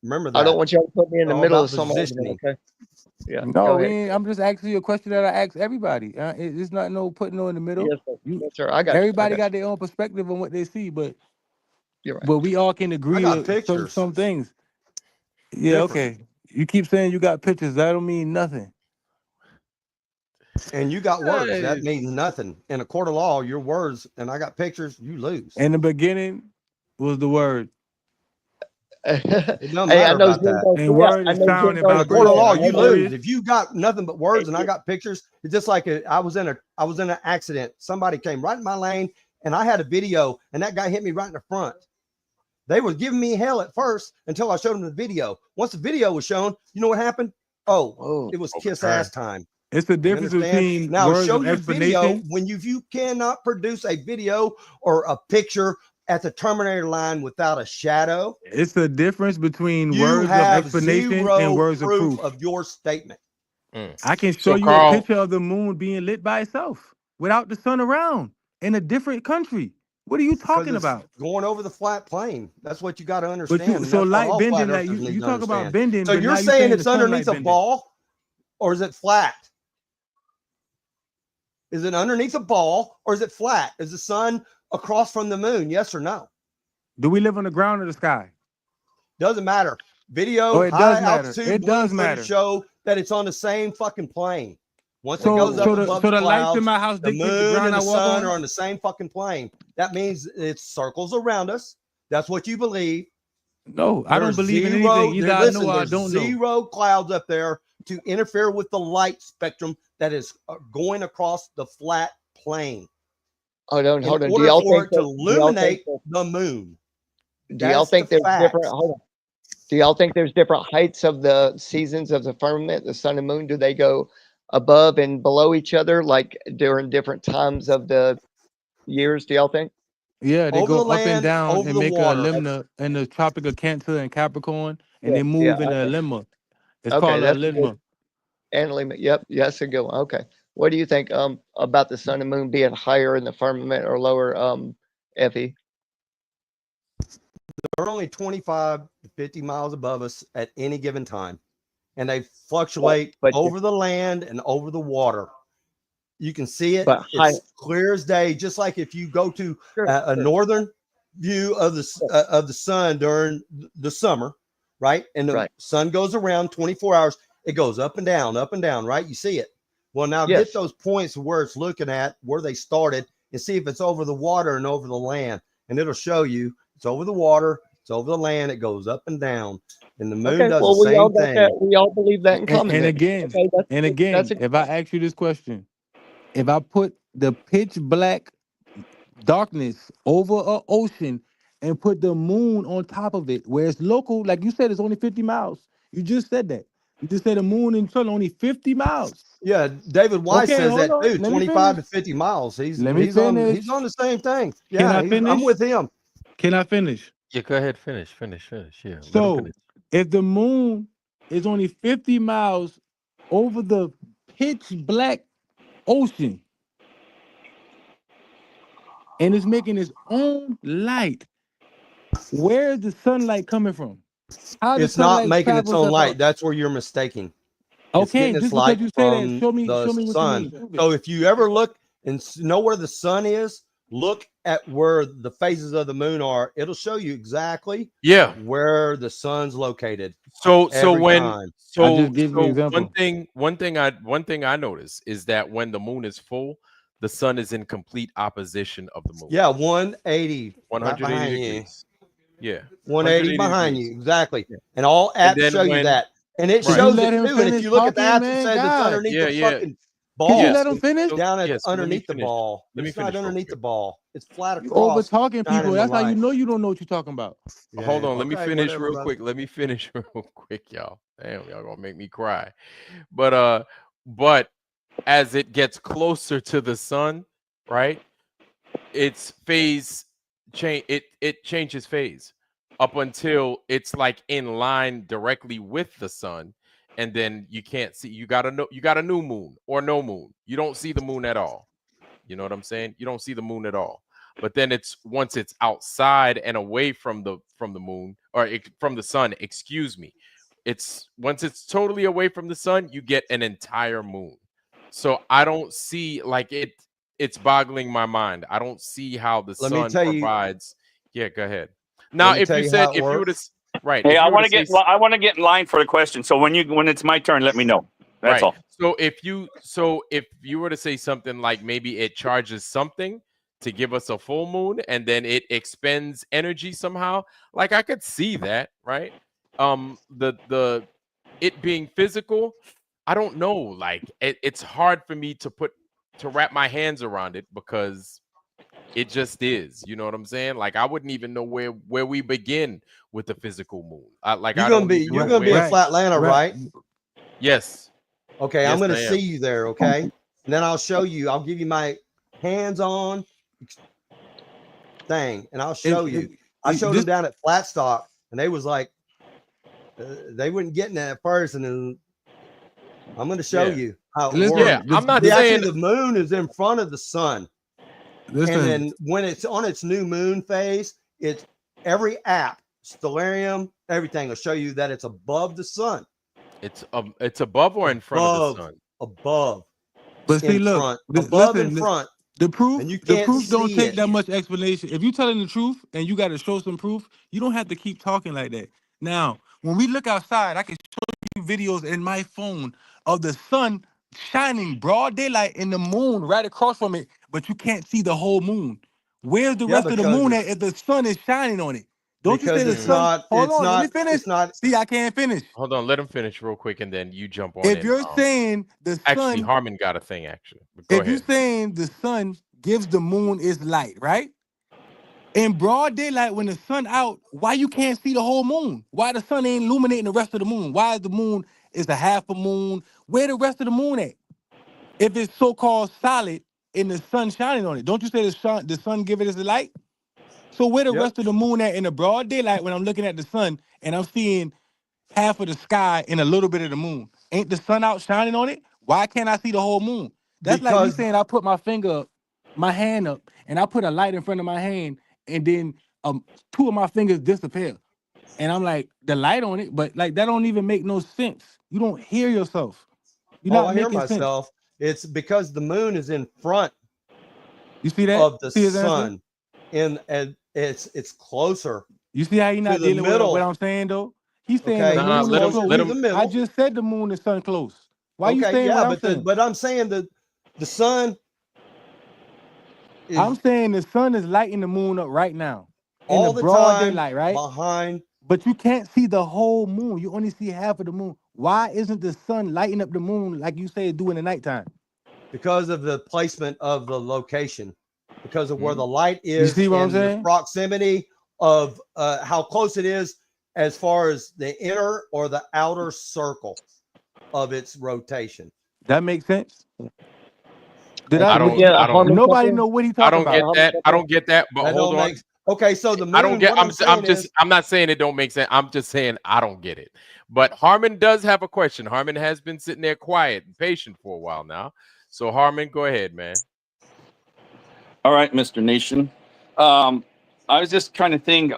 Remember that. I don't want y'all to put me in the All middle about of some argument, positioning. okay? Yeah. No, Go we ahead. ain't, I'm just asking you a question that I ask everybody. It's not no putting no in the middle. Yes, sir. Yes, sir. I got you. Everybody got their own perspective on what they see, but You're right. but we all can I agree got to pictures. some things. Yeah, Different. okay. You keep saying you got pictures. That don't mean nothing. And you got words. That means nothing. In a court of law, your words, and I got pictures, you lose. In the beginning was the word. It doesn't Hey, I matter know about that. And word is sound and In a court of vibration. law, Are you you lose. serious? If you got nothing but words and I got pictures, it's just like I was in an accident. Somebody came right in my lane and I had a video and that guy hit me right in the front. They were giving me hell at first until I showed them the video. Once the video was shown, you know what happened? Oh, it was kiss ass time. It's the difference between now words show of your video explanation. when you cannot produce a video or a picture at the Terminator line without a shadow. It's the difference between You words of have explanation and zero words of proof proof. of your statement. I can show So you a Carl, picture of the moon being lit by itself without the sun around in a different country. What are you talking about? Going over the flat plane. That's what you got to But understand. you and so that's what light all bending, flat like earthers need you to talk about understand. bending, So but you're now you're saying saying it's the underneath sunlight a bending. ball, or is it flat? Is it underneath a ball or is it flat? Is the sun across from the moon? Yes or no? Do we live on the ground or the sky? Doesn't matter. Video, Oh, it high does matter. altitude, It blue does matter. footage show that it's on the same fucking plane. Once it So goes up so above the the lights in clouds, my house the dictate the moon ground and I the walk sun on? are on the same fucking plane. That means it circles around us. That's what you believe. No, I don't believe in anything. Either I know or I There's don't know. zero clouds up there to interfere with the light spectrum that is going across the flat plane. Hold on. In Do order y'all for think it to that? Do y'all think illuminate the moon. Do y'all That's think the there's different? facts. Hold on. Do y'all think there's different heights of the seasons of the firmament, the sun and moon? Do they go above and below each other, like during different times of the years? Do y'all think? Yeah, they Over go the up and land, down over and the make a water. limna in the Tropic of Cancer and Capricorn, and Yeah, they yeah. move in a Okay, lemma. It's okay, called a that's a good. lemma. Analy, yep, that's a good one. Okay, what do you think about the sun and moon being higher in the firmament or lower, Effie? They're only 25 to 50 miles above us at any given time, and they fluctuate But over the land and over the water. You can see it. but high. It's clear as day. Just like if you go to Sure, a sure. northern view of the sun during the summer, right? And the Right. sun goes around 24 hours. It goes up and down, right? You see it. Well, now Yes. get those points where it's looking at where they started and see if it's over the water and over the land, and it'll show you it's over the water, it's over the land. It goes up and down, and the moon Okay, does well, the we all same got thing. that. We all believe that in common And then. again, Okay, that's a if I ask you this question, if I put the pitch black darkness over a ocean and put the moon on top of it, where it's local, like you said, it's only 50 miles. You just said that. You just said the moon and sun only 50 miles. Yeah, David Weiss Okay, says hold that on. too. Let me 25 finish. to 50 miles. Let me He's finish. on the same thing. Can Yeah, I finish? I'm with him. Can I finish? Yeah, go ahead, finish. Yeah, let him So finish. if the moon is only 50 miles over the pitch black ocean and it's making its own light, where is the sunlight coming from? How does It's not sunlight making its travel own across? light. That's where you're mistaking. It's Okay, getting its just because light you say that, from show me the what you sun. mean. Prove it. So if you ever look and know where the sun is, look at where the phases of the moon are. It'll show you exactly Yeah. where the sun's located. So every when time. I just gave you an so example. one thing I notice is that when the moon is full, the sun is in complete opposition of the moon. Yeah, 180 right 180 behind you. degrees. Yeah. 180 behind degrees. you, exactly. Yeah. And all And apps then show you when that. And it Did you shows let it him too. And if finish you look at the talking, apps, it man? says it's God. underneath Yeah, the yeah. fucking Could you ball. let him finish? It's down at Yes, but let me underneath the finish. ball. Let me It's not finish real underneath the quick. ball. It's flat You over across. talking people. shining the That's how you light. know you don't know what you're talking about. Hold on, let me Okay, finish whatever, real brother. quick. Let me finish real quick, y'all. Damn, y'all gonna make me cry. But as it gets closer to the sun, right? Its phase change it changes phase up until it's like in line directly with the sun, and then you can't see. You got a new moon or no moon. You don't see the moon at all. You know what I'm saying? You don't see the moon at all. But then it's once it's outside and away from the moon or from the sun, excuse me. It's once it's totally away from the sun, you get an entire moon. So I don't see like it's boggling my mind. I don't see how the Let me sun tell you. provides. Yeah, go ahead. Now, Let me if tell you you said how it if you were to works. right, Hey, if I you were want to to say get in line for the question. So when it's my turn, let me know. That's right. all. So if you were to say something like maybe it charges something to give us a full moon and then it expends energy somehow, like I could see that, right? The it being physical, I don't know. Like it's hard for me to wrap my hands around it because it just is. You know what I'm saying? Like I wouldn't even know where we begin with the physical moon. You're I gonna don't be even know in where. Flatlanta, right? Yes. Okay, I'm Yes, gonna I see am. you there, okay? And then I'll show you. I'll give you my hands-on thing, and I'll show you. I showed them down at Flatstock, and they was like, they weren't getting that at first, and then I'm going to show you how it works. Yeah, I'm not See, saying actually, the moon is in front of the sun, Listen. and then when it's on its new moon phase, it's every app, Stellarium, everything will show you that it's above the sun. It's above or in front of the sun? Above. But see, in look, front, listen, above in front. The proof, and you the can't proof don't see take it. that much explanation. If you're telling the truth and you got to show some proof, you don't have to keep talking like that. Now, when we look outside, I can show you videos in my phone of the sun shining broad daylight and the moon right across from it, but you can't see the whole moon. Where's the rest of the moon at if the sun is shining on it? Don't you say the sun? Hold on, let me finish. See, I can't finish. Hold on, let him finish real quick, and then you jump on. If you're saying the actually, sun, Harmon got a thing. Actually, but go if ahead. you're saying the sun gives the moon its light, right? In broad daylight, when the sun out, why you can't see the whole moon? Why the sun ain't illuminating the rest of the moon? Why is the moon is a half a moon? Where the rest of the moon at? if it's so-called solid and the sun shining on it? Don't you say the sun give it as the light? So where the Yep. rest of the moon at in the broad daylight when I'm looking at the sun and I'm seeing half of the sky and a little bit of the moon? Ain't the sun out shining on it? Why can't I see the whole moon? That's like me Because saying I put my finger up, my hand up, and I put a light in front of my hand, and then 2 of my fingers disappear. And I'm like, the light on it, but like that don't even make no sense. You don't hear yourself. You're not I hear making sense. myself. It's because the moon is in front You see that? of the See his answer? sun, and it's closer. You see how he not the dealing with middle. what I'm saying though? He's saying Okay, the Nah, moon let is him- close. let him- the middle. I just said the moon is sun close. Why you Okay, saying yeah, what I'm saying? but I'm saying the sun is I'm saying the sun is lighting the moon up right now in all the the broad time daylight, right? behind. But you can't see the whole moon. You only see half of the moon. Why isn't the sun lighting up the moon like you say it do in the nighttime? Because of the placement of the location, because of where the light You is, see what I'm and the saying? proximity of how close it is as far as the inner or the outer circle of its rotation. That makes sense. Did I I? don't. Yeah, I don't. Nobody know what he I talking don't get about. that. I don't get that. But That hold don't on. make okay. So the moon. I don't get. What I'm saying is, I'm not saying it don't make sense. I'm just saying I don't get it. But Harmon does have a question. Harmon has been sitting there quiet and patient for a while now. So Harmon, go ahead, man. All right, Mr. Nation. I was just trying to think.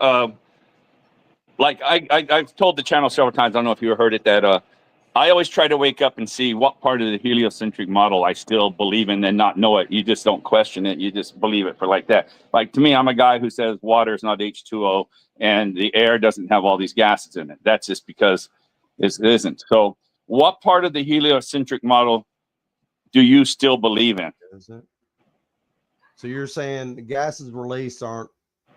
Like I've told the channel several times. I don't know if you heard it that I always try to wake up and see what part of the heliocentric model I still believe in and not know it. You just don't question it. You just believe it for like that. Like to me, I'm a guy who says water is not H2O and the air doesn't have all these gases in it. That's just because it isn't. So what part of the heliocentric model do you still believe in? so you're saying the gases released aren't?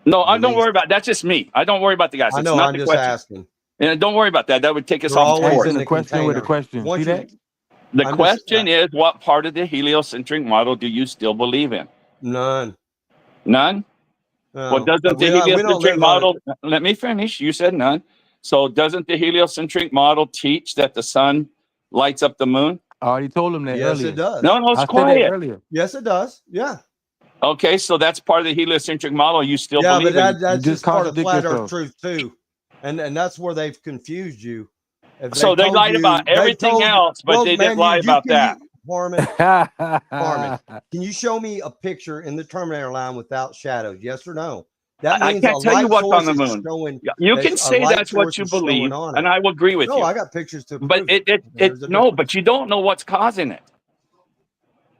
No, I don't worry about that's just me. I don't worry about the guys. I It's know. not I'm the just question. asking. And don't worry about that. That would take us They're off always course. in the question with a container. question. Once See you- that? The I'm question is, what part of the heliocentric model do you still believe in? None. None? No. Well, doesn't the We don't heliocentric live on model, let me finish. You said none. So doesn't the heliocentric model teach that the sun lights up the moon? I already told him that Yes, earlier. it does. No, it's I said that quiet. earlier. Yes, it does. Yeah. Okay, so that's part of the heliocentric model you still Yeah, believe but in. that's just just part of contradict flat Earth yourself. truth too, and that's where they've confused you. If So they told lied you- about they've everything told you- else, but well, they man, didn't lie about that. Harmon, can you show me a picture in the Terminator line without shadows? Yes or no? That I means can't a tell you light what's on source the is moon. showing. You that can a say light that's what source you is showing believe, on and it. I will agree with No, you. I got pictures to But prove it. There's a no, difference. but you don't know what's causing it.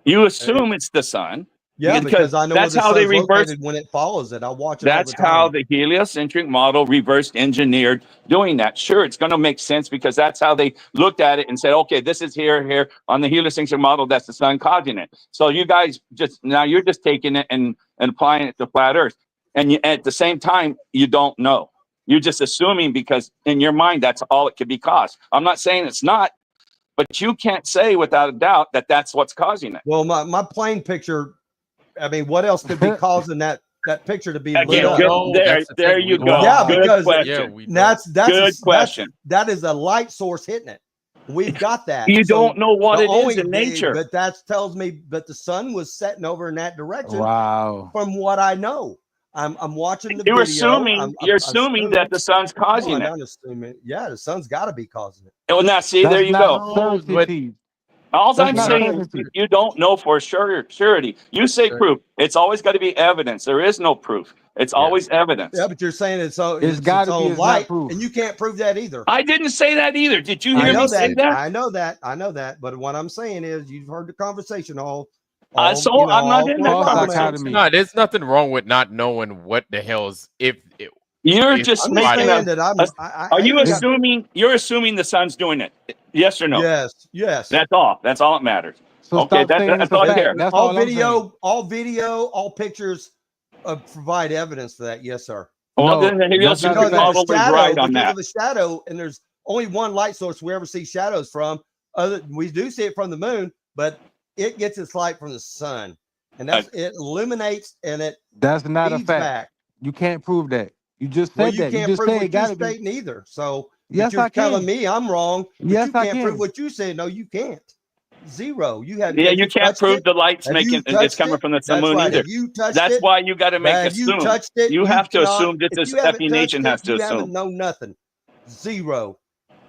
You assume it's the sun. Yeah, because I know where that's the how they sun's reverse. located when it follows it. I watch it all That's the time. how the heliocentric model reverse engineered doing that. Sure, it's going to make sense because that's how they looked at it and said, okay, this is here on the heliocentric model. That's the sun causing it. So you guys you're just taking it and applying it to flat Earth, and at the same time you don't know. You're just assuming because in your mind that's all it could be caused. I'm not saying it's not, but you can't say without a doubt that that's what's causing it. Well, my plane picture. I mean, what else could be causing that picture to be lit Again, up? there you go. Yeah, Good because question. that's good question. That is a light source hitting it. We've got that. You So don't know what the it is only in nature. but that tells me that the sun was setting over in that direction. Wow. From what I know, I'm watching the You're video. assuming you're assuming that the sun's causing no, it. I'm not assuming. Yeah, the sun's got to be causing it. Well, now see, there you go. Certainty. All That's I'm not saying is certainty. you don't know for surety. You say proof. It's always got to be evidence. There is no proof. It's always evidence. Yeah, but you're saying it's gotta be, own it's not light, proof. and you can't prove that either. I didn't say that either. Did you hear me say that? I know that. But what I'm saying is, you've heard the conversation all so I'm not in that conversation. No, there's nothing wrong with not knowing what the hell's You're if just I'm making saying a, that are you assuming you're assuming the sun's doing it? Yes or no? Yes. That's all. That's all that matters. So okay, stop saying that's it's a all I fact. care. That's all all I'm saying. all pictures provide evidence for that. Yes, sir. Well, then the heliocentric model was right on that. Because of the shadow, and there's only one light source we ever see shadows from. We do see it from the moon, but it gets its light from the sun, and it illuminates and it. That's not a feeds fact. Back. You can't prove that. You just said Well, you that. can't You just prove said what it gotta you're be. stating either. So Yes, you're I telling can. me I'm wrong. But Yes, you I can't can. prove what you said. No, you can't. Zero. You have you can't touched prove it? the light's Have you making it's touched coming it? from the That's moon right. either. Have you touched That's it? why you got to make Have you assume. touched it? You have to cannot, assume that if this you haven't FE Nation touched has it, to you haven't assume. known nothing. Zero.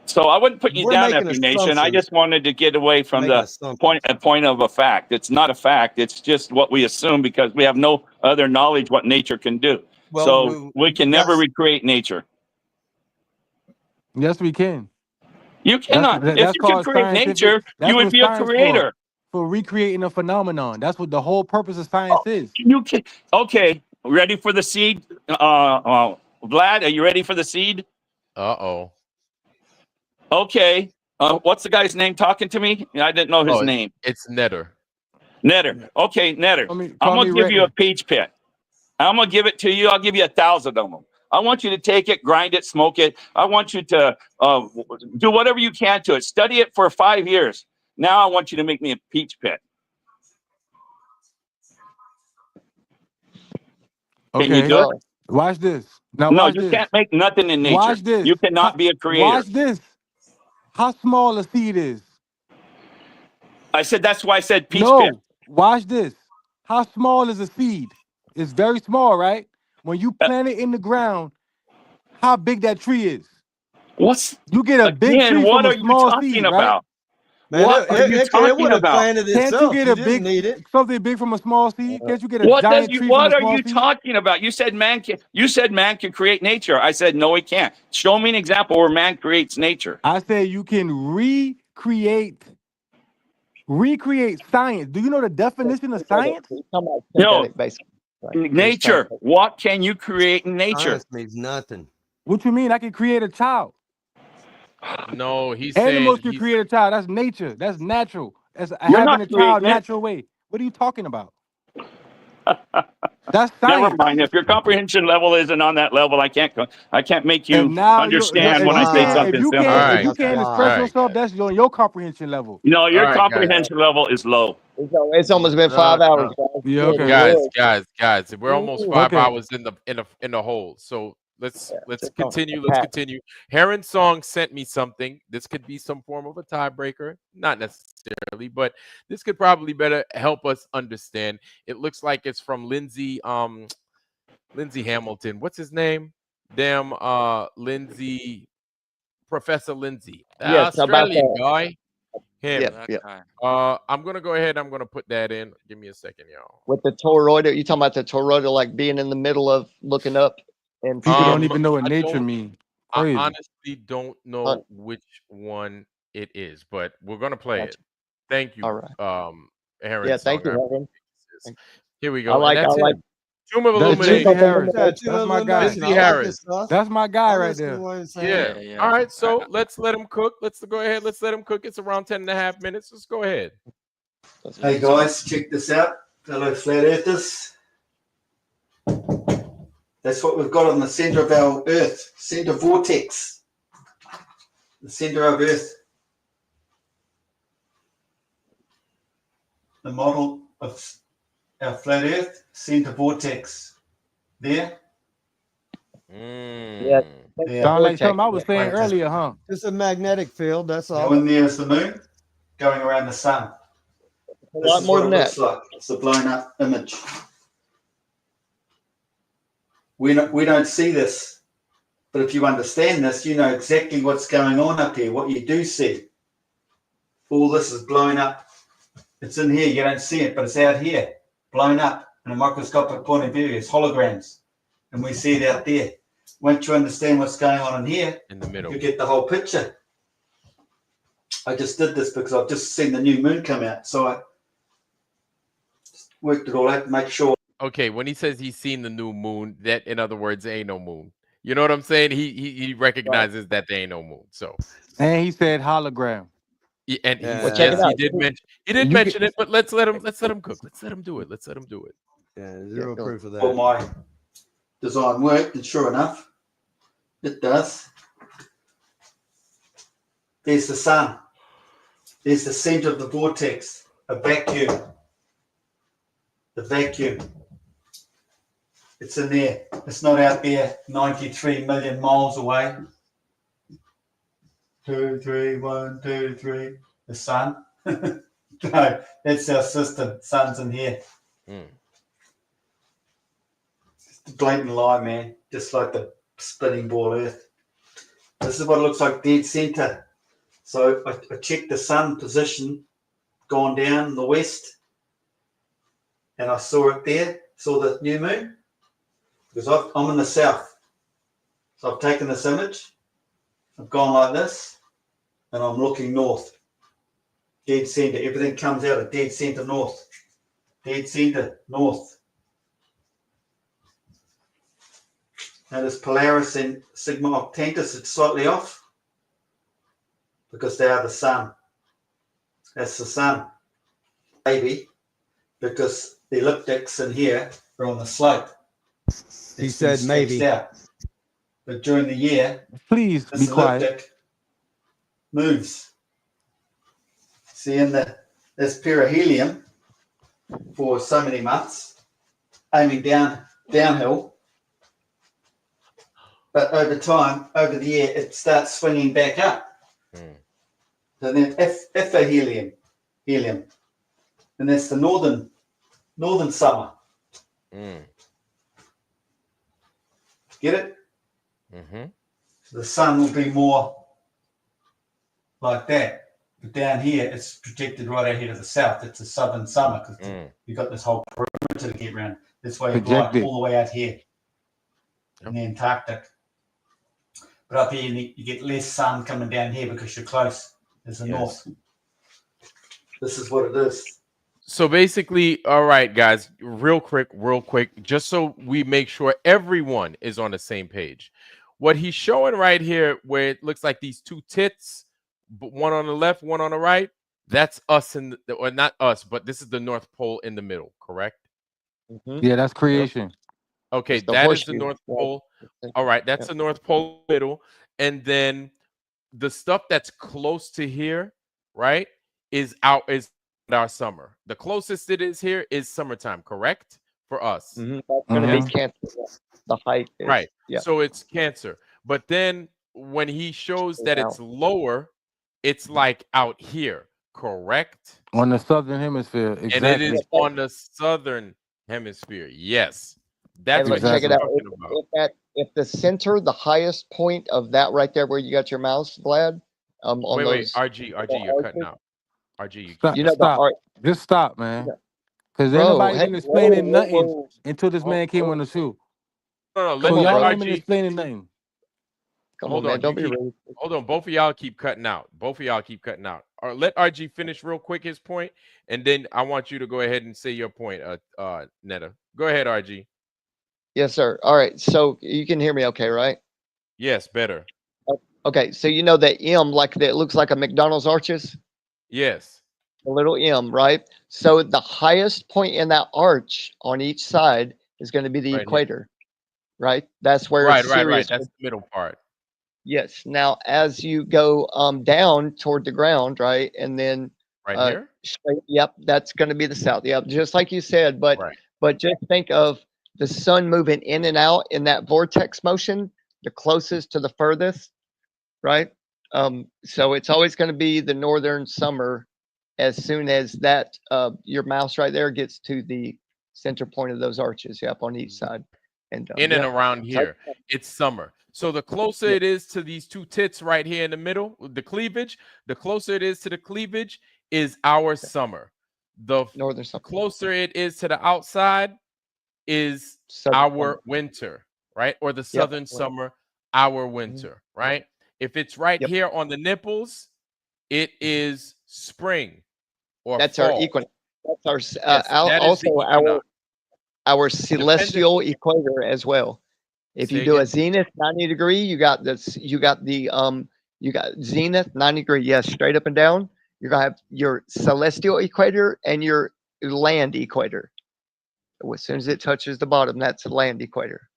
So I wouldn't put you We're down, making FE Nation. I assumptions. just wanted to get away from Making the assumptions. point of a fact. It's not a fact. It's just what we assume because we have no other knowledge what nature can do. Well, So we can never recreate nature. Yes, we can. You cannot. If That's you could called create scientific. nature, That's you would what be a science creator. for recreating a phenomenon. That's what the whole purpose of science is. You can. Okay, ready for the seed? Vlad, are you ready for the seed? Uh-oh. Okay. What's the guy's name talking to me? I didn't know his name. It's Netter. Netter. Okay, Netter. I'm Call going me to give you a Renton. peach pit. I'm going to give it to you. I'll give you 1,000 of them. I want you to take it, grind it, smoke it. I want you to do whatever you can to it. Study it for 5 years. Now I want you to make me a peach pit. Can you Okay. do it? Watch this. Now No, watch you this. can't make nothing in nature. Watch this. You cannot be a creator. Watch this. How small a seed is. I said that's why I said peach No. pit. Watch this. How small is a seed? It's very small, right? When you plant it in the ground, how big that tree is. You get a big tree what from a are you small talking seed, about? right? Man, What are you it talking would have about? planted Can't itself. you get You a didn't need it. something big from a small seed? Can't you get a What giant tree from what a are small you seed? talking about? You said man can. You said man can create nature. I said no, he can't. Show me an example where man creates nature. I say you can recreate science. Do you know the definition of science? No, nature. What can you create in nature? Science means nothing. What you mean? I can create a child. No, he's Animals saying can create a child. That's nature. That's natural. That's You're having not a child creating it. natural way. What are you talking about? That's Never science. mind. If your comprehension level isn't on that level, I can't make you And now understand when I say something if you simple. can't express yourself, that's on your comprehension level. No, your All right, guys. comprehension level is low. It's almost been 5 hours, guys. Yeah, okay. Guys, we're almost 5 Okay. hours in the hole. So let's continue. Let's continue. Heron Song sent me something. This could be some form of a tiebreaker, not necessarily, but this could probably better help us understand. It looks like it's from Lindsay Hamilton. What's his name? Damn, Professor Lindsay, the Yes, Australian guy. Him. Yeah. I'm gonna go ahead. I'm gonna put that in. Give me a second, y'all. With the toroidal, you talking about the toroidal, like being in the middle of looking up and People don't seeing- even know what I nature don't- means. I Crazy. honestly don't know which one it is, but we're gonna play it. Thank you, All right. Heron. Yeah, thank you, Song. Heron. Here we go. I like. And that's I like. him. Tomb of That's Illumination. Lindsay Harris. Yeah, That's my guy. Lindsay Harris. That's my guy right there. Yeah. All right. So let's let him cook. Let's go ahead. Let's let him cook. It's around 10.5 minutes. Let's go ahead. Hey guys, check this out, fellow flat earthers. That's what we've got on the center of our Earth, center vortex, the center of Earth. The model of our flat Earth, center vortex. There. Yeah. Sound like something I was saying earlier, huh? It's a magnetic field. That's all. Now in there is the moon going around the sun. A lot more than that. Like. It's a blown up image. We don't see this, but if you understand this, you know exactly what's going on up here, what you do see. All this is blown up. It's in here, you don't see it, but it's out here, blown up in a microscopic point of view. It's holograms, and we see it out there. Once you understand what's going on in here, in the middle, you get the whole picture. I just did this because I've just seen the new moon come out, so I worked it all out to make sure. Okay, when he says he's seen the new moon, that in other words, there ain't no moon. You know what I'm saying? He recognizes that there ain't no moon. So, and he said hologram. And yes, he did mention it, but let's let him cook. Let's let him do it. Yeah, zero proof of that. Well, my design worked, and sure enough, it does. There's the sun. There's the center of the vortex, a vacuum. The vacuum. It's in there. It's not out there 93 million miles away. 2, 3, 1, 2, 3. The sun. No, that's our system. Sun's in here. Just a blatant lie, man. Just like the spinning ball Earth. This is what it looks like dead center. So I checked the sun position, gone down in the west, and I saw it there, saw the new moon, because I'm in the south. So I've taken this image, I've gone like this, and I'm looking north. Dead center, everything comes out of dead center north. Dead center north. Now this Polaris and Sigma Octantis, it's slightly off because they are the sun. That's the sun. Maybe because the elliptics in here are on the slope. He said maybe. Out. But during the year, please this be quiet. elliptic moves. See, in this perihelion for so many months, aiming downhill. But over time, over the year, it starts swinging back up. So then helium, and that's the northern summer. Get it? So the sun will be more like that. But down here, it's projected right out here to the south. It's a southern summer because you've got this whole perimeter to get around. That's why you go all the way out here in the Antarctic. But up here, you get less sun coming down here because you're close as the north. This is what it is. So basically, all right, guys, real quick, just so we make sure everyone is on the same page. What he's showing right here, where it looks like these two tits, one on the left, one on the right, that's us or not us, but this is the North Pole in the middle, correct? Yeah, that's creation. Okay, that is the North Pole. All right, that's the North Pole middle. And then the stuff that's close to here, right, is our summer. The closest it is here is summertime, correct? For us. That's going to be Cancer. The height is, right. So it's Cancer. But then when he shows that it's lower, it's like out here, correct? On the southern hemisphere, exactly. And it is on the southern hemisphere. Yes. That's what check it out. If the center, the highest point of that right there where you got your mouse, Vlad. Wait, RG, you're cutting out. RG, stop. Just stop, man. Because nobody been explaining nothing until this man came on the show. No, so y'all ain't been explaining nothing. Hold on, don't be rude. Hold on, both of y'all keep cutting out. All right, let RG finish real quick his point, and then I want you to go ahead and say your point, Netta. Go ahead, RG. Yes, sir. All right, so you can hear me okay, right? Yes, better. Okay, so you know that M, like that, looks like a McDonald's arches? Yes. A little M, right? So the highest point in that arch on each side is going to be the equator, right? That's where right. That's the middle part. Yes. Now, as you go down toward the ground, right, and then here, straight, yep, that's going to be the south. Yep, just like you said. But just think of the sun moving in and out in that vortex motion, the closest to the furthest, right? So it's always going to be the northern summer. As soon as that your mouse right there gets to the center point of those arches, on each side, and in and around here, it's summer. So the closer it is to these two tits right here in the middle, the cleavage, the closer it is to the cleavage is our summer. The northern summer. Closer it is to the outside is our winter, right? Or the southern summer, our winter, right? If it's right here on the nipples, it is spring or that's fall. Our equinox. That's our also our celestial equator as well. If you do a zenith 90 degree, you got this. You got zenith 90 degree. Yes, straight up and down. You're gonna have your celestial equator and your land equator. As soon as it touches the bottom, that's the land equator.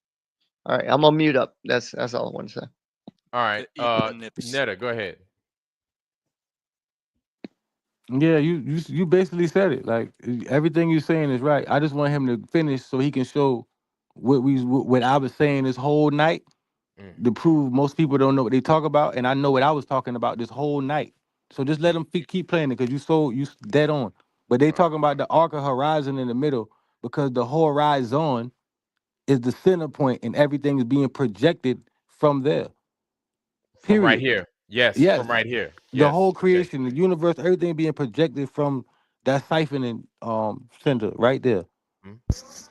All right, I'm gonna mute up. That's all I want to say. All right, Netta, go ahead. Yeah, you basically said it. Like everything you're saying is right. I just want him to finish so he can show what I was saying this whole night to prove most people don't know what they talk about, and I know what I was talking about this whole night. So just let them keep playing it, because you dead on. But they talking about the arc of horizon in the middle, because the horizon is the center point and everything is being projected from there. From right Period. here. Yes, Yes. from right here. The Yes. whole Okay. creation, the universe, everything being projected from that siphoning center right there.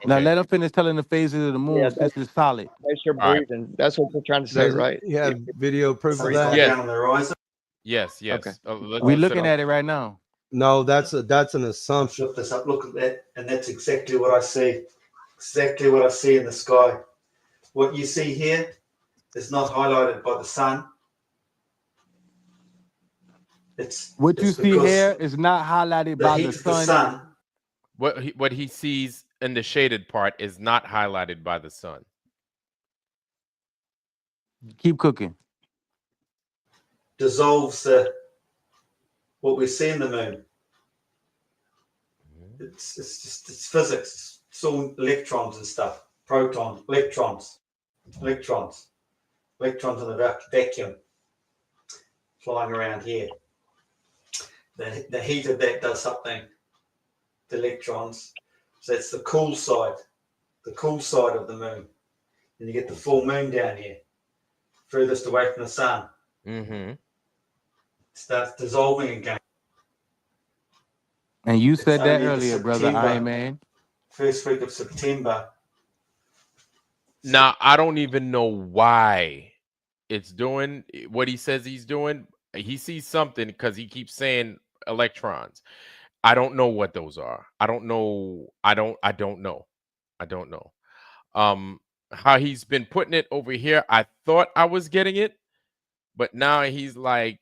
Now Okay. let them finish telling the phases of the moon since it's solid. That's your All right. breathing. That's what you're trying to say, Does right? you have video proof of Sun's that? gone Yes. down on the horizon. Yes. Yes. Okay. Let's We set looking up. at it right now. No, that's an I'll assumption. flip this up. Look at that, and that's exactly what I see. Exactly what I see in the sky. What you see here is not highlighted by the sun. What you see here is not highlighted the by heat the of the sun. sun. What he sees in the shaded part is not highlighted by the sun. Keep cooking. Dissolves what we see in the moon. It's physics. It's all electrons and stuff. Protons, electrons in the vacuum flying around here. The heat of that does something to electrons. So it's the cool side of the moon. And you get the full moon down here, furthest away from the sun. Mm-hmm. Starts dissolving again. And you It's said that only the earlier, brother September, Iron Man. first week of September. Now I don't even know why it's doing what he says he's doing. He sees something because he keeps saying electrons. I don't know what those are. I don't know. I don't know. How he's been putting it over here. I thought I was getting it, but now he's like,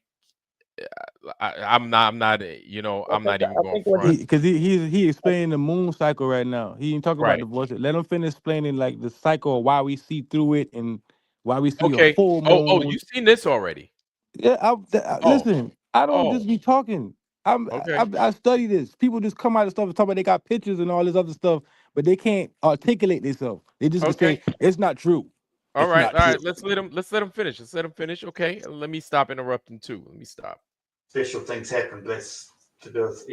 I'm not. You know, I'm not even going front. Because he explaining the moon cycle right now. He ain't talking about Right. the voice. Let him finish explaining like the cycle of why we see through it and why we see a Okay. full Oh, moon. you've seen this already. Yeah, listen. I don't Oh. just be talking. Okay. I study this. People just come out of stuff and talk about they got pictures and all this other stuff, but they can't articulate themselves. They just can say it's not true. All It's right. not All true. right. Let's let him finish. Let's let him finish. Okay. Let me stop interrupting too. Let me stop. Special things happen. That's to do with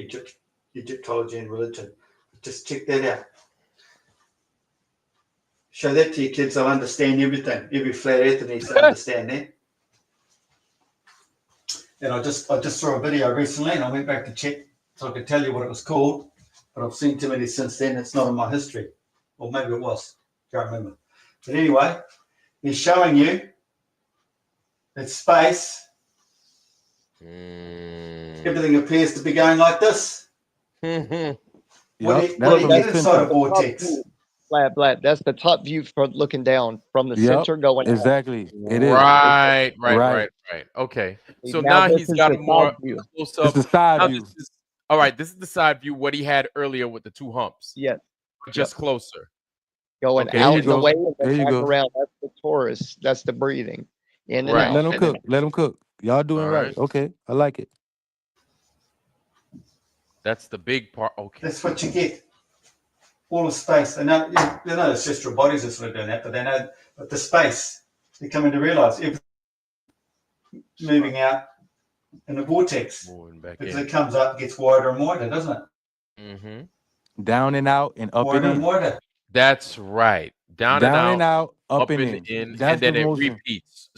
Egyptology and religion. Just check that out. Show that to your kids. They'll understand everything. Every flat earther needs to understand that. And I just saw a video recently, and I went back to check so I could tell you what it was called. But I've seen too many since then. It's not in my history, or maybe it was. Can't remember. But anyway, he's showing you that space. Everything appears to be going like this. What do you get inside a vortex? Vlad, that's the top view for looking down from the center going out. Exactly. It is. Right. Okay. So now this he's is got the a more side view. close It's up. the side Now view. this is, all right. This is the side view. What he had earlier with the two humps. Yes. Just closer. Going Okay. out you in the go. way and There then you back go. around. That's the torus. That's the breathing. In and Right. out. Let them and cook. then- Let them cook. Y'all doing All right. right. Okay. I like it. That's the big part. Okay. That's what you get. All the space. They know it's just your bodies are sort of doing that, but they know but the space. They're coming to realize everything moving out in a vortex. Because it comes up, gets wider and wider, doesn't it? Mm-hmm. Down and out and up Wider and and in. wider. That's right. Down and out, up and in. That's and then the it motion. repeats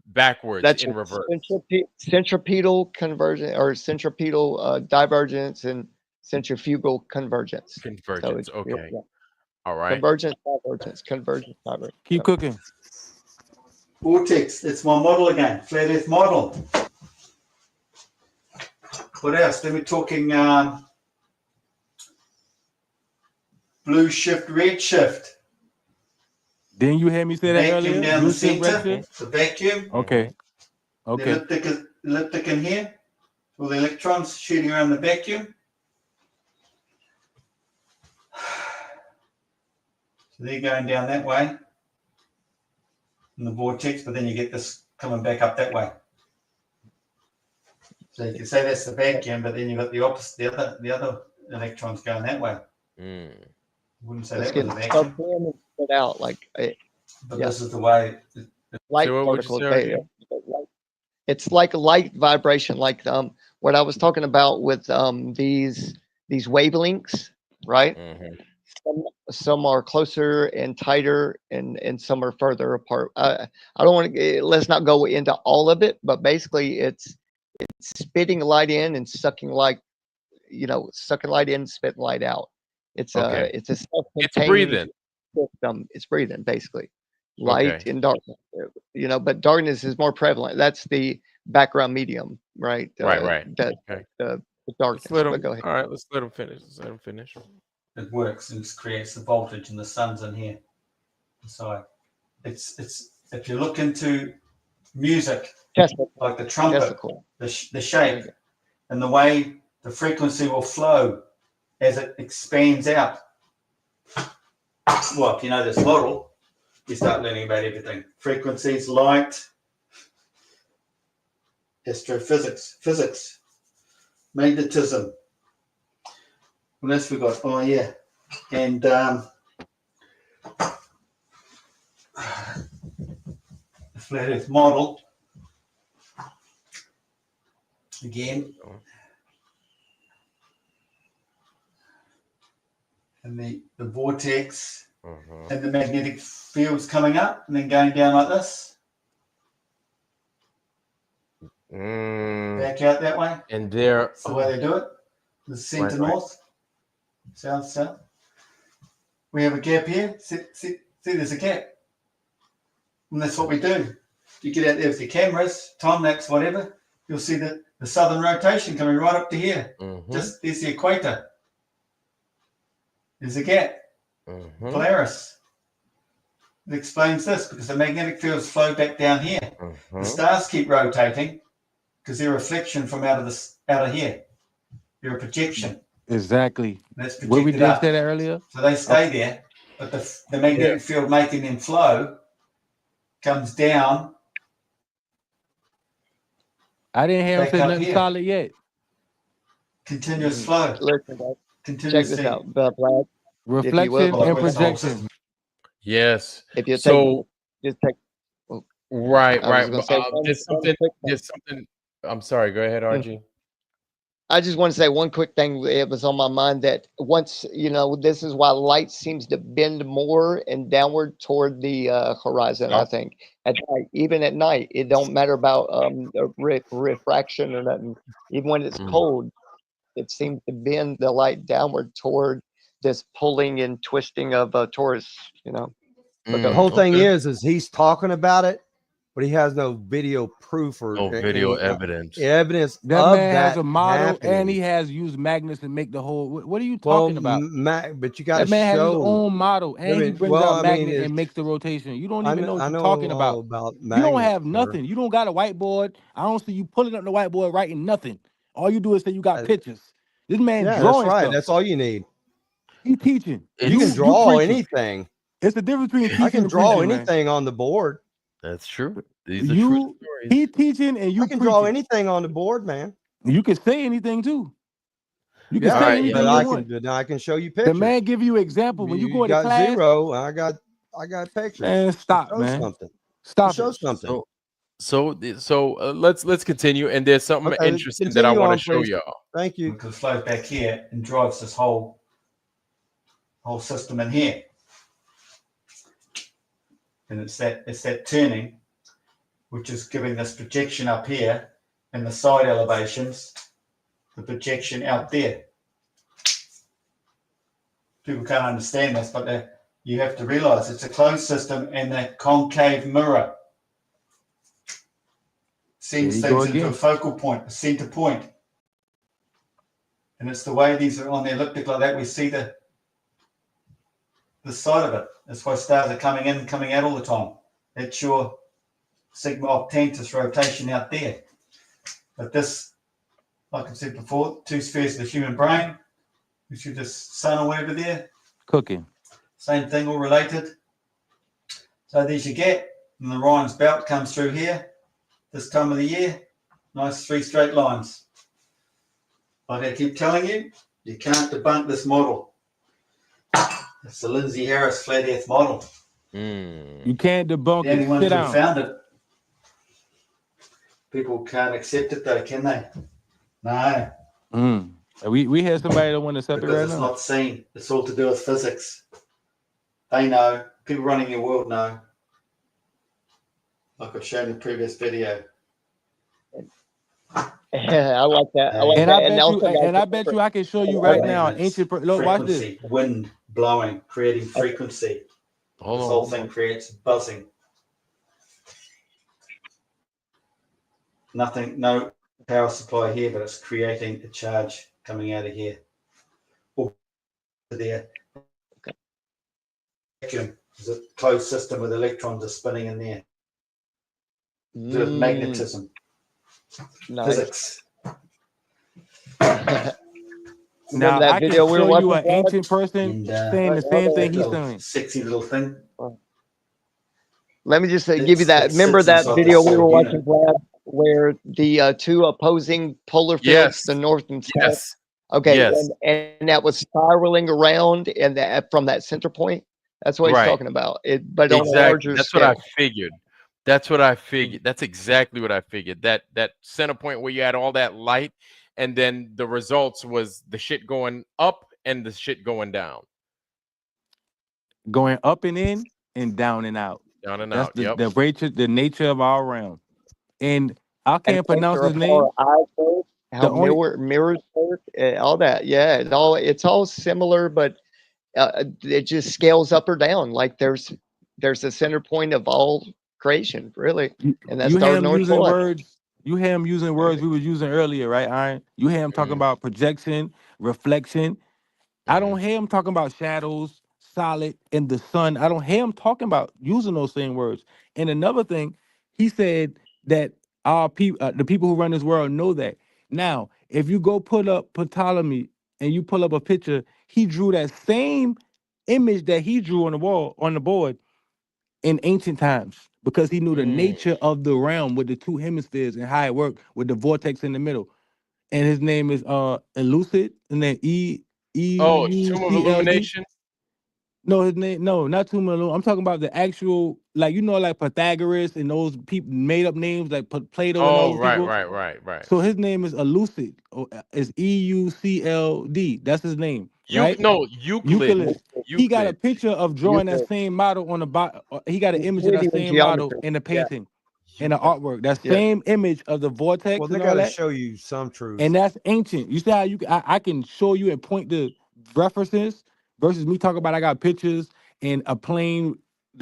backwards That's in your reverse. centripetal convergence or centripetal divergence and centrifugal convergence. Convergence. Okay. All right. Convergence, divergence. Keep cooking. Vortex. It's my model again. Flat Earth model. What else? Then we're talking blue shift, red shift. Didn't you hear me say that Vacuum earlier? down Blue the shift, red center. shift? It's a vacuum. Okay. Okay. The elliptic in here. All the electrons shooting around the vacuum. So they're going down that way in the vortex, but then you get this coming back up that way. So you can say that's the vacuum, but then you've got the opposite, the other electrons going that way. Wouldn't say It's that was a getting vacuum. sucked in and spit out like. But this is the way. Light So what would you particles. say? It's like a light vibration, like what I was talking about with these wavelengths, right? Some are closer and tighter, and some are further apart. I don't want to. Let's not go into all of it, but basically, it's spitting light in and sucking light. Sucking light in, spitting light out. It's Okay. it's a It's self-contained breathing. system. It's breathing, basically. Light Okay. and darkness. But darkness is more prevalent. That's the background medium, right? Right. The Okay. the darkness. Let But him. go ahead. All right. Let's let him finish. It works and it creates the voltage, and the sun's in here. So it's if you look into music, like the trumpet, the shape, and the way the frequency will flow as it expands out. Well, if you know this model, you start learning about everything. Frequencies, light, astrophysics, physics, magnetism. What else we got? Oh yeah. And the flat earth model. Again. And the vortex and the magnetic fields coming up and then going down like this. Back out that way. And there. That's the way they do it. The center north, south. We have a gap here. See, there's a gap. And that's what we do. You get out there with your cameras, time lapse, whatever, you'll see the southern rotation coming right up to here. Just there's the equator. There's a gap. Polaris. It explains this because the magnetic fields flow back down here. The stars keep rotating because they're a reflection from out of here. They're a projection. Exactly. That's What we projected just up. said earlier. So they stay there, but the magnetic field making them flow comes down. I didn't hear him back say up nothing here. solid yet. Continuous flow. Listen, guys. Continuous Check this thing. out, Vlad. Reflection Well, and where's the whole projection. system? Yes. If you So just take. right. I was gonna say There's something. I'm sorry. Go ahead, RG. I just want to say one quick thing. It was on my mind that once, this is why light seems to bend more and downward toward the horizon, I think. At night, even at night, it don't matter about refraction or nothing. Even when it's cold, it seems to bend the light downward toward this pulling and twisting of Taurus, The whole thing is he's talking about it, but he has no video proof or video any evidence. evidence That of man that has a model happening. and he has used magnets to make the whole. What are you talking about? But you got to That man has his show. own model and he brings out magnet and makes the rotation. You don't even know what you're talking about. You don't have nothing. You don't got a whiteboard. I don't see you pulling up the whiteboard writing nothing. All you do is say you got pictures. This man Yeah, drawing that's right. stuff. That's all you need. He teaching. You can draw anything. It's the difference between teaching I can and draw preaching, anything on the board. That's true. These are true stories. He teaching and you I can draw preaching. anything on the board, man. You can say anything too. You can Yeah, say anything but you want. I can show you pictures. The man give you example when you go to got class. zero. I got pictures. Man, stop, show man. something. Stop show it. something. So let's continue. And there's something interesting that I continue want on, to show please. y'all. Thank you. Because it flows back here and drives this whole system in here. And it's that turning, which is giving this projection up here and the side elevations, the projection out there. People can't understand this, but you have to realize it's a closed system and that concave mirror sends things into a focal point, a center point. And it's the way these are on the elliptic like that, we see the side of it. That's why stars are coming in and coming out all the time. That's your sigma octantis rotation out there. But this, like I said before, two spheres of the human brain, which is the sun or whatever there. Cooking. Same thing, all related. So there's your gap. And the Orion's belt comes through here this time of the year. Nice 3 straight lines. Like I keep telling you, you can't debunk this model. It's the Lindsay Harris flat earth model. You can't debunk the only it. ones Sit who down. found it. People can't accept it though, can they? No. We had somebody that want to accept it Because right it's now. not seen. It's all to do with physics. They know. People running your world know. Like I've shown in the previous video. I like that. I like And that. I And bet you, also, and I bet you, I can show you right now. Ancient. Look, watch this. Frequency, wind blowing, creating frequency. Hold This on, whole hold thing on. creates buzzing. Nothing, no power supply here, but it's creating a charge coming out of here. Or there. Vacuum is a closed system with electrons are spinning in there. The magnetism. Nice. Physics. Now that I can video we were show you watching, an ancient person And, saying the same thing he's little saying. sexy little thing. Let me just give you that. It Remember sits that inside video the we were solid watching, unit. Vlad, where the two opposing polar fields, Yes. the north and south. Yes. Okay, Yes. and that was spiraling around, and that from that center point. That's what he's Right. talking about. But on a Exactly. larger That's scale. what I figured. That's what I figured. That's exactly what I figured. That center point where you had all that light, and then the results was the shit going up and the shit going down. Going up and in and down and out. Down and That's out. Yep. the nature of our realm. And I can't And pronounce nature his of name. how our eyes work, how The only mirrors work, all that. Yeah, it's all similar, but it just scales up or down. Like there's a center point of all creation, really, and that's you our hear him North using Pole. words. You hear him using words we was using earlier, right, Iron? You hear him talking about projection, reflection. I don't hear him talking about shadows, solid, and the sun. I don't hear him talking about using those same words. And another thing, he said that our people, the people who run this world, know that. Now, if you go put up Ptolemy and you pull up a picture, he drew that same image that he drew on the wall, on the board, in ancient times, because he knew the nature of the realm with the two hemispheres and how it worked with the vortex in the middle. And his name is Elucid, and then Oh, Tomb of EUCLD. Illumination. No, his name, no, not Tomb of Illumination. I'm talking about the actual, like, like Pythagoras and those people made up names like Plato and all Oh, those right, people. right. So his name is Elucid, or is EUCLD. That's his name, right? Euclid. He got a picture of drawing that Euclid. same model on the bottom. He got an image of that Euclidean same model geometry. in the Yeah. painting, in the artwork. That Yeah. same image of the vortex Well, they and got all to that. show you some truth. And that's ancient. You see how I can show you and point to references versus me talking about I got pictures and the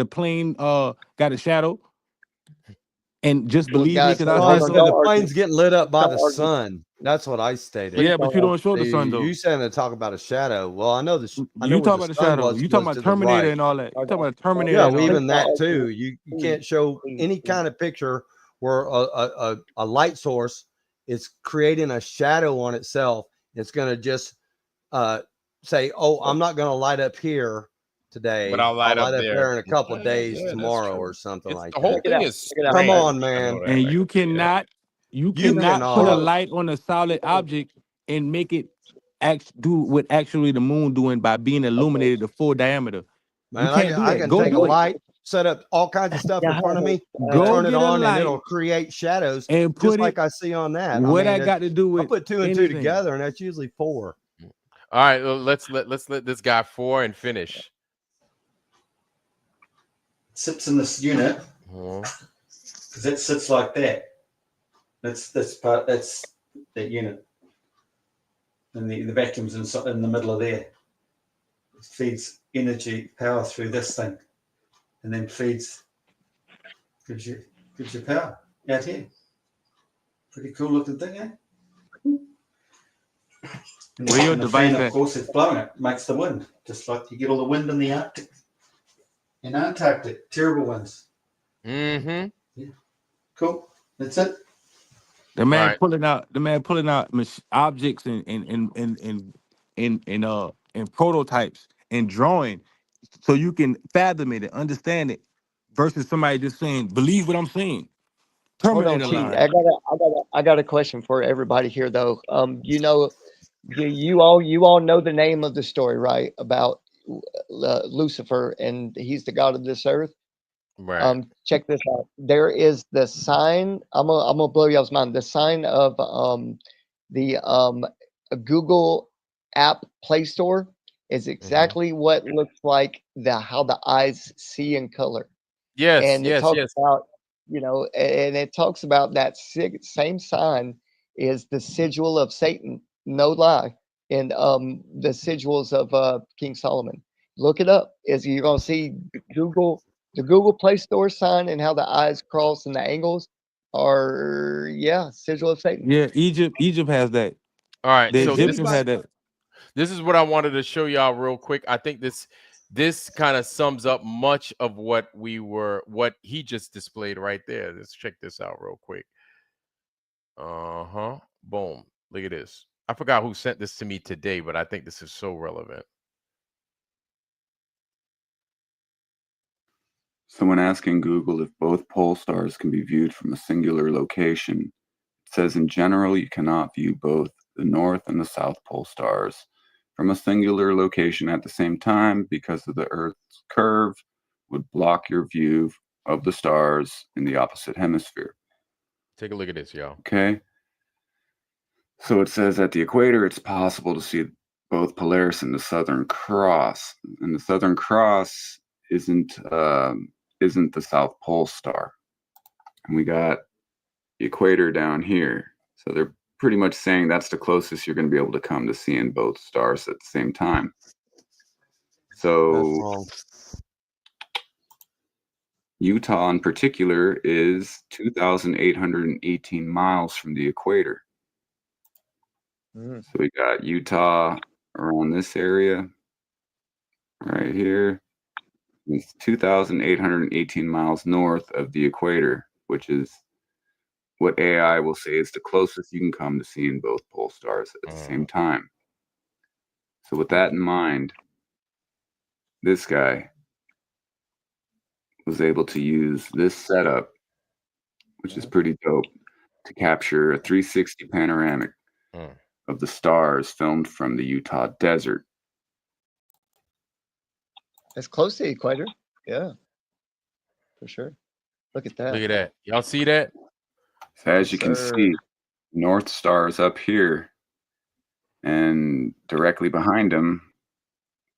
plane got a shadow, and just Well, believe me guys, because No, I I said said so. the plane's getting lit up by Don't the argue. sun. That's what I stated. Yeah, but you don't show the sun though. You saying to talk about a shadow? Well, I know I know You where talk the about the sun shadow. was You talking was about to the Terminator right. and all that. You talking about Terminator Yeah, and well, all even that. that too. You can't show any kind of picture where a light source is creating a shadow on itself. It's going to just say, "Oh, I'm not going to light up here today. But I'll light up there in a couple of days Yeah, that's tomorrow true. or something like The that." whole thing is Come strange. on, I man. know that, And right? you cannot put a light on a solid object and make it do what actually the moon doing by being illuminated the full diameter. Man, You can't do I that. can Go take a do it. light, set up all kinds of stuff in front of me, and Go turn it get a on, and light it'll create shadows, and just put like it. I see on that. What I mean, got to do I with put two and anything. two together, and that's usually four. All right, well, let's let this guy 4 and finish. Sits in this unit because it sits like that. That's that unit, and the vacuum's in the middle of there. It feeds energy power through this thing, and then gives you power out here. Pretty cool looking thing, eh? And Where your the device fan, of at? course, it's blowing it, makes the wind, just like you get all the wind in the Arctic. In Antarctic, terrible winds. Mm-hmm. Yeah. Cool. That's it. The man pulling out objects and prototypes and drawing, so you can fathom it and understand it, versus somebody just saying, "Believe what I'm saying." Hold on, Terminator T. line. I got a question for everybody here, though. You all know the name of the story, right? About Lucifer, and he's the god of this earth. Right. Check this out. There is the sign. I'm gonna blow y'all's mind. The sign of the Google app Play Store is exactly what looks like how the eyes see in color. Yes, And it yes, talks yes. about, and it talks about that same sign is the sigil of Satan. No lie. And the sigils of King Solomon. Look it up. You're gonna see the Google Play Store sign and how the eyes cross and the angles are sigil of Satan. Yeah, Egypt has that. All right, The so Egyptians had that. this is what I wanted to show y'all real quick. I think this kind of sums up much of what he just displayed right there. Let's check this out real quick. Boom. Look at this. I forgot who sent this to me today, but I think this is so relevant. Someone asking Google if both pole stars can be viewed from a singular location. It says in general, you cannot view both the North and the South Pole stars from a singular location at the same time because of the Earth's curve would block your view of the stars in the opposite hemisphere. Take a look at this, y'all. Okay. So it says at the equator, it's possible to see both Polaris and the Southern Cross. And the Southern Cross isn't the South Pole star. And we got the equator down here. So they're pretty much saying that's the closest you're going to be able to come to seeing both stars at the same time. So Utah in particular is 2,818 miles from the equator. So we got Utah around this area right here. It's 2,818 miles north of the equator, which is what AI will say is the closest you can come to seeing both pole stars at the same time. So with that in mind, this guy was able to use this setup, which is pretty dope, to capture a 360 panoramic of the stars filmed from the Utah desert. It's close to the equator. Yeah, for sure. Look at that. Look at that. Y'all see that? So as you can see, North Star is up here, and directly behind him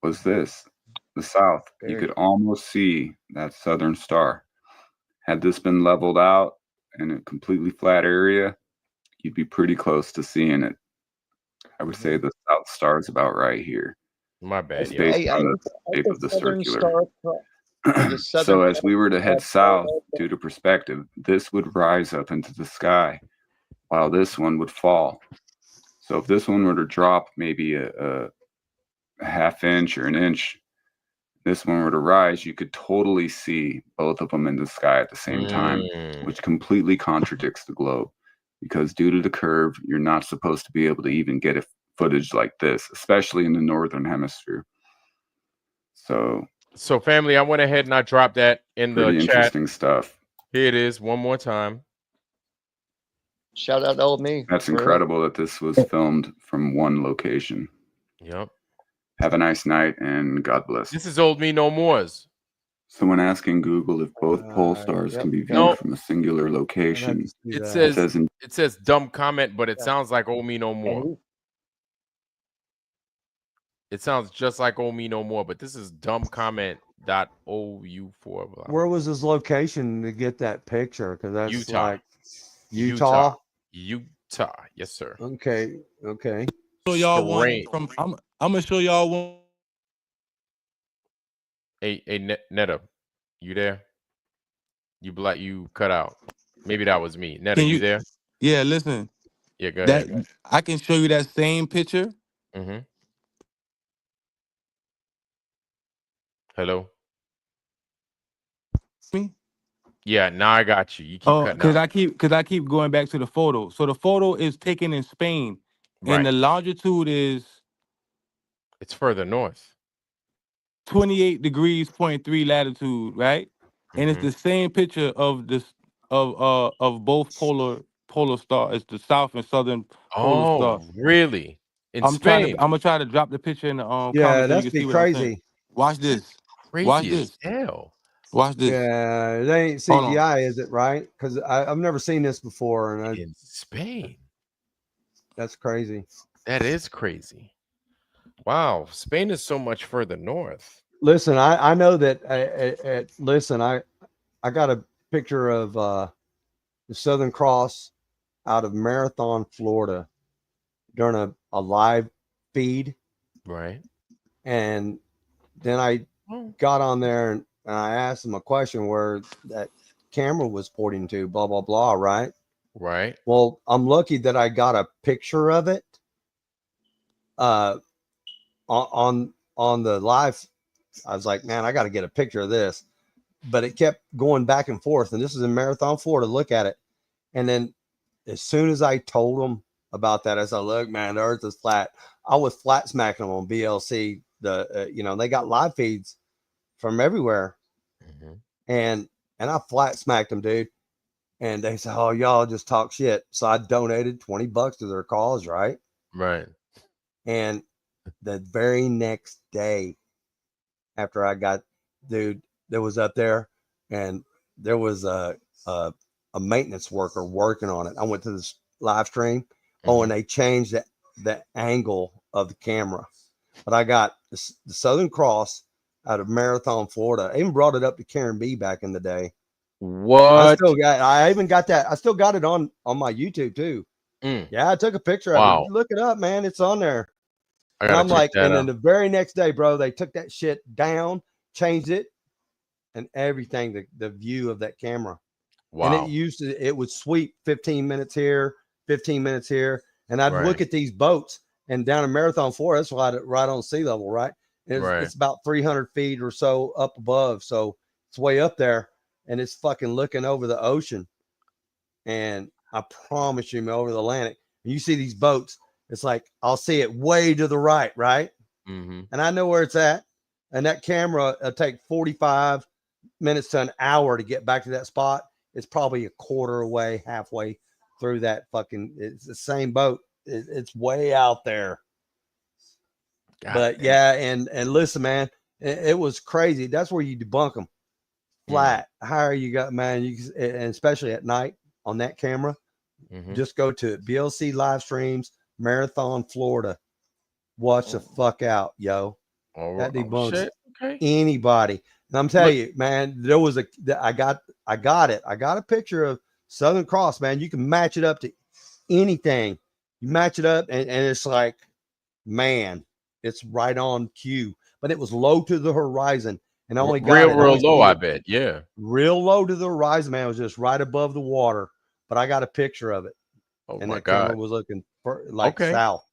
was this, the South. You could almost see that Southern Star. Had this been leveled out in a completely flat area, you'd be pretty close to seeing it. I would say the South Star is about right here. My bad, It's based on the shape of the circular. So Southern as we were to head south due to perspective, this would rise up into the sky while this one would fall. So if this one were to drop maybe a half inch or an inch, this one were to rise, you could totally see both of them in the sky at the same time, which completely contradicts the globe. Because due to the curve, you're not supposed to be able to even get a footage like this, especially in the northern hemisphere. So family, I went ahead and I dropped that in the chat. Pretty interesting stuff. Here it is one more time. Shout out to old me. That's incredible that this was filmed from one location. Yep. Have a nice night and God bless. This is Old Me No More's. Someone asking Google if both pole stars can be viewed from a singular location. It says dumb comment, but it sounds like Old Me No More. It sounds just like Old Me No More, but this is dumb comment.ou4. Where was his location to get that picture? Because that's Utah. like Utah. Utah. Yes, sir. Okay. Okay. So y'all one from I'm gonna show y'all one. Hey, Netta, you there? You cut out. Maybe that was me. Netta, you there? Yeah, listen. Yeah, go ahead. I can show you that same picture. Hello? Me? Yeah, now I got you. You keep cutting out. Because I keep going back to the photo. So the photo is taken in Spain. Right. And the longitude is it's further north. 28 degrees, 0.3 latitude, right? And it's the same picture of this of both polar stars. It's the south and southern polar star. Really? I'm gonna try to drop the picture in the comments so you can see what I'm saying. Watch this. Watch this. Hell. Watch this. Yeah, it ain't CGI, is it? Right? Because I've never seen this before. And in Spain. That's crazy. That is crazy. Wow, Spain is so much further north. Listen, I know that. Listen, I got a picture of the Southern Cross out of Marathon, Florida, during a live feed, right? And then I got on there and I asked them a question where that camera was pointing to, blah blah blah, right? Right. Well, I'm lucky that I got a picture of it on the live. I was like, man, I got to get a picture of this. But it kept going back and forth. And this is in Marathon, Florida. Look at it. And then as soon as I told them about that, I said, look, man, the earth is flat. I was flat smacking them on BLC. They got live feeds from everywhere. And I flat smacked them, dude. And they said, oh, y'all just talk shit. So I donated $20 to their cause, right? Right. And the very next day after I got, dude, that was up there and there was a maintenance worker working on it. I went to this live stream. Oh, and they changed the angle of the camera. But I got the Southern Cross out of Marathon, Florida. I even brought it up to Karen B back in the day. What? I even got that. I still got it on my YouTube too. Yeah, I took a picture of it. Look it up, man. It's on there. And I'm like, and then the very next day, bro, they took that shit down, changed it, and everything, the view of that camera. Wow. And it would sweep 15 minutes here, 15 minutes here. And I'd look at these boats, and down in Marathon, Florida, that's right on sea level, right? It's about 300 feet or so up above. So it's way up there, and it's fucking looking over the ocean. And I promise you, over the Atlantic, and you see these boats, it's like I'll see it way to the right, right? And I know where it's at. And that camera will take 45 minutes to an hour to get back to that spot. It's probably a quarter away, halfway through that fucking. It's the same boat. It's way out there. But yeah, and listen, man, it was crazy. That's where you debunk them flat. How you got, man? And especially at night on that camera, just go to BLC live streams, Marathon, Florida. Watch the fuck out, yo. That debunks anybody. And I'm telling you, man, there was I got it. I got a picture of Southern Cross, man. You can match it up to anything. You match it up, and it's like, man, it's right on cue. But it was low to the horizon, and I only got real low. I bet, yeah, real low to the horizon, man. It was just right above the water. But I got a picture of it. Oh and my that God. camera was looking south.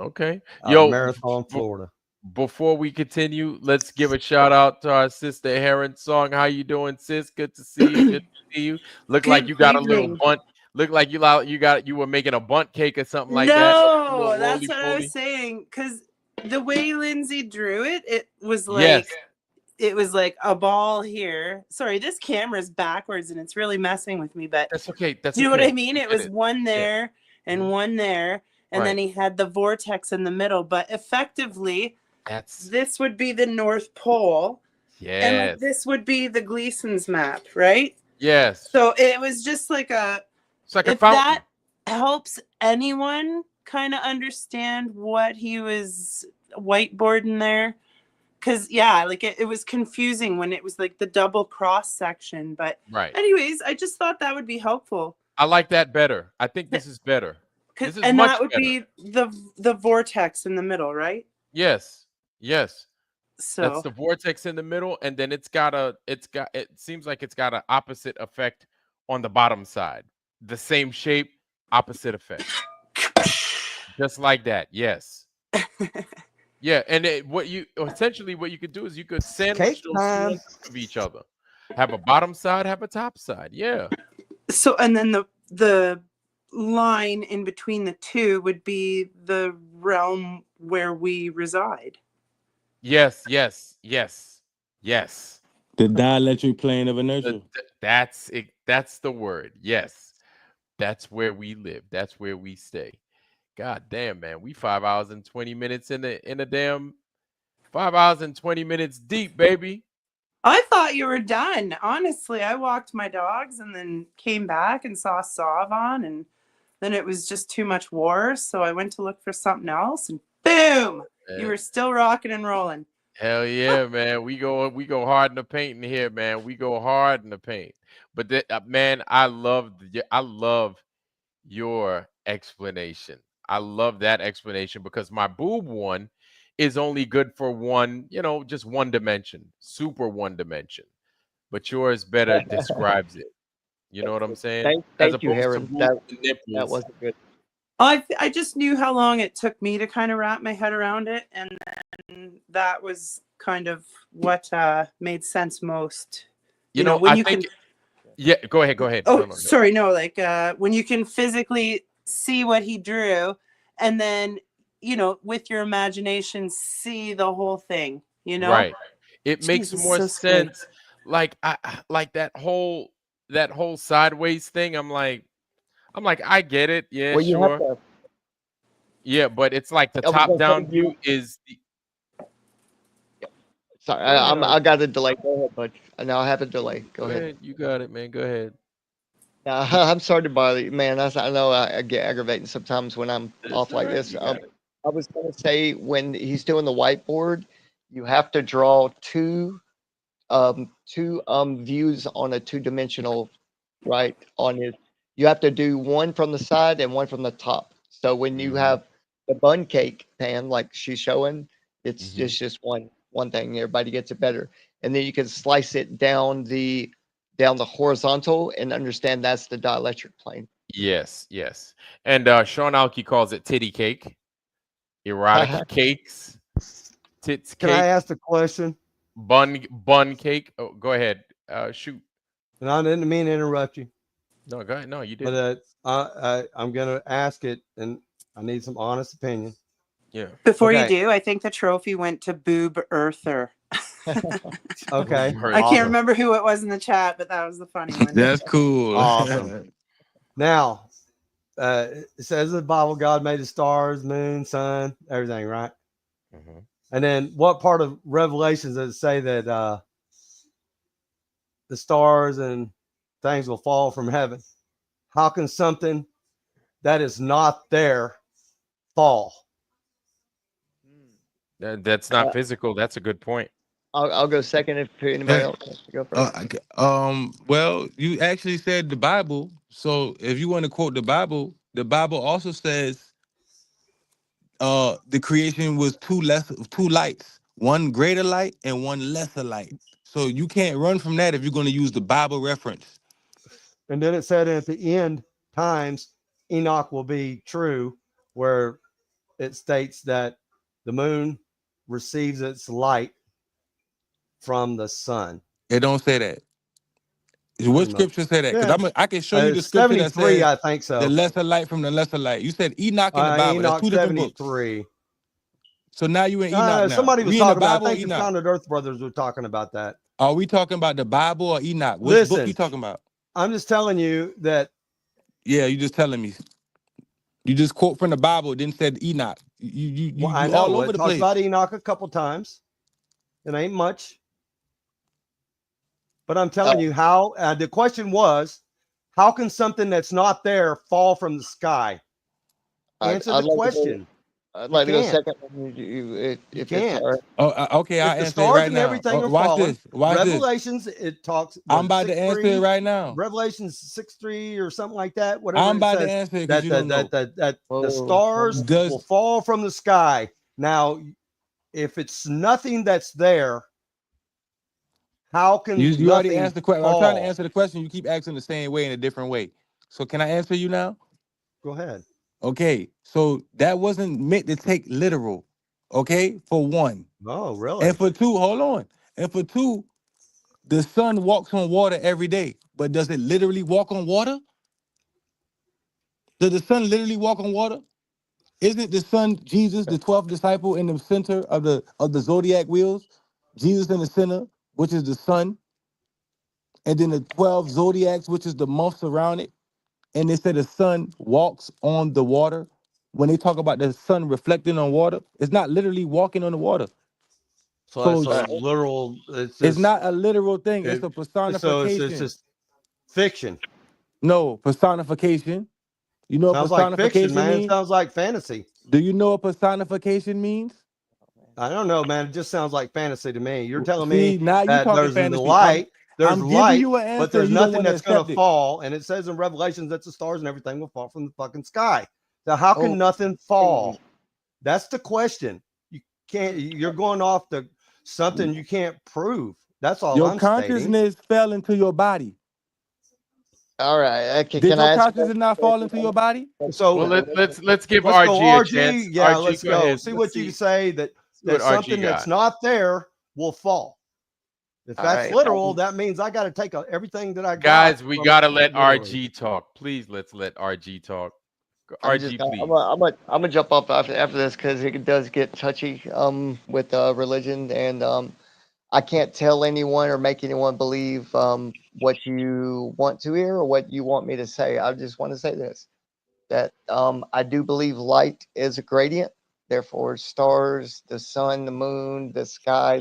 Okay, yo, Marathon, Florida. Before we continue, let's give a shout out to our sister Heron Song. How you doing, sis? Good to see you. Good to see you. Look like you got a little bunt. Look like you were making a bunt cake or something like that. No, that's what I was saying. Because the way Lindsay drew it, it was like it was like a ball here. Sorry, this camera's backwards and it's really messing with me. But that's okay. Do you know what I mean? It was one there and one there, and then he had the vortex in the middle. But effectively, this would be the North Pole. Yes. And like, this would be the Gleason's map, right? Yes. So it was just like it's like if that helps anyone kind of understand what he was whiteboarding there. Because like it was confusing when it was like the double cross section. But anyways, I just thought that would be helpful. I like that better. I think this is better. This is and much that would better. be the vortex in the middle, right? Yes. So that's the vortex in the middle, and then it seems like it's got an opposite effect on the bottom side. The same shape, opposite effect. Just like that. Yes. Yeah, and what you could do is you could sandwich those two of each other. Have a bottom side, have a top side. Yeah. So and then the line in between the two would be the realm where we reside. Yes. The dielectric plane of inertia. That's it. That's the word. Yes. That's where we live. That's where we stay. God damn, man. We 5 hours and 20 minutes in a damn 5 hours and 20 minutes deep, baby. I thought you were done. Honestly, I walked my dogs and then came back and saw Sav on, and then it was just too much war. So I went to look for something else, and boom, you were still rocking and rolling. Hell yeah, man. We go hard in the paint in here, man. We go hard in the paint. But man, I love your explanation. I love that explanation because my boob one is only good for one, just one dimension, super one dimension. But yours better describes it. You know what I'm saying? Thank you, Heron. That wasn't good. I just knew how long it took me to kind of wrap my head around it, and then that was kind of what made sense most. When you can. Yeah, go ahead. Oh, no. Sorry, no. Like when you can physically see what he drew, and then with your imagination see the whole thing. Right. It makes more so sense. Like that whole sideways thing. I'm like, I get it. Yeah, well, you have sure. to, yeah, but it's like the top-down view is the. Sorry, I got a delay. Go ahead, bud. Now I have a delay. Go ahead. You got it, man. Go ahead. I'm sorry to bother you, man. I know I get aggravating sometimes when I'm off like this. I was going to say when he's doing the whiteboard, you have to draw two views on a two-dimensional, right? You have to do one from the side and one from the top. So when you have the bun cake pan like she's showing, it's just one thing. Everybody gets it better, and then you can slice it down the horizontal and understand that's the dielectric plane. Yes. And Sean Alke calls it titty cake, erotic cakes, tits cake. Can I ask a question? Bun cake. Oh, go ahead. Shoot. And I didn't mean to interrupt you. No, go ahead. No, you didn't. But I'm gonna ask it, and I need some honest opinion. Yeah. Before you do, I think the trophy went to Boob Earther. Okay. I can't remember who it was in the chat, but that was the funny one. That's cool. Awesome. Now, it says the Bible God made the stars, moon, sun, everything, right? And then what part of Revelations does it say that the stars and things will fall from heaven? How can something that is not there fall? That's not physical. That's a good point. I'll go second if anybody else wants to go first. Well, you actually said the Bible. So if you want to quote the Bible also says the creation was two lights, one greater light and one lesser light. So you can't run from that if you're going to use the Bible reference. And then it said at the end times, Enoch will be true, where it states that the moon receives its light from the sun. It don't say that. What scripture say that? Because I can show you the scripture that says I think so. The lesser light from the lesser light. You said Enoch in the Bible. Enoch, that's two different 73. books. So now you in Enoch now. Somebody was we talking in the Bible about. I think the Enoch? Founded Earth Brothers were talking about that. Are we talking about the Bible or Enoch? Which book you talking about? I'm just telling you that. Yeah, you just telling me. You just quote from the Bible, then said Enoch. You I know all over it the talks place. about Enoch a couple times. It ain't much. But I'm telling you how. The question was, how can something that's not there fall from the sky? Answer the question. I'd like to go second. If can't. It's Okay, I'll the answer it stars right and now. everything are Watch falling. this. Watch Revelations, it talks. I'm about to answer it right now. Revelations 6:3 or something like that. Whatever. I'm about it to says, answer it because you don't know. that the stars will fall from the sky. Now, if it's nothing that's there, how can you already answered the question? I'm trying to fall? answer the question. You keep asking the same way in a different way. So can I answer you now? Go ahead. Okay, so that wasn't meant to take literal. Okay, for one. Oh, really? And for two, hold on. And for two, the sun walks on water every day, but does it literally walk on water? Does the sun literally walk on water? Isn't the sun Jesus, the 12th disciple, in the center of the zodiac wheels? Jesus in the center, which is the sun, and then the 12 zodiacs, which is the months around it. And they say the sun walks on the water. When they talk about the sun reflecting on water, it's not literally walking on the water. So it's literal. It's not a literal thing. It's a personification. So it's just fiction. No, personification. You know what Sounds like fiction, personification man. It means? sounds like fantasy. Do you know what personification means? I don't know, man. It just sounds like fantasy to me. You're telling See, me now you that talking there's fantasy. light, I'm giving light, you an but answer. there's You don't nothing want to that's going accept to it. fall. And it says in Revelations that the stars and everything will fall from the fucking sky. So how can Oh, nothing fall? That's the question. You can't. You're going off the something you can't prove. That's all Your I'm stating. consciousness fell into your body. all right. Okay, Did can your I ask? consciousness not fall into your body? So Well, let's give let's go RG a RG. chance. Yeah, RG, let's go go. ahead. See Let's what you say that what RG something that's got. not there will fall. If All that's right. literal, that means I got to take everything that I got. Guys, we from gotta it let literally. RG talk. Please, let's let RG talk. I'm just RG, please. I'm gonna jump off after this because it does get touchy with religion, and I can't tell anyone or make anyone believe what you want to hear or what you want me to say. I just want to say this, that I do believe light is a gradient. Therefore, stars, the sun, the moon, the sky,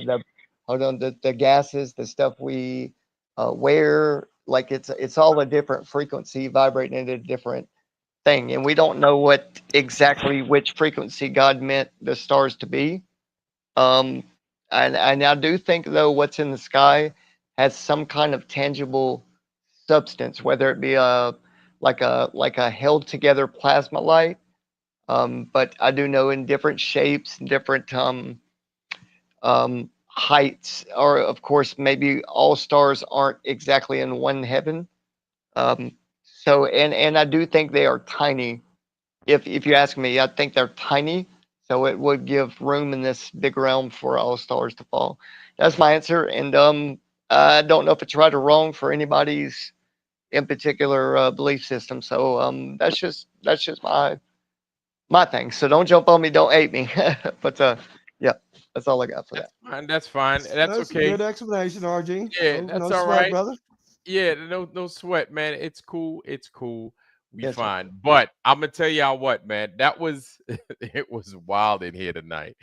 the gases, the stuff we wear, like it's all a different frequency vibrating at a different thing, and we don't know what exactly which frequency God meant the stars to be. Um, and I do think though what's in the sky has some kind of tangible substance, whether it be a held together plasma light. But I do know in different shapes, different heights, or of course maybe all stars aren't exactly in one heaven. So and I do think they are tiny. If you ask me, I think they're tiny, so it would give room in this big realm for all stars to fall. That's my answer, and I don't know if it's right or wrong for anybody's in particular belief system. So that's just my thing. So don't jump on me, don't hate me. But yeah, that's all I got for that. And that's fine. That's A okay. good explanation, RG. Yeah, No, that's no all sweat, right. brother. Yeah, no sweat, man. It's cool. It's cool. We Yes, sir. fine. But I'm gonna tell y'all what, man. That was it was wild in here tonight.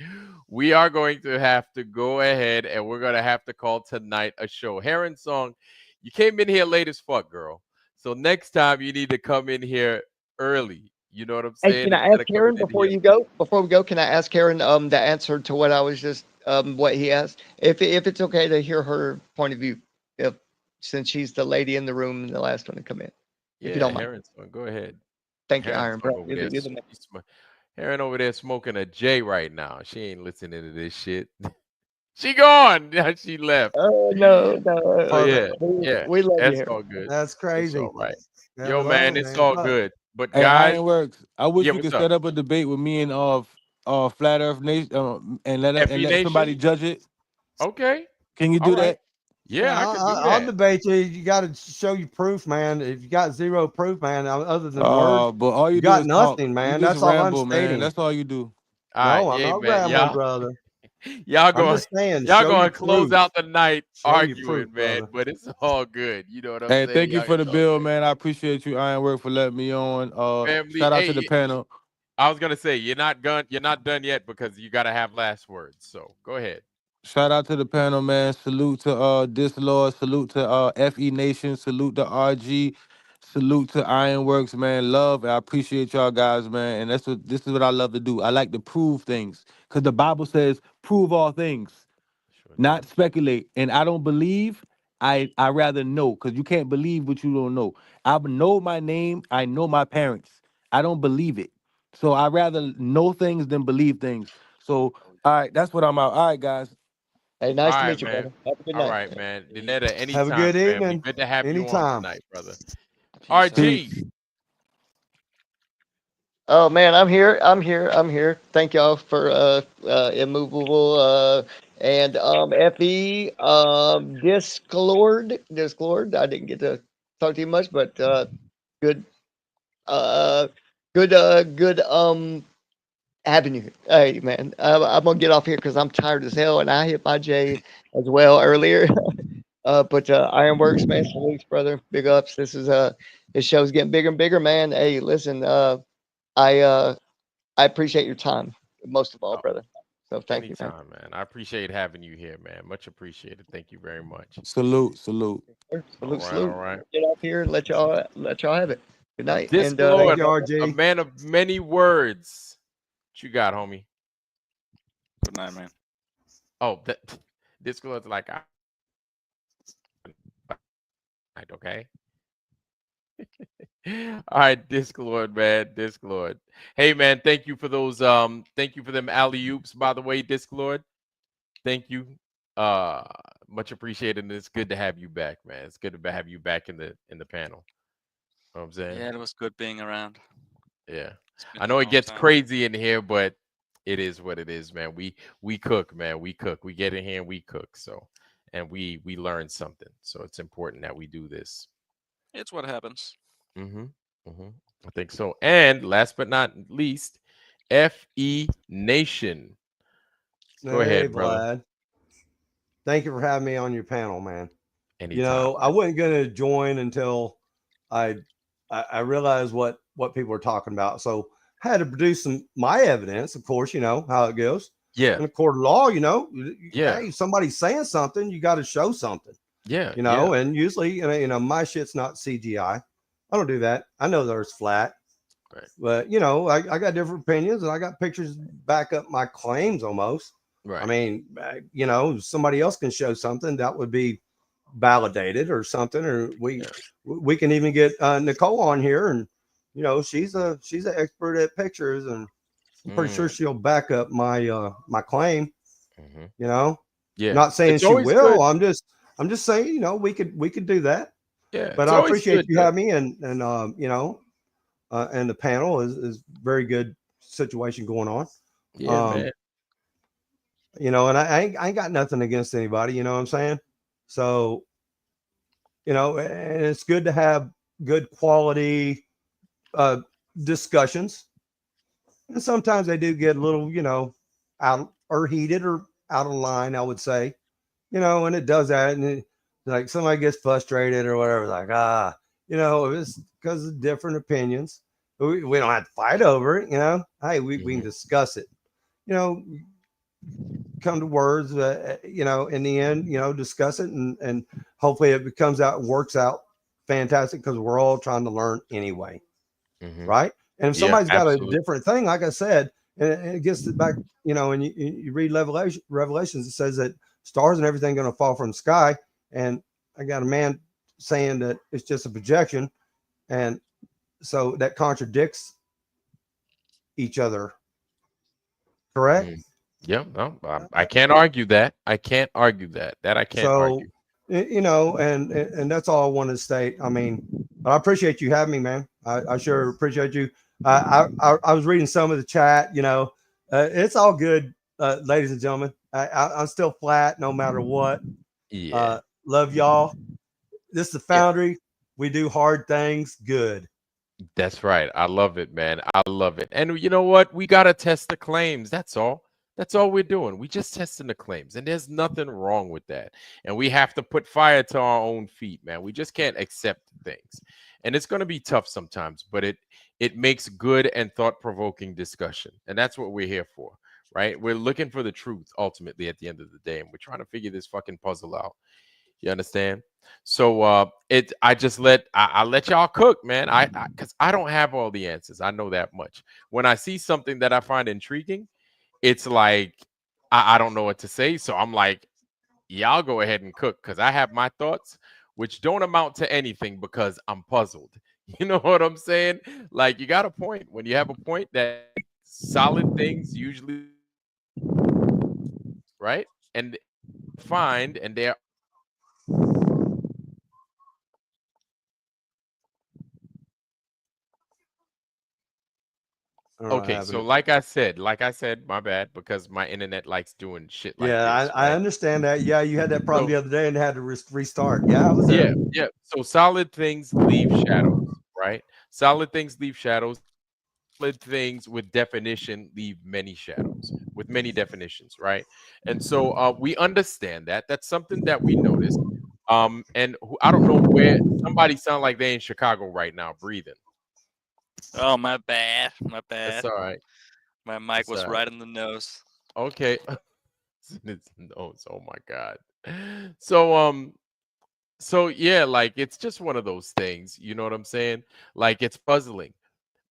We are going to have to go ahead and we're gonna have to call tonight a show. Heron Song, you came in here late as fuck, girl. So next time you need to come in here early. You know what I'm Hey, saying? can I Instead ask of coming Karen in before here. you go? Before we go, can I ask Karen the answer to what I was just what he asked? If it's okay to hear her point of view, if since she's the lady in the room and the last one to come in, if you Yeah, don't mind. Heron Song, go ahead. Thank you, Heron Iron Song Bro. over there. You're the man. Heron over there smoking a J right now. She ain't listening to this shit. She gone. She left. Oh no, So yeah, yeah, we love you that's here. all good. That's It's crazy. all right. Yeah, Yo, we love man, it, it's man. all Fuck. good. But Hey, guys, Ironworks. I wish yeah, we what's could up? set up a debate with me and Flat Earth Nation and FE let somebody Nation? judge it. Okay. Can you All do right. that? Yeah, I can do I'll that. debate you. You got to show you proof, man. If you got zero proof, man, other than words, But all you you do got is talk. nothing, You man. just That's all I'm ramble, man. stating. That's all you do. All right, No, I'm yeah, not man. rambling, brother. Y'all I'm going just saying, y'all show going you to close proof. out the night Show you proof, arguing, man. brother. But it's all good. You know what I'm Hey, saying? thank you Y'all, for the it's all bill, good. man. I appreciate you, Ironwork, for letting me on. Family, Shout out to hey, the panel. I was gonna say you're not done yet because you gotta have last words. So go ahead. Shout out to the panel, man. Salute to Dislord. Salute to FE Nation. Salute to RG. Salute to Ironworks, man. Love. I appreciate y'all guys, man. And this is what I love to do. I like to prove things. Because the Bible says, prove all things. Sure Not speculate. And I don't believe. I rather know. Because you can't believe what you don't know. I know my name. I know my parents. I don't believe it. So I rather know things than believe things. So, all right, that's what I'm out. All right, guys. Hey, All nice to right, meet you, man. brother. Have a good All night. right, man. Danetta, Have a anytime, good family. evening. Good to have you on Anytime. tonight, brother. Peace out. RG. Peace. Oh man, I'm here. I'm here. I'm here. Thank y'all for immovable and FE Discord. I didn't get to talk to you much, but good good having you here. Hey man, I'm gonna get off here because I'm tired as hell, and I hit my J as well earlier. But Ironworks, man, salutes, brother. Big ups. This show's getting bigger and bigger, man. Hey, listen, I appreciate your time most of all, Oh, brother. So thank you, man. anytime, man. I appreciate having you here, man. Much appreciated. Thank you very much. Salute, salute. All Salute, right, all salute. right. Get off here and let y'all have it. Good night. Disc And Thank Lord, you, a RG. man of many words. What you got, homie? Good night, man. Oh, that Disc Lord's like, okay. All right, Disclord, man. Disclord. Hey, man, thank you for those. Thank you for them alley-oops, by the way, Disclord. Thank you. Much appreciated. And it's good to have you back, man. It's good to have you back in the panel. You know what I'm saying? Yeah, it was good being around. Yeah. It's been I a know it long gets time. crazy in here, but it is what it is, man. We cook, man. We cook. We get in here and we cook. So, and we learn something. So it's important that we do this. It's what happens. I think so. And last but not least, FE Nation. Go Hey, ahead, brother. Vlad. Thank you for having me on your panel, man. Anytime. You know, I wasn't gonna join until I realized what people were talking about. So I had to produce my evidence, of course, you know how it goes. Yeah. In a court of law, you know, Yeah. hey, somebody's saying something, you got to show something. Yeah. You know, yeah. and usually, you know, my shit's not CGI. I don't do that. I know there's flat. Right. But you know, I got different opinions, and I got pictures back up my claims almost. Right. I mean, you know, somebody else can show something that would be validated or something, or we can even get Nicole on here, and you know, she's an expert at pictures, and I'm pretty sure she'll back up my my claim. You know, Yeah. not saying It's she always will. good. I'm just saying, you know, we could do that. Yeah. But It's I always appreciate good you to, having me, and you know, and the panel is very good situation going on. Yeah, man. You know, and I ain't got nothing against anybody. You know what I'm saying? So, you know, and it's good to have good quality discussions. And sometimes they do get a little, you know, out or heated or out of line, I would say. You know, and it does that, and like somebody gets frustrated or whatever, like you know, it's because of different opinions. We don't have to fight over it, you know. Hey, we can discuss it. You know, come to words, you know, in the end, you know, discuss it, and hopefully it comes out and works out fantastic, because we're all trying to learn anyway, right? And if Yeah, somebody's got a absolutely. different thing, like I said, and it gets it back, you know, and you read Revelations, it says that stars and everything going to fall from the sky, and I got a man saying that it's just a projection, and so that contradicts each other, correct? Yeah, no, I can't argue that. I can't argue that. That I can't So, argue. you know, and that's all I want to state. I mean, but I appreciate you having me, man. I sure appreciate you. I was reading some of the chat. You know, it's all good, ladies and gentlemen. I'm still flat no matter what. Yeah. Love y'all. This is the Foundry. We do hard things good. That's right. I love it, man. I love it. And you know what? We got to test the claims. That's all. That's all we're doing. We just testing the claims, and there's nothing wrong with that. And we have to put fire to our own feet, man. We just can't accept things. And it's going to be tough sometimes, but it makes good and thought-provoking discussion. And that's what we're here for, right? We're looking for the truth ultimately at the end of the day, and we're trying to figure this fucking puzzle out. You understand? So I just let y'all cook, man. I because I don't have all the answers. I know that much. When I see something that I find intriguing, it's like I don't know what to say. So I'm like, y'all go ahead and cook, because I have my thoughts, which don't amount to anything because I'm puzzled. You know what I'm saying? Like, you got a point. When you have a point, that solid things usually, right? And find, and they're okay. So like I said, my bad, because my internet likes doing shit like Yeah, this, I right? understand that. Yeah, you had that problem So the other day and had to restart. Yeah, I was there. yeah. So solid things leave shadows, right? Solid things leave shadows. Solid things with definition leave many shadows, with many definitions, right? And so we understand that. That's something that we noticed. And I don't know where somebody sound like they in Chicago right now, breathing. Oh, my bad. My That's bad. all right. My mic That's was all right. right in the nose. Okay. It's nose. Oh my God. So So yeah, like it's just one of those things. You know what I'm saying? Like it's puzzling.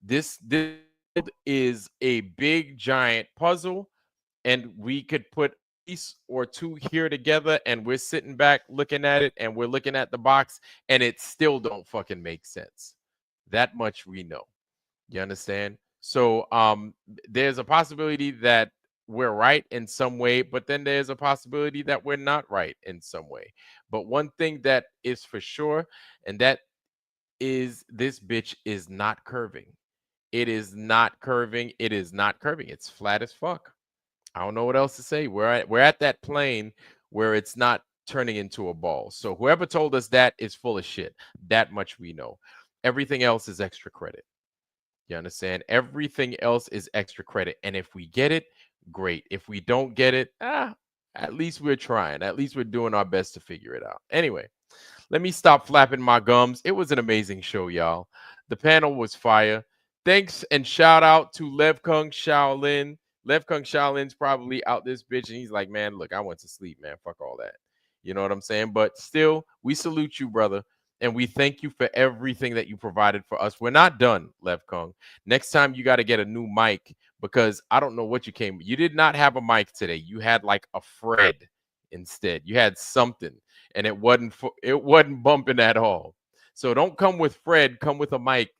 This is a big giant puzzle, and we could put a piece or two here together, and we're sitting back looking at it, and we're looking at the box, and it still don't fucking make sense. That much we know. You understand? So there's a possibility that we're right in some way, but then there's a possibility that we're not right in some way. But one thing that is for sure, and that is this bitch is not curving. It is not curving. It is not curving. It's flat as fuck. I don't know what else to say. We're at that plane where it's not turning into a ball. So whoever told us that is full of shit. That much we know. Everything else is extra credit. You understand? Everything else is extra credit. And if we get it, great. If we don't get it, at least we're trying. At least we're doing our best to figure it out. Anyway, let me stop flapping my gums. It was an amazing show, y'all. The panel was fire. Thanks and shout out to Levkung Shaolin. Levkung Shaolin's probably out this bitch, and he's like, man, look, I went to sleep, man. Fuck all that. You know what I'm saying? But still, we salute you, brother. And we thank you for everything that you provided for us. We're not done, Levkung. Next time, you got to get a new mic because I don't know what you came. You did not have a mic today. You had like a Fred instead. You had something, and it wasn't bumping at all. So don't come with Fred. Come with a mic,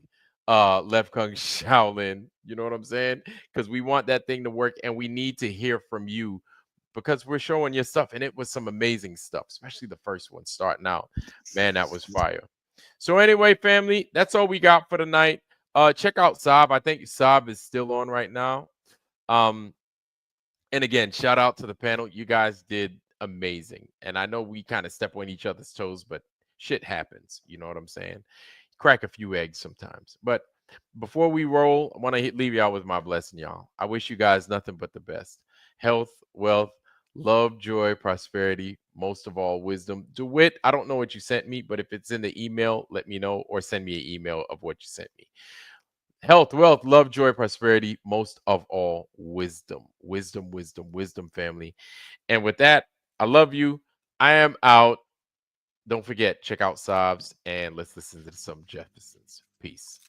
Levkung Shaolin. You know what I'm saying? Because we want that thing to work, and we need to hear from you because we're showing your stuff, and it was some amazing stuff, especially the first one starting out. Man, that was fire. So anyway, family, that's all we got for tonight. Check out Saab. I think Saab is still on right now. And again, shout out to the panel. You guys did amazing. And I know we kind of step on each other's toes, but shit happens. You know what I'm saying? Crack a few eggs sometimes. But before we roll, I want to leave y'all with my blessing, y'all. I wish you guys nothing but the best. Health, wealth, love, joy, prosperity, most of all, wisdom. DeWitt, I don't know what you sent me, but if it's in the email, let me know or send me an email of what you sent me. Health, wealth, love, joy, prosperity, most of all, wisdom. Wisdom, wisdom, wisdom, family. And with that, I love you. I am out. Don't forget, check out Sobs and let's listen to some Jeffersons. Peace.